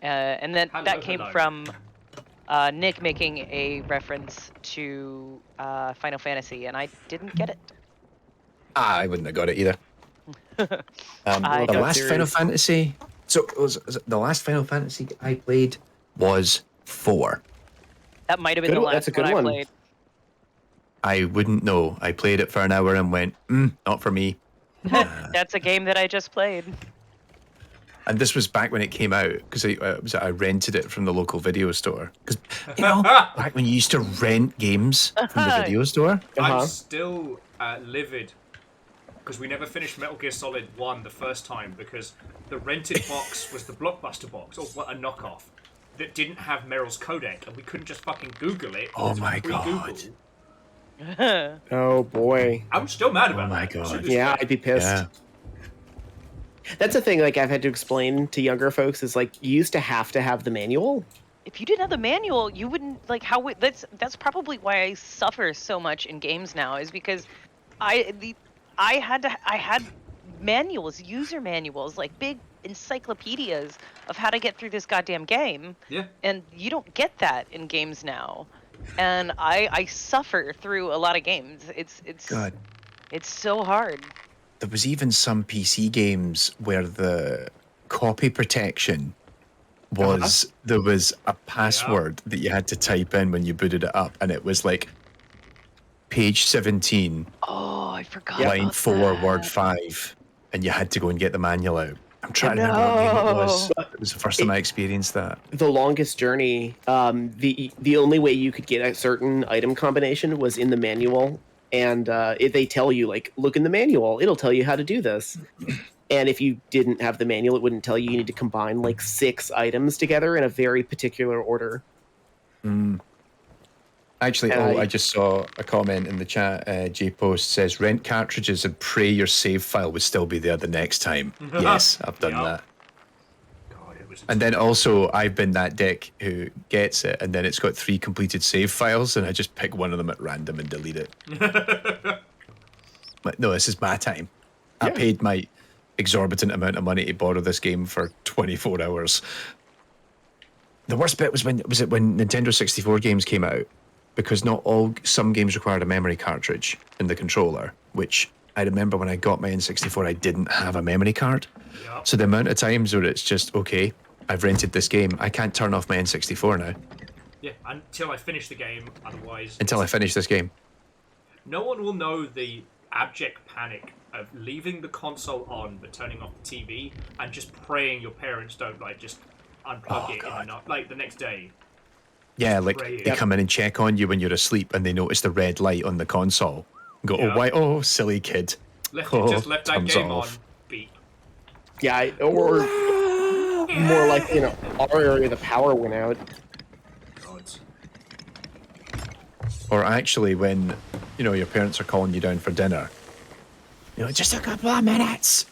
And then that came from Nick making a reference to Final Fantasy, and I didn't get it. I wouldn't have got it either. The I got last serious. Final Fantasy. So the last Final Fantasy I played was 4. That might have been Good the one- last that's a good one I one. played. I wouldn't know. I played it for an hour and went, not for me. That's a game that I just played. And this was back when it came out because I rented it from the local video store. Because you know, back when you used to rent games from the video store. Uh-huh. I'm still livid because we never finished Metal Gear Solid 1 the first time because the rented box was the Blockbuster box, or what, a knockoff, that didn't have Meryl's codec, and we couldn't just fucking Google it. Oh It was my pre-Google. God. Oh boy. I'm still mad about my that. God. To this Yeah, day. I'd be pissed. Yeah. That's the thing, like, I've had to explain to younger folks is, like, you used to have the manual. If you didn't have the manual, you wouldn't like how that's probably why I suffer so much in games now is because I had manuals, user manuals, like big encyclopedias of how to get through this goddamn game. Yeah. And you don't get that in games now. And I suffer through a lot of games. It's God. It's so hard. There was even some PC games where the copy protection was there was a password that you had to type in when you booted it up, and it was like page 17, Oh, I forgot. line about 4, that. word 5, and you had to go and get the manual out. I'm trying to remember what game it was. It was the first time I experienced that. The longest journey, the only way you could get a certain item combination was in the manual, and they tell you, like, look in the manual, it'll tell you how to do this. And if you didn't have the manual, it wouldn't tell you. You need to combine like 6 items together in a very particular order. Mm. Actually, And I just saw a comment in the chat. J Post says rent cartridges and pray your save file would still be there the next time. Yes, I've done Yep. that. God, it was And then also, I've been that dick who gets it, and then it's got 3 completed save files, and I just pick one of them at random and delete it. But no, this is my time. I Yeah. paid my exorbitant amount of money to borrow this game for 24 hours. The worst bit was when Nintendo 64 games came out, because some games required a memory cartridge in the controller, which I remember when I got my N64, I didn't have a memory card. Yep. So the amount of times where it's just, okay, I've rented this game, I can't turn off my N64 now Yeah, until I finish the game, otherwise... until I finish this game. No one will know the abject panic of leaving the console on but turning off the TV and just praying your parents don't, like, just unplug it in the night, like, the next day. Yeah, like Right. they come in and check on you when you're asleep and they notice the red light on the console. Go, Yeah. oh, why? Oh, silly kid. Just left that thumbs game off. on, beep. Yeah, or more like, our area, the power went out. God. Or actually, when, your parents are calling you down for dinner, just a couple of minutes.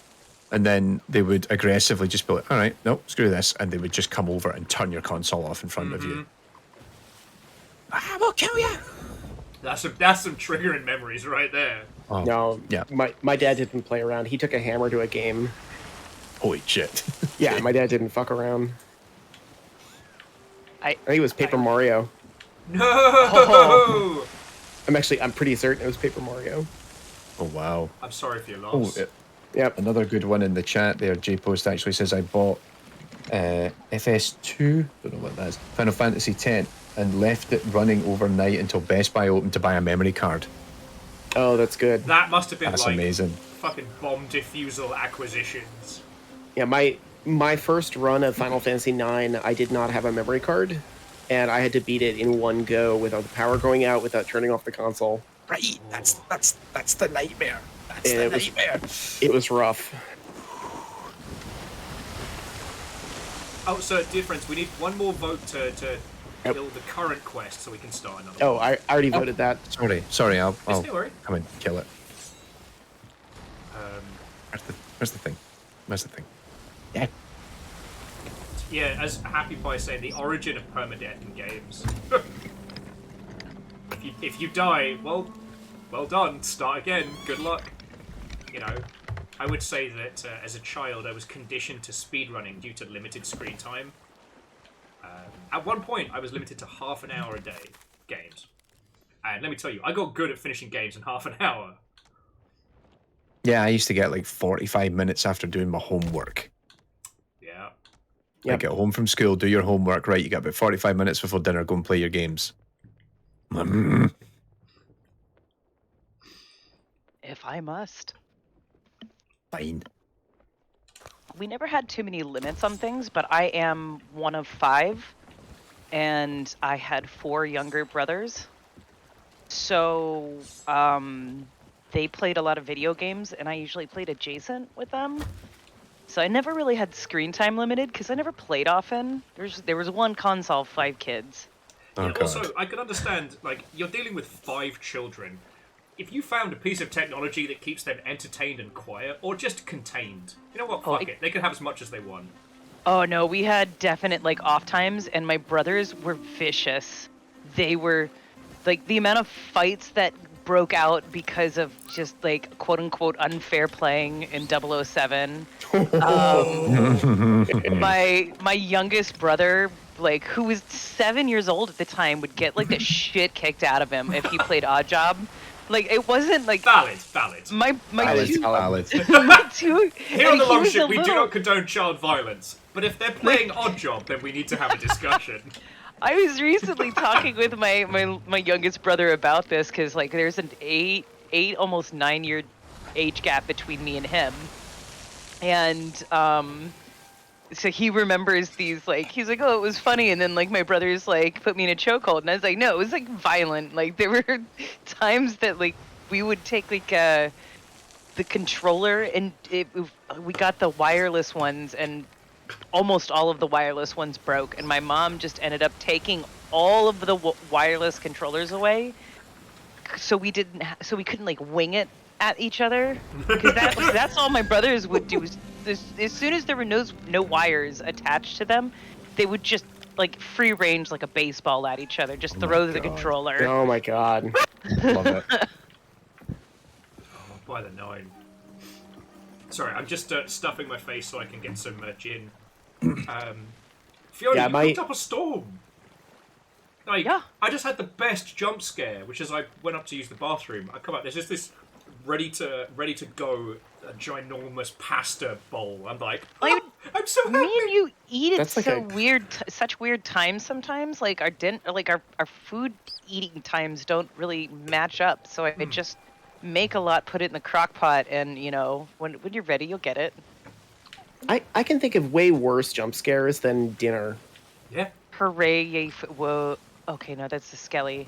And then they would aggressively just be like, all right, no, screw this. And they would just come over and turn your console off in front of you. I will kill you. That's some triggering memories right there. Oh, No, yeah. my dad didn't play around. He took a hammer to a game. Holy shit. Yeah, my dad didn't fuck around. I think it was Paper Mario. No! I'm pretty certain it was Paper Mario. Oh, wow. I'm sorry for your Oh, loss. Yep. another good one in the chat there. J Post actually says I bought FS2, don't know what that is, Final Fantasy X, and left it running overnight until Best Buy opened to buy a memory card. Oh, that's good. That must have been That's like amazing. fucking bomb defusal acquisitions. Yeah, my first run of Final Fantasy IX, I did not have a memory card, and I had to beat it in one go without the power going out, without turning off the console. Right, that's the nightmare. That's And the nightmare. It was rough. Oh, so difference. We need one more vote to kill the current quest so we can start another. Oh, one. I already voted that. Sorry, I'll Don't worry. come and kill it. Um, Where's the thing? Yeah. yeah, as Happy Pie saying, the origin of permadeath in games. if you die, well done. Start again. Good luck. I would say that as a child, I was conditioned to speedrunning due to limited screen time. At one point, I was limited to half an hour a day games. And let me tell you, I got good at finishing games in half an hour. Yeah, I used to get like 45 minutes after doing my homework. Yeah. Yep. Like, get home from school, do your homework, right? You got about 45 minutes before dinner, go and play your games. If I must. Fine. We never had too many limits on things, but I am one of 5, and I had 4 younger brothers. So, they played a lot of video games, and I usually played adjacent with them. So I never really had screen time limited, because I never played often. There was one console, 5 kids. Oh, Yeah, God. also, I can understand, like, you're dealing with 5 children. If you found a piece of technology that keeps them entertained and quiet, or just contained, you know what, Oh, fuck it. They can have as much as they want. Oh no, we had definite off times, and my brothers were vicious. They were the amount of fights that broke out because of just quote unquote unfair playing in 007. My youngest brother, who was 7 years old at the time, would get the shit kicked out of him if he played Oddjob. It wasn't Valid. my Valid. two, Valid. my two. Here on and the he long was ship, a we do little- not condone child violence. But if they're playing Oddjob, then we need to have a discussion. I was recently talking with my youngest brother about this, because there's an 8 almost 9 year age gap between me and him, and so he remembers these he's like, oh, it was funny, and then my brothers put me in a chokehold, and I was like, no, it was violent. There were times that we would take the controller, and we got the wireless ones, and almost all of the wireless ones broke, and my mom just ended up taking all of the wireless controllers away, so we couldn't like wing it at each other, because that's all my brothers would do. As soon as there were no wires attached to them, they would just like free range like a baseball at each other, just throw the controller. Oh my god. Love it. By the 9. Sorry, I'm just stuffing my face so I can get some gin. Fiona, you picked up a storm. Like, Yeah. I just had the best jump scare, which is I went up to use the bathroom. I come out, there's just this ready to go ginormous pasta bowl. I'm like, oh, I'm so happy. Me and you eat at That's like such weird times sometimes. Like our food eating times don't really match up. So I just make a lot, put it in the crock pot, and when you're ready, you'll get it. I can think of way worse jump scares than dinner. Yeah. Hooray! Yay! Whoa. Okay, no, that's the skelly.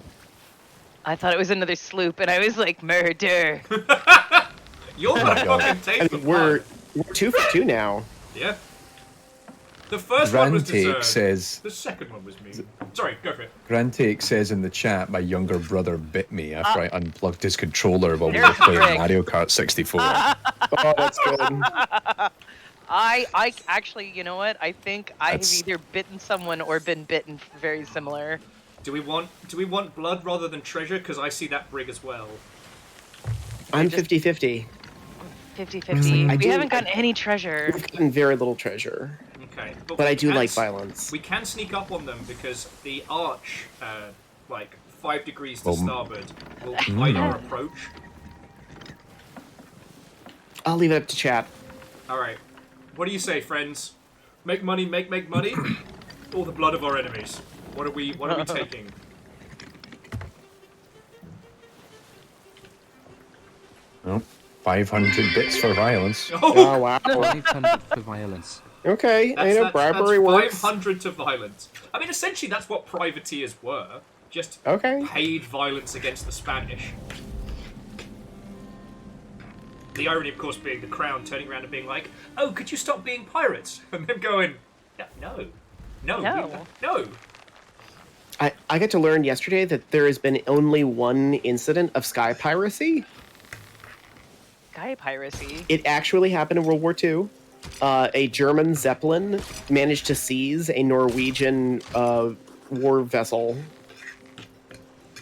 I thought it was another sloop, and I was like, murder. You're gonna fucking take I the mean, we're blood. 2 for 2 now. Yeah. The first one was Grantake deserved. says, The second one was mean. Sorry, go for it. Grantake says in the chat, my younger brother bit me after I unplugged his controller while we were There's playing Greg. Mario Kart 64. Oh, that's good. I actually, you know what? I think I have That's- either bitten someone or been bitten very similar. Do we want blood rather than treasure? Because I see that brig as well. I'm 50-50. 50-50. I We do- haven't gotten any treasure. We've gotten very little treasure. Okay. But we I do can like s- violence. We can sneak up on them because the arch, like 5 degrees to Well, starboard, will hide our approach. I'll leave it up to chat. All right. What do you say, friends? Make money, make money, or the blood of our enemies? What are we taking? Well, 500 bits for violence. Oh, wow. 500 for violence. Okay, I know bribery that's works. 500 to violence. I mean, essentially, that's what privateers were. Just Okay. paid violence against the Spanish. The irony, of course, being the crown turning around and being like, "Oh, could you stop being pirates?" And them going, "No, no." I got to learn yesterday that there has been only one incident of sky piracy. Sky piracy. It actually happened in World War II. A German Zeppelin managed to seize a Norwegian war vessel.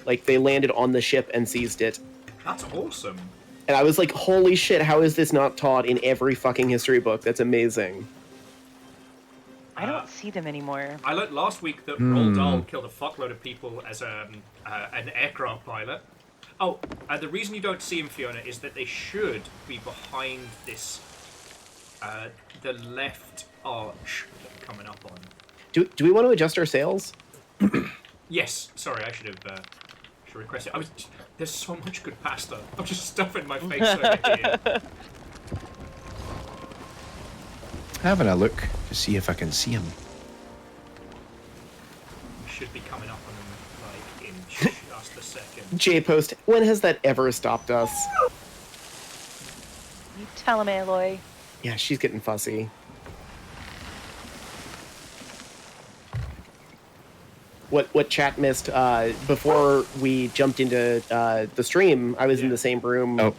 Like, they landed on the ship and seized it. That's awesome. And I was like, holy shit, how is this not taught in every fucking history book? That's amazing. I don't see them anymore. I learned last week that Roald Dahl killed a fuckload of people as an aircraft pilot. Oh, the reason you don't see him, Fiona, is that they should be behind this, the left arch that we're coming up on. Do we want to adjust our sails? Yes, sorry, I should have requested. There's so much good pasta. I'm just stuffing my face over here. Having a look to see if I can see him. Should be coming up on them like in just a second. J-Post, when has that ever stopped us? You tell him, Aloy. Yeah, she's getting fussy. What chat missed before we jumped into the stream, I was in the same room. Oh.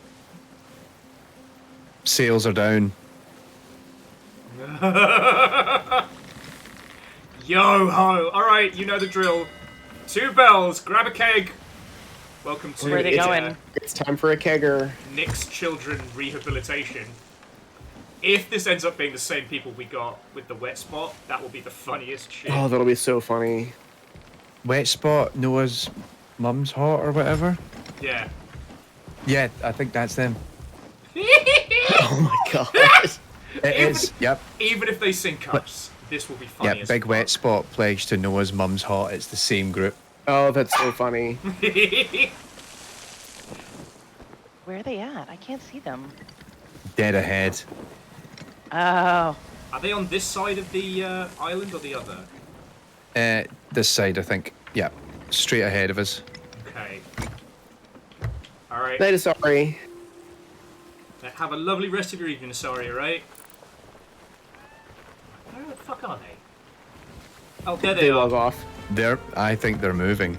Sails are down. Yo ho! Alright, you know the drill. 2 bells, grab a keg. Welcome to Where are they going? It's time for a kegger. Nick's Children Rehabilitation. If this ends up being the same people we got with the wet spot, that will be the funniest shit. Oh, that'll be so funny. Wet spot, Noah's mum's hot or whatever. Yeah. Yeah, I think that's them. Oh my god. It is. Yep. Even if they sink us, this will be funny Yep. as Big fuck. wet spot pledged to Noah's mum's hot. It's the same group. Oh, that's so funny. Where are they at? I can't see them. Dead ahead. Oh. Are they on this side of the island or the other? This side, I think. Yeah. Straight ahead of us. Okay. Alright. Night, sorry. Have a lovely rest of your evening, sorry, alright? Where the fuck are they? Oh, there They they log are. off. I think they're moving.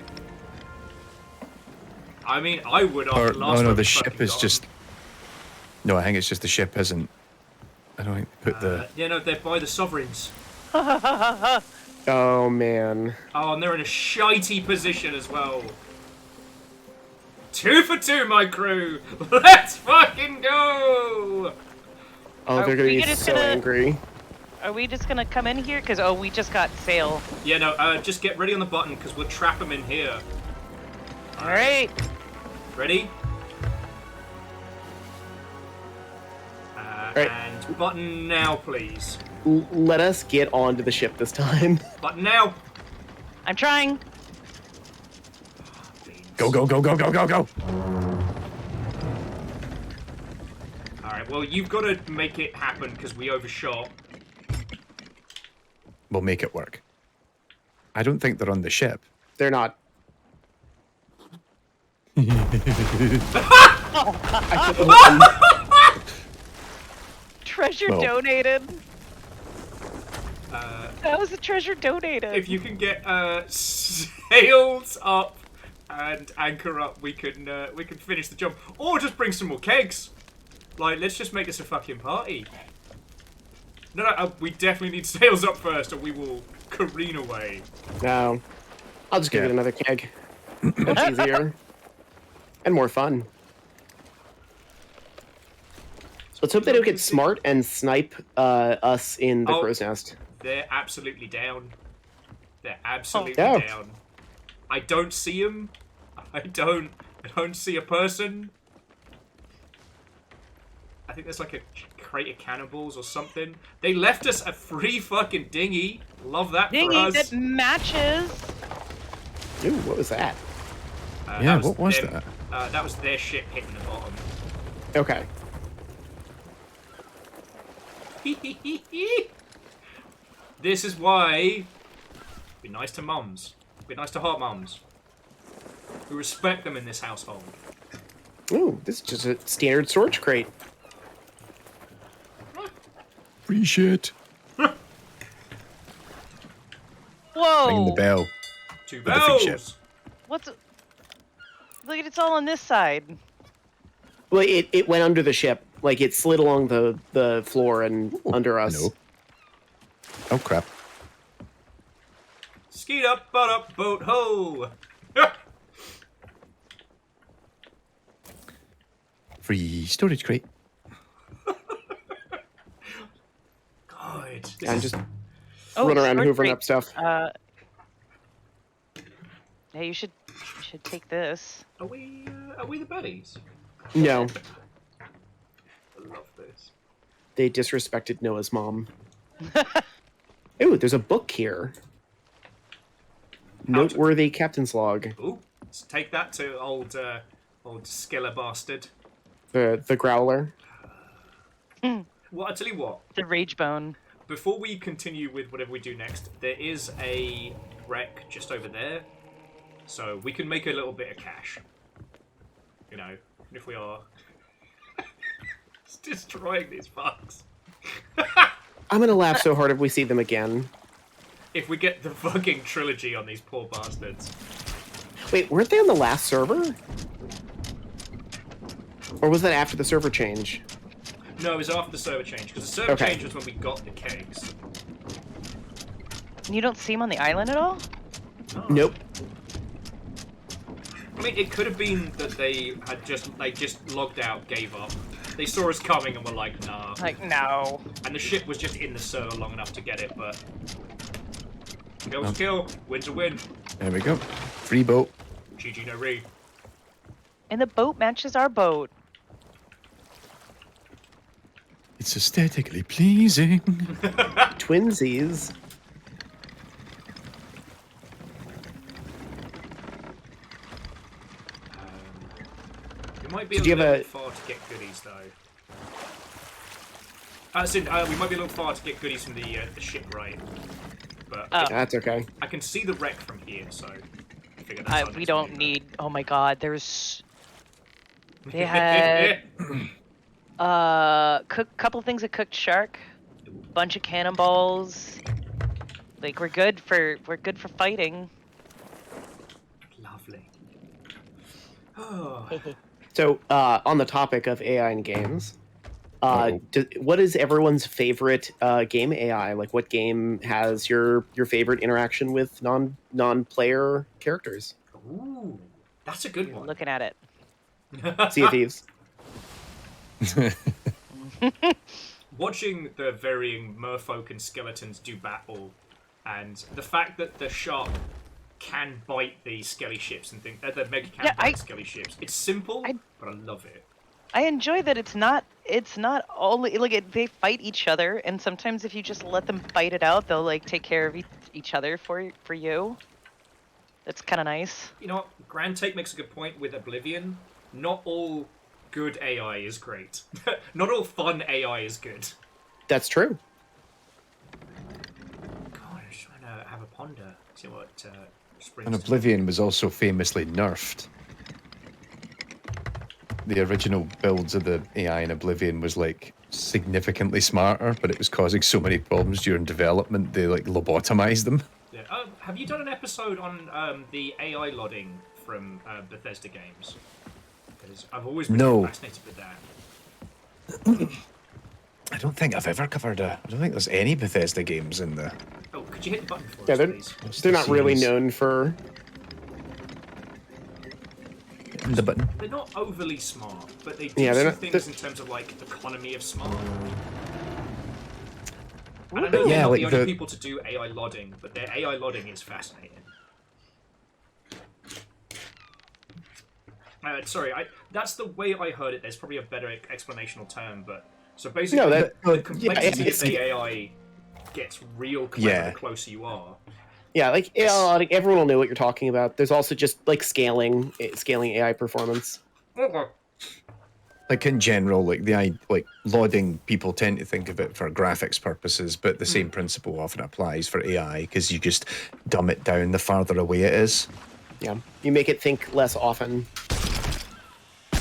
I mean, I would Or after last no, time the we ship fucking is got just. 'em. No, I think it's just the ship isn't. I don't think they put the. Yeah, no, they're by the sovereigns. Oh man. Oh, and they're in a shitey position as well. 2 for 2, my crew. Let's fucking go. Oh, Are they're gonna we be just so gonna- angry. Are we just gonna come in here? Because, oh, we just got sail. Yeah, no, just get ready on the button because we'll trap them in here. Alright. Ready? Right. And button now, please. Let us get onto the ship this time. Button now. I'm trying. Go, go, go, go, go, go, go! Alright, well, you've got to make it happen because we overshot. We'll make it work. I don't think they're on the ship. They're not. Treasure Well. donated. That was a treasure donated. If you can get sails up and anchor up, we can finish the job. Or just bring some more kegs. Like, let's just make this a fucking party. No, we definitely need sails up first, or we will careen away. No. I'll just give Yeah. it another keg. That's easier. And more fun. Let's hope they don't get smart and snipe us in the Oh. crow's nest. They're absolutely down. They're absolutely Oh. down. I don't see them. I don't see a person. I think there's like a crate of cannibals or something. They left us a free fucking dinghy. Love that Dinghy for us. that matches. Ooh, what was that? Yeah, what was them- that was their ship hitting the bottom. Okay. This is why be nice to mums. Be nice to hot mums. We respect them in this household. Ooh, this is just a standard storage crate. Free shit. Whoa. Ring the bell. 2 the free ship. bells. What's? Look at it's all on this side. Well, it went under the ship. Like, it slid along the floor and under us. No. Oh, crap. Skeet up, butt up, boat ho. Free storage crate. God. this And is- just Oh, run around storage hoovering crate. up stuff. Yeah, you should take this. Are we the baddies? No, I love this. they disrespected Noah's mom. Ooh, there's a book here. Noteworthy captain's log. Ooh, let's take that to old Skiller bastard. The growler. Well, I tell you what. The rage bone. Before we continue with whatever we do next, there is a wreck just over there, so we can make a little bit of cash. You know, if we are just destroying these fucks. I'm gonna laugh so hard if we see them again. If we get the fucking trilogy on these poor bastards. Wait, weren't they on the last server? Or was that after the server change? No, it was after the server change, because the server Okay. change was when we got the kegs. You don't see him on the island at all? Nope. I mean, it could have been that they just logged out, gave up. They saw us coming and were like, nah. Like, no. And the ship was just in the server long enough to get it, but kill's a kill, win's a win. There we go. Free boat. GG no re. And the boat matches our boat. It's aesthetically pleasing. Twinsies. We might be Did a you little have a- far to get goodies though. We might be a little far to get goodies from the shipwright, but Oh. That's okay. I can see the wreck from here, so I figured that's our We next don't move. need. Oh my God, there's. They had couple things of cooked shark, bunch of cannonballs, Like we're good for fighting. Lovely. Oh, So, on the topic of AI in games, Uh-oh. what is everyone's favorite game AI? Like, what game has your favorite interaction with non-player characters? ooh, that's a good You're one. looking at it. Sea of Thieves. Watching the varying merfolk and skeletons do battle, and the fact that the shark can bite the skelly ships and think that the mega can Yeah, bite skelly ships. It's simple, I- but I love it. I enjoy that it's not only like they fight each other, and sometimes if you just let them fight it out, they'll like take care of each other for you. That's kind of nice. You know what? Grand Take makes a good point with Oblivion. Not all good AI is great. Not all fun AI is good. That's true. God, I'm just trying to have a ponder. See what springs And to mind. Oblivion was also famously nerfed. The original builds of the AI in Oblivion was like significantly smarter, but it was causing so many problems during development they like lobotomized them. Yeah. Have you done an episode on the AI lodding from Bethesda games? Because I've always been No. fascinated with that. I don't think I've ever covered I don't think there's any Bethesda games in the. Oh, could you hit the button for Yeah, us, they're please? they're not really Series. known for. The button. They're not overly smart, but they do Yeah, they're some not- things they're- in terms of like economy of smart. And I know they're Yeah, not like the only the- people to do AI lodding, but their AI lodding is fascinating. Sorry, that's the way I heard it. There's probably a better explanational term, but so basically, No, that- the yeah, complexity it's- of the AI gets real clever Yeah. the closer you are. Yeah, like like, everyone will know what you're talking about. There's also just like scaling AI performance. Like in general, like like loading, people tend to think of it for graphics purposes, but the same principle often applies for AI because you just dumb it down the farther away it is, Yeah, you make it think less often.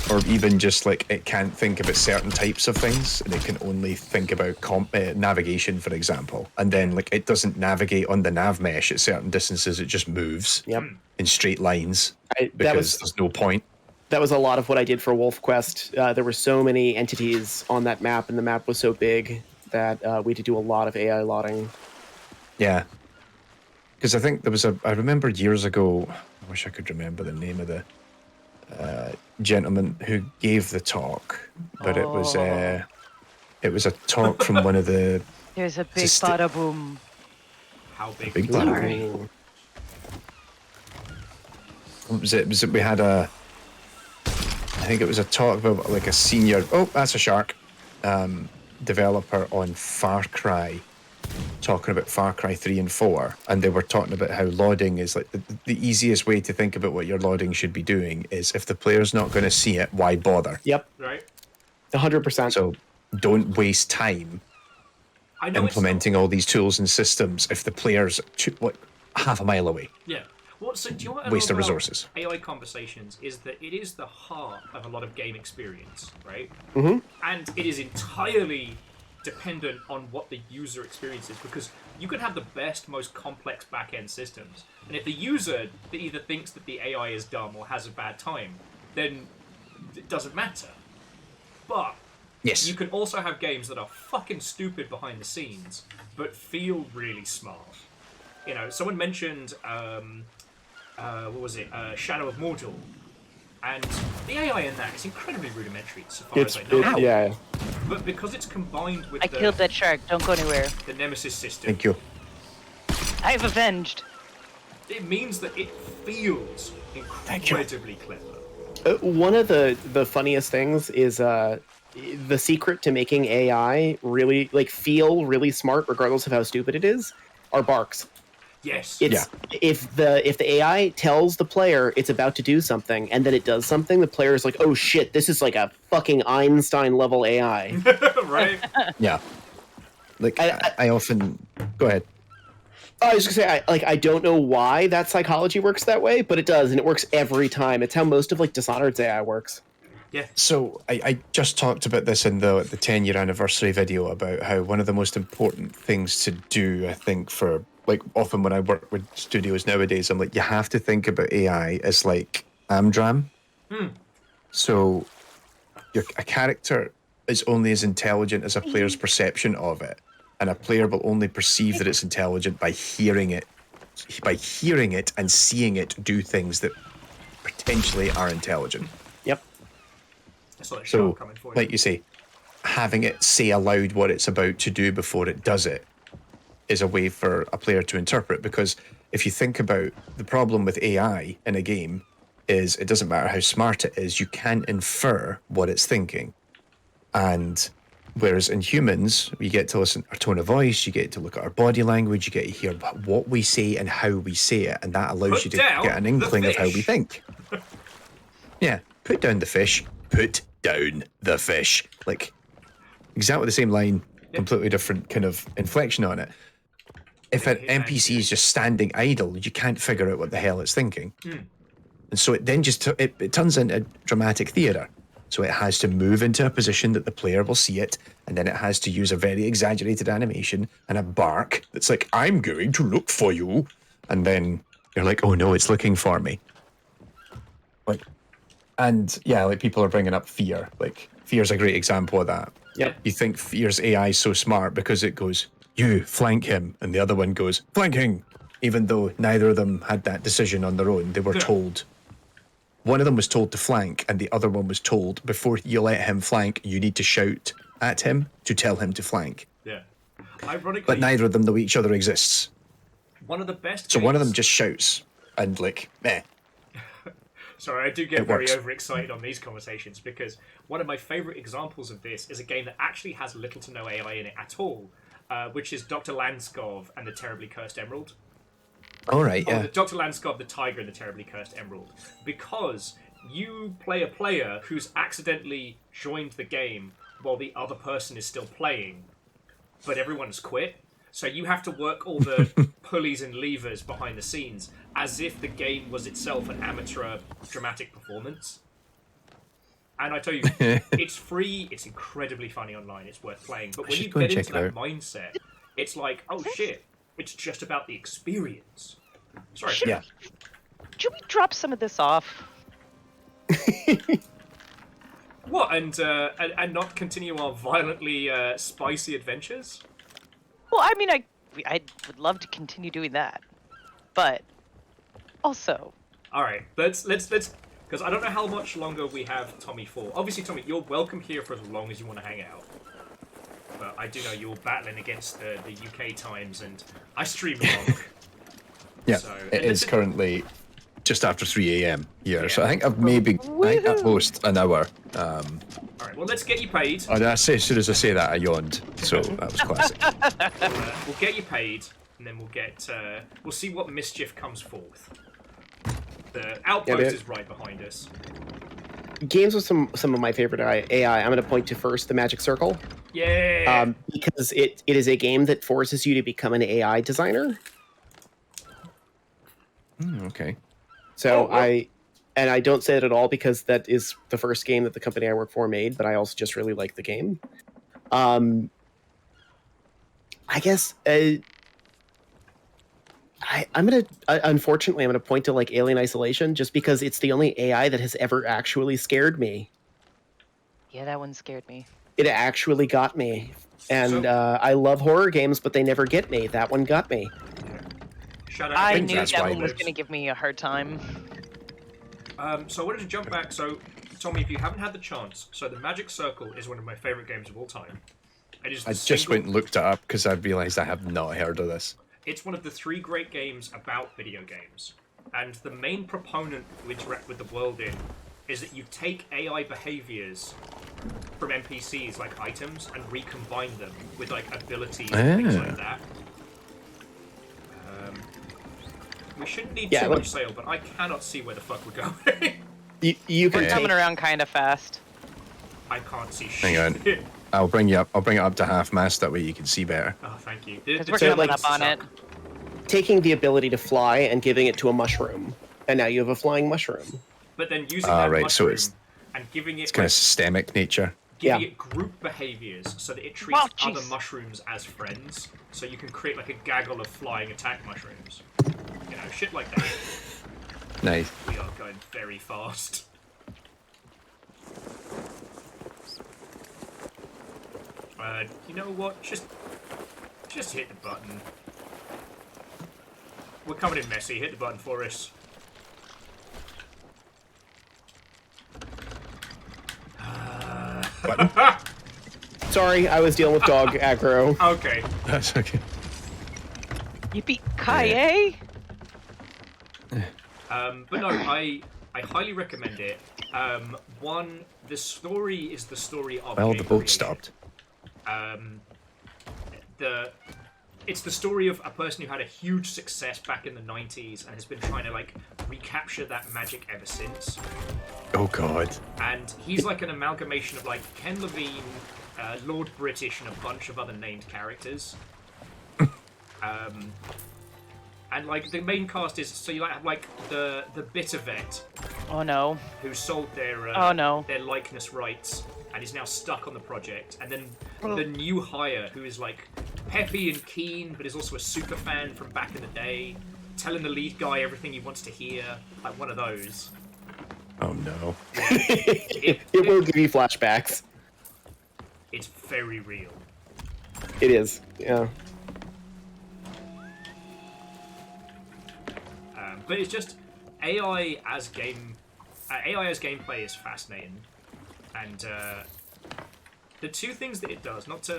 or even just like it can't think about certain types of things, and it can only think about navigation, for example, and then like it doesn't navigate on the nav mesh at certain distances; it just moves Yep. in straight lines That because was there's no point. that was a lot of what I did for Wolf Quest. There were so many entities on that map, and the map was so big that we had to do a lot of AI loading. Yeah. Because I think there was I remember years ago, I wish I could remember the name of the gentleman who gave the talk, but it was a talk from one of the There's a big Just- bada boom. How big? big can it bad. be? Ooh. Was it we had I think it was a talk about like a senior, oh, that's a shark, developer on Far Cry, talking about Far Cry 3 and 4, and they were talking about how loading is like the easiest way to think about what your loading should be doing is if the player's not going to see it, why bother? Yep, Right. 100%. So don't waste time I know implementing all these tools and systems if the player's half a mile away. Yeah. What? So do you know what I Waste love of about resources. AI conversations is that it is the heart of a lot of game experience, right? Mhm. And it is entirely dependent on what the user experience is, because you can have the best, most complex back-end systems, and if the user either thinks that the AI is dumb or has a bad time, then it doesn't matter. But Yes. you can also have games that are fucking stupid behind the scenes, but feel really smart. You know, someone mentioned, what was it? Shadow of Mordor. And the AI in that is incredibly rudimentary, so far as I know. yeah. But because it's combined with I killed that shark. Don't go anywhere. the Nemesis system, Thank you. I've avenged. it means that it feels you. incredibly clever. One of the funniest things is the secret to making AI really like feel really smart, regardless of how stupid it is, are barks. Yes. It's if the AI tells the player it's about to do something and then it does something, the player is like, "Oh shit, this is like a fucking Einstein level AI." Right? Yeah. Like I often go ahead. I was just gonna say, I don't know why that psychology works that way, but it does, and it works every time. It's how most of like Dishonored's AI works. So I just talked about this in the 10-year anniversary video about how one of the most important things to do, I think, for like often when I work with studios nowadays, I'm like, you have to think about AI as like Amdram. So a character is only as intelligent as a player's perception of it, and a player will only perceive that it's intelligent by hearing it and seeing it do things that potentially are intelligent. Yep. That's not a So, shark coming for you. like you say, having it say aloud what it's about to do before it does it is a way for a player to interpret. Because if you think about the problem with AI in a game, is it doesn't matter how smart it is, you can't infer what it's thinking. And whereas in humans, you get to listen to our tone of voice, you get to look at our body language, you get to hear what we say and how we say it, and that allows you to get an inkling of how we think. Yeah, put down the fish, put down the fish. Like, exactly the same line, completely different kind of inflection on it. If an NPC is just standing idle, you can't figure out what the hell it's thinking. And so it then just it turns into dramatic theatre. So it has to move into a position that the player will see it, and then it has to use a very exaggerated animation and a bark that's like, I'm going to look for you. And then you're like, oh no, it's looking for me. Like, and yeah, like people are bringing up fear. Like, fear's a great example of that. Yep. You think fear's AI is so smart because it goes, you flank him, and the other one goes, flanking, even though neither of them had that decision on their own. They were told. One of them was told to flank, and the other one was told, before you let him flank, you need to shout at him to tell him to flank. Yeah. Ironically, But neither of them know each other exists. one of the best So games... one of them just shouts, and like, meh. Sorry, I do get It very works. overexcited on these conversations, because one of my favourite examples of this is a game that actually has little to no AI in it at all, which is Dr. Landskov and the Terribly Cursed Emerald. All right, yeah. Dr. Landskov, the Tiger, and the Terribly Cursed Emerald. Because you play a player who's accidentally joined the game while the other person is still playing, but everyone's quit. So you have to work all the pulleys and levers behind the scenes as if the game was itself an amateur dramatic performance. And I tell you, it's free, it's incredibly funny online, it's worth playing. But when should you go and get into check it that mindset, it's like, oh shit, it's just about the experience. Sorry. Yeah. Should we drop some of this off? What, and not continue our violently spicy adventures? Well, I mean, I would love to continue doing that, but also, All right, let's because I don't know how much longer we have Tommy for. Obviously, Tommy, you're welcome here for as long as you want to hang out. But I do know you're battling against the UK times, and I stream long. Yeah, So, it is listen- currently just after 3 a.m. here. Yeah. So I think I've maybe, I think at most an hour. All right, well, let's get you paid. As soon as I say that, I yawned. So that was classic. We'll get you paid, and then we'll see what mischief comes forth. The outpost dude. is right behind us. Games with some of my favorite AI. I'm going to point to first the Magic Circle. Yeah. Because it is a game that forces you to become an AI designer. Okay. So Oh, wow. I don't say that at all because that is the first game that the company I work for made, but I also just really like the game. I guess unfortunately I'm gonna point to like Alien Isolation just because it's the only AI that has ever actually scared me. yeah, that one scared me. It actually got me, and So- I love horror games, but they never get me. That one got me. Shout out. I think knew that's that why one was there's- going to give me a hard time. So I wanted to jump back. So, Tommy, if you haven't had the chance, so the Magic Circle is one of my favorite games of all time. It is I just went and looked it up because I realised I have not heard of this. It's one of the 3 great games about video games, and the main proponent you interact with the world in is that you take AI behaviors from NPCs like items and recombine them with like abilities and things like that. We shouldn't need too much sail, but I cannot see where the fuck we're going. You can We're coming around kind of fast. I can't see Hang shit. on. I'll bring you up. I'll bring it up to half mast. That way you can see better. Oh, thank you. Because we're coming up on it. taking the ability to fly and giving it to a mushroom, and now you have a flying mushroom. But then using that right, so mushroom it's- and giving it It's kind of systemic nature. giving Yeah. it group behaviors so that it treats Wow, other jeez. mushrooms as friends. So you can create like a gaggle of flying attack mushrooms. You know, shit like that. Nice. We are going very fast. You know what? Just hit the button. We're coming in messy. Hit the button for us. Sorry, I was dealing with dog aggro. Okay. That's okay. Yippee ki But no, I highly recommend it. One, the story is the story of. Well, game the boat creation. stopped. It's the story of a person who had a huge success back in the 90s and has been trying to like recapture that magic ever since. Oh God. And he's like an amalgamation of like Ken Levine, Lord British, and a bunch of other named characters. And like the main cast is so you have like the bitter vet Oh no. who sold their Oh, no. their likeness rights and is now stuck on the project, and then the new hire who is like peppy and keen but is also a super fan from back in the day, telling the lead guy everything he wants to hear, like one of those. Oh no. It will give you flashbacks. It's very real. It is. Yeah. But it's just AI as gameplay is fascinating, and the two things that it does, not to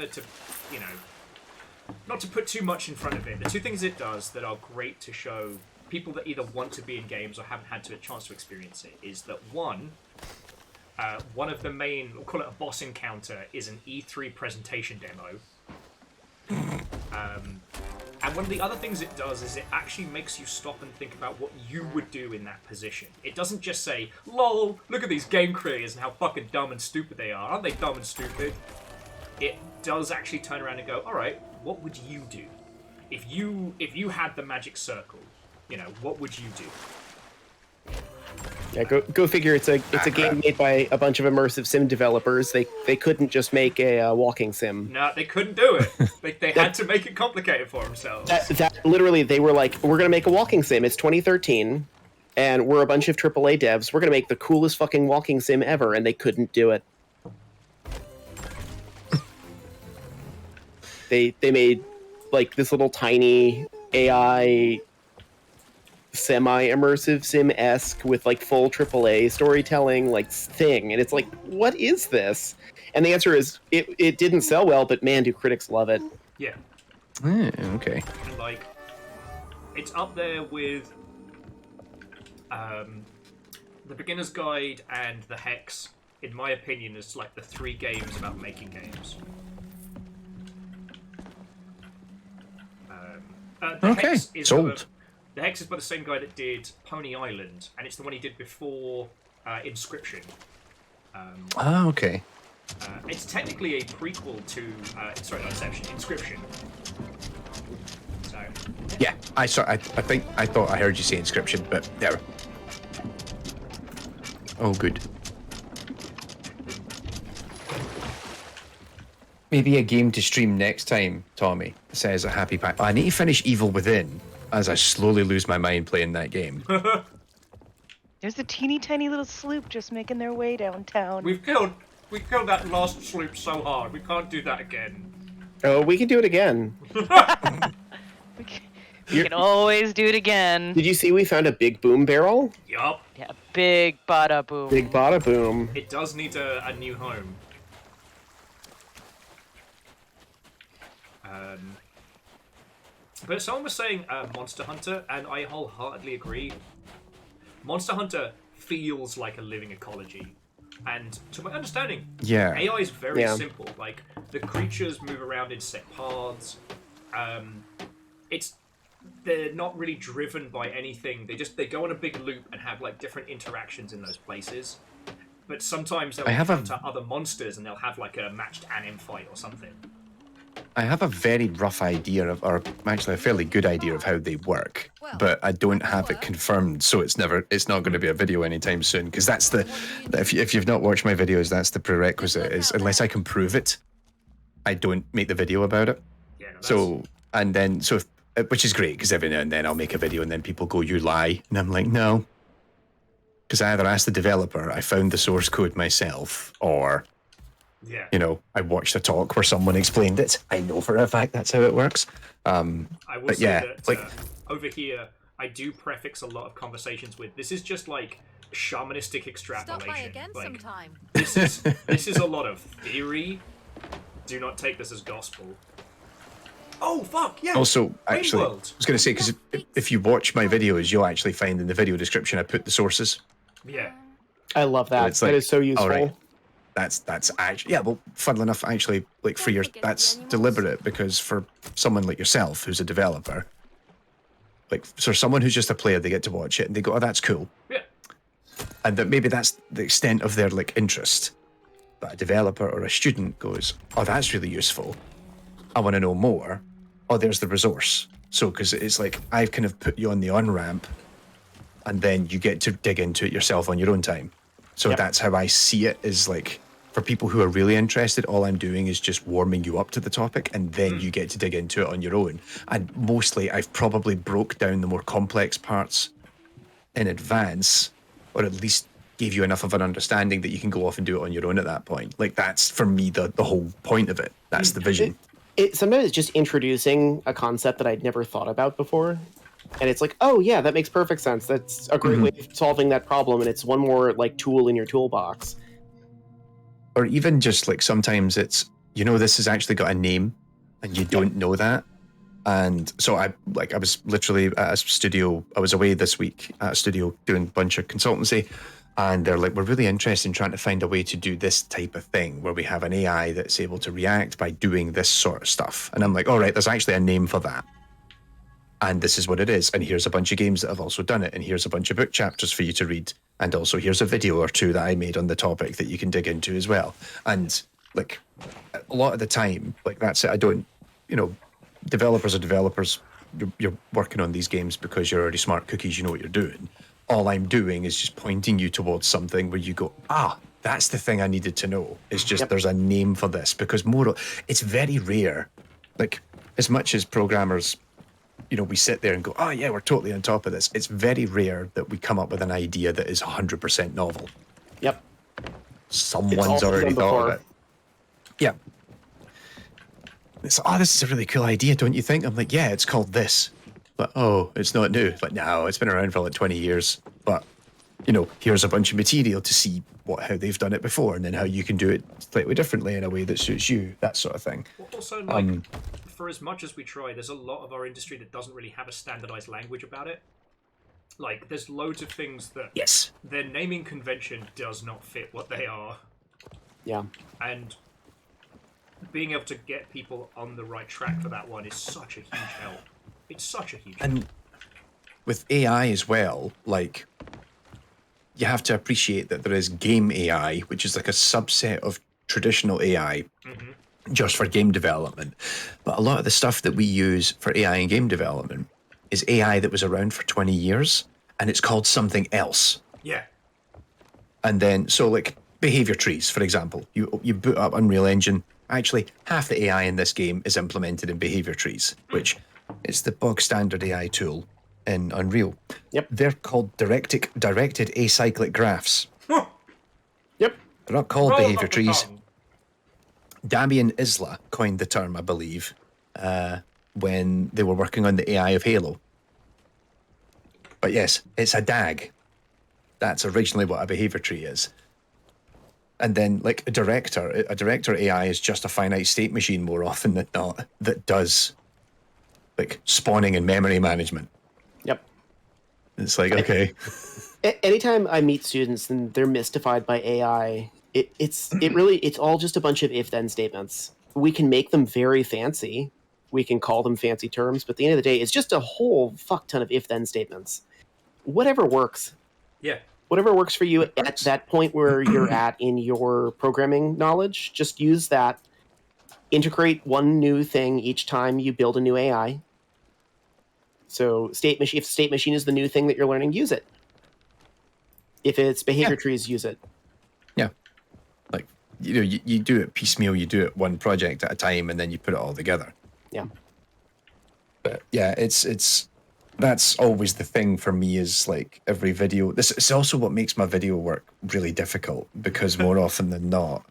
put too much in front of it, the two things it does that are great to show people that either want to be in games or haven't had a chance to experience it, is that one of the main, we'll call it a boss encounter, is an E3 presentation demo. And one of the other things it does is it actually makes you stop and think about what you would do in that position. It doesn't just say, lol, look at these game creators and how fucking dumb and stupid they are. Aren't they dumb and stupid? It does actually turn around and go, alright, what would you do? If you had the magic circle, you know, what would you do? Yeah, go figure. It's a game made by a bunch of immersive sim developers. They couldn't just make a walking sim. No, they couldn't do it. They had to make it complicated for themselves. That literally, they were like, we're gonna make a walking sim. It's 2013, and we're a bunch of AAA devs. We're gonna make the coolest fucking walking sim ever, and they couldn't do it. They made like this little tiny AI semi-immersive sim-esque with like full AAA storytelling like thing, and it's like, what is this? And the answer is it didn't sell well, but man, do critics love it. Yeah. Okay. And like, it's up there with the Beginner's Guide and the Hex, in my opinion, is like the three games about making games. The Okay, Hex is sold. The Hex is by the same guy that did Pony Island, and it's the one he did before Inscription. Okay. It's technically a prequel to sorry, not Inception, Inscription. So Yeah, I thought I heard you say Inscription, but there. Oh, good. Maybe a game to stream next time, Tommy, says a happy pack. I need to finish Evil Within as I slowly lose my mind playing that game. There's a teeny tiny little sloop just making their way downtown. we killed that last sloop so hard. We can't do that again. Oh, we can do it again. We can always do it again. Did you see we found a big boom barrel? Yup. Yeah, big bada boom. Big bada boom. It does need a new home. But someone was saying Monster Hunter, and I wholeheartedly agree. Monster Hunter feels like a living ecology. And to my understanding, Yeah. AI is very Yeah. simple. Like, the creatures move around in set paths. They're not really driven by anything. They go on a big loop and have like different interactions in those places. But sometimes they'll I have a- encounter other monsters and they'll have like a matched anim fight or something. I have a very rough idea of, or actually a fairly good idea of how they work, but I don't have it confirmed, so it's not going to be a video anytime soon. Because that's if you've not watched my videos, that's the prerequisite. Is unless I can prove it, I don't make the video about it. Yeah, no, Which is great, because every now and then I'll make a video and then people go, "You lie," and I'm like, no, because I either asked the developer, I found the source code myself, or I watched a talk where someone explained it. I know for a fact that's how it works. I will say that over here, I do prefix a lot of conversations with, this is just like shamanistic extrapolation. Stop by again like, sometime. this is a lot of theory. Do not take this as gospel. Oh, fuck, yeah. Also, actually, I was going to say, because if you watch my videos, you'll actually find in the video description I put the sources. Yeah. I love that. So that is so useful. Right. That's actually, well, funnily enough, actually, like for that's deliberate, because for someone like yourself who's a developer, like for someone who's just a player, they get to watch it and they go, "Oh, that's cool." Yeah. And that maybe that's the extent of their like interest. But a developer or a student goes, "Oh, that's really useful. I want to know more." Oh, there's the resource. So, because it's like I've kind of put you on the on-ramp, and then you get to dig into it yourself on your own time. So that's how I see it, is like, for people who are really interested, all I'm doing is just warming you up to the topic, and then you get to dig into it on your own. And mostly I've probably broke down the more complex parts in advance, or at least gave you enough of an understanding that you can go off and do it on your own at that point. Like, that's for me the whole point of it. That's the vision. Sometimes it's just introducing a concept that I'd never thought about before. And it's like, oh yeah, that makes perfect sense. That's a great way of solving that problem, and it's one more like tool in your toolbox. Or even just like sometimes it's, this has actually got a name, and you don't know that. And so I was literally at a studio. I was away this week at a studio doing a bunch of consultancy, and they're like, "We're really interested in trying to find a way to do this type of thing where we have an AI that's able to react by doing this sort of stuff." And I'm like, "All right, there's actually a name for that. And this is what it is. And here's a bunch of games that have also done it. And here's a bunch of book chapters for you to read. And also here's a video or two that I made on the topic that you can dig into as well." And like a lot of the time, like that's it. I don't, developers are developers. You're working on these games because you're already smart cookies. You know what you're doing. All I'm doing is just pointing you towards something where you go, that's the thing I needed to know. It's just there's a name for this, because it's very rare. Like, as much as programmers, we sit there and go, "Oh yeah, we're totally on top of this." It's very rare that we come up with an idea that is 100% novel. Yep. Someone's already thought of it. Yeah. It's, "Oh, this is a really cool idea, don't you think?" I'm like, "Yeah, it's called this." But, "Oh, it's not new." But no, it's been around for like 20 years. But, here's a bunch of material to see how they've done it before, and then how you can do it slightly differently in a way that suits you, that sort of thing. Also, for as much as we try, there's a lot of our industry that doesn't really have a standardized language about it. Like, there's loads of things that their naming convention does not fit what they are. Yeah. And being able to get people on the right track for that one is such a huge help. It's such a huge help. And with AI as well, like, you have to appreciate that there is game AI, which is like a subset of traditional AI just for game development. But a lot of the stuff that we use for AI in game development is AI that was around for 20 years, and it's called something else. Yeah. And then, so like behavior trees, for example, you boot up Unreal Engine. Actually, half the AI in this game is implemented in behavior trees, which is the bog standard AI tool in Unreal. Yep. They're called directed acyclic graphs. Yep. They're not called behavior trees. Damien Isla coined the term, I believe, when they were working on the AI of Halo. But yes, it's a DAG. That's originally what a behavior tree is. And then, like, a director AI is just a finite state machine more often than not that does, like, spawning and memory management. Yep. It's like, okay. Anytime I meet students and they're mystified by AI, it's all just a bunch of if-then statements. We can make them very fancy. We can call them fancy terms, but at the end of the day, it's just a whole fuck ton of if-then statements. Whatever works. Yeah. Whatever works for you at that point where you're at in your programming knowledge, just use that. integrate one new thing each time you build a new AI. So state machine, if state machine is the new thing that you're learning, use it. If it's behavior trees, use it. Yeah. Like, you do it piecemeal, you do it one project at a time, and then you put it all together. Yeah. But yeah, that's always the thing for me is like every video. This is also what makes my video work really difficult because more often than not,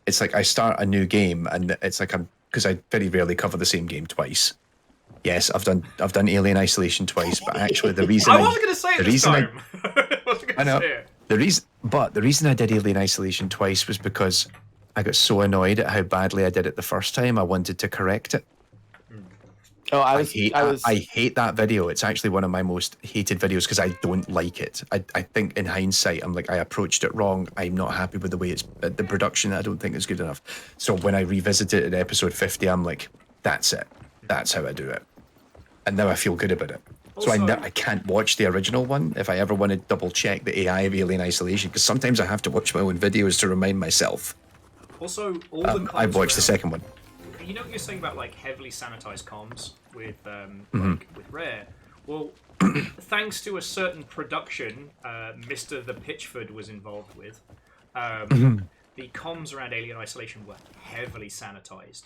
it's like I start a new game and it's like because I very rarely cover the same game twice. Yes, I've done Alien Isolation twice, but actually the reason I wasn't going to say it this time. I know. The reason I did Alien Isolation twice was because I got so annoyed at how badly I did it the first time. I wanted to correct it. Oh, I hate that video. It's actually one of my most hated videos because I don't like it. I think in hindsight, I'm like, I approached it wrong. I'm not happy with the way it's the production. I don't think it's good enough. So when I revisit it in episode 50, I'm like, that's it. That's how I do it. And now I feel good about it. Also, so I can't watch the original one if I ever want to double check the AI of Alien Isolation because sometimes I have to watch my own videos to remind myself. Also, all the I've watched the second one. You know what you're saying about like heavily sanitized comms with with Rare? Well, thanks to a certain production, Mr. The Pitchford was involved with, the comms around Alien Isolation were heavily sanitized,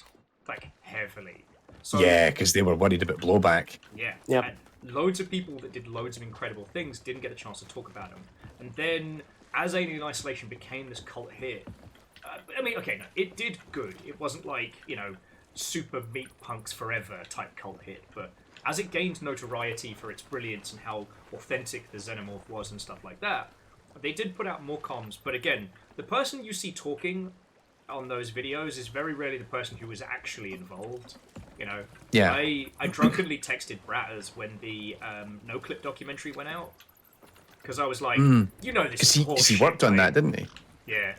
like heavily. So, yeah, because they were worried about blowback. Yeah. Yep. And loads of people that did loads of incredible things didn't get a chance to talk about them. And then, as Alien Isolation became this cult hit, I mean, okay, no, it did good. It wasn't like, super meat punks forever type cult hit, but as it gained notoriety for its brilliance and how authentic the Xenomorph was and stuff like that, they did put out more comms. But again, the person you see talking on those videos is very rarely the person who was actually involved. Yeah. I drunkenly texted Bratters when the No Clip documentary went out because I was like, this is because he worked on that, didn't he? Yeah.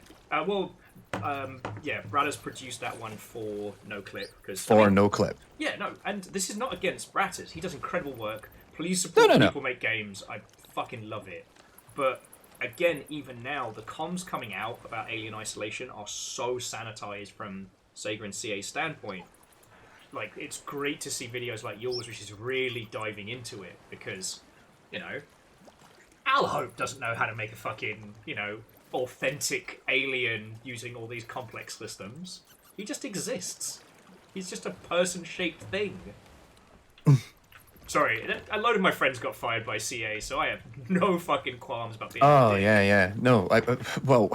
Bratters produced that one for No Clip No Clip. Yeah, no, and this is not against Bratters. He does incredible work. Please support people make games. I fucking love it. But again, even now, the comms coming out about Alien Isolation are so sanitized from Sega and CA's standpoint. Like, it's great to see videos like yours, which is really diving into it, because, Al Hope doesn't know how to make a fucking, authentic alien using all these complex systems. He just exists. He's just a person-shaped thing. Sorry, a load of my friends got fired by CA, so I have no fucking qualms about being. Oh, yeah. No, well,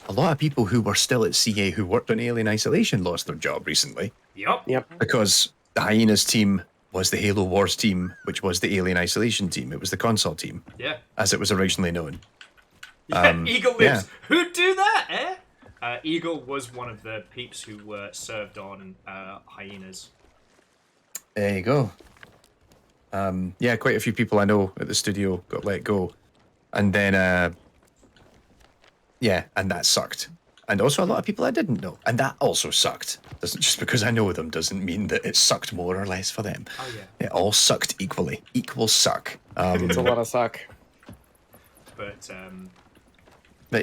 a lot of people who were still at CA who worked on Alien Isolation lost their job recently. Yep. Because the Hyenas team was the Halo Wars team, which was the Alien Isolation team. It was the console team. Yeah. As it was originally known. Yeah, Eagle lives. Yeah. Who'd do that, Eagle was one of the peeps who were served on Hyenas. There you go. Quite a few people I know at the studio got let go. And then, and that sucked. And also a lot of people I didn't know. And that also sucked. Just because I know them doesn't mean that it sucked more or less for them. Oh, yeah. It all sucked equally. Equal suck. It's a lot of suck. But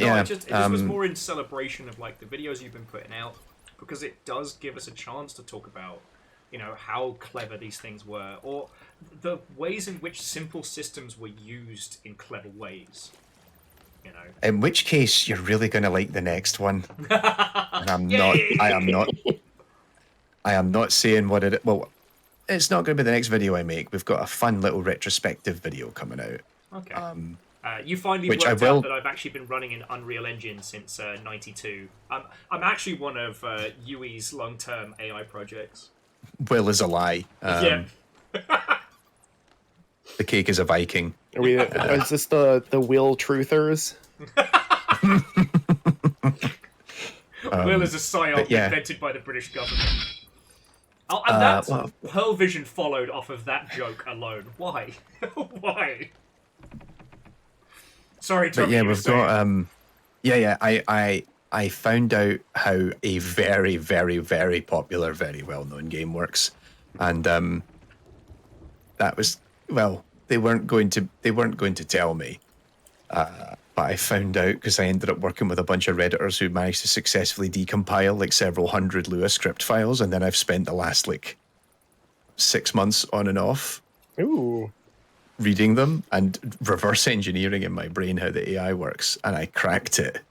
yeah. It just was more in celebration of like the videos you've been putting out, because it does give us a chance to talk about, how clever these things were, or the ways in which simple systems were used in clever ways. In which case, you're really going to like the next one. And I am not saying what it. Well, it's not going to be the next video I make. We've got a fun little retrospective video coming out. Okay. You finally worked out that I've actually been running an Unreal Engine since '92. I'm actually one of Yui's long-term AI projects. Will is a lie. Yeah. The cake is a Viking. Is this the Will Truthers? Will is a psyop invented by the British government. Oh, and Pearl Vision followed off of that joke alone. Why? Why? Sorry, Tom. But yeah, we've got I found out how a very, very, very popular, very well-known game works, and that was they weren't going to tell me, but I found out because I ended up working with a bunch of Redditors who managed to successfully decompile like several hundred Lua script files, and then I've spent the last like 6 months on and off Ooh. reading them and reverse engineering in my brain how the AI works, and I cracked it.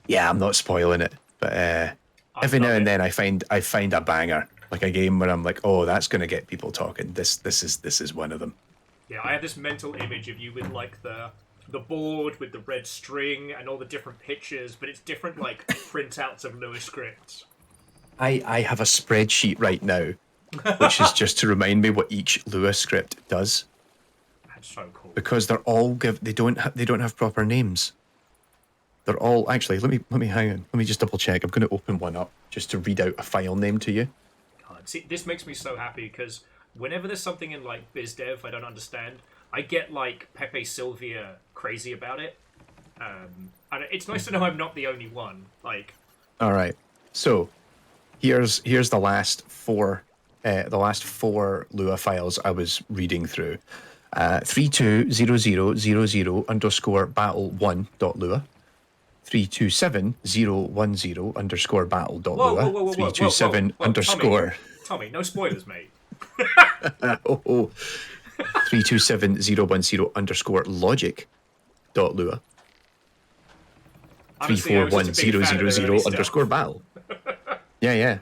Yeah, I'm not spoiling it, but every now and then I find a banger, like a game where I'm like, oh, that's gonna get people talking. This is one of them. Yeah, I have this mental image of you with like the board with the red string and all the different pictures, but it's different like printouts of Lua scripts. I have a spreadsheet right now, which is just to remind me what each Lua script does. That's so cool. Because they're all they don't have proper names. They're all actually. Let me hang on. Let me just double check. I'm going to open one up just to read out a file name to you. God, see, this makes me so happy because whenever there's something in like BizDev I don't understand, I get like Pepe Sylvia crazy about it. And it's nice to know I'm not the only one. Like, all right. So here's the last four Lua files I was reading through. 320000_battle1.lua. 327010_battle.lua. whoa, 327 underscore. Tommy, no spoilers, mate. 327010_logic.lua. Honestly, I was just a big fan of their early stuff. _battle. Yeah.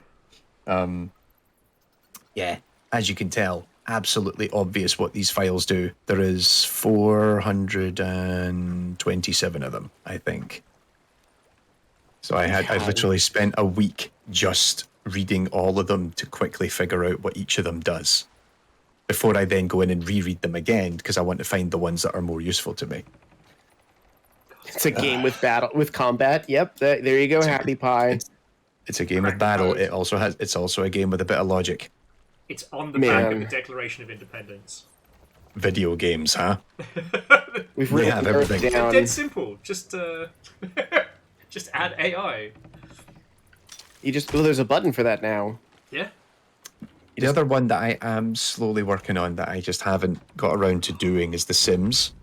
Yeah, as you can tell, absolutely obvious what these files do. There is 427 of them, I think. So I literally spent a week just reading all of them to quickly figure out what each of them does before I then go in and reread them again because I want to find the ones that are more useful to me. It's a game with combat. Yep, there you go, Happy Pie. It's a game with battle. It's also a game with a bit of logic. It's on the back of the Declaration of Independence. Video games, huh? We've really have everything. down. Dead simple. Just add AI. There's a button for that now. Yeah. The other one that I am slowly working on that I just haven't got around to doing is The Sims.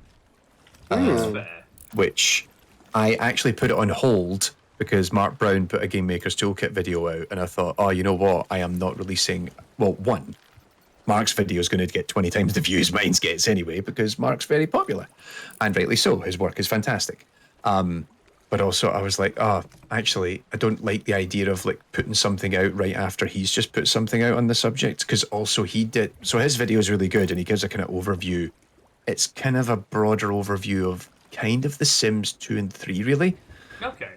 That's fair. Which I actually put it on hold because Mark Brown put a Game Maker's Toolkit video out, and I thought, oh, you know what? I am not releasing. Well, one, Mark's video is going to get 20 times the views mine gets anyway because Mark's very popular, and rightly so. His work is fantastic. But also, I was like, oh, actually, I don't like the idea of like putting something out right after he's just put something out on the subject because also he did. So his video is really good, and he gives a kind of overview. It's kind of a broader overview of kind of The Sims 2 and 3, really. Okay.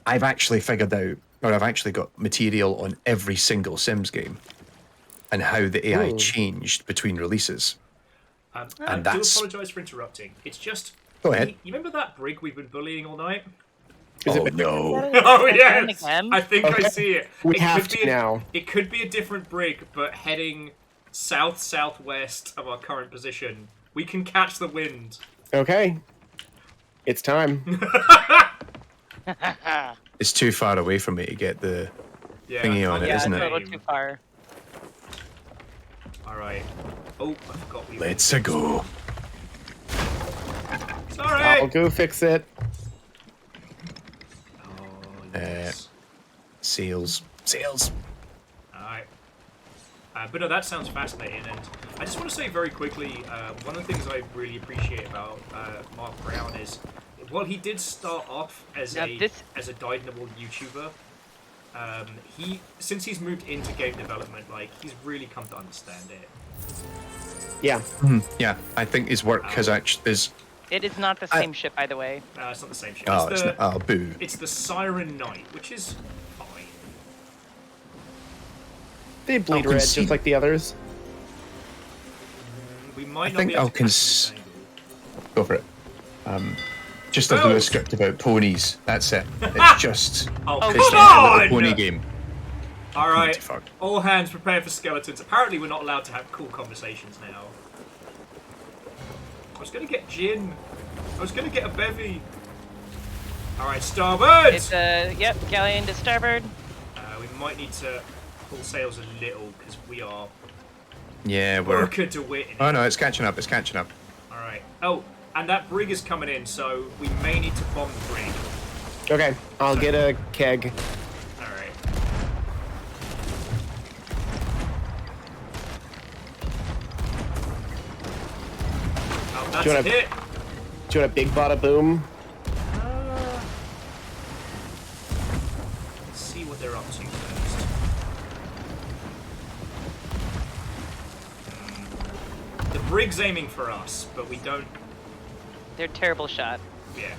I've actually figured out, or I've actually got material on every single Sims game and how the AI changed between releases. I And do that's- apologise for interrupting. It's just... Go ahead. You remember that brig we've been bullying all night? Oh, no. Oh, yes! Again? I think I see it. We It have could to be now. It could be a different brig, but heading south-southwest of our current position. We can catch the wind. Okay. It's time. It's too far away from me to get the Yeah, thingy on it, Yeah, isn't it's a it? little too far. Alright. Oh, I forgot we... Let's go. Sorry! I'll go fix it. Oh, yes. Sales. Alright. But no, that sounds fascinating, and I just want to say very quickly, one of the things I really appreciate about Mark Brown is, while he did start off as Now a dyed-in-the-wool YouTuber, since he's moved into game development, like, he's really come to understand it. Yeah. Yeah, I think his work has actually is. It is not the same ship, by the way. It's not the same shit. Oh, it's not, oh, boo. It's the Siren Knight, which is fine. They bleed I'll red concede- just like the others. We might I not think be able I'll to catch this angle. Go for it. Just a Oh! Lua script about ponies. That's it. It's just. Oh, it's come just a little on! pony game. Alright, Fuck. all hands prepare for skeletons. Apparently we're not allowed to have cool conversations now. I was gonna get gin. I was gonna get a bevy. Alright, starboard! It's yep, galleon to starboard. We might need to pull sails a little, because we are Yeah, we're. worker to wit. Oh no, it's catching up. It's catching up. Alright. Oh, And that brig is coming in, so we may need to bomb the brig. Okay, I'll get a keg. Alright. Oh, that's Do you a wanna- hit. Do you want a big bada boom? Let's see what they're up to first. The brig's aiming for us, but we don't... They're terrible shot. Yeah.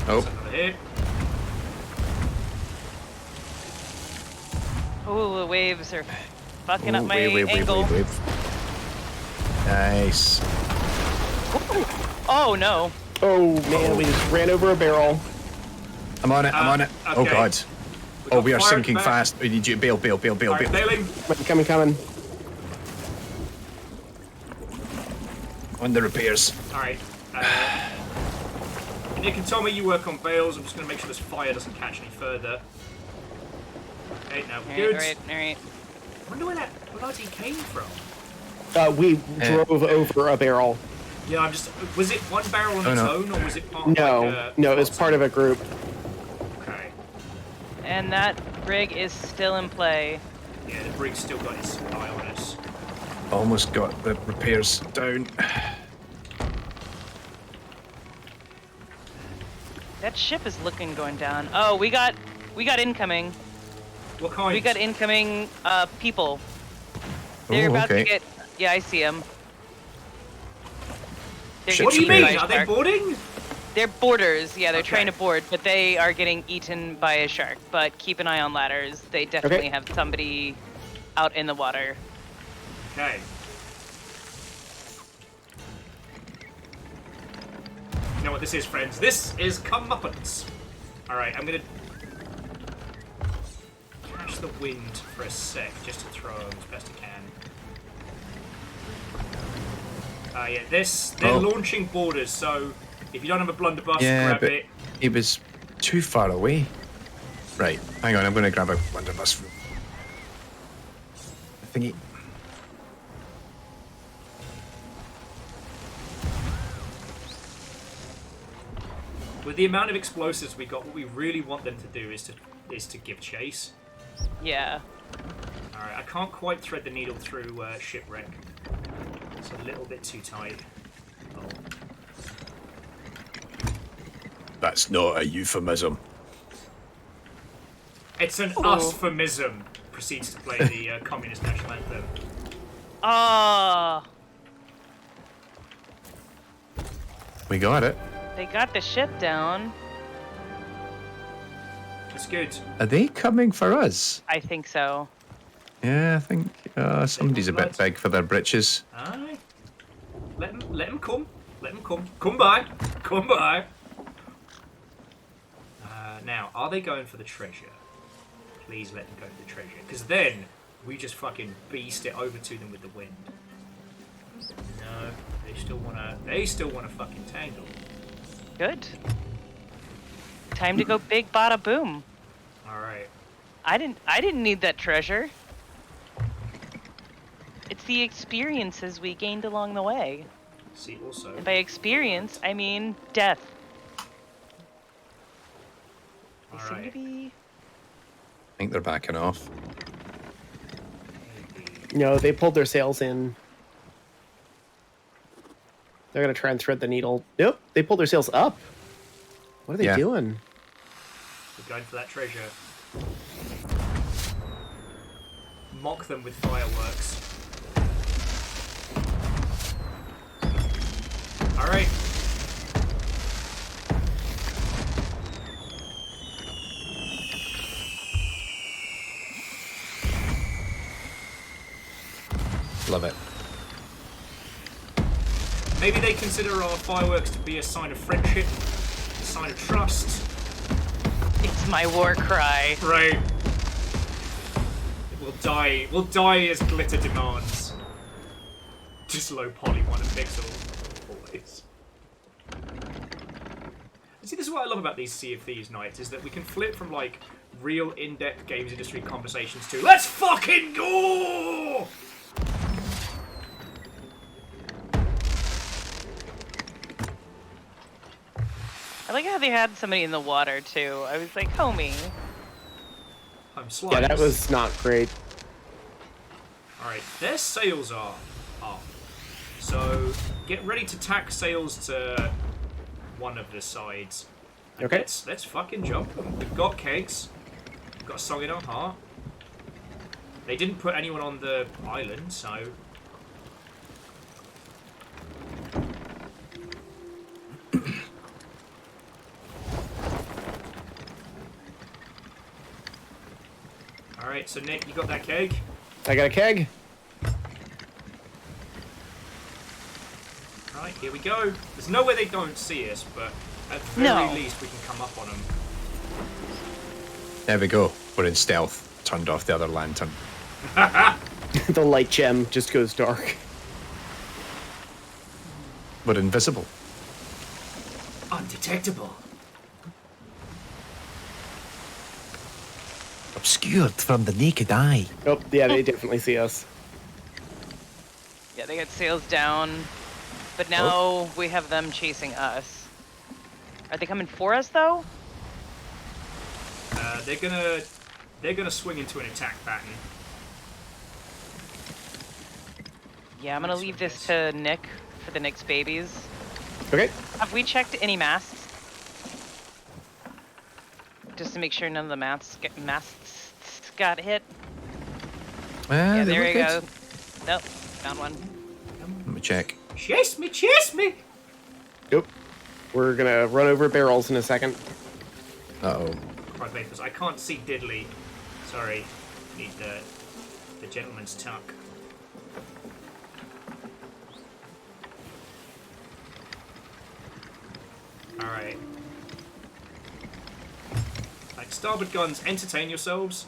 Oh, That's another hit. Oh, the waves are fucking up my wave. angle. Nice. Oh no. Oh man, we just ran over a barrel. I'm on it. I'm on it. Oh okay. god. We Oh, got we are fired sinking back. fast. We need you to bail. Alright, bailing. Coming. On the repairs. Alright. Nick and Tommy, you work on bales. I'm just going to make sure this fire doesn't catch any further. Okay, now we're good. Alright. I wonder where that bloody came from. We drove over a barrel. Yeah, I'm just... Was it one barrel on its no. own, or was it part of No, like no, it was part of a group. Okay. And that brig is still in play. Yeah, the brig's still got its eye on us. Almost got the repairs down. That ship is looking going down. Oh, we got incoming. What kind? We got incoming people. They're Oh, about to okay. get. Yeah, I see them. Shit, What do you mean? repairs. Are they boarding? They're boarders. Yeah, they're Okay. trying to board, but they are getting eaten by a shark. But keep an eye on ladders. They definitely have somebody out in the water. Okay. You know what this is, friends? This is comeuppance. Alright, I'm gonna catch the wind for a sec, just to throw as best I can. Yeah, they're launching boarders, so if you don't have a blunderbuss, grab but it. he was too far away. Right, hang on, I'm going to grab a blunderbuss from the thingy. With the amount of explosives we got, what we really want them to do is to give chase. Yeah. Alright, I can't quite thread the needle through shipwreck. It's a little bit too tight. Oh. That's not a euphemism. It's an us-phemism. Proceeds to play the communist national anthem. Ah, We got it. they got the ship down. It's good. Are they coming for us? I think so. Yeah, I think somebody's a bit big for their britches. Aye. Let him come. Let him come. Come by. Come by. Now, are they going for the treasure? Please let them go for the treasure. Because then, we just fucking beast it over to them with the wind. No, they still wanna fucking tangle. Good. Time to go big bada boom. Alright. I didn't need that treasure. It's the experiences we gained along the way. See, also... And by experience, I mean death. They seem to Alright. be... I think they're backing off. No, they pulled their sails in. They're gonna try and thread the needle. Nope, they pulled their sails up. What are they doing? We're going for that treasure. Mock them with fireworks. Alright. Love it. Maybe they consider our fireworks to be a sign of friendship, a sign of trust. It's my war cry. Right. We'll die as glitter demands. Just low poly 1 and pixel. Always. See, this is what I love about these Sea of Thieves nights, is that we can flip from, like, real in-depth games industry conversations to let's fucking go! I like how they had somebody in the water too. I was like, homie. I'm Slimes. Yeah, that was not great. Alright, their sails are up. So get ready to tack sails to one of the sides. And Okay. Let's fucking jump them. We've got kegs. We've got a song in our heart. They didn't put anyone on the island, so... Alright, so Nick, you got that keg? I got a keg. Right, here we go. There's no way they don't see us, but at the very No. least we can come up on them. There we go. We're in stealth. Turned off the other lantern. The light gem just goes dark. We're invisible. Undetectable. Obscured from the naked eye. Oh, yeah, they definitely see us. Yeah, they got sails down, but now we have them chasing us. Are they coming for us though? They're gonna swing into an attack pattern. Yeah, I'm gonna leave this to Nick for the Nick's babies. Okay. Have we checked any masts? Just to make sure none of the masts got hit. Yeah, there we go. Nope, found one. Let me check. Chase me, chase me! Nope. We're gonna run over barrels in a second. Uh-oh. Right, vapors. I can't see diddly. Sorry. Need the gentleman's tuck. Alright. Like, starboard guns, entertain yourselves.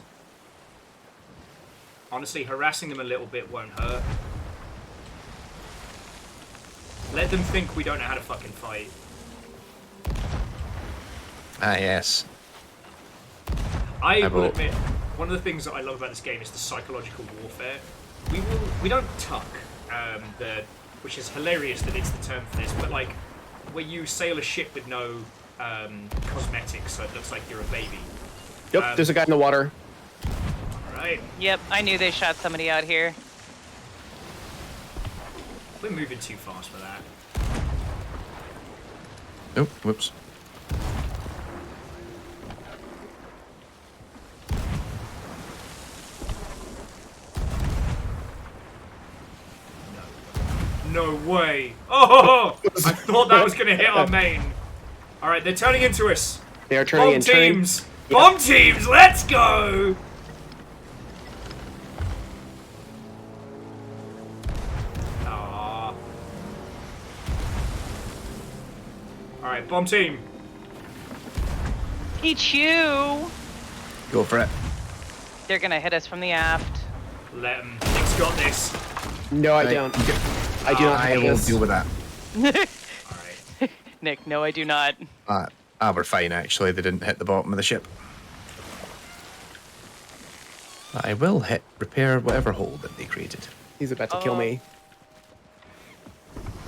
Honestly, harassing them a little bit won't hurt. Let them think we don't know how to fucking fight. Ah, yes. I will will- admit, one of the things that I love about this game is the psychological warfare. We don't tuck, which is hilarious that it's the term for this, but like, where you sail a ship with no cosmetics, so it looks like you're a baby. Yep, there's a guy in the water. Alright, Yep, I knew they shot somebody out here. we're moving too fast for that. Oh, whoops. No way! Oh! I thought that was gonna hit our main. Alright, they're turning into us. They are turning Bomb in turn. teams! Bomb teams, let's go! Aww. Alright, bomb team. Eat you! Go for it. They're gonna hit us from the aft. Let them. Nick's got this. No, I Right. don't. I do not I have will this. deal with that. Alright. Nick, no, I do not. We're fine, actually. They didn't hit the bottom of the ship. I will hit repair whatever hole that they created. He's about to kill Oh. me.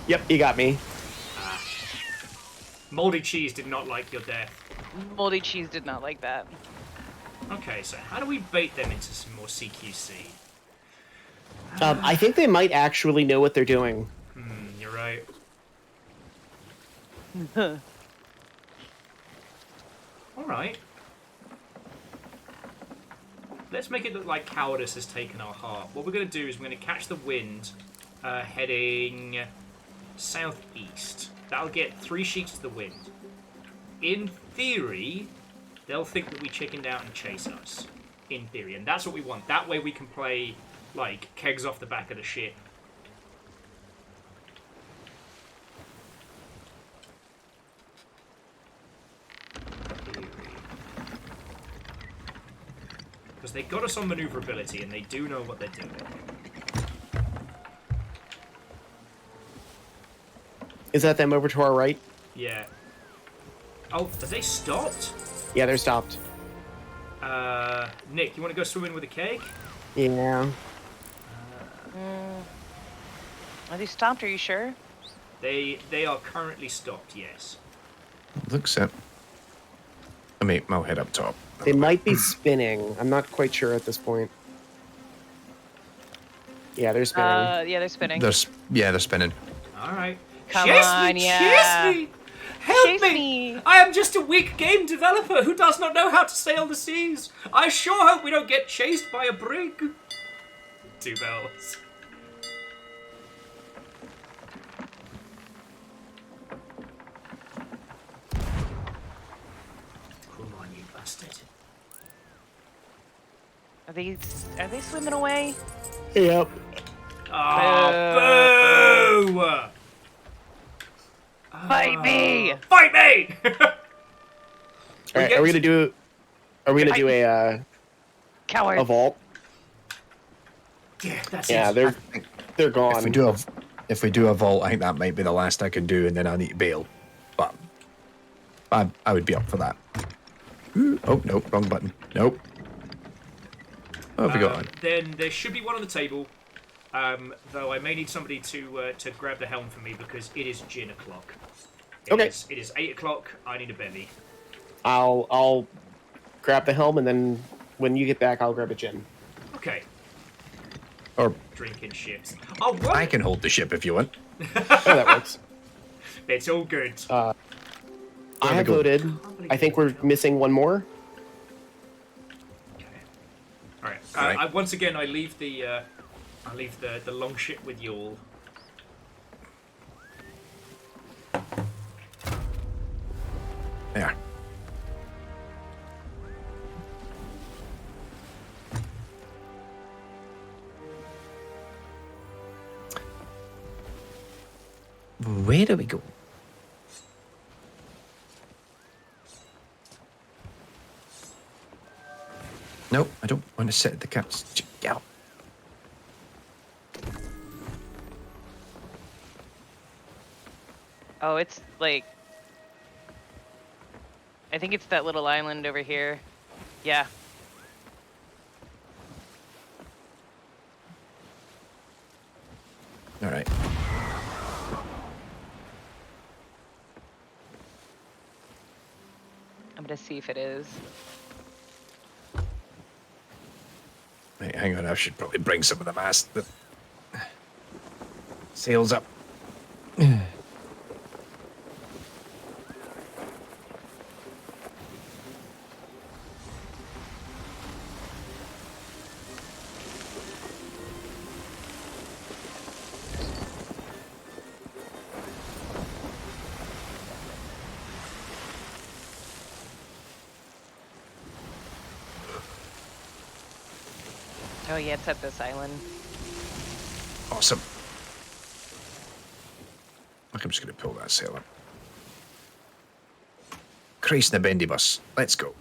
Yep, he got me. Moldy cheese did not like your death. Moldy cheese did not like that. Okay, so how do we bait them into some more CQC? I think they might actually know what they're doing. You're right. Alright. Let's make it look like cowardice has taken our heart. What we're going to do is we're going to catch the wind heading southeast. That'll get 3 sheets to the wind. In theory, they'll think that we chickened out and chase us. In theory. And that's what we want. That way we can play, like, kegs off the back of the ship. Because they got us on maneuverability and they do know what they're doing. Is that them over to our right? Yeah. Oh, have they stopped? Yeah, they're stopped. Nick, you want to go swimming with a keg? Yeah. Are they stopped? Are you sure? They are currently stopped, yes. Looks it. I mean, I'll head up top. They might be spinning. I'm not quite sure at this point. Yeah, they're spinning. Yeah, they're spinning. They're spinning. All right. Come Chase on, me, yeah. chase me, help Chase me. I am just a weak game developer who does not know how to sail the seas. I sure hope we don't get chased by a brig. 2 bells. Come on, you bastard. Are they swimming away? Yep. Oh, boo! Fight me! Fight me! All right, are we gonna do? Are we gonna do Coward. a vault? Yeah, that's Yeah, it. they're gone. If we do a vault, I think that might be the last I can do, and then I need to bail. But I would be up for that. Ooh, oh nope, wrong button. Nope. What have we got on? Then there should be one on the table. Though I may need somebody to grab the helm for me because it is gin o'clock. Okay. It is 8 o'clock. I need a bevy. I'll grab the helm, and then when you get back, I'll grab a gin. Okay. Or Drinking ships. Oh, what? I can hold the ship if you want. Oh, that works. It's all good. I we have go. voted. I think we're missing one more. All right. Right. Once again, I leave the long ship with you all. There. Where do we go? Nope, I don't want to sit at the couch. Get out. Oh, it's like... I think it's that little island over here. Yeah. All right. I'm gonna see if it is. Right, hang on, I should probably bring some of the mast. The sails up. Oh yeah, it's at this island. Awesome. Look, I'm just going to pull that sail up. Christ na bendy bus. Let's go.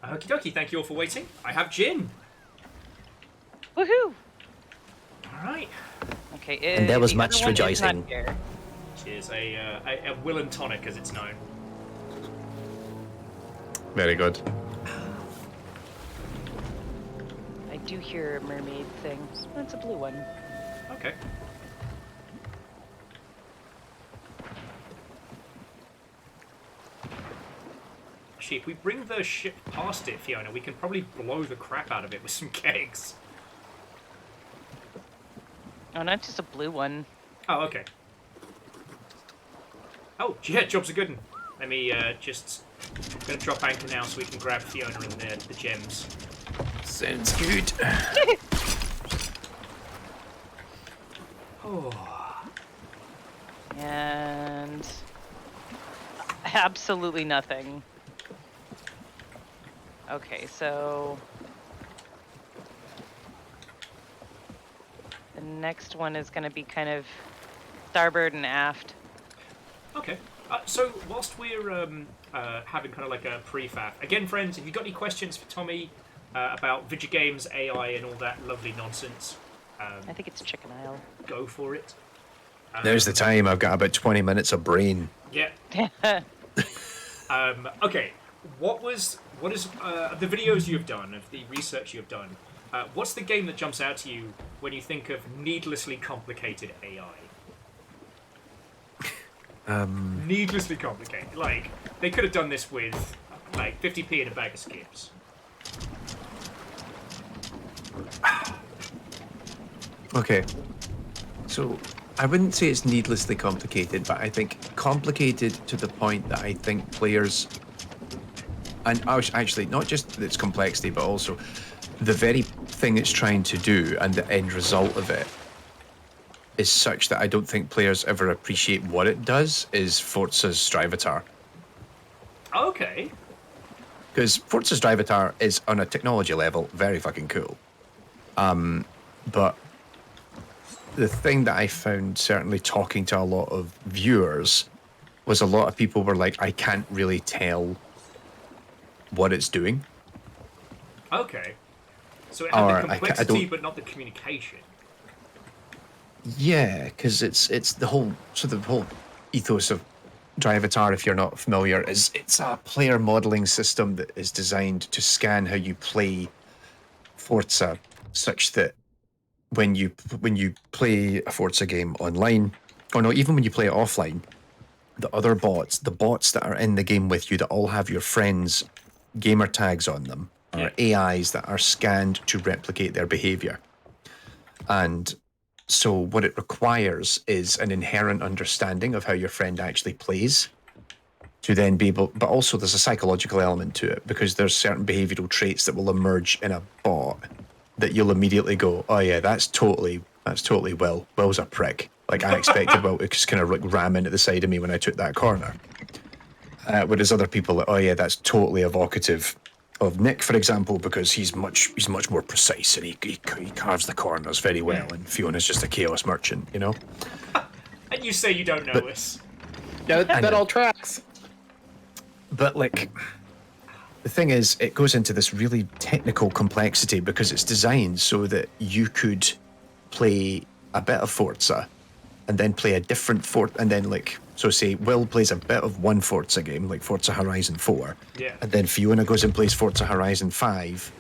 Okie dokie, thank you all for waiting. I have gin. Woohoo! Alright. Okay, And there was the much other one is not rejoicing. here. Cheers, a Will and Tonic as it's known. Very good. I do hear a mermaid thing. That's a blue one. Okay. Actually, if we bring the ship past it, Fiona, we can probably blow the crap out of it with some kegs. Oh, not just a blue one. Oh, okay. Oh, yeah, job's a good one. Let me just... I'm going to drop anchor now so we can grab Fiona and the gems. Sounds good. Oh. And... absolutely nothing. Okay, so... the next one is going to be kind of starboard and aft. Okay. So whilst we're having kind of like a prefab. Again, friends, if you've got any questions for Tommy about video games, AI, and all that lovely nonsense, I think it's chicken aisle. go for it. There's the time. I've got about 20 minutes of brain. Yeah. Okay. What is the videos you've done, of the research you've done? What's the game that jumps out to you when you think of needlessly complicated AI? Needlessly complicated. Like, they could have done this with, like, 50p and a bag of skips. Okay. So, I wouldn't say it's needlessly complicated, but I think complicated to the point that I think players... And actually, not just its complexity, but also the very thing it's trying to do and the end result of it is such that I don't think players ever appreciate what it does, is Forza's Drivatar. Okay. Because Forza's Drivatar is, on a technology level, very fucking cool. But the thing that I found, certainly talking to a lot of viewers, was a lot of people were like, I can't really tell what it's doing. Okay. So it had Or the complexity, but not the communication. Yeah, because it's the whole ethos of Drivatar, if you're not familiar, is it's a player modeling system that is designed to scan how you play Forza, such that when you play a Forza game online, or no, even when you play it offline, the other bots, the bots that are in the game with you that all have your friends' gamer tags on them, are AIs that are scanned to replicate their behavior. And so what it requires is an inherent understanding of how your friend actually plays to then be able, but also there's a psychological element to it, because there's certain behavioral traits that will emerge in a bot that you'll immediately go, oh yeah, that's totally Will. Will's a prick. Like, I expected Will to just kind of like ram into the side of me when I took that corner. Whereas other people are, oh yeah, that's totally evocative of Nick, for example, because he's much more precise and he carves the corners very well, and Fiona's just a chaos merchant, you know? And you say you don't know us. Yeah, that all tracks. But, like, the thing is, it goes into this really technical complexity because it's designed so that you could play a bit of Forza and then play a different Forza, and then, like, so say Will plays a bit of one Forza game, like Forza Horizon 4, and then Fiona goes and plays Forza Horizon 5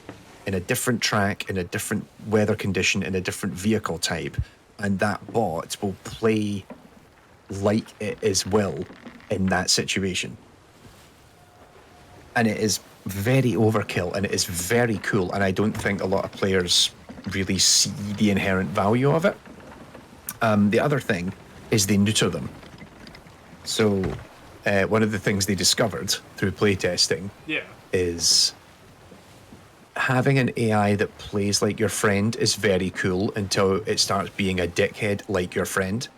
in a different track, in a different weather condition, in a different vehicle type, and that bot will play like it is Will in that situation. And it is very overkill, and it is very cool, and I don't think a lot of players really see the inherent value of it. The other thing is they neuter them. So one of the things they discovered through playtesting is having an AI that plays like your friend is very cool until it starts being a dickhead like your friend.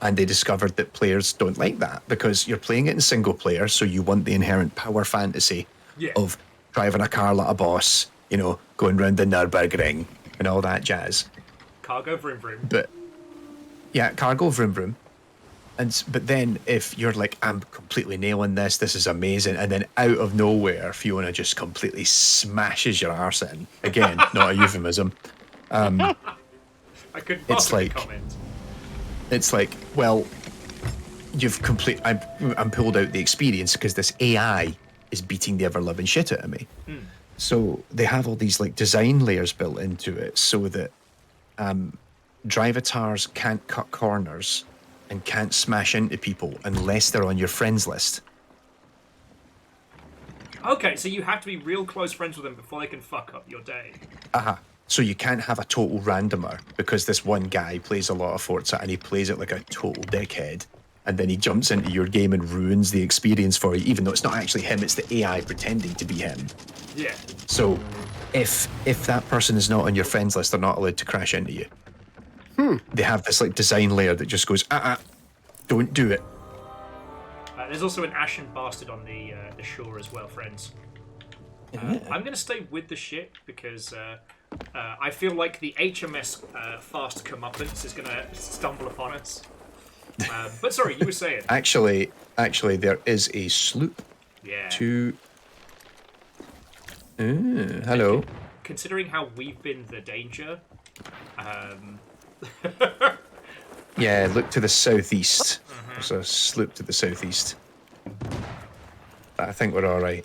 And they discovered that players don't like that because you're playing it in single player, so you want the inherent power fantasy of driving a car like a boss, you know, going round the Nürburgring and all that jazz. Cargo vroom vroom. But yeah, cargo vroom vroom. But then if you're like, I'm completely nailing this, this is amazing, and then out of nowhere, Fiona just completely smashes your arse in. Again, not a euphemism. I couldn't possibly comment. It's like, well, I'm pulled out the experience because this AI is beating the ever-loving shit out of me. So they have all these like design layers built into it so that Drivatars can't cut corners and can't smash into people unless they're on your friends list. Okay, so you have to be real close friends with them before they can fuck up your day. So you can't have a total randomer because this one guy plays a lot of Forza and he plays it like a total dickhead, and then he jumps into your game and ruins the experience for you, even though it's not actually him, it's the AI pretending to be him. Yeah. So if that person is not on your friends list, they're not allowed to crash into you. They have this like design layer that just goes, don't do it. There's also an ashen bastard on the shore as well, friends. I'm going to stay with the ship because I feel like the HMS fast comeuppance is going to stumble upon us. But sorry, you were saying. Actually, actually, there is a sloop Yeah. to. Hello. Considering how we've been the danger, Yeah, look to the southeast. There's a sloop to the southeast. But I think we're all right.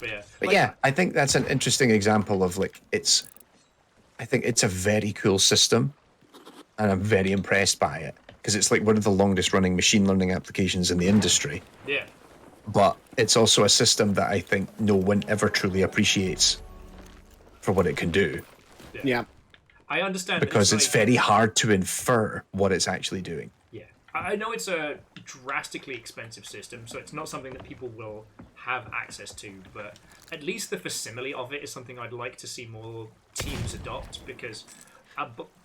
But like, yeah, I think that's an interesting example of like I think it's a very cool system, and I'm very impressed by it because it's like one of the longest running machine learning applications in the industry. yeah. But it's also a system that I think no one ever truly appreciates for what it can do. Yeah. I understand that Because it's like, very hard to infer what it's actually doing. Yeah, I know it's a drastically expensive system, so it's not something that people will have access to, but at least the facsimile of it is something I'd like to see more teams adopt, because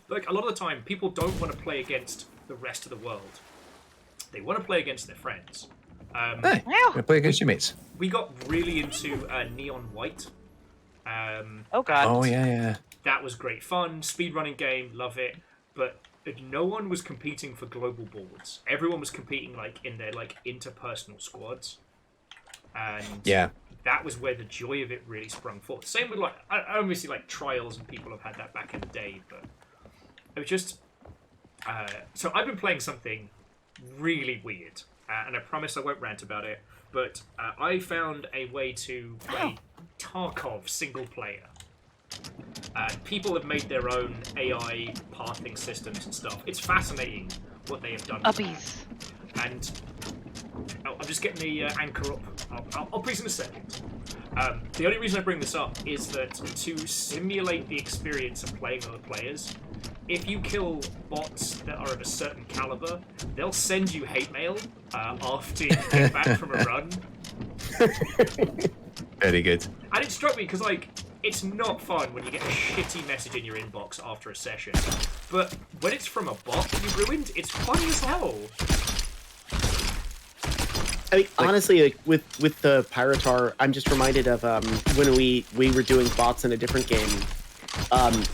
like a lot of the time, people don't want to play against the rest of the world. They want to play against their friends. Hey, you play against your mates. We got really into Neon White. Oh god. Oh, yeah. That was great fun. Speedrunning game, love it. But no one was competing for global boards. Everyone was competing like in their like interpersonal squads. And Yeah. that was where the joy of it really sprung forth. Same with like obviously like trials, and people have had that back in the day, but it was just so I've been playing something really weird, and I promise I won't rant about it, but I found a way to play Tarkov single player. People have made their own AI pathing systems and stuff. It's fascinating what they have done. Uppies. And I'm just getting the anchor up. I'll please in a second. The only reason I bring this up is that to simulate the experience of playing other players, if you kill bots that are of a certain caliber, they'll send you hate mail after you get back from a run. Very good. And it struck me because, like, it's not fun when you get a shitty message in your inbox after a session. But when it's from a bot that you ruined, it's funny as hell. I mean, honestly, like with the Piratar, I'm just reminded of when we were doing bots in a different game.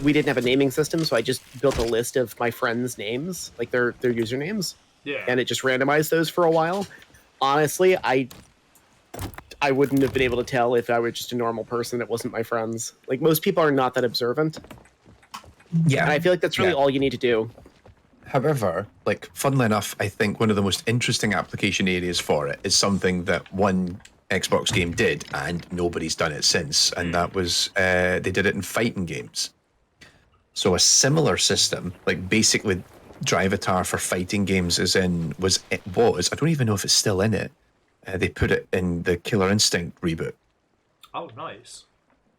We didn't have a naming system, so I just built a list of my friends' names, like their usernames, Yeah. and it just randomized those for a while. Honestly, I wouldn't have been able to tell if I were just a normal person that wasn't my friends. Like, most people are not that observant. Yeah. And I feel like that's really all you need to do. However, like, funnily enough, I think one of the most interesting application areas for it is something that one Xbox game did, and nobody's done it since, and that was they did it in fighting games. So a similar system, like basically Drivatar for fighting games, was I don't even know if it's still in it. They put it in the Killer Instinct reboot. Oh, nice.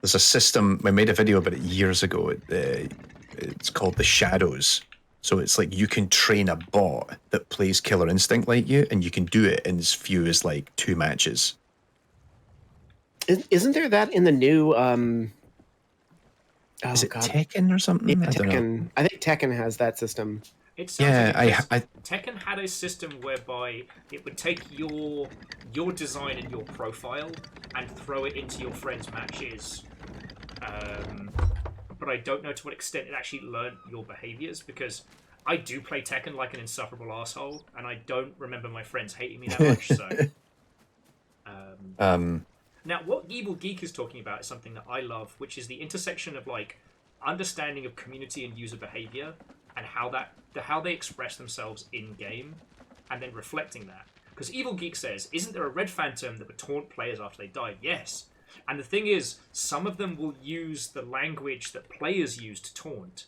There's a system, I made a video about it years ago. It's called The Shadows. So it's like you can train a bot that plays Killer Instinct like you, and you can do it in as few as like 2 matches. Isn't there that in the new? Is it Tekken or something? Yeah, I don't know. Tekken. I think Tekken has that system. It sounds Yeah, like Tekken had a system whereby it would take your design and your profile and throw it into your friends' matches. But I don't know to what extent it actually learned your behaviors, because I do play Tekken like an insufferable asshole, and I don't remember my friends hating me that much. So, now what Evil Geek is talking about is something that I love, which is the intersection of like understanding of community and user behavior, and how they express themselves in game, and then reflecting that. Because Evil Geek says, isn't there a red phantom that would taunt players after they died? Yes. And the thing is, some of them will use the language that players use to taunt.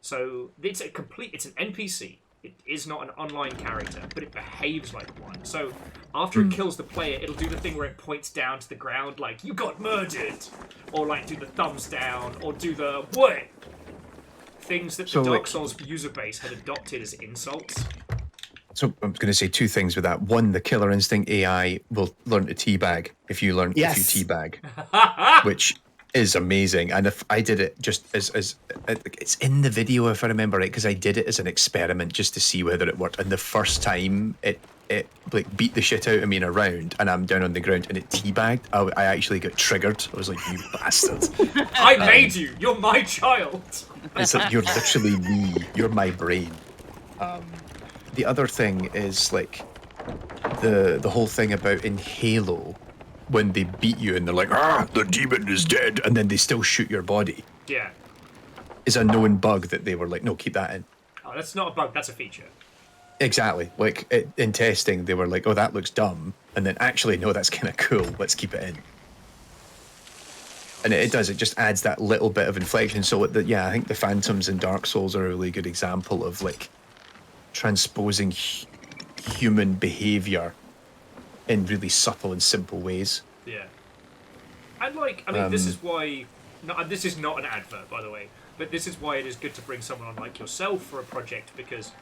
So it's an NPC. It is not an online character, but it behaves like one. So after it kills the player, it'll do the thing where it points down to the ground like, you got murdered! Or like do the thumbs down, or do the what? Things that the Dark Souls user base had adopted as insults. So I'm going to say 2 things with that. One, the Killer Instinct AI will learn to teabag if you teabag, which is amazing. And if I did it just as it's in the video if I remember right, because I did it as an experiment just to see whether it worked. And the first time it like beat the shit out of me in a round, and I'm down on the ground and it teabagged, I actually got triggered. I was like, you bastard! I made you. You're my child. It's like, you're literally me. You're my brain. The other thing is, like, the whole thing about in Halo, when they beat you and they're like, the demon is dead, and then they still shoot your body, Yeah. is a known bug that they were like, no, keep that in. Oh, that's not a bug. That's a feature. Exactly. Like in testing, they were like, oh, that looks dumb, and then actually, no, that's kind of cool. Let's keep it in. And it does. It just adds that little bit of inflection. So I think the Phantoms in Dark Souls are a really good example of like transposing human behavior in really subtle and simple ways. Yeah. And like, I mean, this is why. No, this is not an advert, by the way. But this is why it is good to bring someone on like yourself for a project because,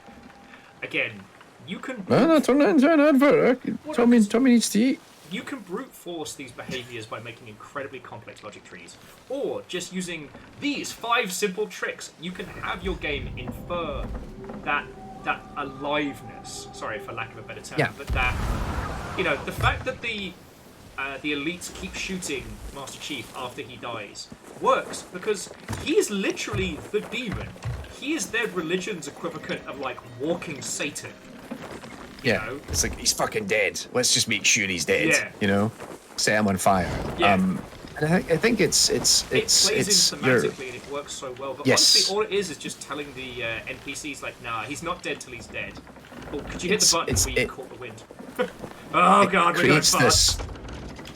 again, you can. No, turn that into an advert. Tommy needs to eat. You can brute force these behaviors by making incredibly complex logic trees, or just using these 5 simple tricks. You can have your game infer that aliveness. Sorry for lack of a better term, but that the fact that the elites keep shooting Master Chief after he dies works because he is literally the demon. He is their religion's equivalent of like walking Satan. You know? It's like he's fucking dead. Let's just make sure he's dead. Yeah. You know, set him on fire. Yeah. And I think it's it plays in thematically and it works so well. But honestly, all it is just telling the NPCs like, nah, he's not dead till he's dead. Oh, could you hit the button where you caught the wind? Oh god, we're going fast.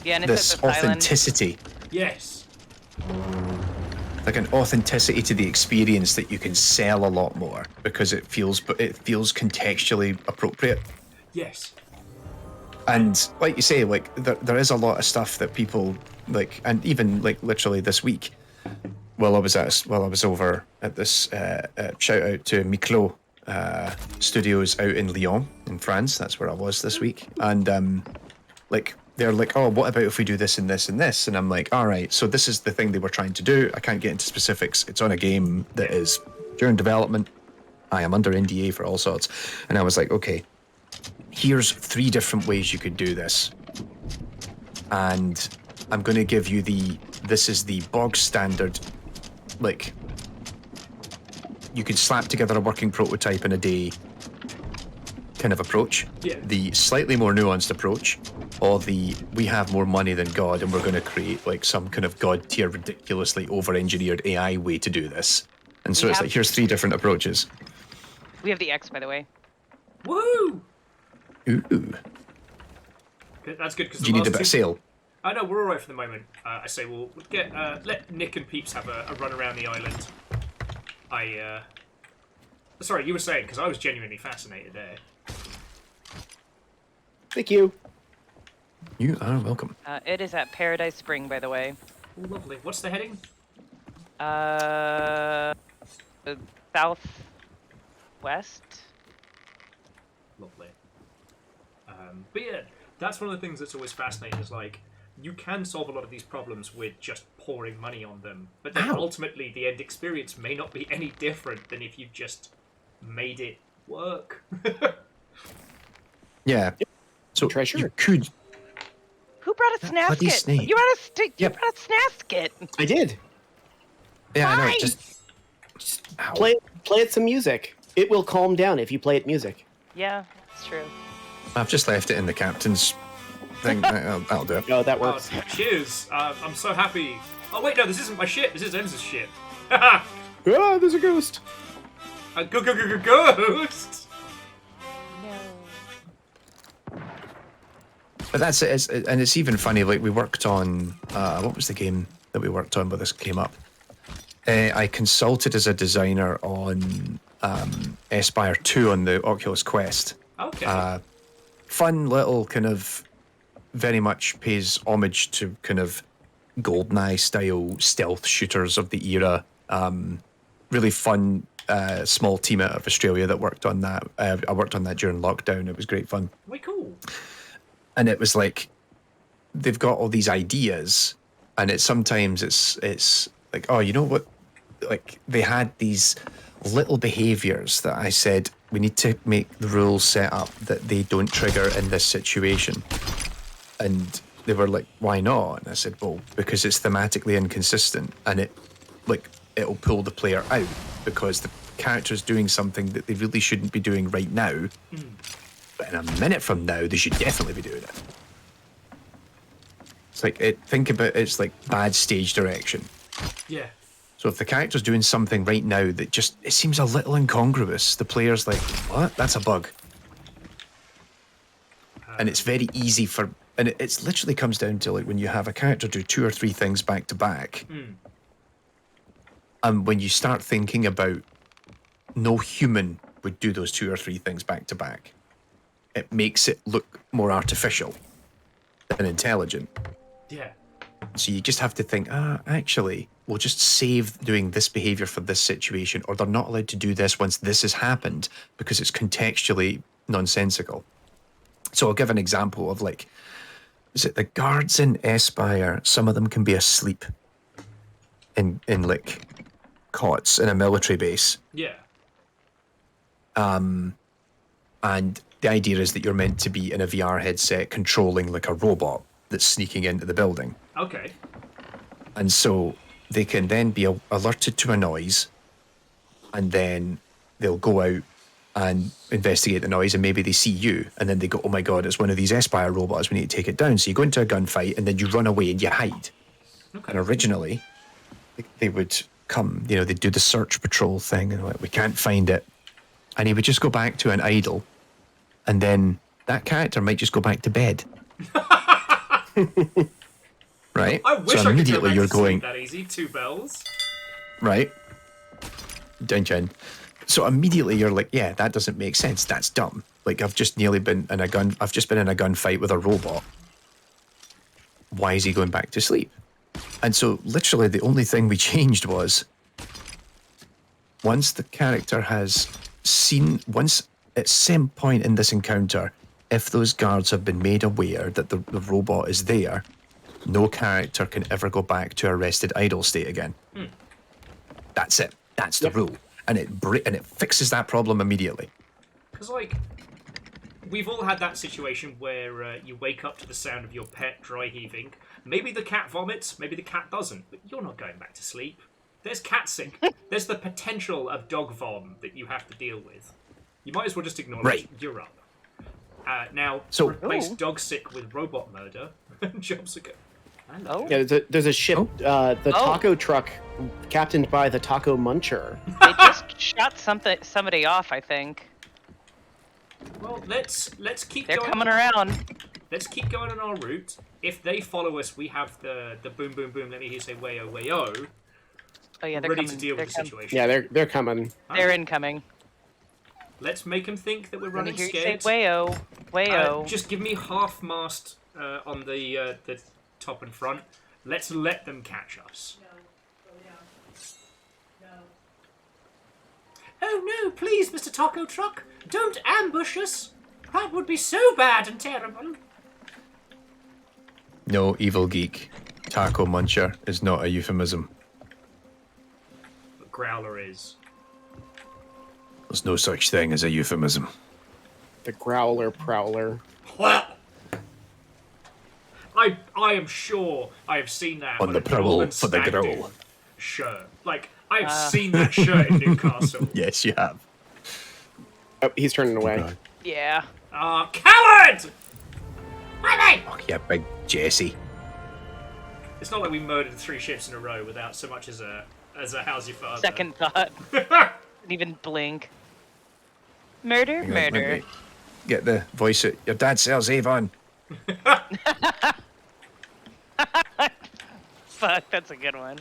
Yeah, and this it's this authenticity. Yes. Like an authenticity to the experience that you can sell a lot more because it feels contextually appropriate. Yes. And like you say, like there is a lot of stuff that people like, and even like literally this week, while I was over at this shout out to Miclo Studios out in Lyon in France. That's where I was this week, and like they're like, oh, what about if we do this and this and this? And I'm like, all right, so this is the thing they were trying to do. I can't get into specifics. It's on a game that is during development. I am under NDA for all sorts, and I was like, okay, here's 3 different ways you could do this, and I'm going to give you this is the bog standard, like, you could slap together a working prototype in a day kind of approach, the slightly more nuanced approach, or we have more money than God and we're going to create like some kind of God tier ridiculously over-engineered AI way to do this. And so it's like, here's 3 different approaches. We have the X, by the way. Woo! Ooh. That's good because do you need a bit of sail? I know we're all right for the moment. I say we'll get let Nick and Peeps have a run around the island. Sorry, you were saying because I was genuinely fascinated there. Thank you. You are welcome. It is at Paradise Spring, by the way. Oh, lovely. What's the heading? Southwest. Lovely. But yeah, that's one of the things that's always fascinating is like, you can solve a lot of these problems with just pouring money on them, but then ultimately the end experience may not be any different than if you just made it work. Yeah. So treasure. You could. Who brought a snasket? You brought a snasket. I did. Yeah, I know. Just play it some music. It will calm down if you play it music. Yeah, it's true. I've just left it in the captain's thing. That'll do it. No, that works. Oh, cheers. I'm so happy. Oh wait, no, this isn't my ship. This is Emsa's ship. There's a ghost. A ghost. No. But that's it. And it's even funny. Like we worked on what was the game that we worked on? But this came up. I consulted as a designer on Aspire 2 on the Oculus Quest. Okay. Fun little kind of, very much pays homage to kind of GoldenEye style stealth shooters of the era. Really fun small team out of Australia that worked on that. I worked on that during lockdown. It was great fun. Way cool. And it was like, they've got all these ideas, and sometimes it's like, oh, you know what? Like they had these little behaviors that I said, we need to make the rules set up that they don't trigger in this situation. And they were like, why not? And I said, well, because it's thematically inconsistent, and it'll pull the player out because the character's doing something that they really shouldn't be doing right now. But But in a minute from now, they should definitely be doing it. It's like, think about it's like bad stage direction. Yeah. So if the character's doing something right now that just, it seems a little incongruous, the player's like, what? That's a bug. And it's very easy for, and it's literally comes down to like when you have a character do 2 or 3 things back to back, and when you start thinking about no human would do those 2 or 3 things back to back, it makes it look more artificial than intelligent. Yeah. So you just have to think, actually, we'll just save doing this behavior for this situation, or they're not allowed to do this once this has happened because it's contextually nonsensical. So I'll give an example of like, is it the guards in Espire? Some of them can be asleep in like cots in a military base. Yeah. And the idea is that you're meant to be in a VR headset controlling like a robot that's sneaking into the building. Okay. And so they can then be alerted to a noise, and then they'll go out and investigate the noise, and maybe they see you, and then they go, oh my god, it's one of these Espire robots, we need to take it down. So you go into a gunfight, and then you run away and you hide. Okay. And originally, they would come, they'd do the search patrol thing, and like, we can't find it. And he would just go back to an idle, and then that character might just go back to bed. Right? I wish so I could immediately go back you're to sleep going, that easy. 2 bells. right? Dun dun. So immediately you're like, yeah, that doesn't make sense. That's dumb. Like I've just been in a gunfight with a robot. Why is he going back to sleep? And so literally the only thing we changed was once the character has once at some point in this encounter, if those guards have been made aware that the robot is there, no character can ever go back to a rested idle state again. That's it. That's the rule. And it fixes that problem immediately. Because, like, we've all had that situation where you wake up to the sound of your pet dry heaving. Maybe the cat vomits, maybe the cat doesn't, but you're not going back to sleep. There's cat sick. There's the potential of dog vom that you have to deal with. You might as well just acknowledge you're up. Now, So- replace dog sick with robot murder. Jobs are good. Oh. Yeah, there's a ship, the taco truck, captained by the Taco Muncher. They just shot somebody off, I think. Well, let's keep They're going. coming around. Let's keep going on our route. If they follow us, we have the boom, boom, boom. Let me hear you say wayo, wayo. Oh yeah, they're Ready coming. to deal they're with the situation. Yeah, they're coming. They're incoming. Let's make them think that we're Let me running hear scared. you say wayo, wayo. Just give me half mast on the top and front. Let's let them catch us. Oh no, please, Mr. Taco Truck, don't ambush us. That would be so bad and terrible. No, evil geek. Taco muncher is not a euphemism. But Growler is. There's no such thing as a euphemism. The Growler Prowler. I am sure I have seen that On the a prowl Northern for the Stag Do growl. shirt. Like, I have seen that shirt in Newcastle. Yes, you have. Oh, he's turning away. God. Yeah. Coward! Bye-bye! Oh, yeah, big Jesse. It's not like we murdered 3 ships in a row without so much as a how's your father. Second thought. Didn't even blink. Murder, Hang on, let murder. me get the voice out. Your dad sells Avon. Fuck, that's a good one.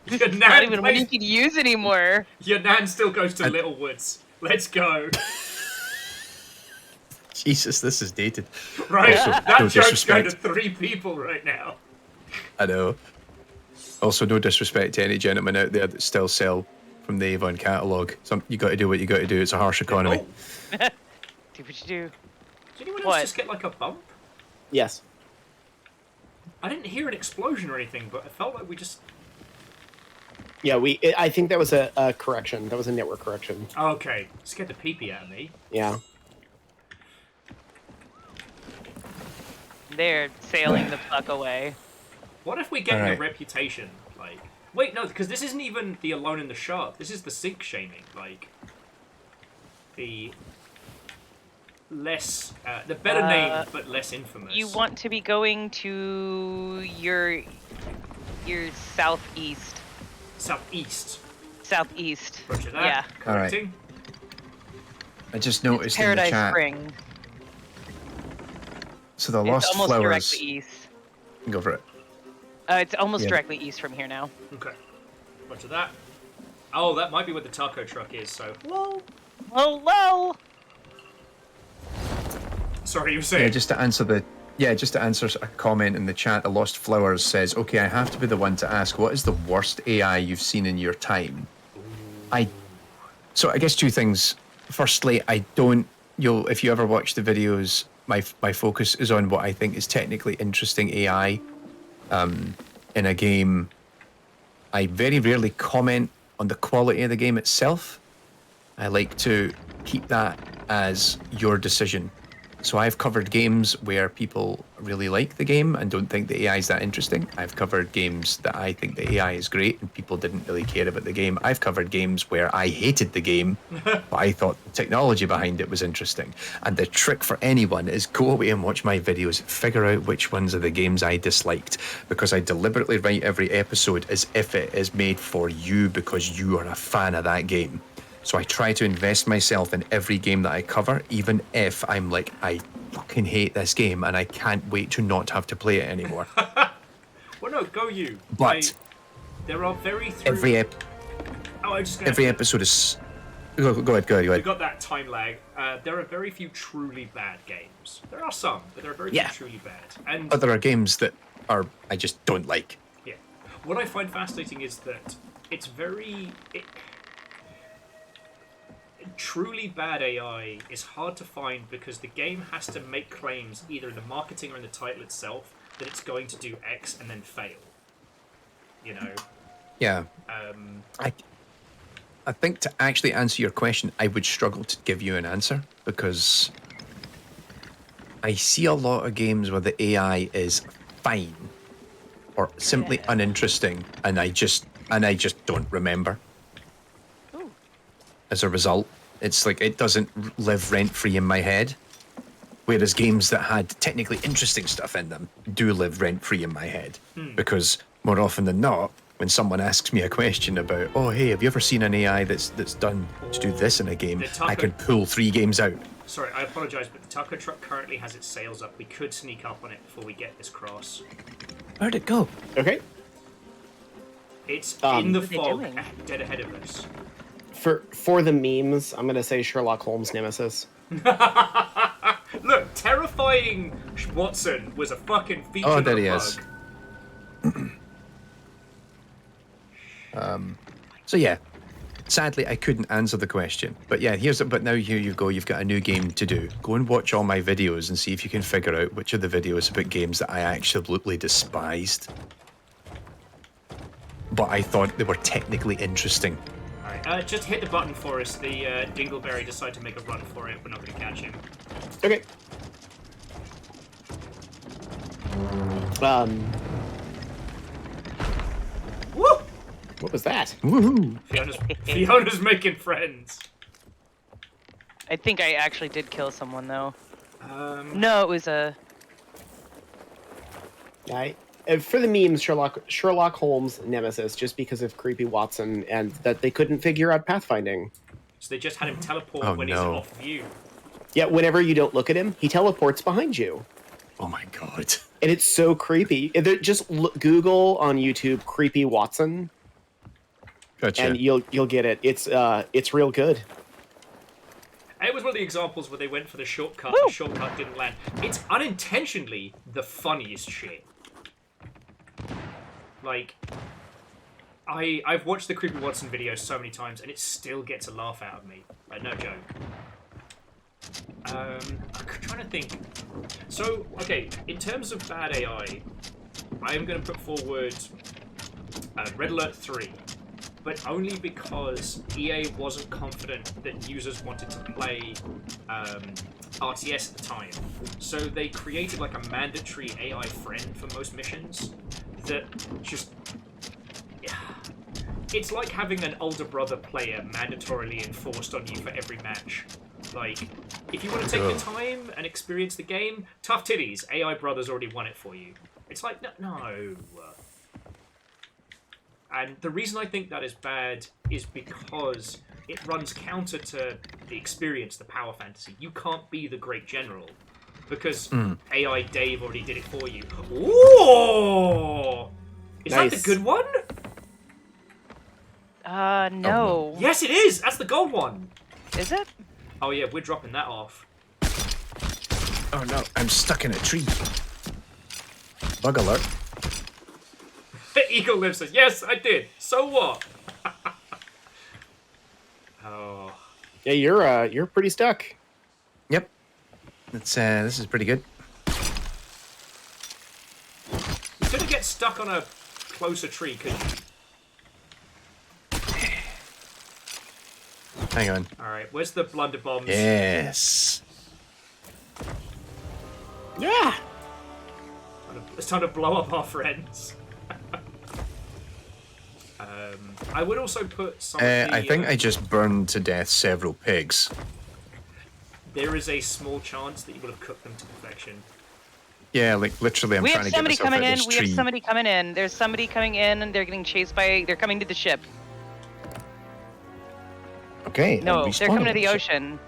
Your Not nan, even one you can use anymore. your nan still goes to Littlewoods. Let's go. Jesus, this is dated. Right? Also, That no joke's going to disrespect. 3 people right now. I know. Also, no disrespect to any gentlemen out there that still sell from the Avon catalogue. You got to do what you got to do. It's a harsh economy. Oh, Do what you do. did anyone What? else just get like a bump? Yes. I didn't hear an explosion or anything, but it felt like we just... Yeah, I think that was a correction. That was a network correction. Okay, scared the pee-pee out of me. Yeah. They're sailing the fuck away. What if we get a Alright. reputation? Like, wait, no, because this isn't even the alone in the shark. This is the sink shaming. Like, the less, the better name but less infamous. You want to be going to your southeast. Southeast. Southeast. Roger that. Yeah. Correcting. I just noticed in the Paradise chat. Spring. So the It's Lost almost Flowers. directly east. Go for it. It's almost Yeah. directly east from here now. Okay. Roger that. Oh, that might be where the taco truck is, so... Whoa! Hello! Sorry, you were saying... Just to answer a comment in the chat, the Lost Flowers says, okay, I have to be the one to ask, what is the worst AI you've seen in your time? So I guess two things. Firstly, if you ever watch the videos, my focus is on what I think is technically interesting AI in a game. I very rarely comment on the quality of the game itself. I like to keep that as your decision. So I've covered games where people really like the game and don't think the AI is that interesting. I've covered games that I think the AI is great and people didn't really care about the game. I've covered games where I hated the game, but I thought the technology behind it was interesting. And the trick for anyone is go away and watch my videos, figure out which ones are the games I disliked, because I deliberately write every episode as if it is made for you because you are a fan of that game. So I try to invest myself in every game that I cover, even if I'm like, I fucking hate this game and I can't wait to not have to play it anymore. Well, no, go you. But there are very every episode is... Go ahead. We've got that time lag. There are very few truly bad games. There are some, but there are very few truly bad. But there are games that I just don't like. Yeah. What I find fascinating is that it's truly bad AI is hard to find because the game has to make claims either in the marketing or in the title itself that it's going to do X and then fail. You know? Yeah. I think to actually answer your question, I would struggle to give you an answer because I see a lot of games where the AI is fine or simply uninteresting, and I just don't remember. As a result, it's like it doesn't live rent-free in my head. Whereas games that had technically interesting stuff in them do live rent-free in my head. Because more often than not, when someone asks me a question about, oh, hey, have you ever seen an AI that's done to do this in a game, I can pull 3 games out. Sorry, I apologise, but the taco truck currently has its sails up. We could sneak up on it before we get this cross. Where'd it go? Okay. It's in the What are they fog, doing? dead ahead of us. For the memes, I'm gonna say Sherlock Holmes Nemesis. Look, terrifying Watson was a fucking feature. Oh, there of he a is. bug. So yeah, sadly I couldn't answer the question. But yeah, but now here you go. You've got a new game to do. Go and watch all my videos and see if you can figure out which of the videos about games that I absolutely despised, but I thought they were technically interesting. Alright, just hit the button for us. The Dingleberry decided to make a run for it. We're not going to catch him. Okay. Woo! What was that? Woohoo! Fiona's making friends. I think I actually did kill someone though. No, it was a. For the memes, Sherlock Holmes Nemesis, just because of creepy Watson and that they couldn't figure out pathfinding. So they just had him teleport when he's off view. Yeah, whenever you don't look at him, he teleports behind you. Oh my god! And it's so creepy. Just Google on YouTube "creepy Watson," Gotcha. and you'll get it. It's real good. It was one of the examples where they went for the shortcut. The shortcut didn't land. It's unintentionally the funniest shit. Like, I've watched the Creepy Watson videos so many times, and it still gets a laugh out of me. Like, no joke. I'm trying to think. So, okay, in terms of bad AI, I am going to put forward Red Alert 3, but only because EA wasn't confident that users wanted to play RTS at the time. So they created like a mandatory AI friend for most missions that just... It's like having an older brother player mandatorily enforced on you for every match. Like, if you want to take your time and experience the game, tough titties. AI Brothers already won it for you. It's like, no. And the reason I think that is bad is because it runs counter to the experience, the power fantasy. You can't be the great general because AI Dave already did it for you. Ooh! Is that the good one? No. Yes, it is! That's the gold one! Is it? Oh yeah, we're dropping that off. Oh no, I'm stuck in a tree. Bug alert. Eagle Live says, yes, I did. So what? Oh. Yeah, you're pretty stuck. Yep. That's this is pretty good. You couldn't get stuck on a closer tree, could you? Hang on. Alright, where's the blunderbombs? Yes. Yeah. It's time to blow up our friends. I would also put some of the, I think I just burned to death several pigs. There is a small chance that you would have cooked them to perfection. Yeah, like literally I'm We trying have to get somebody myself coming out in. of this We tree. have somebody coming in. There's somebody coming in, and they're getting chased by. They're coming to the ship. Okay. No, I'm they're coming to respawning. the ocean.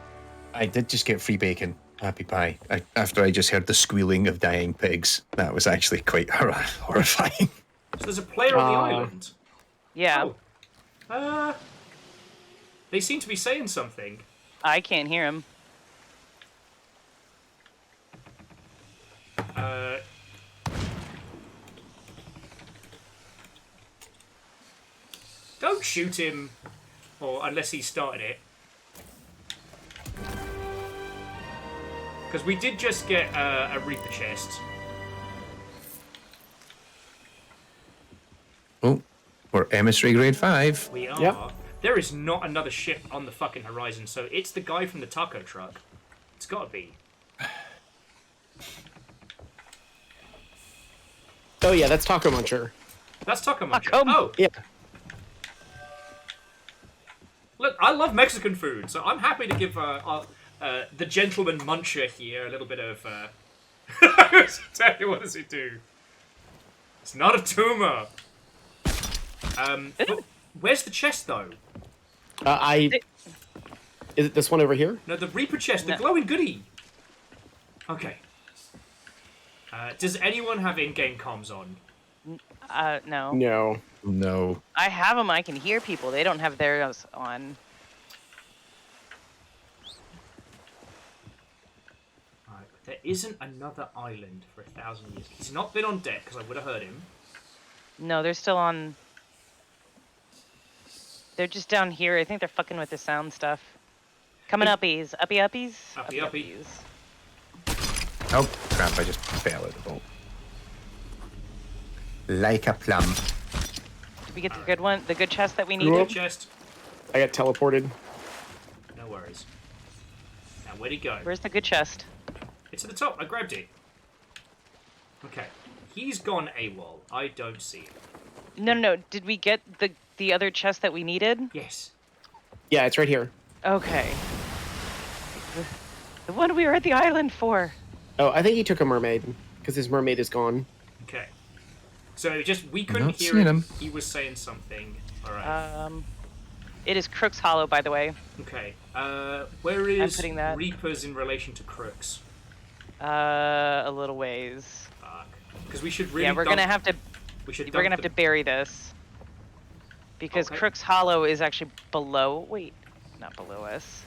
I did just get free bacon. Happy pie. After I just heard the squealing of dying pigs. That was actually quite horrifying. So there's a player on the island. Yeah, Oh. They seem to be saying something. I can't hear him. Don't shoot him, or unless he started it. Because we did just get a Reaper chest. Oh, we're emissary grade 5. We are. Yep. There is not another ship on the fucking horizon, so it's the guy from the taco truck. It's gotta be. Oh yeah, that's Taco Muncher. That's Taco Muncher. Taco- Oh, Yeah. look, I love Mexican food, so I'm happy to give the gentleman muncher here a little bit of. Tell you, what does it do? It's not a tumor. But where's the chest though? Is it this one over here? No, the Reaper chest, the No. glowing goodie. Okay. Does anyone have in-game comms on? No. No. No. I have them. I can hear people. They don't have theirs on. Right, there isn't another island for 1,000 years. He's not been on deck because I would have heard him. No, they're still on. They're just down here. I think they're fucking with the sound stuff. Coming uppies. Uppies? Uppy, uppy. Oh, crap, I just fell out the boat. Like a plum. Did we get the good one? The good chest that we Grew needed? up. Chest. I got teleported. No worries. Now, where'd he go? Where's the good chest? It's at the top. I grabbed it. Okay. He's gone AWOL. I don't see it. No. Did we get the other chest that we needed? Yes. Yeah, it's right here. Okay. The one we were at the island for. Oh, I think he took a mermaid because his mermaid is gone. Okay. So just we couldn't Not hear seen him. him. He was saying something. All right. It is Crook's Hollow, by the way. Okay. Where is putting that- Reapers in relation to Crooks? A little ways. Fuck. Because we should really. Yeah, we're gonna have to. We should. We're gonna dump have to bury this because Okay. Crook's Hollow is actually below. Wait, not below us.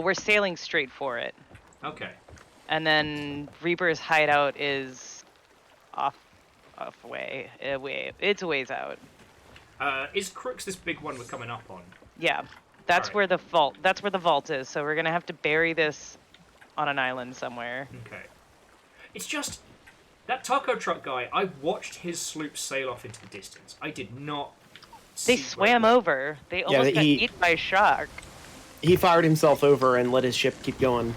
We're sailing straight for it, Okay. and then Reaper's hideout is off way. It's a ways out. Is Crooks this big one we're coming up on? Yeah, that's Alright. where the vault. That's where the vault is. So we're gonna have to bury this on an island somewhere. Okay. It's just that taco truck guy. I watched his sloop sail off into the distance. I did not. They see swam where it over. They almost got eaten by a shark. He fired himself over and let his ship keep going.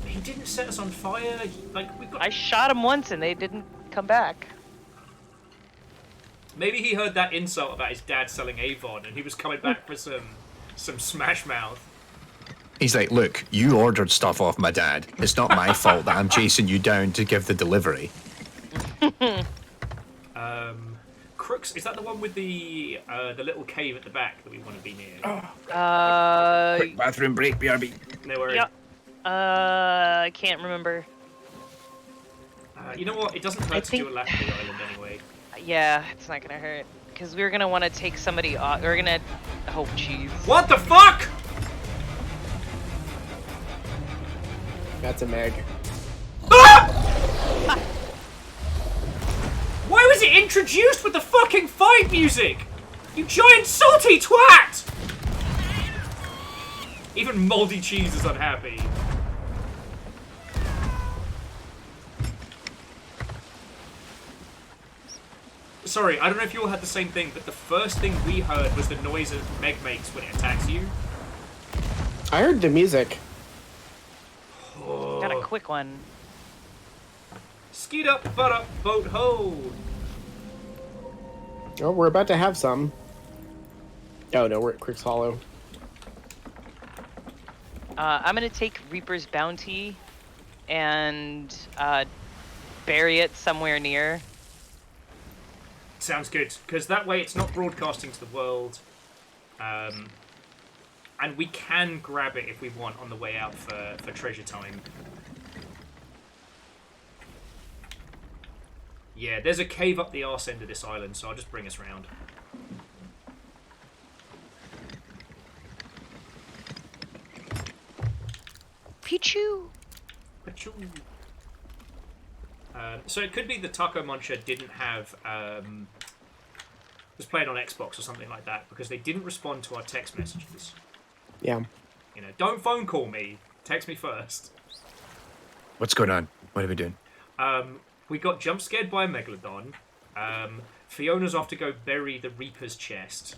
went. He didn't set us on fire. Like we got. I shot him once and they didn't come back. Maybe he heard that insult about his dad selling Avon, and he was coming back for some Smash Mouth. He's like, look, you ordered stuff off my dad. It's not my fault that I'm chasing you down to give the delivery. Crooks, is that the one with the little cave at the back that we want to be near? Quick bathroom break, BRB. No worries. Yeah. I can't remember. You know what? It doesn't hurt to think- do a lap of the island anyway. Yeah, it's not gonna hurt. Because we're gonna want to take somebody off. We're gonna. Oh, jeez. What the fuck? That's a Meg. Why was it introduced with the fucking fight music? You giant salty twat! Even Moldy Cheese is unhappy. Sorry, I don't know if you all had the same thing, but the first thing we heard was the noise that Meg makes when it attacks you. I heard the music. Got a quick one. Skeet up, butt up, boat ho! Oh, we're about to have some. Oh no, we're at Crick's Hollow. I'm gonna take Reaper's Bounty and bury it somewhere near. Sounds good, because that way it's not broadcasting to the world. And we can grab it if we want on the way out for treasure time. Yeah, there's a cave up the arse end of this island, so I'll just bring us round. Pichu! Achoo. So it could be the Taco Muncher didn't have... was playing on Xbox or something like that, because they didn't respond to our text messages. Yeah. You know, don't phone call me. Text me first. What's going on? What are we doing? We got jump scared by a megalodon. Fiona's off to go bury the Reaper's chest.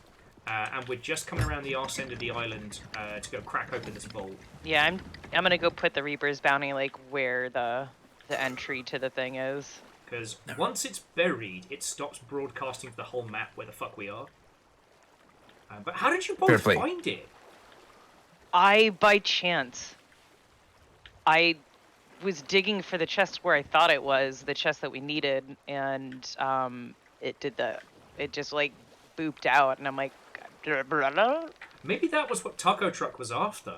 And we're just coming around the arse end of the island to go crack open this vault. Yeah, I'm gonna go put the Reaper's Bounty like where the entry to the thing is. Because once it's buried, it stops broadcasting to the whole map where the fuck we are. But how did you both find it? By chance. I was digging for the chest where I thought it was, the chest that we needed, and it just like booped out, and I'm like, maybe that was what Taco Truck was after.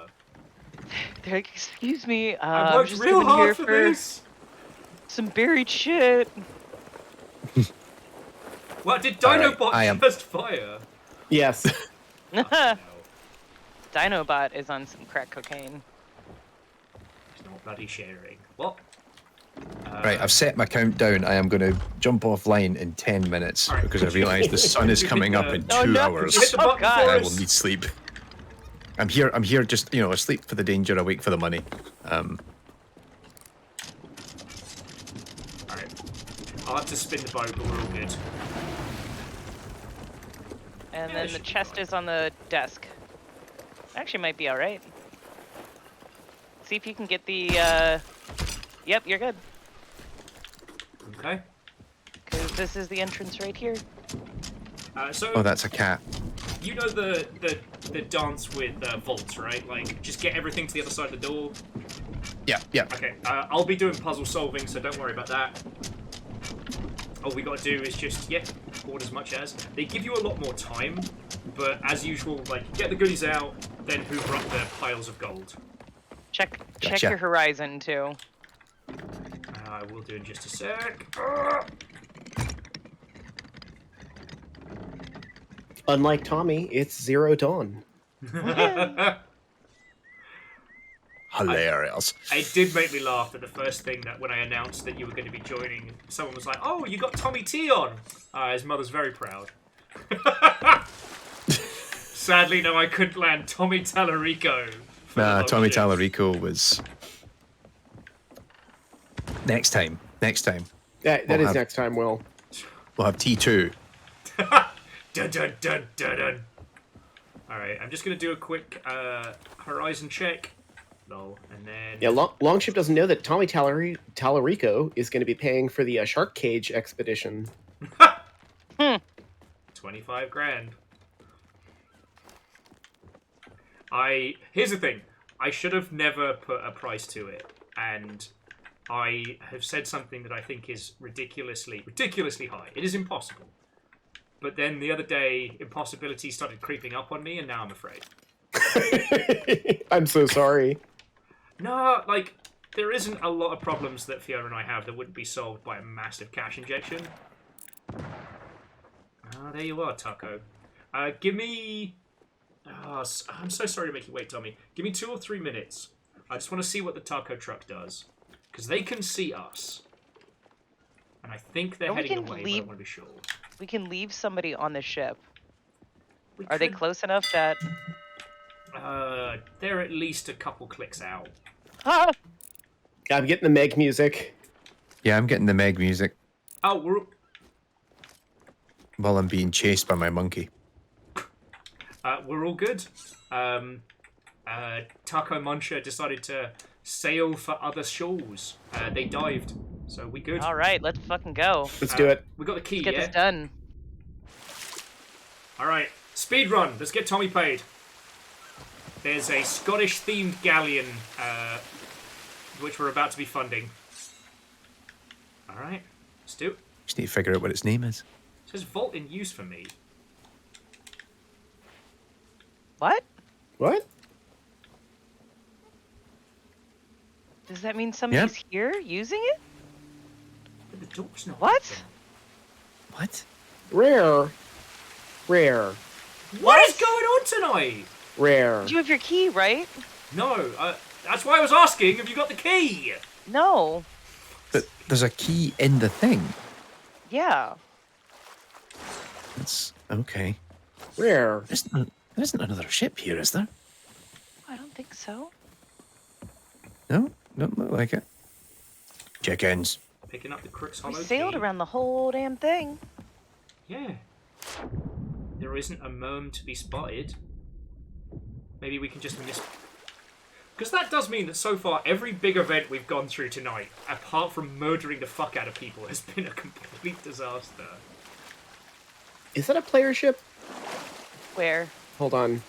they're like, excuse me, I I'm worked just real coming here hard for this. some buried shit. What did Dinobot I am- just fire? Yes. No, Dinobot is on some crack cocaine. it's not bloody sharing. What? Right, I've set my countdown. I am going to jump offline in 10 minutes Alright. because I realise the sun is coming up in 2 Oh, no. hours. Hit the Oh, button God. for I us. will need sleep. I'm here just, asleep for the danger, awake for the money. Alright. I'll have to spin the boat, but we're all good. And Yeah, then it the should be chest fine. is on the desk. Actually, might be all right. See if you can get the. Yep, you're good. Okay. Because this is the entrance right here. So Oh, that's a cat. you know the dance with vaults, right? Like, just get everything to the other side of the door. Yeah. Okay, I'll be doing puzzle solving, so don't worry about that. All we gotta do is just, hoard as much as. They give you a lot more time, but as usual, like, get the goodies out, then hoover up the piles of gold. Check Gotcha. your horizon too. I will do in just a sec. Unlike Tommy, it's Zero Dawn. Hilarious. It did make me laugh that the first thing that when I announced that you were going to be joining, someone was like, "Oh, you got Tommy T on." His mother's very proud. Sadly, no, I couldn't land Tommy Tallarico. Nah, Tommy Tallarico was... Next time. That We'll is have- next time, Will. We'll have T2. Dun dun dun dun dun. All right, I'm just going to do a quick horizon check. Lol, and then Yeah, Longship doesn't know that Tommy Tallarico is going to be paying for the Shark Cage expedition. 25 grand. Here's the thing. I should have never put a price to it, and I have said something that I think is ridiculously high. It is impossible. But then the other day, impossibility started creeping up on me, and now I'm afraid. I'm so sorry. No, like, there isn't a lot of problems that Fiona and I have that wouldn't be solved by a massive cash injection. Ah, there you are, Taco. Give me... Oh, I'm so sorry to make you wait, Tommy. Give me 2 or 3 minutes. I just want to see what the taco truck does. Because they can see us. And I think they're heading away, but I want to be sure. We can leave somebody on the ship. We Are they could- close enough that... They're at least a couple clicks out. Ah! I'm getting the Meg music. Yeah, I'm getting the Meg music Oh, while I'm being chased by my monkey. we're all good. Taco Muncher decided to sail for other shores. They dived, so we good. All right, let's fucking go. Let's do it. We got the key, Let's get yeah? this done. All right, speed run. Let's get Tommy paid. There's a Scottish-themed galleon, which we're about to be funding. All right, let's do it. Just need to figure out what its name is. It says vault in use for me. What? What? Does that mean somebody's here using it? But the door's not What? open. What? Rare. Rare. What is going on tonight? Rare. You have your key, right? No, that's why I was asking. Have you got the key? No. But there's a key in the thing. Yeah. That's okay. Rare. There isn't another ship here, is there? I don't think so. No, don't look like it. Chickens. Picking up the Crook's We Hollow sailed key. around the whole damn thing. Yeah. There isn't a worm to be spotted. Maybe we can just miss... Because that does mean that so far, every big event we've gone through tonight, apart from murdering the fuck out of people, has been a complete disaster. Is that a player ship? Where? Hold on.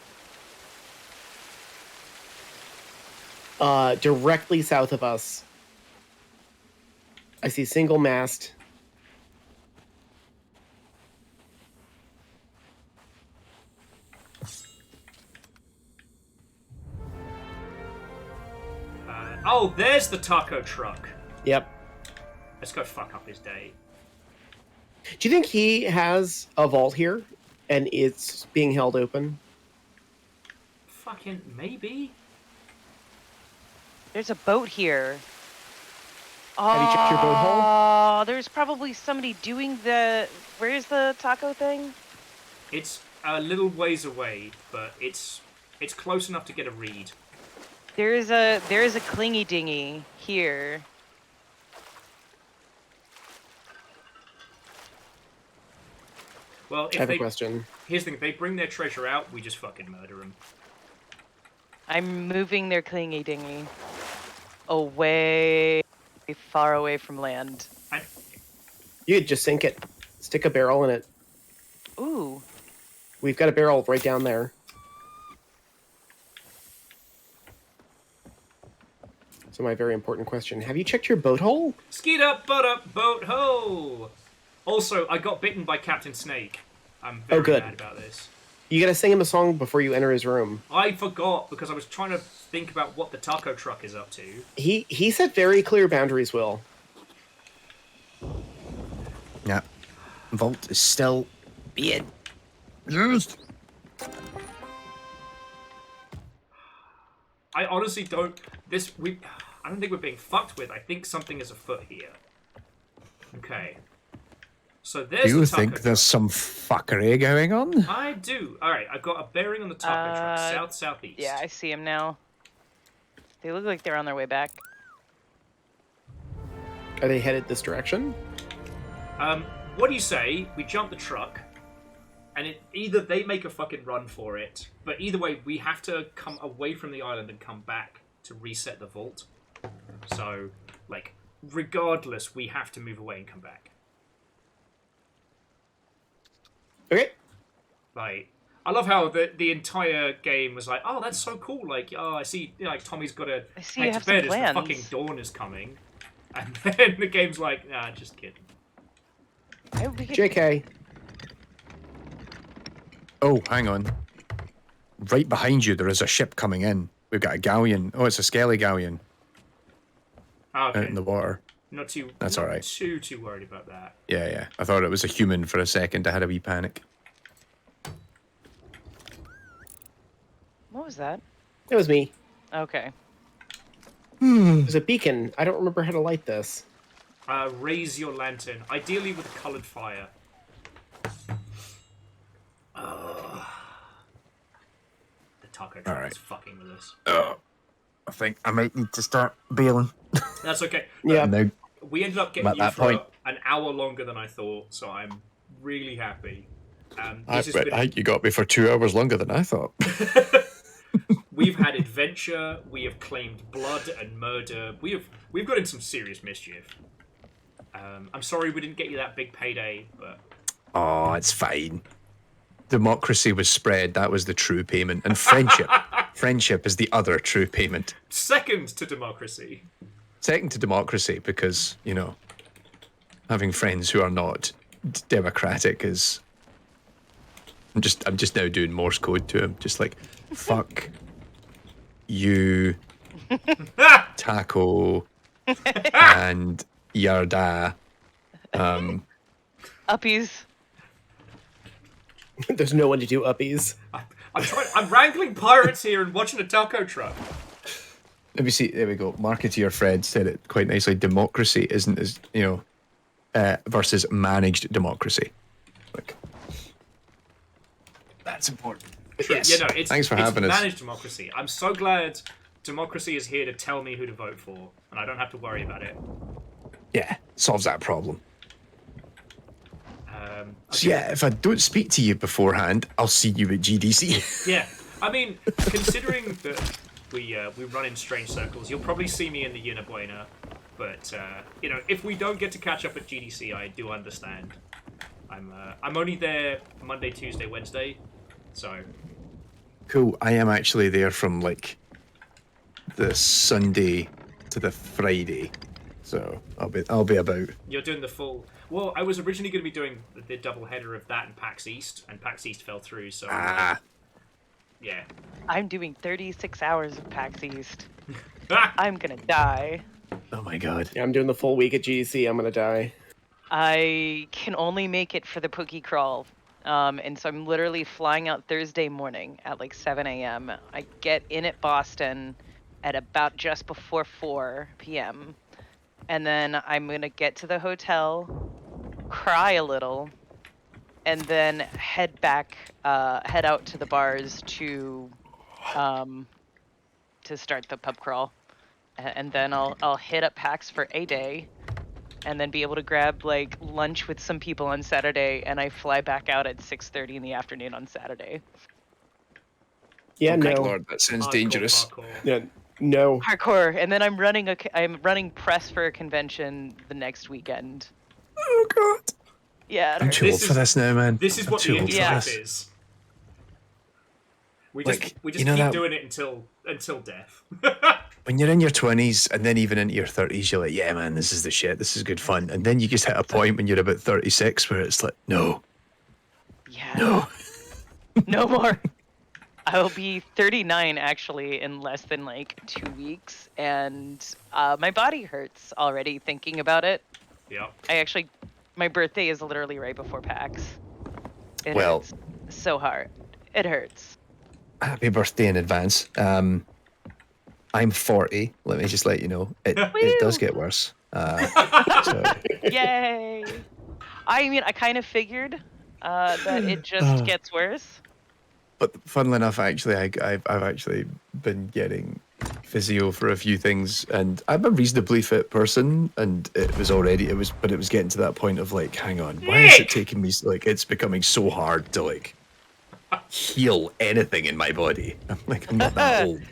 Directly south of us. I see single mast. Oh, there's the taco truck. Yep. Let's go fuck up his day. Do you think he has a vault here and it's being held open? Fucking maybe? There's a boat here. Have you checked your boat hole? Oh, there's probably somebody doing the... Where's the taco thing? It's a little ways away, but it's close enough to get a read. There is a clingy dinghy here. Well, I if have a they... question. Here's the thing, if they bring their treasure out, we just fucking murder them. I'm moving their clingy dinghy away, far away from land. You could just sink it. Stick a barrel in it. Ooh. We've got a barrel right down there. So my very important question. Have you checked your boat hole? Skeet up, butt up, boat ho! Also, I got bitten by Captain Snake. I'm very good. mad about this. You gotta sing him a song before you enter his room. I forgot because I was trying to think about what the taco truck is up to. He set very clear boundaries, Will. Yeah. Vault is still being used. I honestly don't... I don't think we're being fucked with. I think something is afoot here. Okay. So there's Do you the taco think there's truck. some fuckery going on? I do. Alright, I've got a bearing on the taco truck. South-southeast. Yeah, I see them now. They look like they're on their way back. Are they headed this direction? What do you say we jump the truck, and either they make a fucking run for it, but either way, we have to come away from the island and come back to reset the vault. So, like, regardless, we have to move away and come back. Okay. Like, I love how the entire game was like, oh, that's so cool. Like, oh, I see, like Tommy's got to I see you head to have some bed as the plans. fucking dawn is coming, and then the game's like, nah, just kidding. JK. Oh, hang on. Right behind you, there is a ship coming in. We've got a galleon. Oh, it's a skelly galleon Okay, out in the water. That's all right. Too worried about that. Yeah. I thought it was a human for a second. I had a wee panic. What was that? It was me. Okay. There's a beacon. I don't remember how to light this. Raise your lantern, ideally with coloured fire. The taco truck is fucking with us. I think I might need to start bailing. That's okay. Yeah. Now, We ended up getting At you that for point- an hour longer than I thought, so I'm really happy. I This has been- think you got me for 2 hours longer than I thought. We've had adventure. We have claimed blood and murder. We've got in some serious mischief. I'm sorry we didn't get you that big payday, but Oh, it's fine. Democracy was spread. That was the true payment. And friendship. Friendship is the other true payment. second to democracy. Second to democracy because, you know, having friends who are not democratic is... I'm just now doing Morse code to him. Just like, fuck you, taco, and yarda. Uppies. There's no one to do uppies. I'm wrangling pirates here and watching a taco truck. Let me see. There we go. Marketeer Fred said it quite nicely. Democracy isn't as, you know, versus managed democracy. Like, that's important. Yes. Yeah, no, it's Thanks for having us. managed democracy. I'm so glad democracy is here to tell me who to vote for, and I don't have to worry about it. Yeah, solves that problem. So Okay. yeah, if I don't speak to you beforehand, I'll see you at GDC. Yeah, I mean, considering that we run in strange circles, you'll probably see me in the Yuna Buena. But you know, if we don't get to catch up at GDC, I do understand. I'm only there Monday, Tuesday, Wednesday, so Cool. I am actually there from like the Sunday to the Friday, so I'll be about. you're doing the full. Well, I was originally going to be doing the double header of that and PAX East, and PAX East fell through. So yeah. I'm doing 36 hours of PAX East. I'm gonna die. Oh my god. Yeah, I'm doing the full week at GDC. I'm gonna die. I can only make it for the Pookie Crawl. And so I'm literally flying out Thursday morning at like 7 a.m. I get in at Boston at about just before 4 p.m. And then I'm going to get to the hotel, cry a little, and then head out to the bars to start the pub crawl. And then I'll hit up PAX for a day, and then be able to grab like lunch with some people on Saturday, and I fly back out at 6:30 in the afternoon on Saturday. Yeah, Good no. lord, that sounds Hardcore, dangerous. hardcore. Yeah, no. Hardcore. And then I'm running press for a convention the next weekend. Oh god. Yeah. it I'm hurts. too This old is- for this now, man. This is I'm what too the old indie for life this. is. We Like, just you know keep that- doing it until death. When you're in your 20s and then even into your 30s, you're like, yeah, man, this is the shit. This is good fun. And then you just hit a point when you're about 36 where it's like, no, Yeah. no. No more. I'll be 39 actually in less than like 2 weeks, and my body hurts already thinking about it. Yeah. My birthday is literally right before PAX. It Well- hurts so hard. It hurts. Happy birthday in advance. I'm 40. Let me just let you know. It does get worse. So, Yay! I mean, I kind of figured that it just gets worse. but funnily enough, actually, I've actually been getting physio for a few things, and I'm a reasonably fit person, and it was getting to that point of like, hang on, why is it taking me like it's becoming so hard to like heal anything in my body? I'm not that old.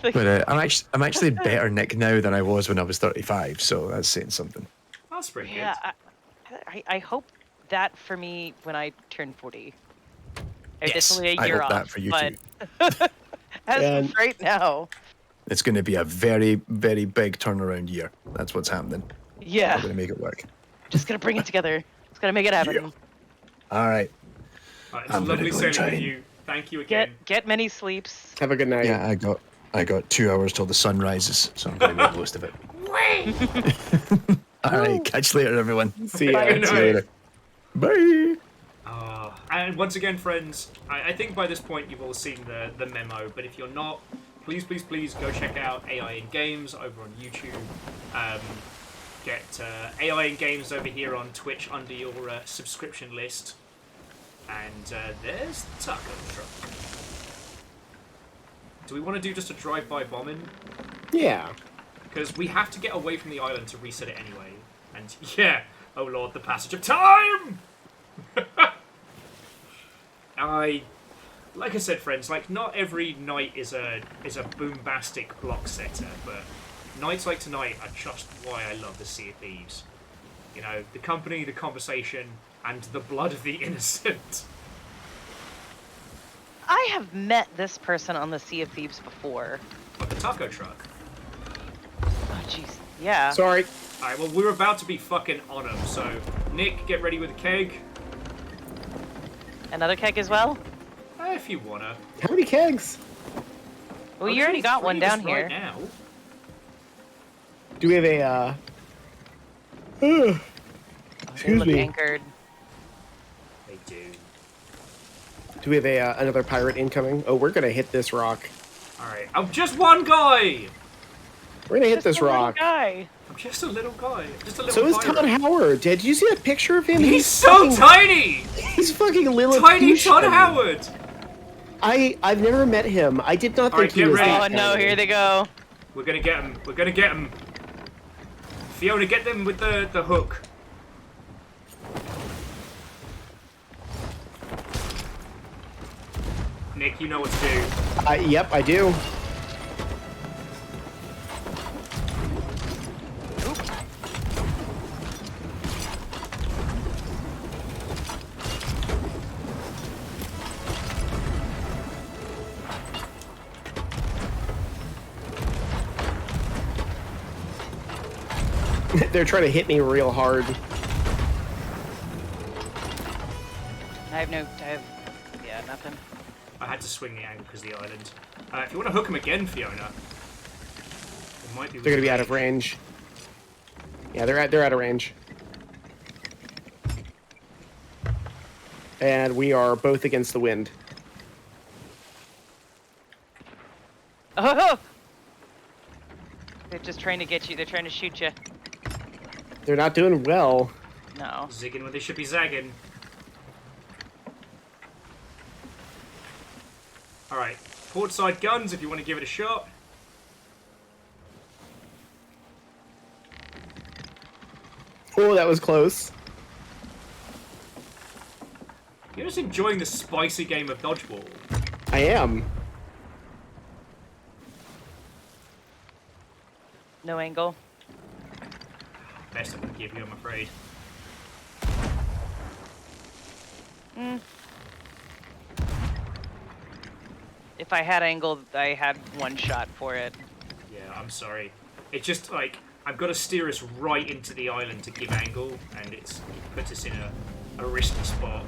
But I'm actually better Nick now than I was when I was 35, so that's saying something. That's pretty Yeah, I hope that for me when I turn 40. It's only a I year hope that off, for you but too. as And- of right now, It's going to be a very, very big turnaround year. That's what's happening. yeah, We're going to make it work. just gonna bring it together. Just gotta make it happen. Yeah. All right. Right, it's I'm gonna lovely go and sailing try with and- you. Thank you again. Get many sleeps. Have a good night. Yeah, I got 2 hours till the sun rises, so I'm going to make the most of it. All right. Catch you later, everyone. See ya. Good See you night. later. Bye. And once again, friends, I think by this point you've all seen the memo, but if you're not, please go check out AI in Games over on YouTube. Get AI in Games over here on Twitch under your subscription list. And there's the taco truck. Do we want to do just a drive-by bombing? Yeah. Because we have to get away from the island to reset it anyway. And yeah, oh lord, the passage of time! Like I said, friends, like not every night is a boombastic block setter, but nights like tonight are just why I love the Sea of Thieves. You know, the company, the conversation, and the blood of the innocent. I have met this person on the Sea of Thieves before. Like the taco truck. Oh jeez. Yeah. Sorry. Alright, well, we're about to be fucking on them, so Nick, get ready with a keg. Another keg as well? If you wanna. How many kegs? Well, you already got one down Right here. now. Do we have a They excuse look me. anchored. They do. Do we have a another pirate incoming? Oh, we're gonna hit this rock. Alright, I'm just one guy! We're gonna hit Just this a little rock. guy. I'm just a little guy. Just a little So is pirate. Todd Howard. Did you see that picture of him? He's so fucking, tiny! He's fucking Lilliputian. Tiny Todd Howard! I've never met him. I did not Alright, think he get was ready. that Oh no, tiny. here they go. We're gonna get him. We're gonna get him. Fiona, get them with the hook. Nick, you know what to do. Yep, I do. They're trying to hit me real hard. Yeah, nothing. I had to swing the angle because of the island. If you want to hook him again, Fiona, it might be. They're gonna be out of range. Yeah, they're out of range. And we are both against the wind. Oh! They're just trying to get you. They're trying to shoot you. They're not doing well. No. Zigging when they should be zagging. Alright, port side guns if you want to give it a shot. Oh, that was close. You're just enjoying the spicy game of dodgeball. I am. No angle. Best I can give you, I'm afraid. If I had angle, I had one shot for it. Yeah, I'm sorry. It's just like I've got to steer us right into the island to give angle, and it puts us in a risky spot.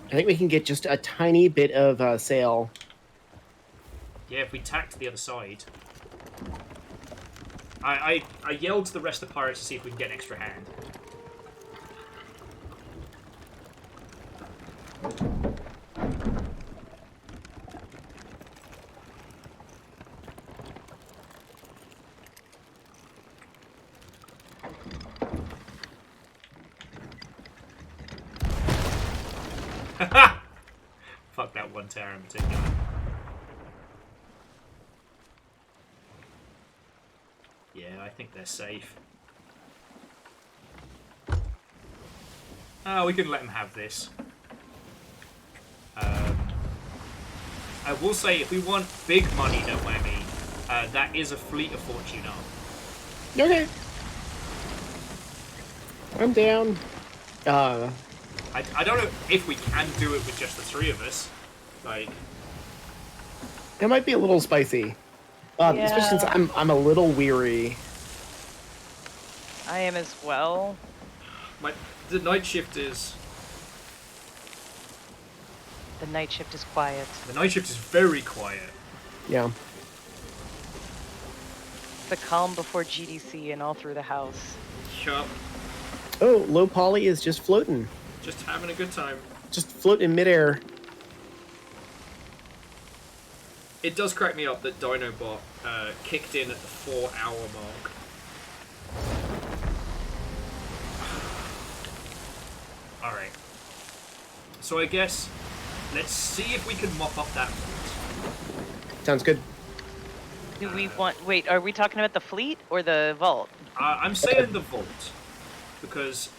I think we can get just a tiny bit of sail. Yeah, if we tack to the other side. I yelled to the rest of the pirates to see if we can get an extra hand. Fuck that one tower in particular. Yeah, I think they're safe. Oh, we can let them have this. I will say, if we want big money, don't wear me. That is a fleet of Fortuna. Okay. I'm down. I don't know if we can do it with just the three of us. Like, It might be a little spicy. Especially since I'm a little weary. I am as well. The night shift is... The night shift is quiet. The night shift is very quiet. Yeah. The calm before GDC and all through the house. Yup. Oh, low poly is just floating. Just having a good time. Just floating in midair. It does crack me up that Dinobot kicked in at the 4-hour mark. Alright. So I guess, let's see if we can mop up that vault. Sounds good. Do we want... Wait, are we talking about the fleet or the vault? I'm saying the vault, because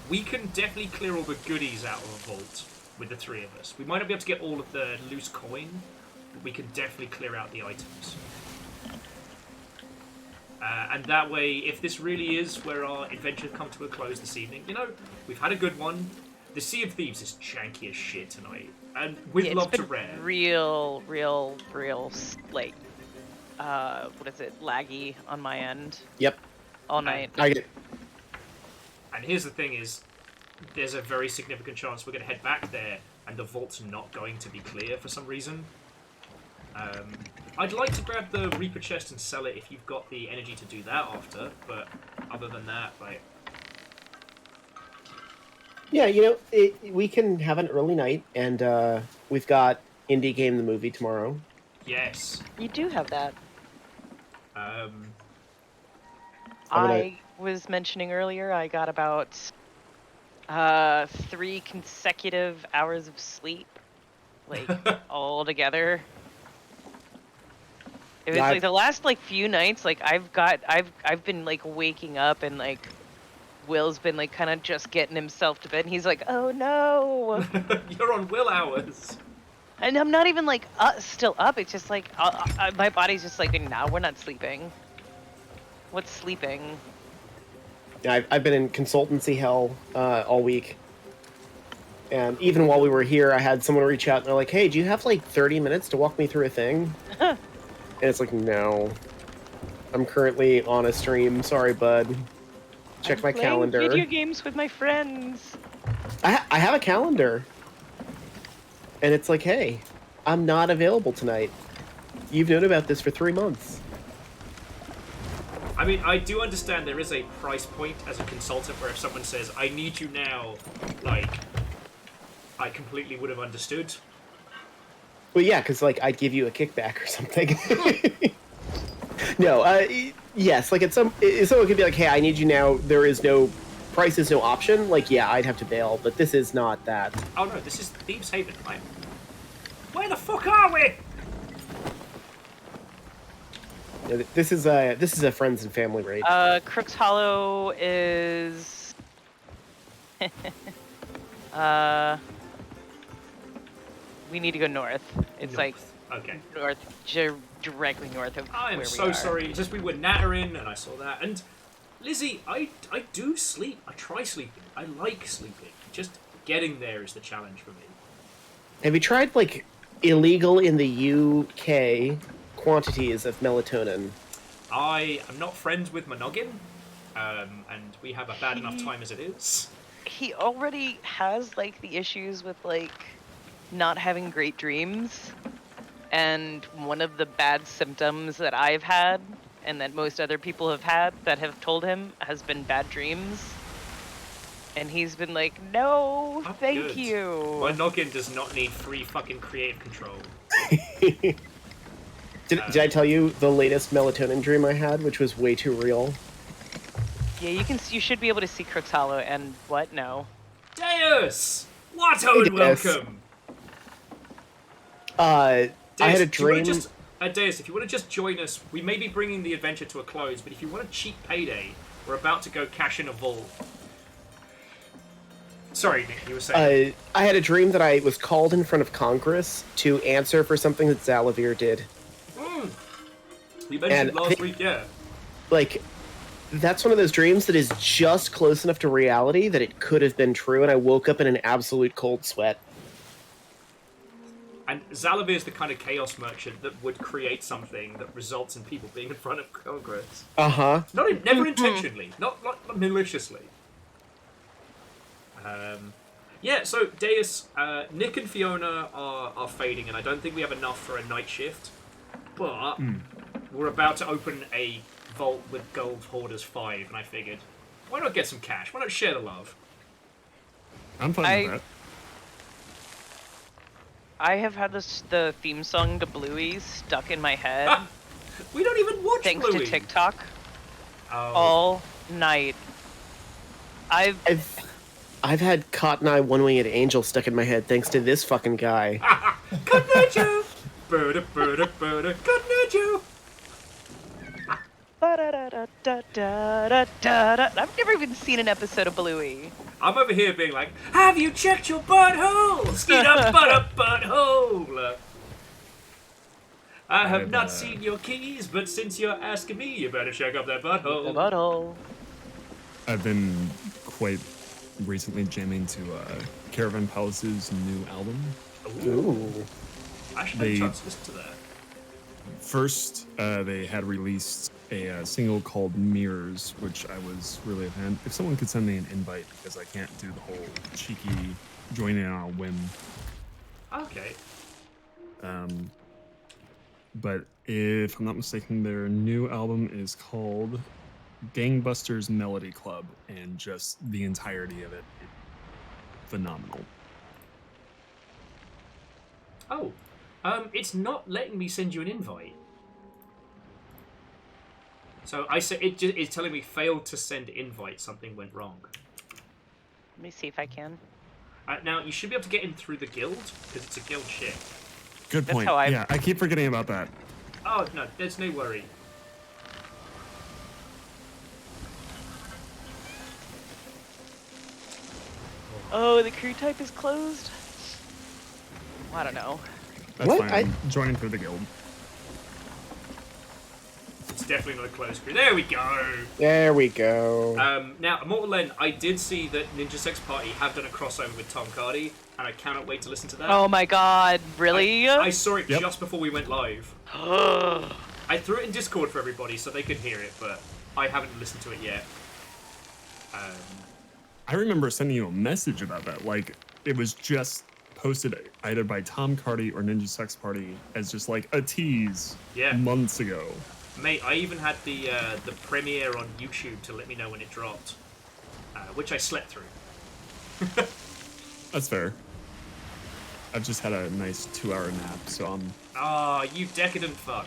we can definitely clear all the goodies out of a vault with the three of us. We might not be able to get all of the loose coin, but we can definitely clear out the items. And that way, if this really is where our adventure come to a close this evening, you know, we've had a good one. The Sea of Thieves is janky as shit tonight, and with love to rare. Real, like, what is it, laggy on my end Yep. all night. I get it. And here's the thing is, there's a very significant chance we're going to head back there, and the vault's not going to be clear for some reason. I'd like to grab the Reaper chest and sell it if you've got the energy to do that after, but other than that, like... Yeah, you know, we can have an early night, and we've got Indie Game the movie tomorrow. Yes. You do have that. I'm gonna- I was mentioning earlier, I got about 3 consecutive hours of sleep, like, all together. It was Yeah, like the last like few nights, like I've been like waking up and like Will's been like kind of just getting himself to bed and he's like, oh no. You're on Will hours. And I'm not even like still up. It's just like my body's just like, no, we're not sleeping. What's sleeping? Yeah, I've been in consultancy hell all week. And even while we were here, I had someone reach out and they're like, hey, do you have like 30 minutes to walk me through a thing? And it's like, no. I'm currently on a stream. Sorry, bud. Check my Playing calendar. video games with my friends. I have a calendar. And it's like, hey, I'm not available tonight. You've known about this for 3 months. I mean, I do understand there is a price point as a consultant where if someone says, I need you now, like, I completely would have understood. Well, yeah, because, like, I'd give you a kickback or something. No, yes, like, if someone could be like, hey, I need you now, there is no, price is no option, like, yeah, I'd have to bail, but this is not that. Oh no, this is Thieves Haven. Where the fuck are we? You know, this is a friends and family raid. Crooks Hollow is we need to go north. It's like Okay. directly north of I am where so we are. sorry. Just we were nattering and I saw that. And Lizzie, I do sleep. I try sleeping. I like sleeping. Just getting there is the challenge for me. Have you tried, like, illegal in the UK quantities of melatonin? I am not friends with my noggin, and we have a bad enough time as it is. He already has like the issues with like not having great dreams, and one of the bad symptoms that I've had and that most other people have had that have told him has been bad dreams. And he's been like, no, Oh, thank good. you. My noggin does not need free fucking creative control. Did I tell you the latest melatonin dream I had, which was way too real? Yeah, you should be able to see Crooks Hollow and what? No. Deus! Watto and Deus. welcome! I had a Deus, if you wanna dream. Deus, if you want to just join us, we may be bringing the adventure to a close, but if you want a cheap payday, we're about to go cash in a vault. Sorry, Nick, you were saying. I had a dream that I was called in front of Congress to answer for something that Zalavir did. You and mentioned I last think- week, yeah. Like, That's one of those dreams that is just close enough to reality that it could have been true, and I woke up in an absolute cold sweat. And Zalavir is the kind of chaos merchant that would create something that results in people being in front of Congress. Uh-huh. Never intentionally, not maliciously. Yeah, so Deus, Nick and Fiona are fading, and I don't think we have enough for a night shift. But we're about to open a vault with Gold Hoarders 5, and I figured, why not get some cash? Why not share the love? I'm fine with that. I have had the theme song to Bluey stuck in my head. We don't even watch thanks Bluey. to TikTok Oh. all night. I've had Cotton Eye One-Winged Angel stuck in my head thanks to this fucking guy. Good night, Joe. Good night, Joe. I've never even seen an episode of Bluey. I'm over here being like, have you checked your butthole? Skeet up, butthole. I have not seen your keys, but since you're asking me, you better check up that butthole. The butthole. I've been quite recently jamming to Caravan Palace's new album. Ooh. I should have a chance to listen to that. First, they had released a single called Mirrors, which I was really a fan. If someone could send me an invite, because I can't do the whole cheeky joining on a whim. Okay. But if I'm not mistaken, their new album is called Gangbusters Melody Club, and just the entirety of it, phenomenal. Oh. It's not letting me send you an invite. So I say it's telling me failed to send invite. Something went wrong. Let me see if I can. Now you should be able to get in through the guild because it's a guild ship. Good point. Yeah, I keep forgetting about that. Oh no, there's no worry. Oh, the crew type is closed? I don't know. That's What? fine. I'm joining through the guild. It's definitely not a closed crew. There we go. There we go. Now, Immortal Len, I did see that Ninja Sex Party have done a crossover with Tom Cardy, and I cannot wait to listen to that. Oh my god, really? I saw it just before we went live. I threw it in Discord for everybody so they could hear it, but I haven't listened to it yet. I remember sending you a message about that. Like, it was just posted either by Tom Cardy or Ninja Sex Party as just like a tease months ago. Mate, I even had the premiere on YouTube to let me know when it dropped, which I slept through. That's fair. I've just had a nice 2-hour nap, so I'm... Ah, you decadent fuck.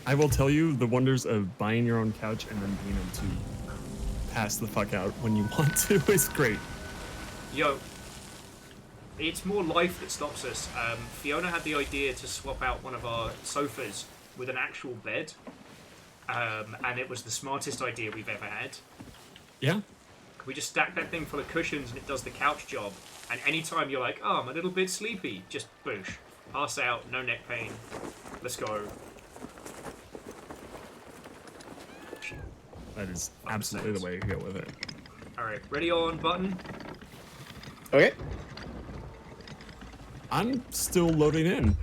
I will tell you, the wonders of buying your own couch and then being able to pass the fuck out when you want to is great. Yo, it's more life that stops us. Fiona had the idea to swap out one of our sofas with an actual bed, and it was the smartest idea we've ever had. Yeah. We just stack that thing full of cushions and it does the couch job. And anytime you're like, oh, I'm a little bit sleepy, just boosh. Pass out, no neck pain. Let's go. That is absolutely the way to go with it. Alright, ready on button? Okay. I'm still loading in.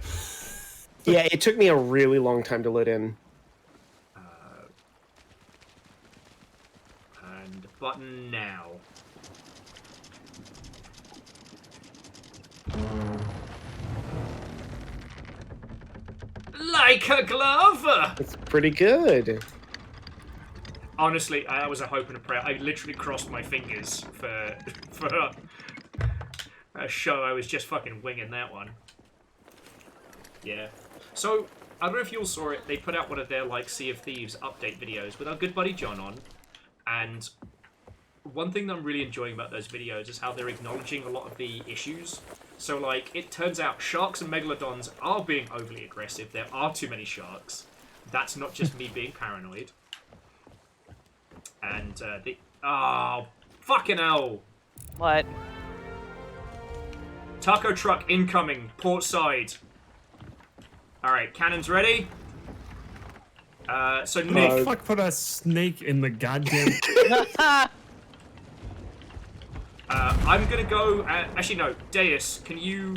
Yeah, it took me a really long time to load in. And button now. Like a glove! It's pretty good. Honestly, that was a hope and a prayer. I literally crossed my fingers for a show. I was just fucking winging that one. Yeah. So, I don't know if you all saw it. They put out one of their, like, Sea of Thieves update videos with our good buddy John on. And one thing that I'm really enjoying about those videos is how they're acknowledging a lot of the issues. So, like, it turns out sharks and megalodons are being overly aggressive. There are too many sharks. That's not just me being paranoid. And, oh, fucking hell. What? Taco truck incoming, port side. Alright, cannons ready? So Who the Nick, fuck put a snake in the goddamn... I'm gonna go. Actually, no. Deus, can you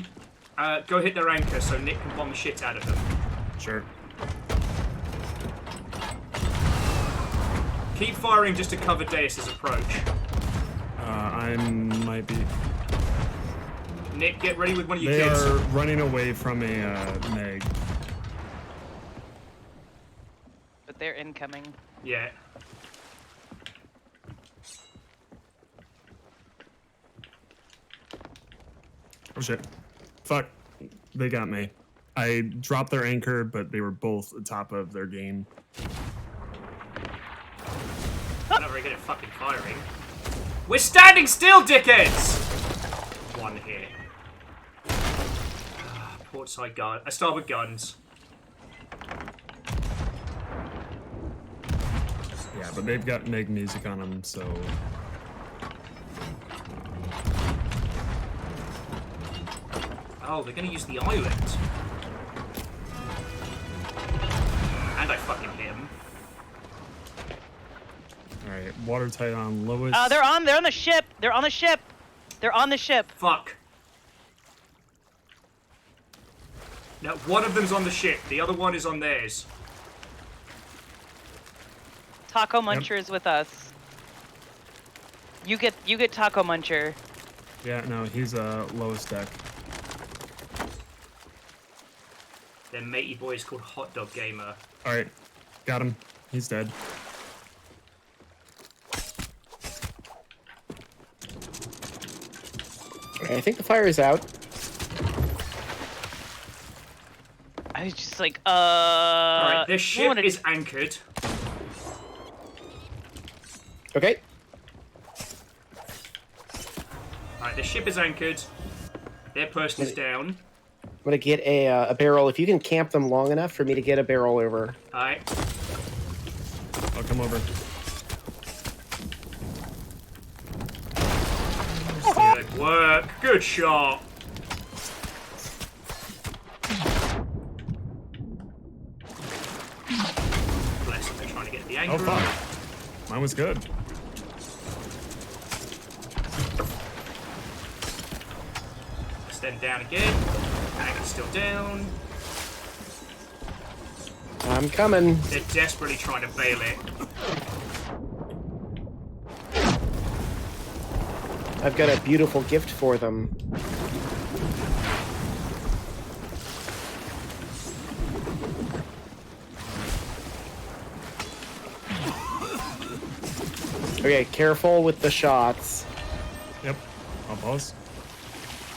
go hit their anchor so Nick can bomb the shit out of them? Sure. Keep firing just to cover Deus's approach. I might be... Nick, get ready with one of your They kids. are running away from a Meg. But they're incoming. Yeah. Oh shit. Fuck. They got me. I dropped their anchor, but they were both atop of their game. I'm not very good at fucking firing. We're standing still, dickheads! One hit. Port side gun. Starboard guns. Yeah, but they've got Meg music on them, so... Oh, they're gonna use the island. And I fucking hit him. Alright, watertight on lowest. They're on the ship. They're on the ship. They're on the ship. Fuck. Now, one of them's on the ship. The other one is on theirs. Taco Muncher is with us. You get Taco Muncher. Yeah, no, he's lowest deck. Their matey boy is called Hot Dog Gamer. Alright, got him. He's dead. Okay, I think the fire is out. I was just like, Alright, their ship is anchored. Okay. Alright, their ship is anchored. Their person is down. I'm gonna get a barrel. If you can camp them long enough for me to get a barrel over. Alright. I'll come over. Good work. Good shot. Bless them, they're trying to get the anchor. Oh, fuck. Mine was good. Extend down again. Anchor's still down. I'm coming. They're desperately trying to bail it. I've got a beautiful gift for them. Okay, careful with the shots. Yep. I'll pause.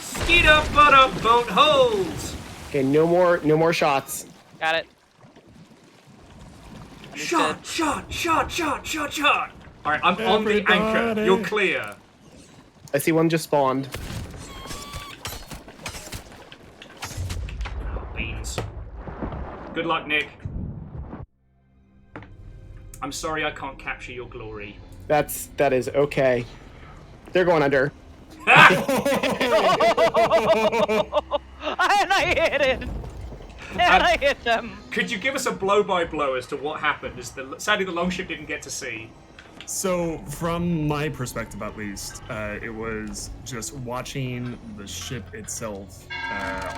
Skeet up, butt up, boat holds. Okay, no more shots. Got it. Shot, shot, shot, shot, shot, shot. Alright, I'm on the anchor. Everybody. You're clear. I see one just spawned. Oh, beans. Good luck, Nick. I'm sorry I can't capture your glory. That is okay. They're going under. And I hit it. And I hit them. Could you give us a blow-by-blow as to what happened? Sadly, the longship didn't get to see. So, from my perspective at least, it was just watching the ship itself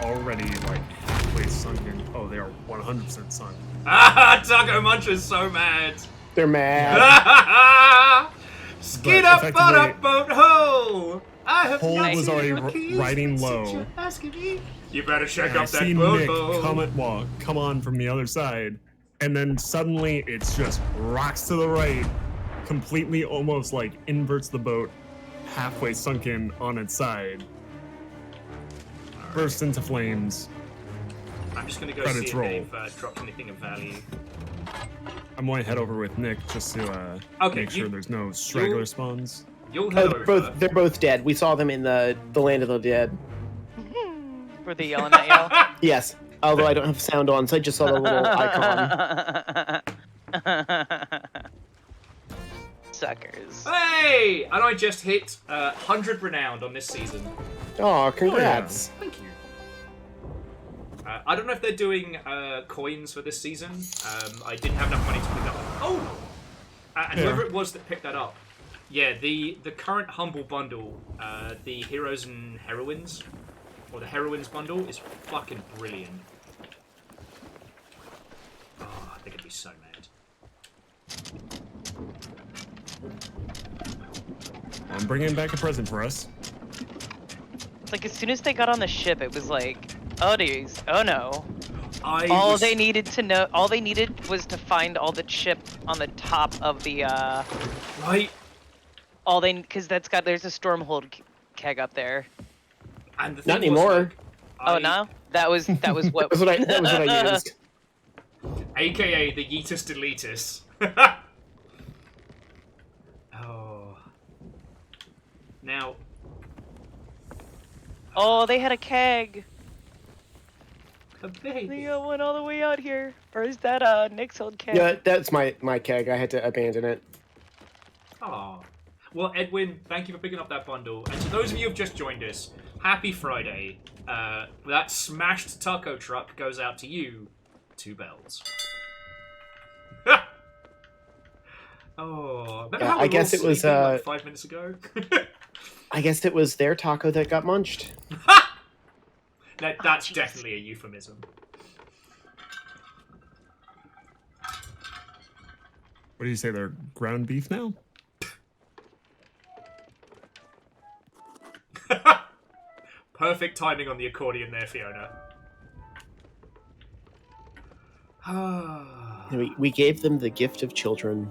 already like halfway sunken. Oh, they are 100% sunk. Ah, Taco Muncher's so mad. They're mad. Skid But up, butt effectively, up, boat hole. I have Hull not was seen already your keys riding since low. you're asking me. You better check And I up that see boat Nick hole. come on from the other side, and then suddenly it's just rocks to the right, completely almost like inverts the boat, halfway sunken on its side, bursts into flames. I'm just gonna go Credits see if roll. they've dropped anything of value. I'm going to head over with Nick just to Okay, make sure there's no straggler spawns. You'll head Oh, over. they're both dead. We saw them in the land of the dead. Were they yelling at you? Yes. Although I don't have sound on, so I just saw the little icon. Suckers. Hey! And I just hit 100 renowned on this season. Oh, congrats. Thank you. I don't know if they're doing coins for this season. I didn't have enough money to pick that up. Oh! And whoever it was that picked that up, yeah, the current Humble bundle, the Heroes and Heroines, or the Heroines bundle, is fucking brilliant. Oh, they're gonna be so mad. I'm bringing back a present for us. Like as soon as they got on the ship, it was like, oh geez, oh no. All they needed was to find all the chip on the top of the Right. Because there's a Stormhold keg up there. And the Not thing was, anymore. like, No, that was what that was what I used. AKA the Yeetus Deletus. Oh. Now. Oh, they had a keg. A baby. They got one all the way out here. Or is that Nick's old keg? Yeah, that's my keg. I had to abandon it. Oh. Well, Edwin, thank you for picking up that bundle. And to those of you who have just joined us, happy Friday. That smashed taco truck goes out to you. 2 bells. Oh, remember how I guess it was sleeping, like 5 minutes ago? I guess it was their taco that got munched. That's definitely a euphemism. What do you say? They're ground beef now? Perfect timing on the accordion there, Fiona. We gave them the gift of children.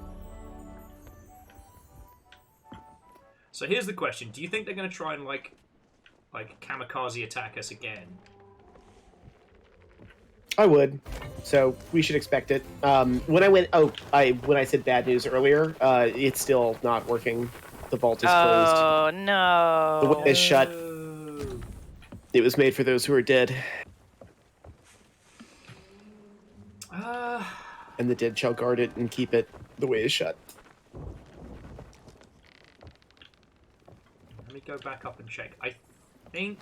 So here's the question: do you think they're going to try and like kamikaze attack us again? I would. So we should expect it. When I said bad news earlier, it's still not working. The vault is closed. Oh no! The way is shut. It was made for those who are dead. And the dead shall guard it and keep it. The way is shut. Let me go back up and check. I think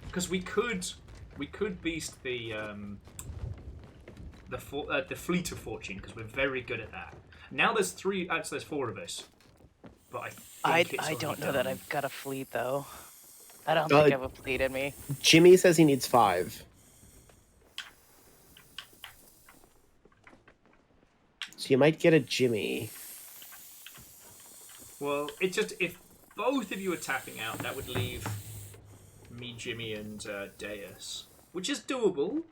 because we could beast the fleet of fortune because we're very good at that. Now there's 3. Actually, there's 4 of us. But I don't know that I've got a fleet though. I don't think I have a fleet in me. Jimmy says he needs 5. So you might get a Jimmy. Well, it's just if both of you are tapping out, that would leave me, Jimmy, and Deus, which is doable.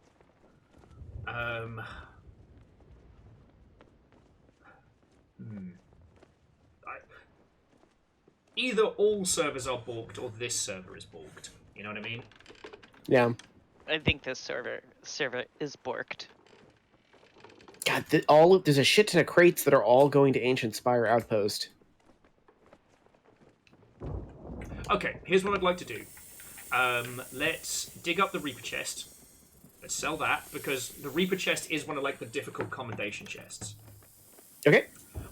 Either all servers are balked or this server is balked. You know what I mean? Yeah. I think this server is borked. God, there's a shit ton of crates that are all going to Ancient Spire Outpost. Okay, here's what I'd like to do. Let's dig up the Reaper chest. Let's sell that, because the Reaper chest is one of like the difficult commendation chests. Okay.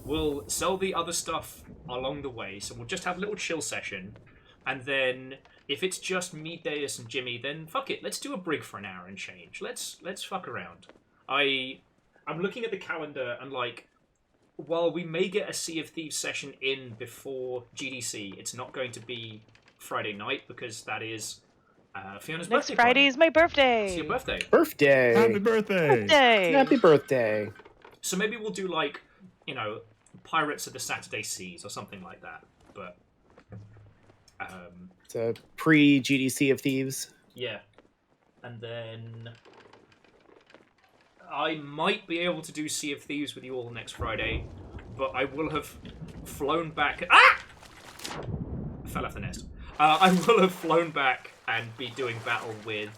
We'll sell the other stuff along the way, so we'll just have a little chill session, and then if it's just me, Deus, and Jimmy, then fuck it, let's do a brig for an hour and change. Let's fuck around. I'm looking at the calendar and like, while we may get a Sea of Thieves session in before GDC, it's not going to be Friday night because that is Fiona's Next birthday. Friday is my birthday. It's your birthday. Birthday. Happy birthday! Happy birthday. So maybe we'll do like, you know, Pirates of the Saturday Seas or something like that. But It's a pre-GDC of Thieves. yeah, and then I might be able to do Sea of Thieves with you all next Friday, but I will have flown back. Ah! I fell off the nest. I will have flown back and be doing battle with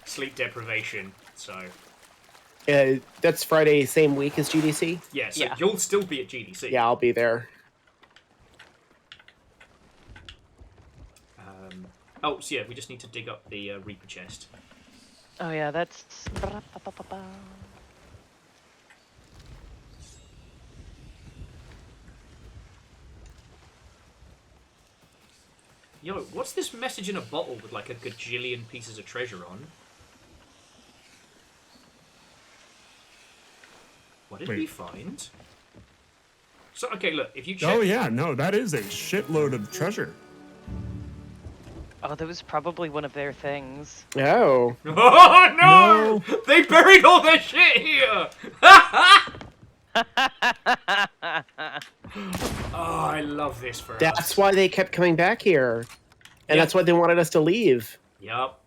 sleep deprivation. So That's Friday, same week as GDC? yeah, so Yeah. you'll still be at GDC. Yeah, I'll be there. Oh, so yeah, we just need to dig up the Reaper chest. Oh yeah, that's. Yo, what's this message in a bottle with like a gajillion pieces of treasure on? What did we find? So, okay, look, if you check... Oh, yeah, no, that is a shitload of treasure. Oh, that was probably one of their things. Oh. Oh, no! No. They buried all their shit here! Oh, I love this for us. That's why they kept coming back here. And that's why they wanted us to leave. Yup.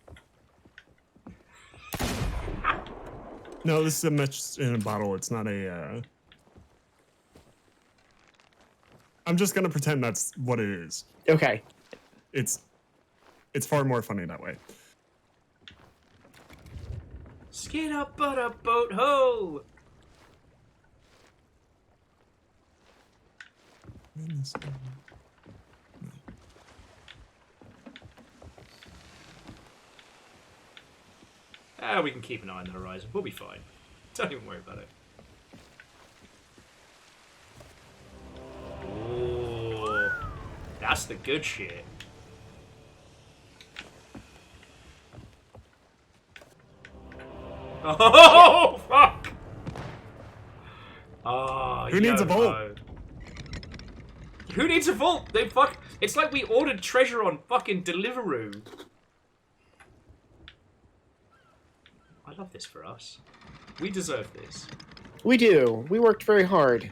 No, this is a message in a bottle. It's not a, I'm just gonna pretend that's what it is. Okay. It's far more funny that way. Skin up, butter, boat, ho! We can keep an eye on the horizon. We'll be fine. Don't even worry about it. Ooh, that's the good shit. Oh, fuck! Oh, Who needs a vault? Who needs a vault? They fuck. It's like we ordered treasure on fucking Deliveroo. I love this for us. We deserve this. We do. We worked very hard.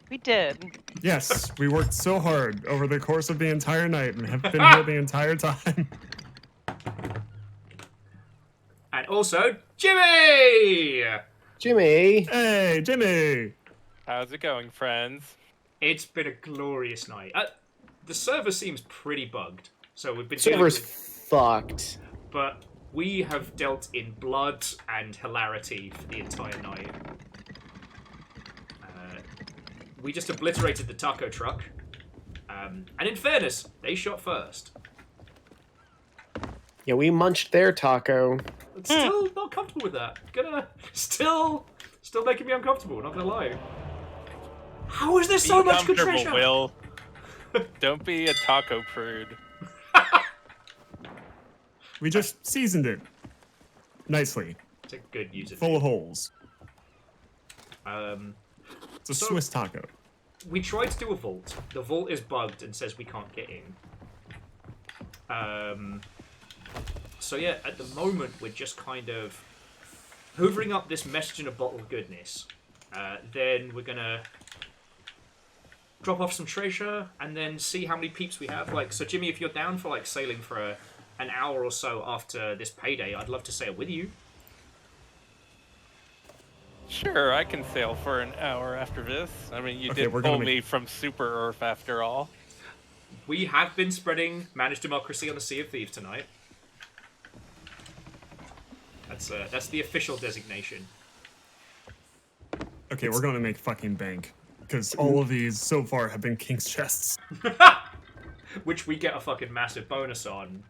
We did. Yes, we worked so hard over the course of the entire night and have been here the entire time. And also, Jimmy! Jimmy! Hey, Jimmy! How's it going, friends? It's been a glorious night. The server seems pretty bugged, so we've been Server's dealing with, fucked. but we have dealt in blood and hilarity for the entire night. We just obliterated the taco truck, and in fairness, they shot first. Yeah, we munched their taco. Still not comfortable with that. Still making me uncomfortable. Not gonna lie. How is there so much good treasure? Will. Don't be a taco prude. We just seasoned it nicely. It's a good user. Full of holes. It's a So- Swiss taco. We tried to do a vault. The vault is bugged and says we can't get in. So yeah, at the moment we're just kind of hoovering up this message in a bottle of goodness. Then we're gonna drop off some treasure and then see how many peeps we have. Like, so Jimmy, if you're down for like sailing for an hour or so after this payday, I'd love to sail with you. Sure, I can sail for an hour after this. I mean, you Okay, did we're gonna pull make- me from Super Earth after all. We have been spreading managed democracy on the Sea of Thieves tonight. That's the official designation. Okay, we're gonna make fucking bank. Because all of these so far have been King's chests. Which we get a fucking massive bonus on.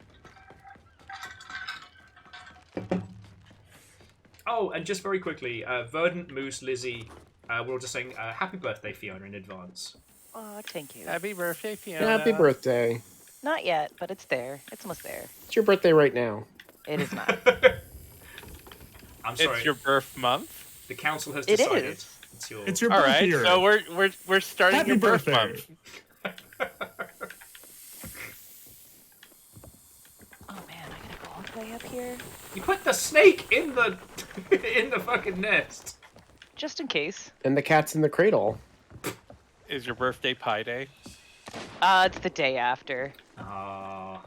Oh, and just very quickly, Verdant, Moose, Lizzie, we're all just saying happy birthday, Fiona, in advance. Oh, thank you. Happy birthday, Fiona. Happy birthday. Not yet, but it's there. It's almost there. It's your birthday right now. It is not. I'm sorry. It's your birth month. The council has It decided. is. It's your All birth right, year. so we're starting Happy your birth birthday. month. Oh man, I gotta go all the way up here. You put the snake in the in the fucking nest. Just in case. And the cat's in the cradle. Is your birthday pie day? It's the day after. Ah.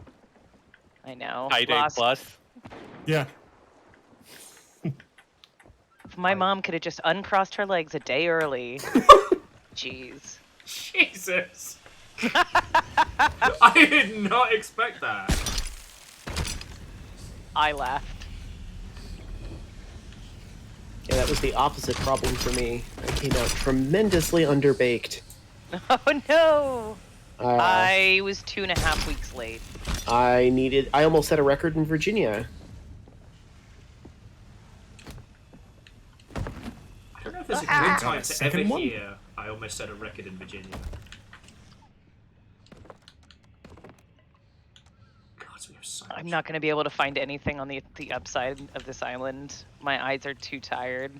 I know. Pie day Lost. plus? Yeah. If my mom could have just uncrossed her legs a day early. Jeez. Jesus. I did not expect that. I laughed. Yeah, that was the opposite problem for me. I came out tremendously underbaked. Oh no! Uh, I was 2.5 weeks late. I almost set a record in Virginia. I don't know if there's a good time to ever Second one? hear I almost set a record in Virginia. I'm not going to be able to find anything on the upside of this island. My eyes are too tired.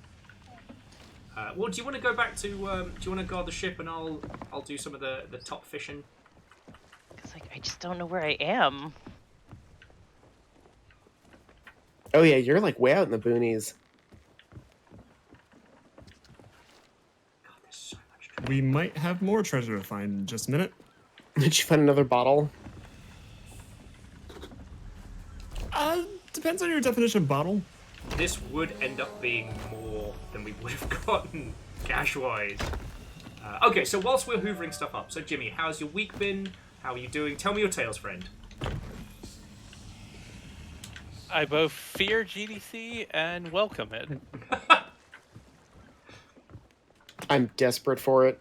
Well, do you want to go back to? Do you want to guard the ship, and I'll do some of the top fishing. Cause like I just don't know where I am. Oh yeah, you're like way out in the boonies. God, there's so much treasure. We might have more treasure to find in just a minute. Did you find another bottle? Depends on your definition of bottle. This would end up being more than we would have gotten cash-wise. Okay, so whilst we're hoovering stuff up, so Jimmy, how's your week been? How are you doing? Tell me your tales, friend. I both fear GDC and welcome it. I'm desperate for it.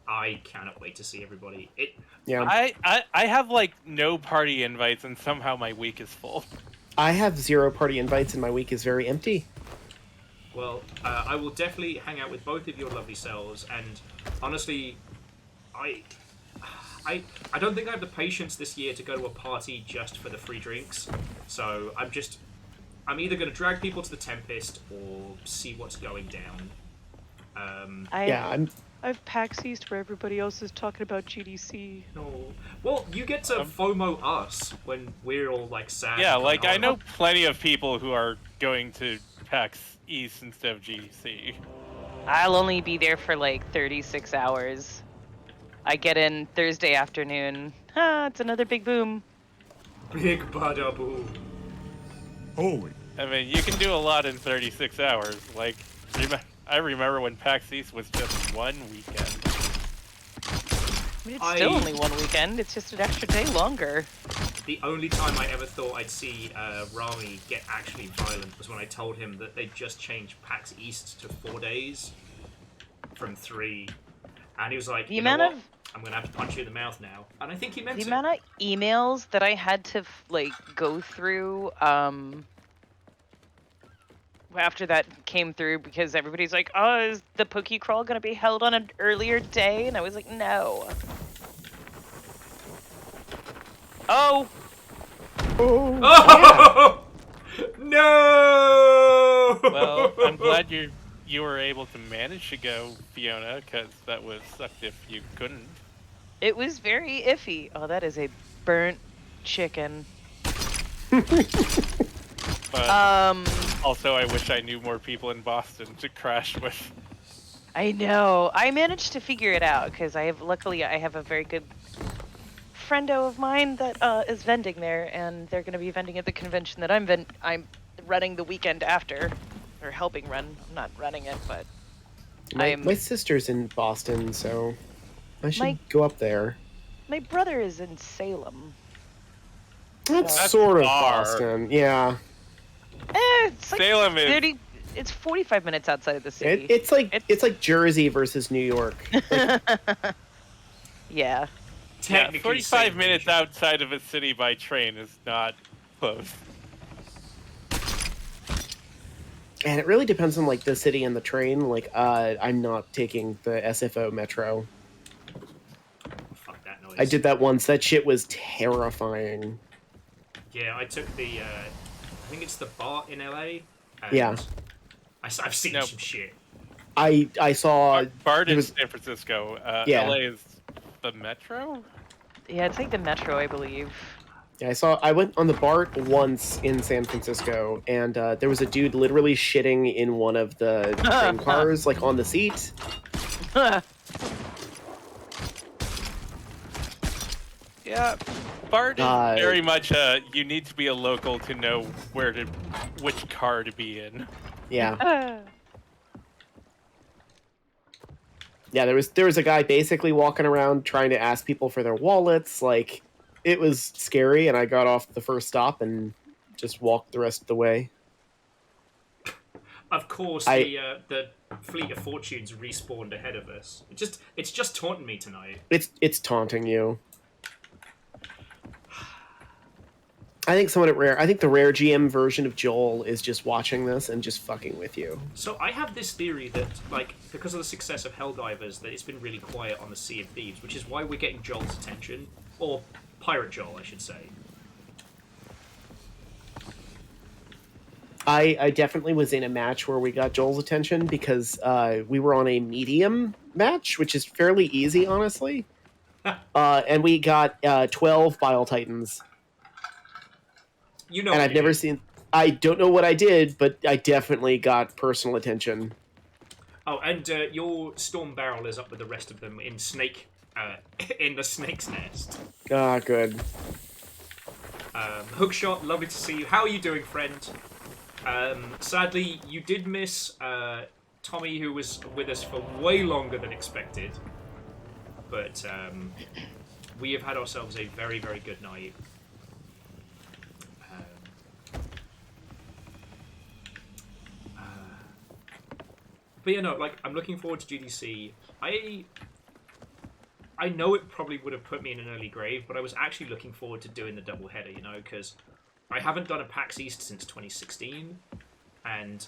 I cannot wait to see everybody. Yeah. I have like no party invites and somehow my week is full. I have 0 party invites and my week is very empty. Well, I will definitely hang out with both of your lovely selves, and honestly, I don't think I have the patience this year to go to a party just for the free drinks. So I'm either going to drag people to the Tempest or see what's going down. I've PAX East where everybody else is talking about GDC. No. Well, you get to FOMO us when we're all like sad. Yeah, and like going I on. know plenty of people who are going to PAX East instead of GDC. I'll only be there for like 36 hours. I get in Thursday afternoon. It's another big boom. Big bada boom. Holy. I mean, you can do a lot in 36 hours. Like, I remember when PAX East was just one weekend. I mean, it's still only one weekend. It's just an extra day longer. The only time I ever thought I'd see Rami get actually violent was when I told him that they'd just changed PAX East to 4 days from 3. And he was like, you know what? I'm going to have to punch you in the mouth now. And I think he meant it. The amount of emails that I had to like go through after that came through because everybody's like, oh, is the Pokey Crawl going to be held on an earlier day? And I was like, no. Oh! Oh! No! Well, I'm glad you were able to manage to go, Fiona, because that would suck if you couldn't. It was very iffy. Oh, that is a burnt chicken. But also, I wish I knew more people in Boston to crash with. I know. I managed to figure it out because luckily I have a very good friendo of mine that is vending there, and they're going to be vending at the convention that I'm running the weekend after, or helping run. I'm not running it, but my sister's in Boston, so I should go up there. My brother is in Salem. That's sort of Boston, yeah. It's like Salem 30. It's 45 minutes outside of the city. It's like Jersey versus New York. Yeah. Yeah, 45 minutes outside of a city by train is not close. And it really depends on like the city and the train. Like, I'm not taking the SFO metro. Fuck that noise. I did that once. That shit was terrifying. Yeah, I took the, I think it's the BART in LA. Yeah. I've seen some shit. I saw... BART in San Francisco. Yeah. LA is the metro? Yeah, it's like the metro, I believe. Yeah, I went on the BART once in San Francisco, and there was a dude literally shitting in one of the train cars, like on the seat. Yeah, BART is very much you need to be a local to know which car to be in. Yeah. Yeah, there was a guy basically walking around trying to ask people for their wallets. Like, it was scary, and I got off the first stop and just walked the rest of the way. Of course, the Fleet of Fortunes respawned ahead of us. It's just taunting me tonight. It's taunting you. I think the rare GM version of Joel is just watching this and just fucking with you. So I have this theory that, like, because of the success of Helldivers, that it's been really quiet on the Sea of Thieves, which is why we're getting Joel's attention. Or Pirate Joel, I should say. I definitely was in a match where we got Joel's attention because we were on a medium match, which is fairly easy, honestly. And we got 12 Bile Titans. You know And what I've you never did. seen... I don't know what I did, but I definitely got personal attention. Oh, and your storm barrel is up with the rest of them in in the snake's nest. Ah, good. Hookshot, lovely to see you. How are you doing, friend? Sadly, you did miss Tommy, who was with us for way longer than expected. But we have had ourselves a very, very good night. But yeah, no, like, I'm looking forward to GDC. I know it probably would have put me in an early grave, but I was actually looking forward to doing the doubleheader, you know, because I haven't done a PAX East since 2016, and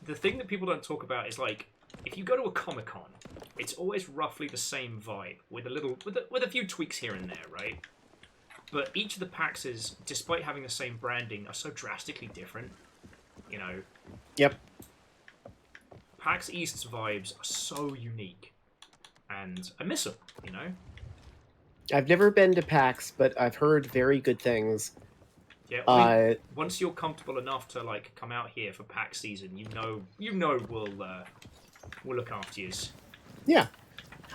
the thing that people don't talk about is, like, if you go to a Comic-Con, it's always roughly the same vibe, with a few tweaks here and there, right? But each of the PAXs, despite having the same branding, are so drastically different, you know? Yep. PAX East's vibes are so unique, and I miss them, you know? I've never been to PAX, but I've heard very good things. Yeah, I mean, once you're comfortable enough to, like, come out here for PAX season, you know we'll look after you. Yeah.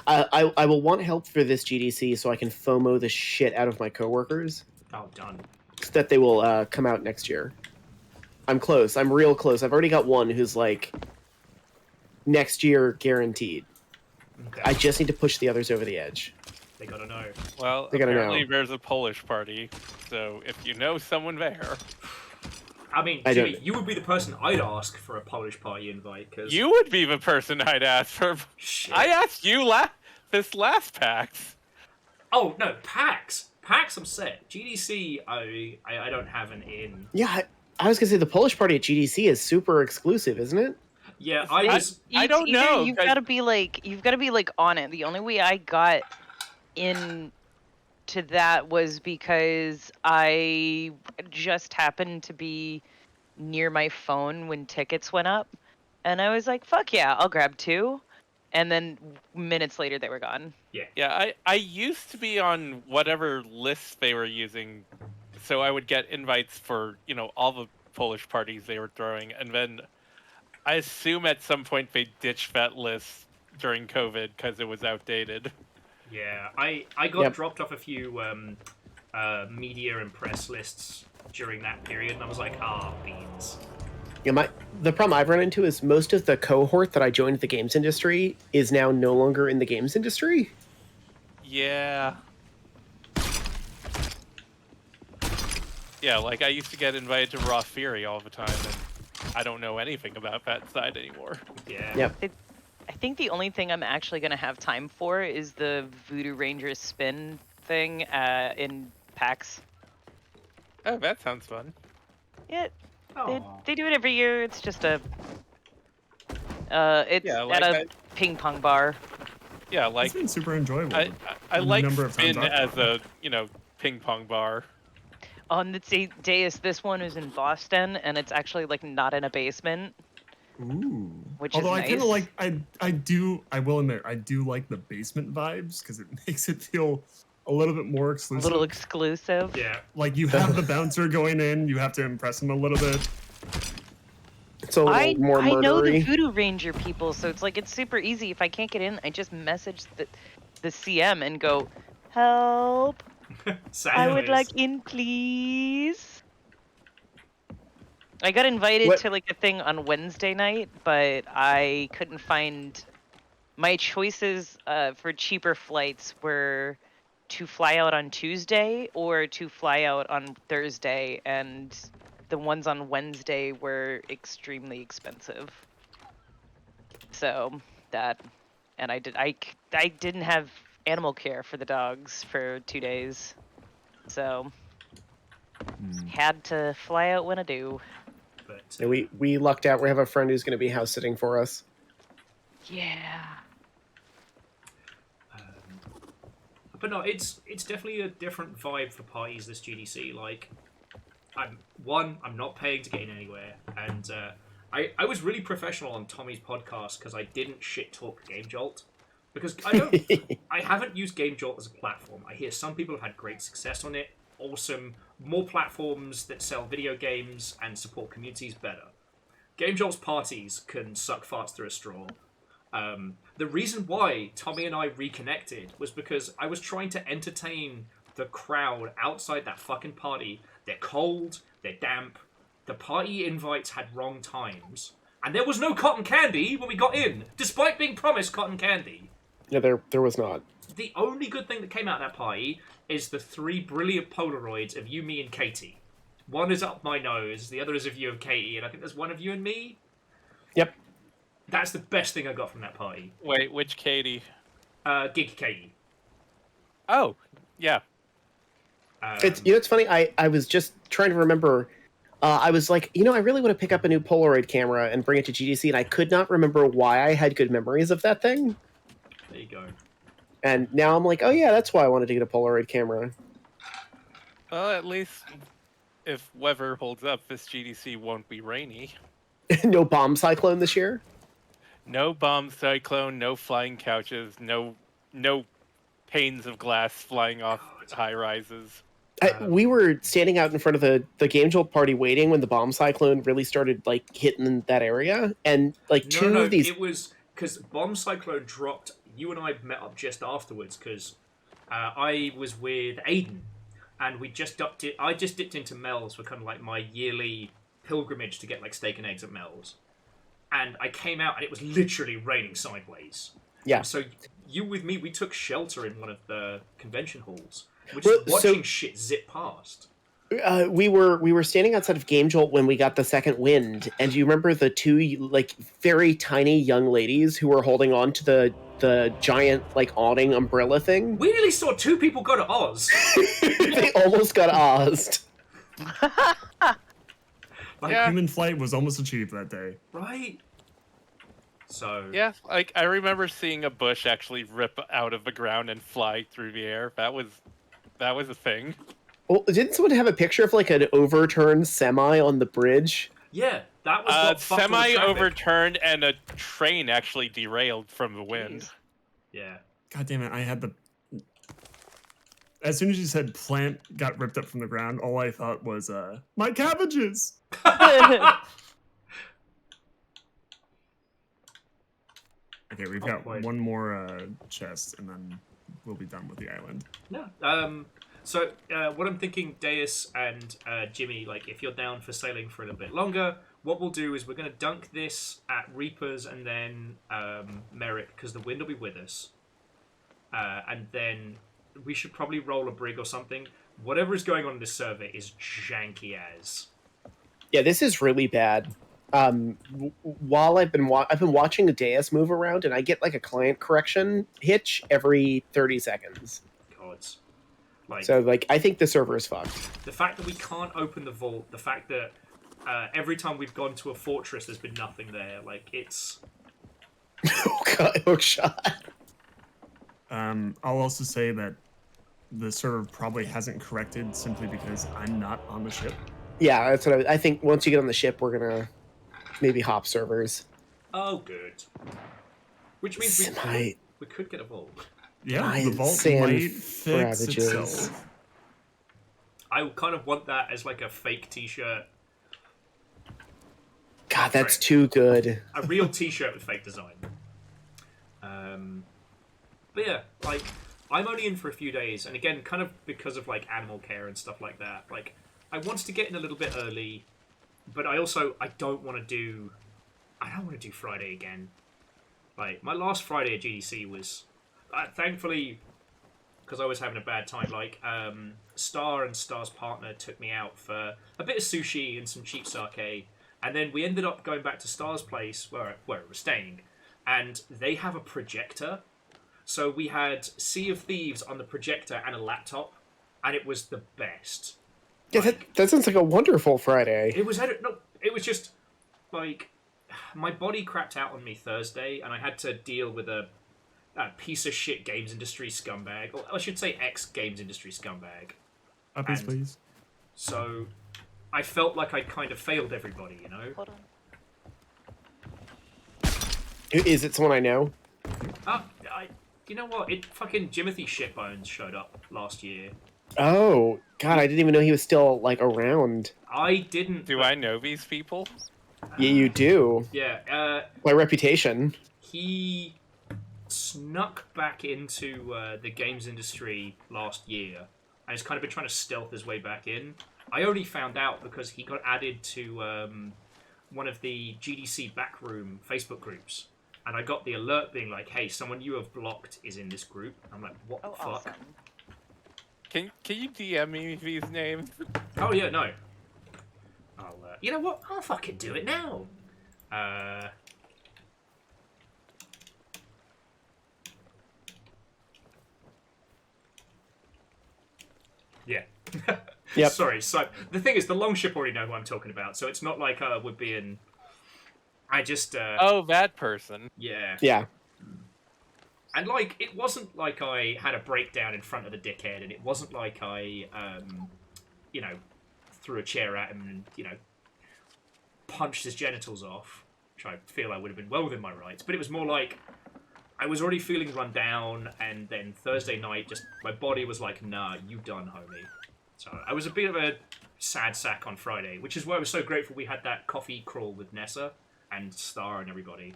I will want help for this GDC so I can FOMO the shit out of my coworkers. Oh, done. So that they will come out next year. I'm close. I'm real close. I've already got one who's like next year guaranteed. Okay. I just need to push the others over the edge. They gotta know. Well, They gotta apparently know. there's a Polish party, so if you know someone there, I mean, I Jimmy, don't- you would be the person I'd ask for a Polish party invite, because... you would be the person I'd ask for. Shit. I asked you this last PAX. Oh, no, PAX! PAX, I'm set. GDC, I don't have an in. Yeah, I was gonna say the Polish party at GDC is super exclusive, isn't it? Yeah, I don't Either know, You've 'cause- got to be like on it. The only way I got in to that was because I just happened to be near my phone when tickets went up, and I was like, "Fuck yeah, I'll grab 2." And then minutes later, they were gone. Yeah, I used to be on whatever list they were using, so I would get invites for, all the Polish parties they were throwing, and then I assume at some point they ditched that list during COVID because it was outdated. Yeah, I got Yep. dropped off a few media and press lists during that period, and I was like, beans. Yeah, the problem I've run into is most of the cohort that I joined the games industry is now no longer in the games industry. Yeah. Yeah, like I used to get invited to Raw Fury all the time, and I don't know anything about that side anymore. Yeah. Yep. I think the only thing I'm actually going to have time for is the Voodoo Ranger spin thing in PAX. Oh, that sounds fun. Yeah, Aw. they do it every year. It's just it's Yeah, like at a ping pong bar. Yeah, It's like been super enjoyable. I the like number of times spin I've as a ping pong bar. On the dais, this one is in Boston, and it's actually like not in a basement. Ooh. Which Although is I kind nice. of like I will admit I do like the basement vibes because it makes it feel a little bit more A exclusive. little exclusive. Yeah. Like you have the bouncer going in, you have to impress him a little bit. It's a little more I know the murdery. Voodoo Ranger people, so it's like it's super easy. If I can't get in, I just message the CM and go, "Help! I would like in, please." I got invited What- to like a thing on Wednesday night, but I couldn't find my choices for cheaper flights were to fly out on Tuesday or to fly out on Thursday, and the ones on Wednesday were extremely expensive. So that, and I didn't have animal care for the dogs for 2 days, so had to fly out when I do. But, Yeah, we lucked out. We have a friend who's going to be house sitting for us. Yeah. but no, it's definitely a different vibe for parties this GDC. Like, I'm not paying to get in anywhere, and I was really professional on Tommy's podcast because I didn't shit talk Game Jolt, because I haven't used Game Jolt as a platform. I hear some people have had great success on it. Awesome, more platforms that sell video games and support communities better. Game Jolt's parties can suck farts through a straw. The reason why Tommy and I reconnected was because I was trying to entertain the crowd outside that fucking party. They're cold, they're damp, the party invites had wrong times, and there was no cotton candy when we got in, despite being promised cotton candy. Yeah, there was not. The only good thing that came out of that party is the 3 brilliant Polaroids of you, me, and Katie. One is up my nose, the other is of you and Katie, and I think there's one of you and me. Yep. That's the best thing I got from that party. Wait, which Katie? Gig Katie. Oh, yeah. It's funny. I was just trying to remember. I was like, I really want to pick up a new Polaroid camera and bring it to GDC, and I could not remember why I had good memories of that thing. There you go. And now I'm like, oh yeah, that's why I wanted to get a Polaroid camera. Well, at least if weather holds up, this GDC won't be rainy. No bomb cyclone this year? No bomb cyclone, no flying couches, no panes of glass flying off high rises. We were standing out in front of the Game Jolt party waiting when the bomb cyclone really started hitting that area, and two of these. It was because bomb cyclone dropped. You and I met up just afterwards because I was with Aiden, and we just dipped it. I just dipped into Mel's for kind of like my yearly pilgrimage to get steak and eggs at Mel's, and I came out and it was literally raining sideways. Yeah. And so you with me, we took shelter in one of the convention halls. We're just watching shit zip past. We were standing outside of Game Jolt when we got the second wind, and do you remember the 2 very tiny young ladies who were holding on to the giant awning umbrella thing? We nearly saw 2 people go to Oz. They almost got Oz'd. Human flight was almost achieved that day. Right. So yeah, I remember seeing a bush actually rip out of the ground and fly through the air. That was a thing. Well, didn't someone have a picture of an overturned semi on the bridge? Yeah, that was what fucked semi with traffic. overturned and a train actually derailed from the wind. Yeah. God damn it! I had the. As soon as you said plant got ripped up from the ground, all I thought was my cabbages. Okay, we've got one more chest, and then we'll be done with the island. No. So what I'm thinking, Deus and Jimmy, if you're down for sailing for a little bit longer, what we'll do is we're going to dunk this at Reapers and then Merrick, because the wind will be with us. And then we should probably roll a brig or something. Whatever is going on in this server is janky as. Yeah, this is really bad. While I've been watching the Deus move around, and I get a client correction hitch every 30 seconds. Gods. So I think the server is fucked. The fact that we can't open the vault, the fact that every time we've gone to a fortress, there's been nothing there. It's. Oh god! Hookshot. I'll also say that the server probably hasn't corrected simply because I'm not on the ship. Yeah, that's what I think. Once you get on the ship, we're gonna maybe hop servers. Oh, good. Which means we could get a vault. Yeah, the vault might fix itself. I kind of want that as a fake T-shirt. God, that's too good. A real T-shirt with fake design. But yeah, I'm only in for a few days, and again, kind of because of animal care and stuff like that. I wanted to get in a little bit early, but I don't want to do Friday again. My last Friday at GDC was. Thankfully, because I was having a bad time, Star and Star's partner took me out for a bit of sushi and some cheap sake, and then we ended up going back to Star's place where we were staying, and they have a projector. So we had Sea of Thieves on the projector and a laptop, and it was the best. Yeah, that sounds like a wonderful Friday. It was just my body crapped out on me Thursday, and I had to deal with a piece of shit games industry scumbag. Or I should say ex-games industry scumbag. Uppies, please. So I felt like I kind of failed everybody, you know? Hold on. Is it someone I know? You know what? Fucking Jimothy Shitbones showed up last year. Oh God, I didn't even know he was still like around. I didn't. Do I know these people? Yeah, you do. Yeah, By reputation. he snuck back into the games industry last year and has kind of been trying to stealth his way back in. I only found out because he got added to one of the GDC backroom Facebook groups. And I got the alert being like, hey, someone you have blocked is in this group. I'm like, what the fuck? Awesome. Can you DM me these names? Oh, yeah, no. You know what? I'll fucking do it now. Yeah. Yep. Sorry. So the thing is, the Longship already know who I'm talking about, so it's not like we're being. I just. Oh, that person. Yeah. Yeah. And like, it wasn't like I had a breakdown in front of the dickhead, and it wasn't like I, threw a chair at him and punched his genitals off, which I feel I would have been well within my rights. But it was more like I was already feeling run down, and then Thursday night, just my body was like, nah, you done, homie. So I was a bit of a sad sack on Friday, which is why I was so grateful we had that coffee crawl with Nessa and Star and everybody.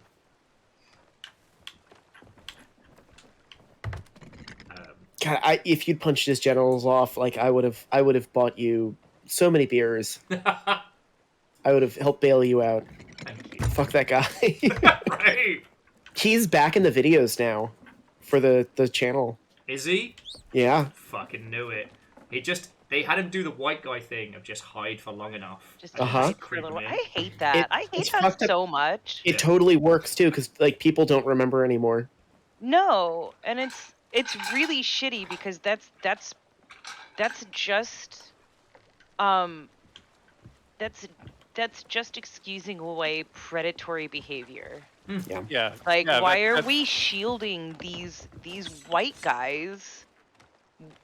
God, if you'd punched his genitals off, like I would have bought you so many beers. I would have helped bail you out. Thank you. Fuck that guy. Right. He's back in the videos now for the channel. Is he? Yeah. Fucking knew it. They had him do the white guy thing of just hide for long enough. Just Uh-huh. for a little. I hate that. I hate it's that fucked up. so much. It totally works too, because like people don't remember anymore. No, and it's really shitty because that's just that's just excusing away predatory behavior. Yeah. Like, yeah, why are that's- we shielding these white guys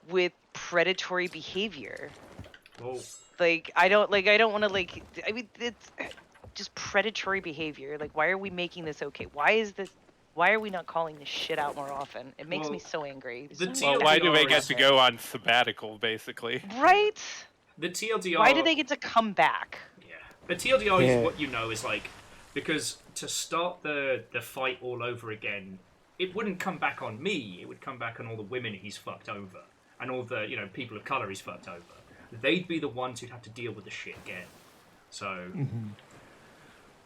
with predatory behavior? Well, Like, I don't want to I mean, it's just predatory behavior. Like, why are we making this okay? Why are we not calling this shit out more often? It makes me so angry. Well, why do they get to go on sabbatical, basically? Right? the TLDR. Why do they get to come back? Yeah. The TLDR Yeah. is what you know is like, because to start the fight all over again, it wouldn't come back on me. It would come back on all the women he's fucked over and all the people of color he's fucked over. They'd be the ones who'd have to deal with the shit again. So,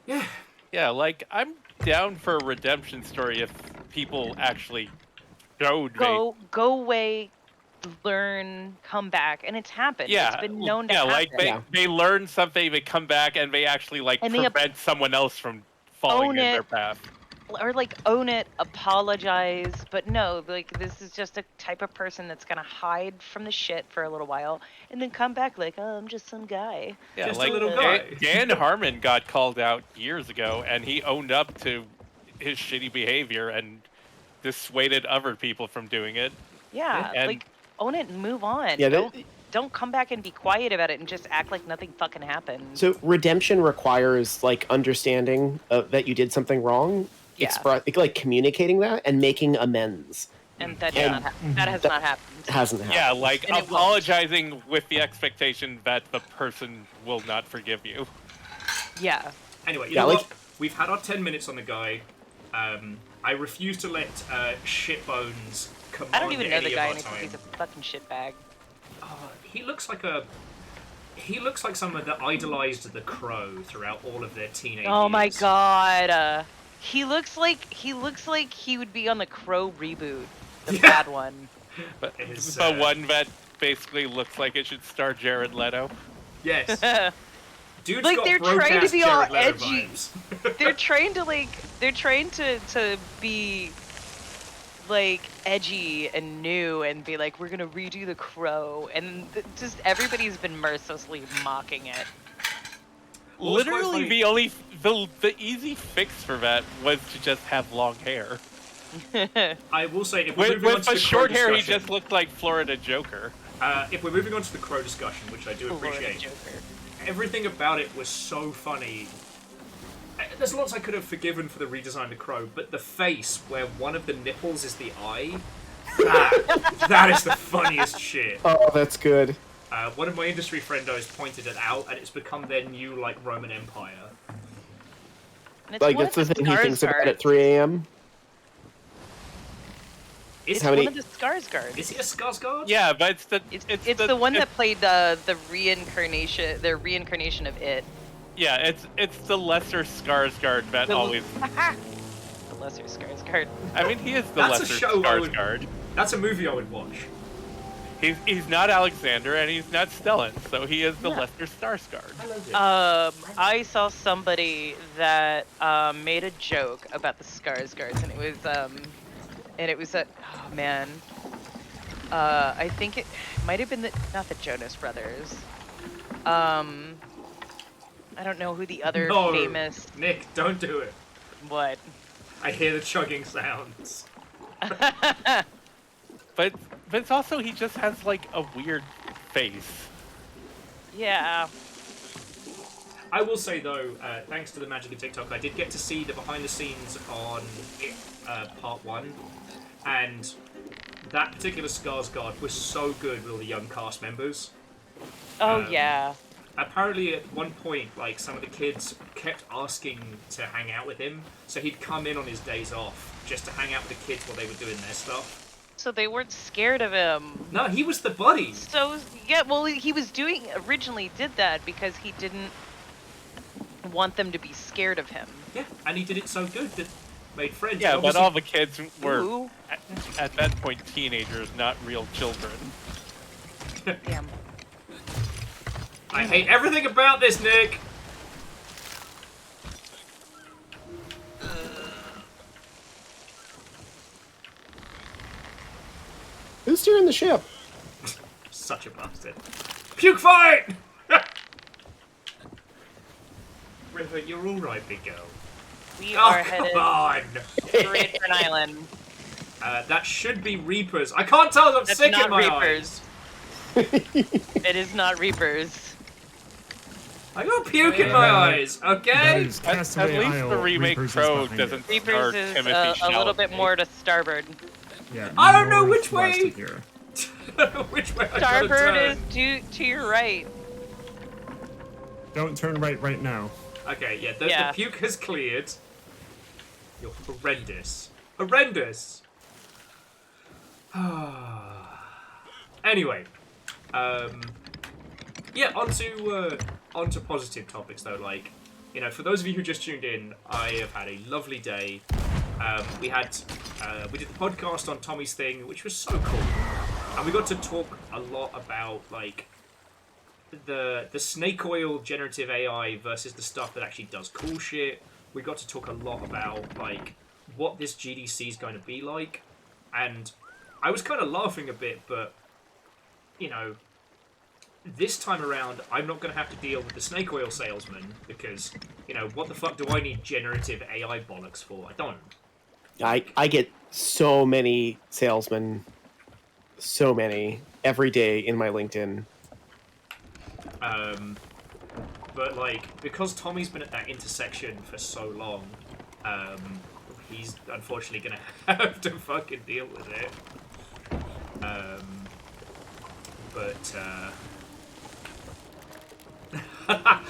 yeah. Yeah, like, I'm down for a redemption story if people actually showed me. Go away, learn, come back, and it's happened. Yeah, It's been known to happen. like they learn something, they come back, and they actually like And they prevent someone else from falling own in it. their path. Or like own it, apologize, but no, like this is just a type of person that's gonna hide from the shit for a little while and then come back like, oh, I'm just some guy. Yeah, Just a like little guy. Dan Harmon got called out years ago, and he owned up to his shitty behavior and dissuaded other people from doing it. Yeah, And- like own it and move on. Yeah, Don't come back and be quiet about it and just act like nothing fucking happened. So redemption requires like understanding that you did something wrong. Yeah. Like communicating that and making amends. And that And that has not happened. Hasn't happened. Yeah, like And it won't. apologizing with the expectation that the person will not forgive you. Yeah. Anyway, you Yeah, know like- what? We've had our 10 minutes on the guy. I refuse to let Shitbones command I don't even know any the of guy our and I think time. he's a fucking shitbag. He looks like someone that idolized the Crow throughout all of their teenage Oh my years. god. He looks like he would be on the Crow reboot, the Yeah. bad one. But It's, the one that basically looks like it should star Jared Leto. Yes. Dude's Like, got they're trying to broke-ass be all Jared Leto edgy. vibes. they're trained to be like edgy and new and be like, we're gonna redo the Crow, and just everybody's been mercilessly mocking it. Well, it's quite Literally, funny. the easy fix for that was to just have long hair. I will say, if we're moving on With to the the short Crow hair, he discussion, just looked like Florida Joker. if we're moving on to the Crow discussion, which I do Florida appreciate, Joker. everything about it was so funny. There's lots I could have forgiven for the redesign of the crow, but the face where one of the nipples is the eye, that is the funniest shit. Oh, that's good. One of my industry friendos pointed it out, and it's become their new, like, Roman Empire. Like, that's the thing he thinks about at 3 a.m.? Is It's one of the Skarsgård. Is he a Skarsgård? Yeah, but It's the one that played the reincarnation, the reincarnation of it. Yeah, it's the lesser Skarsgård that always. The lesser Skarsgård. I mean, he is the That's a lesser show Skarsgård. That's a movie I would watch. He's not Alexander and he's not Stellan, so he is the lesser Skarsgård. I saw somebody that made a joke about the Skarsgårds, and it was oh man, I think it might have been not the Jonas Brothers. I don't know who the other famous. Nick, don't do it. What? I hear the chugging sounds. But it's also he just has like a weird face. Yeah. I will say though, thanks to the magic of TikTok, I did get to see the behind the scenes on part 1, and that particular Skarsgård was so good with all the young cast members. Oh yeah. Apparently at one point, like, some of the kids kept asking to hang out with him, so he'd come in on his days off just to hang out with the kids while they were doing their stuff. So they weren't scared of him. No, he was the buddy. So yeah, well, he was originally did that because he didn't want them to be scared of him. Yeah, and he did it so good that made friends. Yeah, but Obviously- all the kids were at that point teenagers, not real children. Damn. I hate everything about this, Nick. Who's steering the ship? Such a bastard. Puke fight! River, you're alright, big girl. We Oh, are come headed on! straight for an island. That should be Reapers. I can't tell. I'm That's sick not in my Reapers. It is not Reapers. I got puke in my eyes. Okay. At least the remake Pro doesn't star Reapers is Timothy a little Chalamet. bit more to starboard. Yeah, I don't know more which way. plastic here. Which way I gotta Starboard turn? is to your right. Don't turn right now. Okay, yeah, the Yeah. puke has cleared. You're horrendous. Horrendous! Anyway. Yeah, onto positive topics though, like, you know, for those of you who just tuned in, I have had a lovely day. We did the podcast on Tommy's thing, which was so cool. And we got to talk a lot about, like, the snake oil generative AI versus the stuff that actually does cool shit. We got to talk a lot about, like, what this GDC is going to be like. And I was kind of laughing a bit, but, you know, this time around, I'm not going to have to deal with the snake oil salesman because, you know, what the fuck do I need generative AI bollocks for? I don't. I get so many salesmen, so many, every day in my LinkedIn. But, like, because Tommy's been at that intersection for so long, he's unfortunately going to have to fucking deal with it.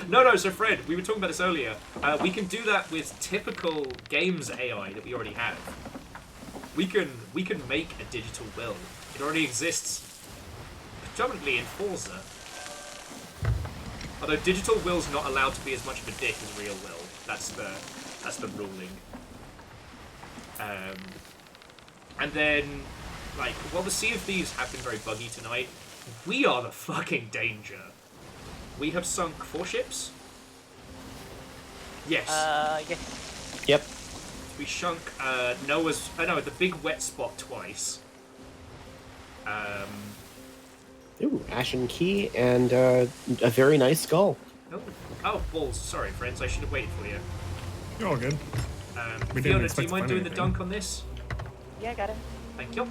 No, so Fred, we were talking about this earlier. We can do that with typical games AI that we already have. We can make a digital will. It already exists, predominantly in Forza. Although digital will's not allowed to be as much of a dick as real will. That's the ruling. And then, like, while the Sea of Thieves have been very buggy tonight, we are the fucking danger. We have sunk 4 ships? Yes. Yes. Yep. We sunk Noah's... the big wet spot twice. Ooh, Ashen Key and a very nice skull. Oh, balls. Sorry, friends. I should have waited for you. You're all good. We didn't Fiona, do expect you to mind find doing the anything. dunk on this? Yeah, I got it. Thank you.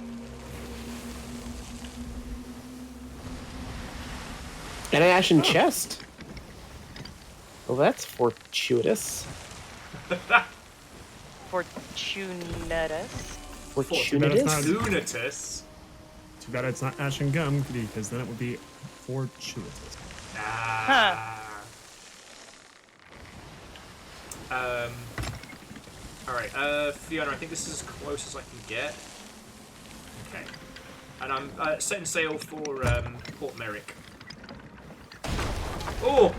And an Ashen Chest. Well, that's fortuitous. Fortunatus. Fortuitous? Lunatus. Too bad it's not ash and gum, because then it would be fortuitous. Alright, Fiona, I think this is as close as I can get. Okay. And I'm setting sail for Port Merrick. Oh!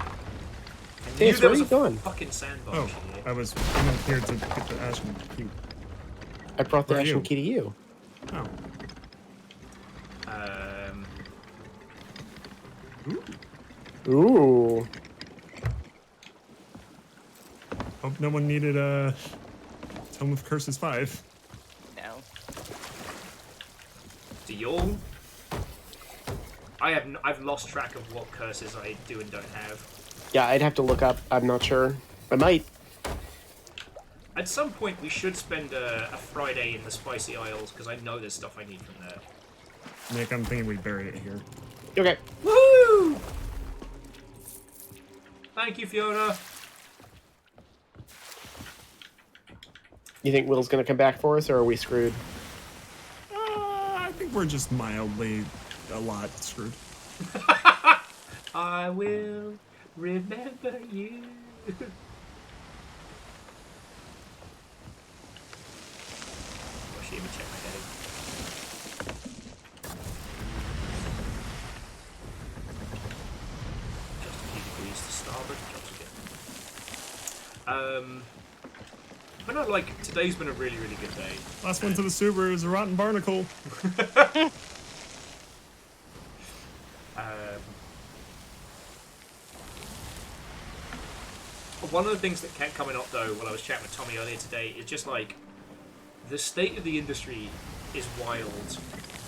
I knew Dave, there where was are you a going? fucking sandbar Oh, here. I was coming here to get the ashen cube. I brought the Where are ashen you? key to you. Oh. Ooh. Hope no one needed a Tome of Curses 5. No. Do y'all? I've lost track of what curses I do and don't have. Yeah, I'd have to look up. I'm not sure. I might. At some point, we should spend a Friday in the Spicy Isles, because I know there's stuff I need from there. Nick, I'm thinking we bury it here. Okay. Woo! Thank you, Fiona. You think Will's gonna come back for us, or are we screwed? I think we're just mildly a lot screwed. I will remember you. I should even check my heading. Just a few degrees to starboard. Jobs again. But no, like, today's been a really, really good day. Last one to the Subaru is a rotten barnacle. One of the things that kept coming up, though, while I was chatting with Tommy earlier today, is just like, the state of the industry is wild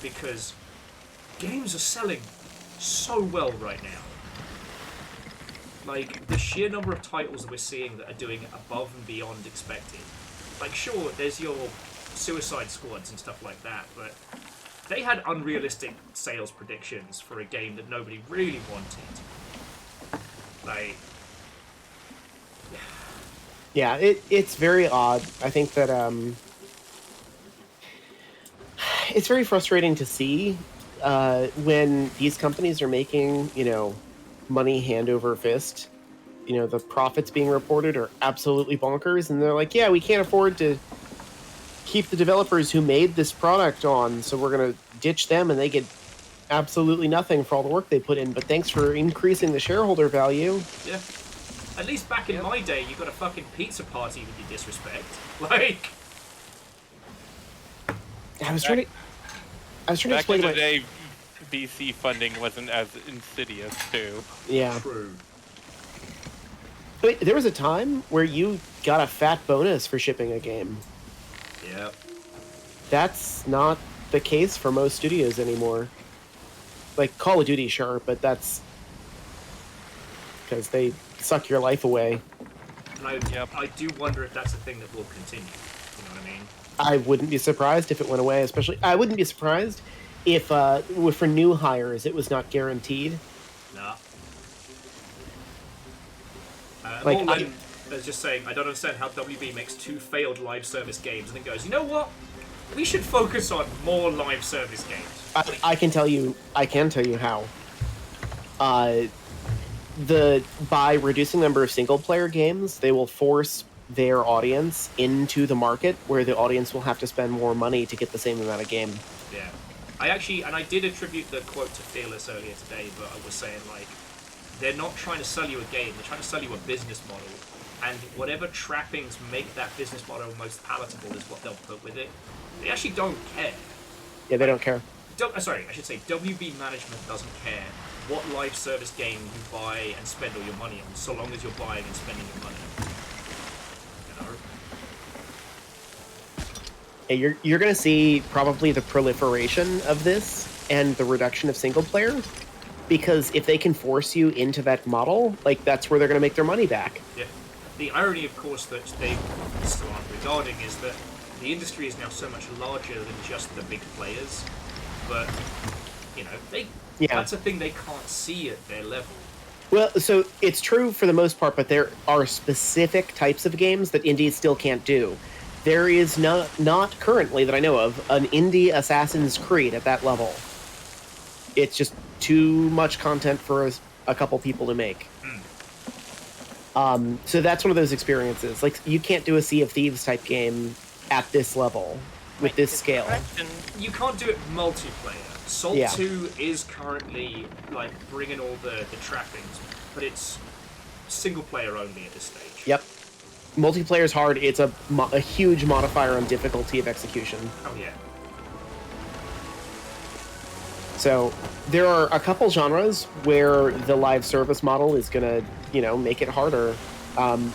because games are selling so well right now. Like, the sheer number of titles that we're seeing that are doing above and beyond expected. Like, sure, there's your Suicide Squads and stuff like that, but they had unrealistic sales predictions for a game that nobody really wanted. Like... Yeah, it's very odd. I think that it's very frustrating to see when these companies are making, money hand over fist. The profits being reported are absolutely bonkers, and they're like, yeah, we can't afford to keep the developers who made this product on, so we're going to ditch them, and they get absolutely nothing for all the work they put in, but thanks for increasing the shareholder value. Yeah. At least back in my day, you got a fucking pizza party with your disrespect. Like... I was trying to Back in explain the my... day, VC funding wasn't as insidious, too. Yeah. True. But there was a time where you got a fat bonus for shipping a game. Yep. That's not the case for most studios anymore. Like Call of Duty, sure, but that's because they suck your life away. And I do wonder if that's a thing that will continue. You know what I mean? I wouldn't be surprised if it went away, especially... I wouldn't be surprised if, for new hires, it was not guaranteed. Nah. Like, I was just saying, I don't understand how WB makes 2 failed live service games and then goes, you know what? We should focus on more live service games. I can tell you how. By reducing the number of single-player games, they will force their audience into the market where the audience will have to spend more money to get the same amount of game. Yeah. I did attribute the quote to Fearless earlier today, but I was saying, like, they're not trying to sell you a game, they're trying to sell you a business model. And whatever trappings make that business model most palatable is what they'll put with it. They actually don't care. Yeah, they don't care. Sorry, I should say WB management doesn't care what live service game you buy and spend all your money on, so long as you're buying and spending your money. Yeah, you're going to see probably the proliferation of this and the reduction of single player, because if they can force you into that model, like, that's where they're going to make their money back. Yeah. The irony, of course, that they still aren't regarding is that the industry is now so much larger than just the big players. But, that's a thing they can't see at their level. Well, so it's true for the most part, but there are specific types of games that indies still can't do. There is not currently that I know of an indie Assassin's Creed at that level. It's just too much content for a couple people to make. So that's one of those experiences. Like, you can't do a Sea of Thieves type game at this level with this scale. You can't do it multiplayer. Salt Yeah. 2 is currently like bringing all the trappings, but it's single player only at this stage. Yep. Multiplayer's hard. It's a huge modifier on difficulty of execution. Oh yeah. So there are a couple genres where the live service model is gonna, make it harder.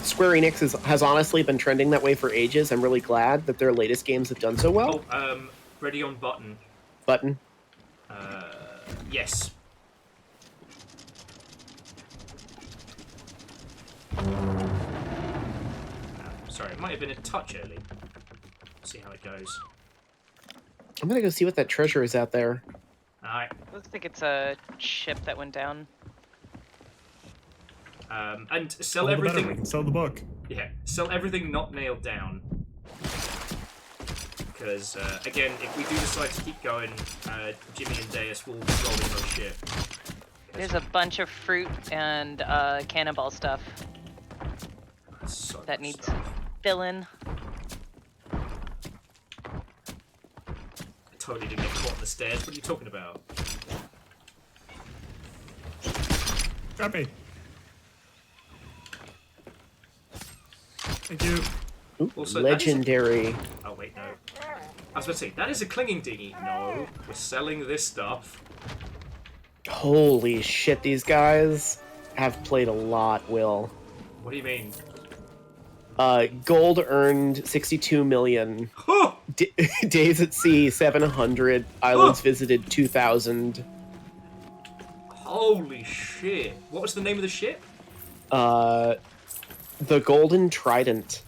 Square Enix has honestly been trending that way for ages. I'm really glad that their latest games have done so well. Ready on button. Button. Yes. Sorry, it might have been a touch early. See how it goes. I'm gonna go see what that treasure is out there. Alright. Looks like it's a ship that went down. And sell All the better, everything. we can sell the book. Yeah, sell everything not nailed down. Because, again, if we do decide to keep going, Jimmy and Deus will be rolling those shit. There's a bunch of fruit and cannonball stuff So that much needs stuff. filling. I totally didn't get caught on the stairs. What are you talking about? Grab me. Thank you. Ooh, Also, legendary. Oh, wait, no. I was about to say, that is a clinging dinghy. No, we're selling this stuff. Holy shit, these guys have played a lot, Will. What do you mean? Gold earned 62 million. Huh! Days at sea 700. Islands visited 2,000. Holy shit. What was the name of the ship? The Golden Trident.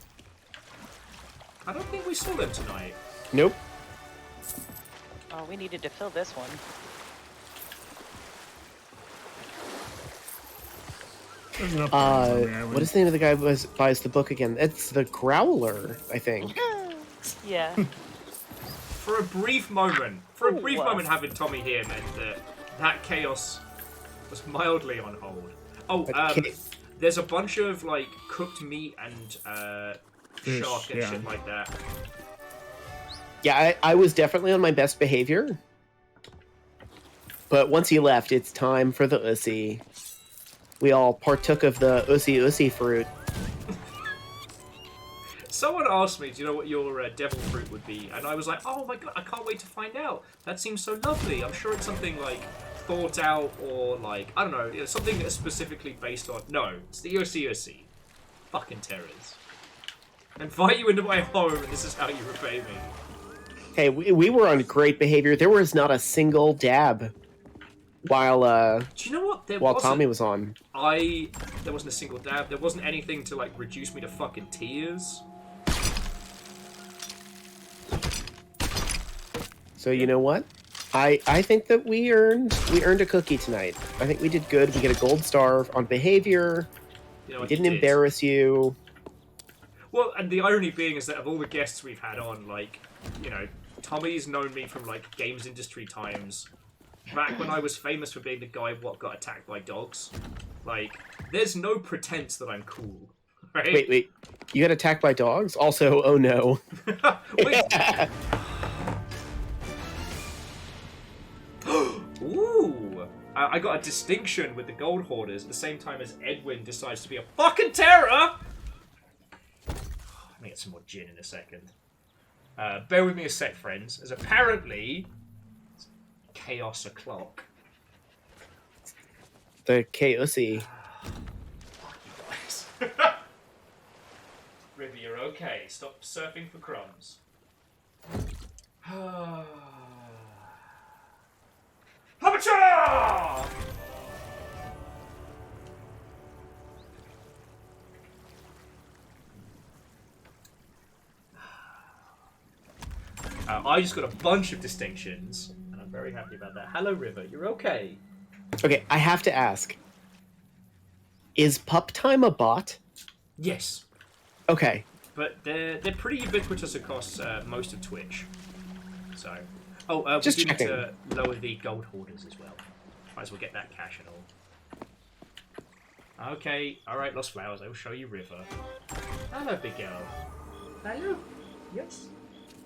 I don't think we saw them tonight. Nope. Oh, we needed to fill this one. There's enough things on the island. What is the name of the guy who buys the book again? It's the Growler, I think. Yeah. For a brief moment, having Tommy here meant that chaos was mildly on hold. Oh, Okay. there's a bunch of like cooked meat and Fish, shark and yeah. shit like that. Yeah, I was definitely on my best behavior. But once he left, it's time for the Ussy. We all partook of the Ussy fruit. Someone asked me, do you know what your devil fruit would be? And I was like, oh my god, I can't wait to find out. That seems so lovely. I'm sure it's something like thought out or like, I don't know, something that's specifically based on... No, it's the Ussy. Fucking terrors. Invite you into my home and this is how you repay me. Hey, we were on great behavior. There was not a single dab while Do you know what? while Tommy was on. There wasn't a single dab. There wasn't anything to like reduce me to fucking tears. So you know what? I think that we earned a cookie tonight. I think we did good. We get a gold star on behavior. You know We what, didn't you did. embarrass you. Well, and the irony being is that of all the guests we've had on, like, you know, Tommy's known me from like games industry times. Back when I was famous for being the guy what got attacked by dogs. Like, there's no pretense that I'm cool. Right? Wait. You got attacked by dogs? Also, oh no. Wait. Ooh! I got a distinction with the Gold Hoarders at the same time as Edwin decides to be a fucking terror! I'm gonna get some more gin in a second. Bear with me a sec, friends, as apparently... Chaos o'clock. The K-Ussy. River, you're okay. Stop surfing for crumbs. Habacha! I just got a bunch of distinctions, and I'm very happy about that. Hello, River. You're okay. Okay, I have to ask. Is Pup Time a bot? Yes, Okay. but they're pretty ubiquitous across most of Twitch. So, Just we do need checking. to lower the gold hoarders as well. Might as well get that cash and all. Okay, all right, Lost Flowers. I will show you River. Hello, big girl. Hello. Yes.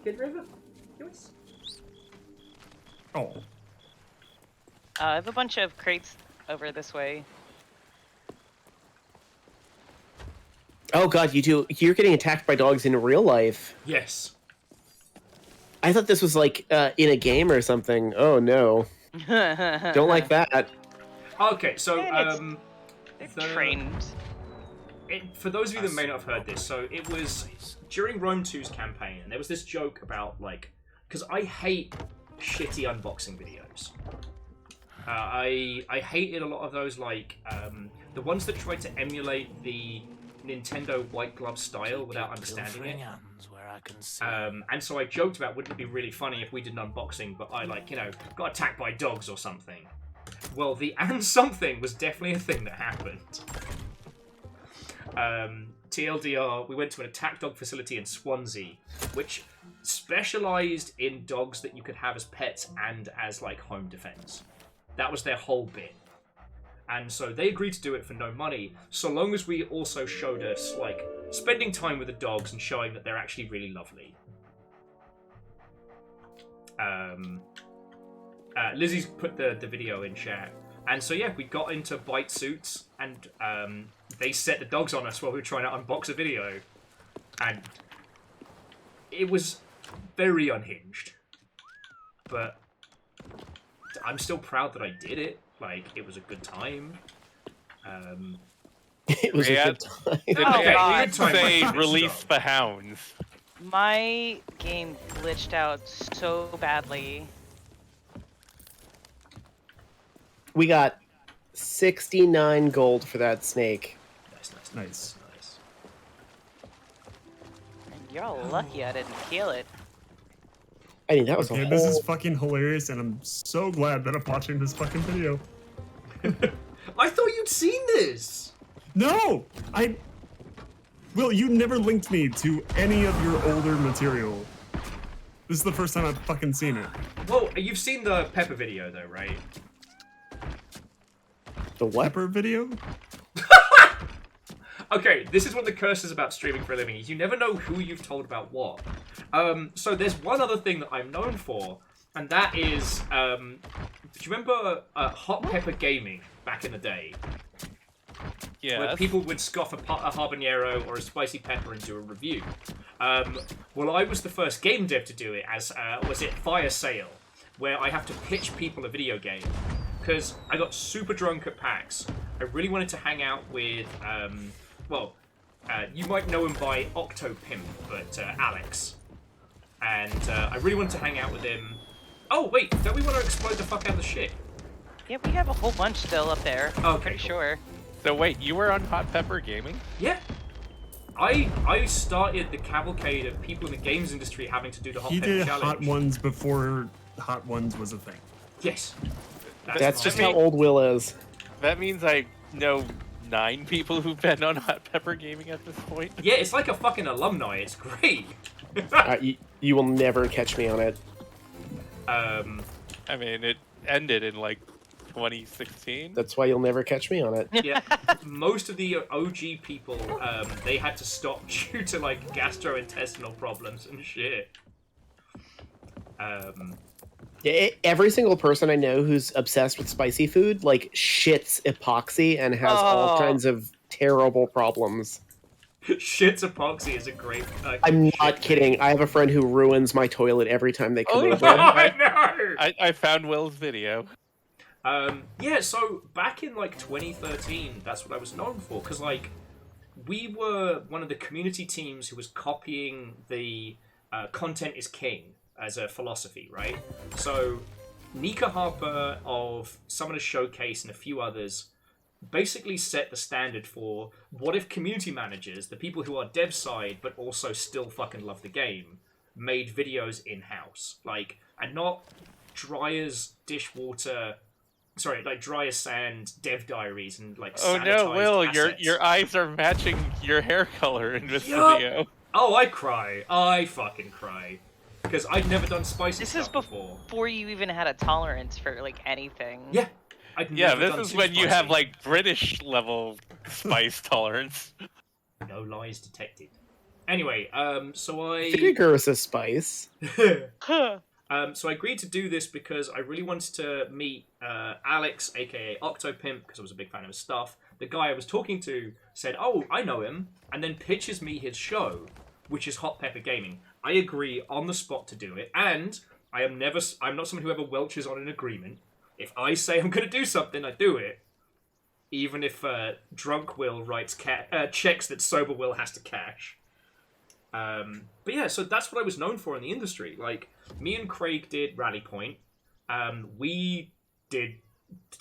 Good River. Yes. Oh, I have a bunch of crates over this way. Oh god, you're getting attacked by dogs in real life. Yes. I thought this was like in a game or something. Oh no. Don't like that. Okay, so They're trained. For those of you that may not have heard this, so it was during Rome 2's campaign, and there was this joke about, like, because I hate shitty unboxing videos. I hated a lot of those, like, the ones that tried to emulate the Nintendo white glove style without understanding it. And so I joked about, wouldn't it be really funny if we did an unboxing, but I, like, got attacked by dogs or something. Well, the and something was definitely a thing that happened. TLDR, we went to an attack dog facility in Swansea, which specialized in dogs that you could have as pets and as, like, home defense. That was their whole bit. And so they agreed to do it for no money, so long as we also showed us, like, spending time with the dogs and showing that they're actually really lovely. Lizzie's put the video in chat. And so, yeah, we got into bite suits, and they set the dogs on us while we were trying to unbox a video. And it was very unhinged. But I'm still proud that I did it. Like, it was a good time. It was a good time. Did Oh, they God. at least say release the hounds? My game glitched out so badly. We got 69 gold for that snake. nice. And you're all lucky I didn't kill it. I mean, that was Okay, a this whole... is fucking hilarious, and I'm so glad that I'm watching this fucking video. I thought you'd seen this! No! Will, you never linked me to any of your older material. This is the first time I've fucking seen it. Well, you've seen the Pepper video, though, right? The what? Pepper video? Okay, this is what the curse is about streaming for a living, is you never know who you've told about what. So there's one other thing that I'm known for, and that is, do you remember Hot Pepper Gaming back in the day? Yeah. Where people would scoff a habanero or a spicy pepper and do a review. Well, I was the first game dev to do it as, was it Fire Sale, where I have to pitch people a video game. Because I got super drunk at PAX. I really wanted to hang out with, you might know him by Octopimp, but Alex. And I really wanted to hang out with him. Oh, wait, don't we want to explode the fuck out of the ship? Yeah, we have a whole bunch still up there. Okay, Pretty cool. sure. So wait, you were on Hot Pepper Gaming? Yeah. I started the cavalcade of people in the games industry having to do the Hot He Pepper did Challenge. Hot Ones before Hot Ones was a thing. Yes. That's just my- how old Will is. That means I know 9 people who've been on Hot Pepper Gaming at this point. Yeah, it's like a fucking alumni. It's great. You will never catch me on it. I mean, it ended in like 2016. That's why you'll never catch me on it. Yeah, most of the OG people, they had to stop due to, like, gastrointestinal problems and shit. Every single person I know who's obsessed with spicy food, like, shits epoxy and has all kinds of terrible problems. Shit's epoxy is a great... I'm not kidding. I have a friend who ruins my toilet every time they come Oh, over. I know! I found Will's video. Yeah, so back in, like, 2013, that's what I was known for, because, like, we were one of the community teams who was copying the content is king as a philosophy, right? So Nika Harper of Summoner's Showcase and a few others basically set the standard for what if community managers, the people who are dev side but also still fucking love the game, made videos in-house. Like, and not dryers, dishwater, sorry, like Dry as Sand, Dev Diaries, and like Oh sanitized no, Will, assets. your eyes are matching your hair color in this Yup. video. Oh, I cry. I fucking cry. Because I'd never done spicy This stuff is before. before you even had a tolerance for like anything. Yeah. I'd Yeah, never this done is too when you have spicy. like British level spice tolerance. No lies detected. Anyway, so Vinegar is a spice. So I agreed to do this because I really wanted to meet Alex, aka Octopimp, because I was a big fan of his stuff. The guy I was talking to said, "Oh, I know him," and then pitches me his show, which is Hot Pepper Gaming. I agree on the spot to do it, and I'm not someone who ever welches on an agreement. If I say I'm going to do something, I do it, even if drunk Will writes checks that sober Will has to cash. But yeah, so that's what I was known for in the industry. Like, me and Craig did Rally Point. We did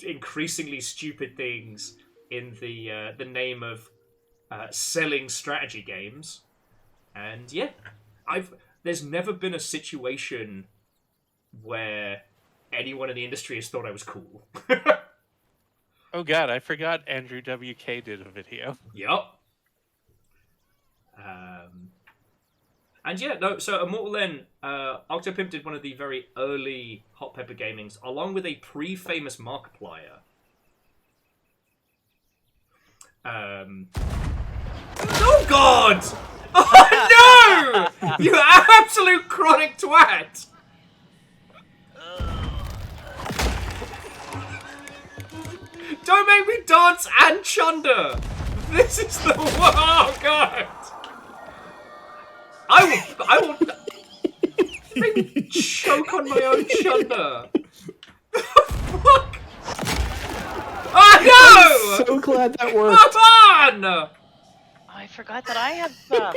increasingly stupid things in the name of selling strategy games. And yeah, there's never been a situation where anyone in the industry has thought I was cool. Oh god, I forgot Andrew WK did a video. Yup. And yeah, no, so Immortal N, Octopimp did one of the very early Hot Pepper Gamings, along with a pre-famous Markiplier. Oh god! Oh no! You absolute chronic twat! Don't make me dance and chunder! This is the oh god! I will make me choke on my own chunder. Fuck! Oh no! So glad that worked. Come on! I forgot that I had stuff.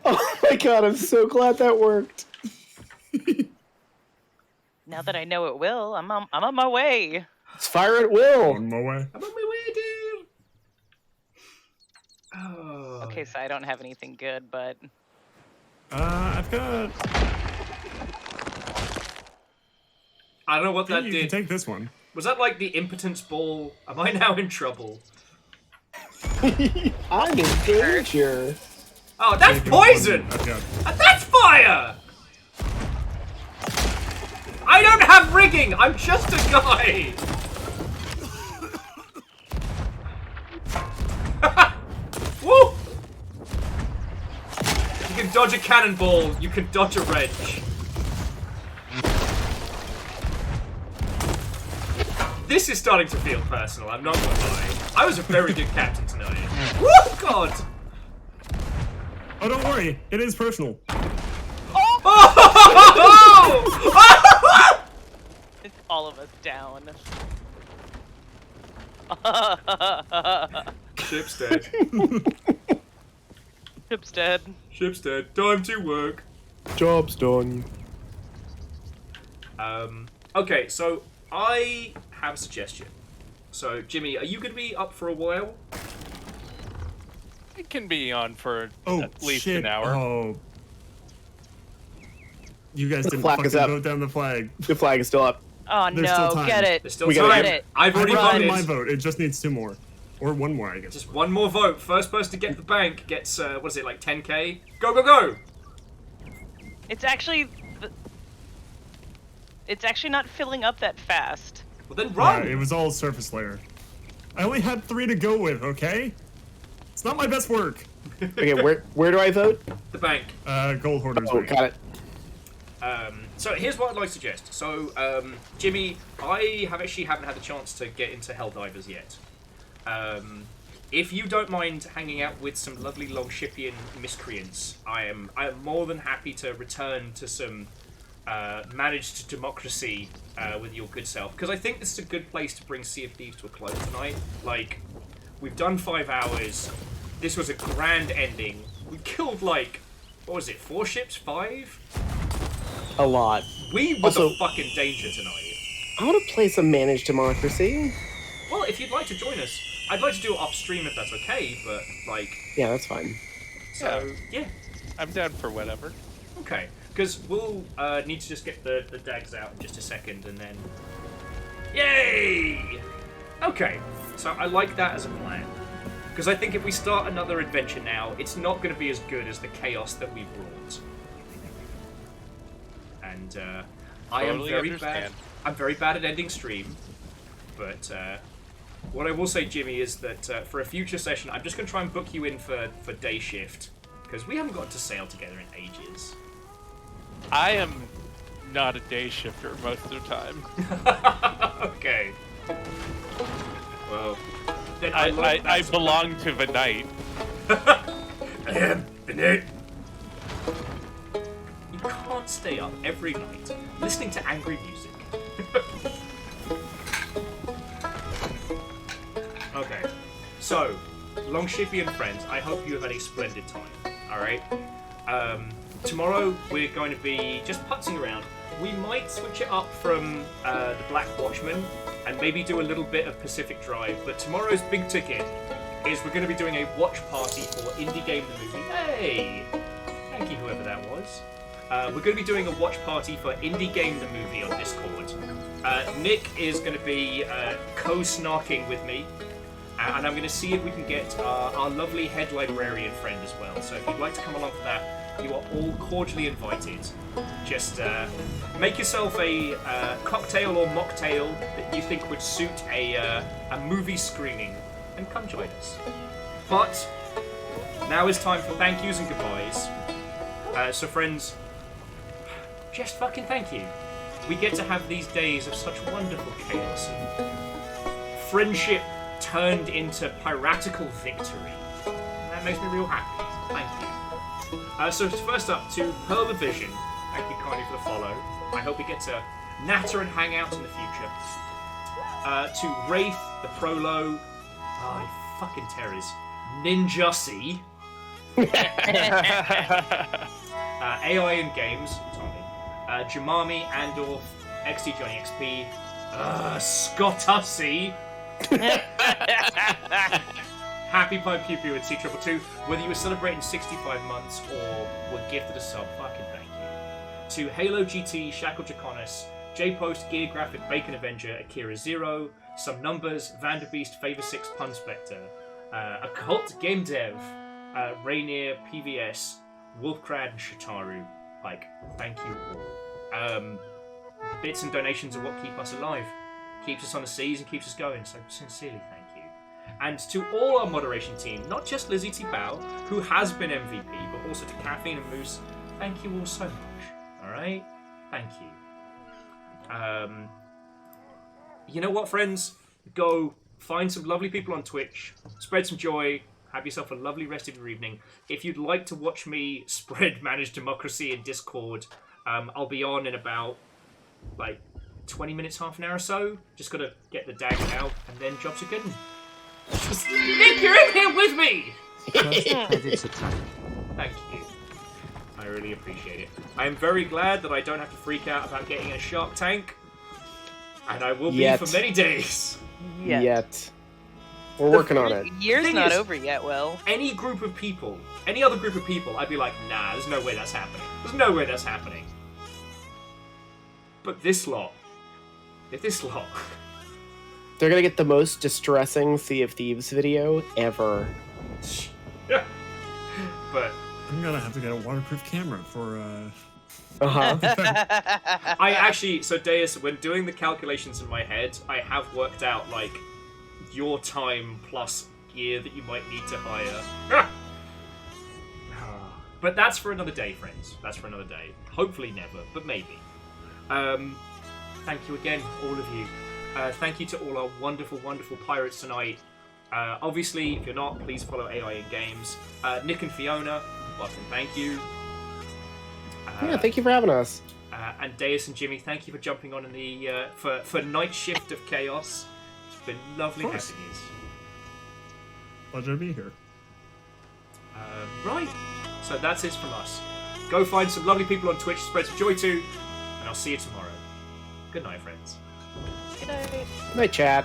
Oh my god, I'm so glad that worked. Now that I know it will, I'm on my way. Let's fire at will. On my way. I'm on my way, dude. Oh. Okay, so I don't have anything good, but I've got. I don't know what that You did. can take this one. Was that like the impotence ball? Am I now in trouble? I'm in danger. Oh, that's Taking poison! one. I've got. And that's fire! I don't have rigging! I'm just a guy! Woo! You can dodge a cannonball, you can dodge a wrench. This is starting to feel personal, I'm not gonna lie. I was a very good captain tonight. Woo! God! Oh, don't worry. It is personal. Oh! it's all of us down. Ship's dead. Ship's dead. Ship's dead. Time to work. Job's done. Okay, so I have a suggestion. So, Jimmy, are you going to be up for a while? It can be on for Oh, at least shit. an hour. Oh. You guys The didn't flag is fucking up. vote down the flag. The flag is still up. Oh There's still no, time. get it. There's still We gotta time. get it. I've already I've voted. my vote. It just needs 2 more. Or 1 more, I guess. Just one more vote. First person to get the bank gets, what is it, like 10k? Go, go, go! It's actually not filling up that fast. Well, then Yeah, run! it was all surface layer. I only had 3 to go with, okay? It's not my best work. Okay, where do I vote? The bank. Gold hoarders. Oh, Bank. got it. So here's what I'd like to suggest. So, Jimmy, I haven't had the chance to get into Helldivers yet. If you don't mind hanging out with some lovely Longshipian miscreants, I am more than happy to return to some managed democracy with your good self, because I think this is a good place to bring Sea of Thieves to a close tonight. Like, we've done 5 hours. This was a grand ending. We killed, like, what was it, 4 ships? 5? A lot. We were Also- the fucking danger tonight. I want to play some managed democracy. Well, if you'd like to join us, I'd like to do it off stream if that's okay, but, like, Yeah, that's fine. so, yeah. I'm down for whatever. Okay, because we'll need to just get the dags out in just a second, and then Yay! Okay, so I like that as a plan. Because I think if we start another adventure now, it's not going to be as good as the chaos that we brought. And I am Totally very bad. understand. I'm very bad at ending stream. But what I will say, Jimmy, is that for a future session, I'm just going to try and book you in for day shift. Because we haven't got to sail together in ages. I am not a day shifter most of the time. Okay. Well, then I belong to the night. I am the night. You can't stay up every night listening to angry music. Okay, so Longshippy and friends, I hope you have had a splendid time. All right. Tomorrow we're going to be just putzing around. We might switch it up from the Black Watchman and maybe do a little bit of Pacific Drive. But tomorrow's big ticket is we're going to be doing a watch party for Indie Game the Movie. Hey, thank you whoever that was. We're going to be doing a watch party for Indie Game the Movie on Discord. Nick is going to be co-snarking with me. And I'm going to see if we can get our lovely head librarian friend as well. So if you'd like to come along for that, you are all cordially invited. Just make yourself a cocktail or mocktail that you think would suit a movie screening and come join us. But now is time for thank yous and goodbyes. So friends, just fucking thank you. We get to have these days of such wonderful chaos and friendship turned into piratical victory. That makes me real happy. Thank you. So first up, to Pearl of Vision. Thank you kindly for the follow. I hope we get to natter and hang out in the future. To Wraith, the Prolo. Oh, you fucking terrors. Ninja C. AI in Games, Tommy. Jamami, Andorf, XT Johnny XP. Scott Hussey. Happy Pipe Pew Pew at C222. Whether you were celebrating 65 months or were gifted a sub, fucking thank you. To Halo GT, Shackle Jaconis, J-Post, Gear Graphic, Bacon Avenger, Akira Zero, Some Numbers, Vanderbeest, Favor 6, Pun Spectre, Occult Game Dev, Rainier, PVS, Wolfcrad, and Shitaru. Like, thank you all. Bits and donations are what keep us alive. Keeps us on the seas and keeps us going, so sincerely thank you. And to all our moderation team, not just Lizzie T. Bao, who has been MVP, but also to Caffeine and Moose, thank you all so much. Alright? Thank you. You know what, friends? Go find some lovely people on Twitch, spread some joy, have yourself a lovely rest of your evening. If you'd like to watch me spread Managed Democracy in Discord, I'll be on in about, 20 minutes, half an hour or so. Just gotta get the dag out, and then jobs are good. Nick, you're in here with me! Credits attack. Thank you. I really appreciate it. I am very glad that I don't have to freak out about getting a shark tank. And I will be for many days. Yet. We're working on it. Year's not over yet, Will. Any group of people, any other group of people, I'd be like, nah, there's no way that's happening. There's no way that's happening. But this lot, They're gonna get the most distressing Sea of Thieves video ever. Yeah. But I'm gonna have to get a waterproof camera for I actually, so Deus, when doing the calculations in my head, I have worked out your time plus gear that you might need to hire. But that's for another day, friends. That's for another day. Hopefully never, but maybe. Thank you again, all of you. Thank you to all our wonderful, wonderful pirates tonight. Obviously, if you're not, please follow AI in Games. Nick and Fiona, welcome, thank you. Yeah, thank you for having us. And Deus and Jimmy, thank you for jumping on in the for Night Shift of Chaos. It's been lovely having you. Pleasure to be here. Right, so that's it from us. Go find some lovely people on Twitch to spread some joy to, and I'll see you tomorrow. Good night, friends. Good night. Night, chat.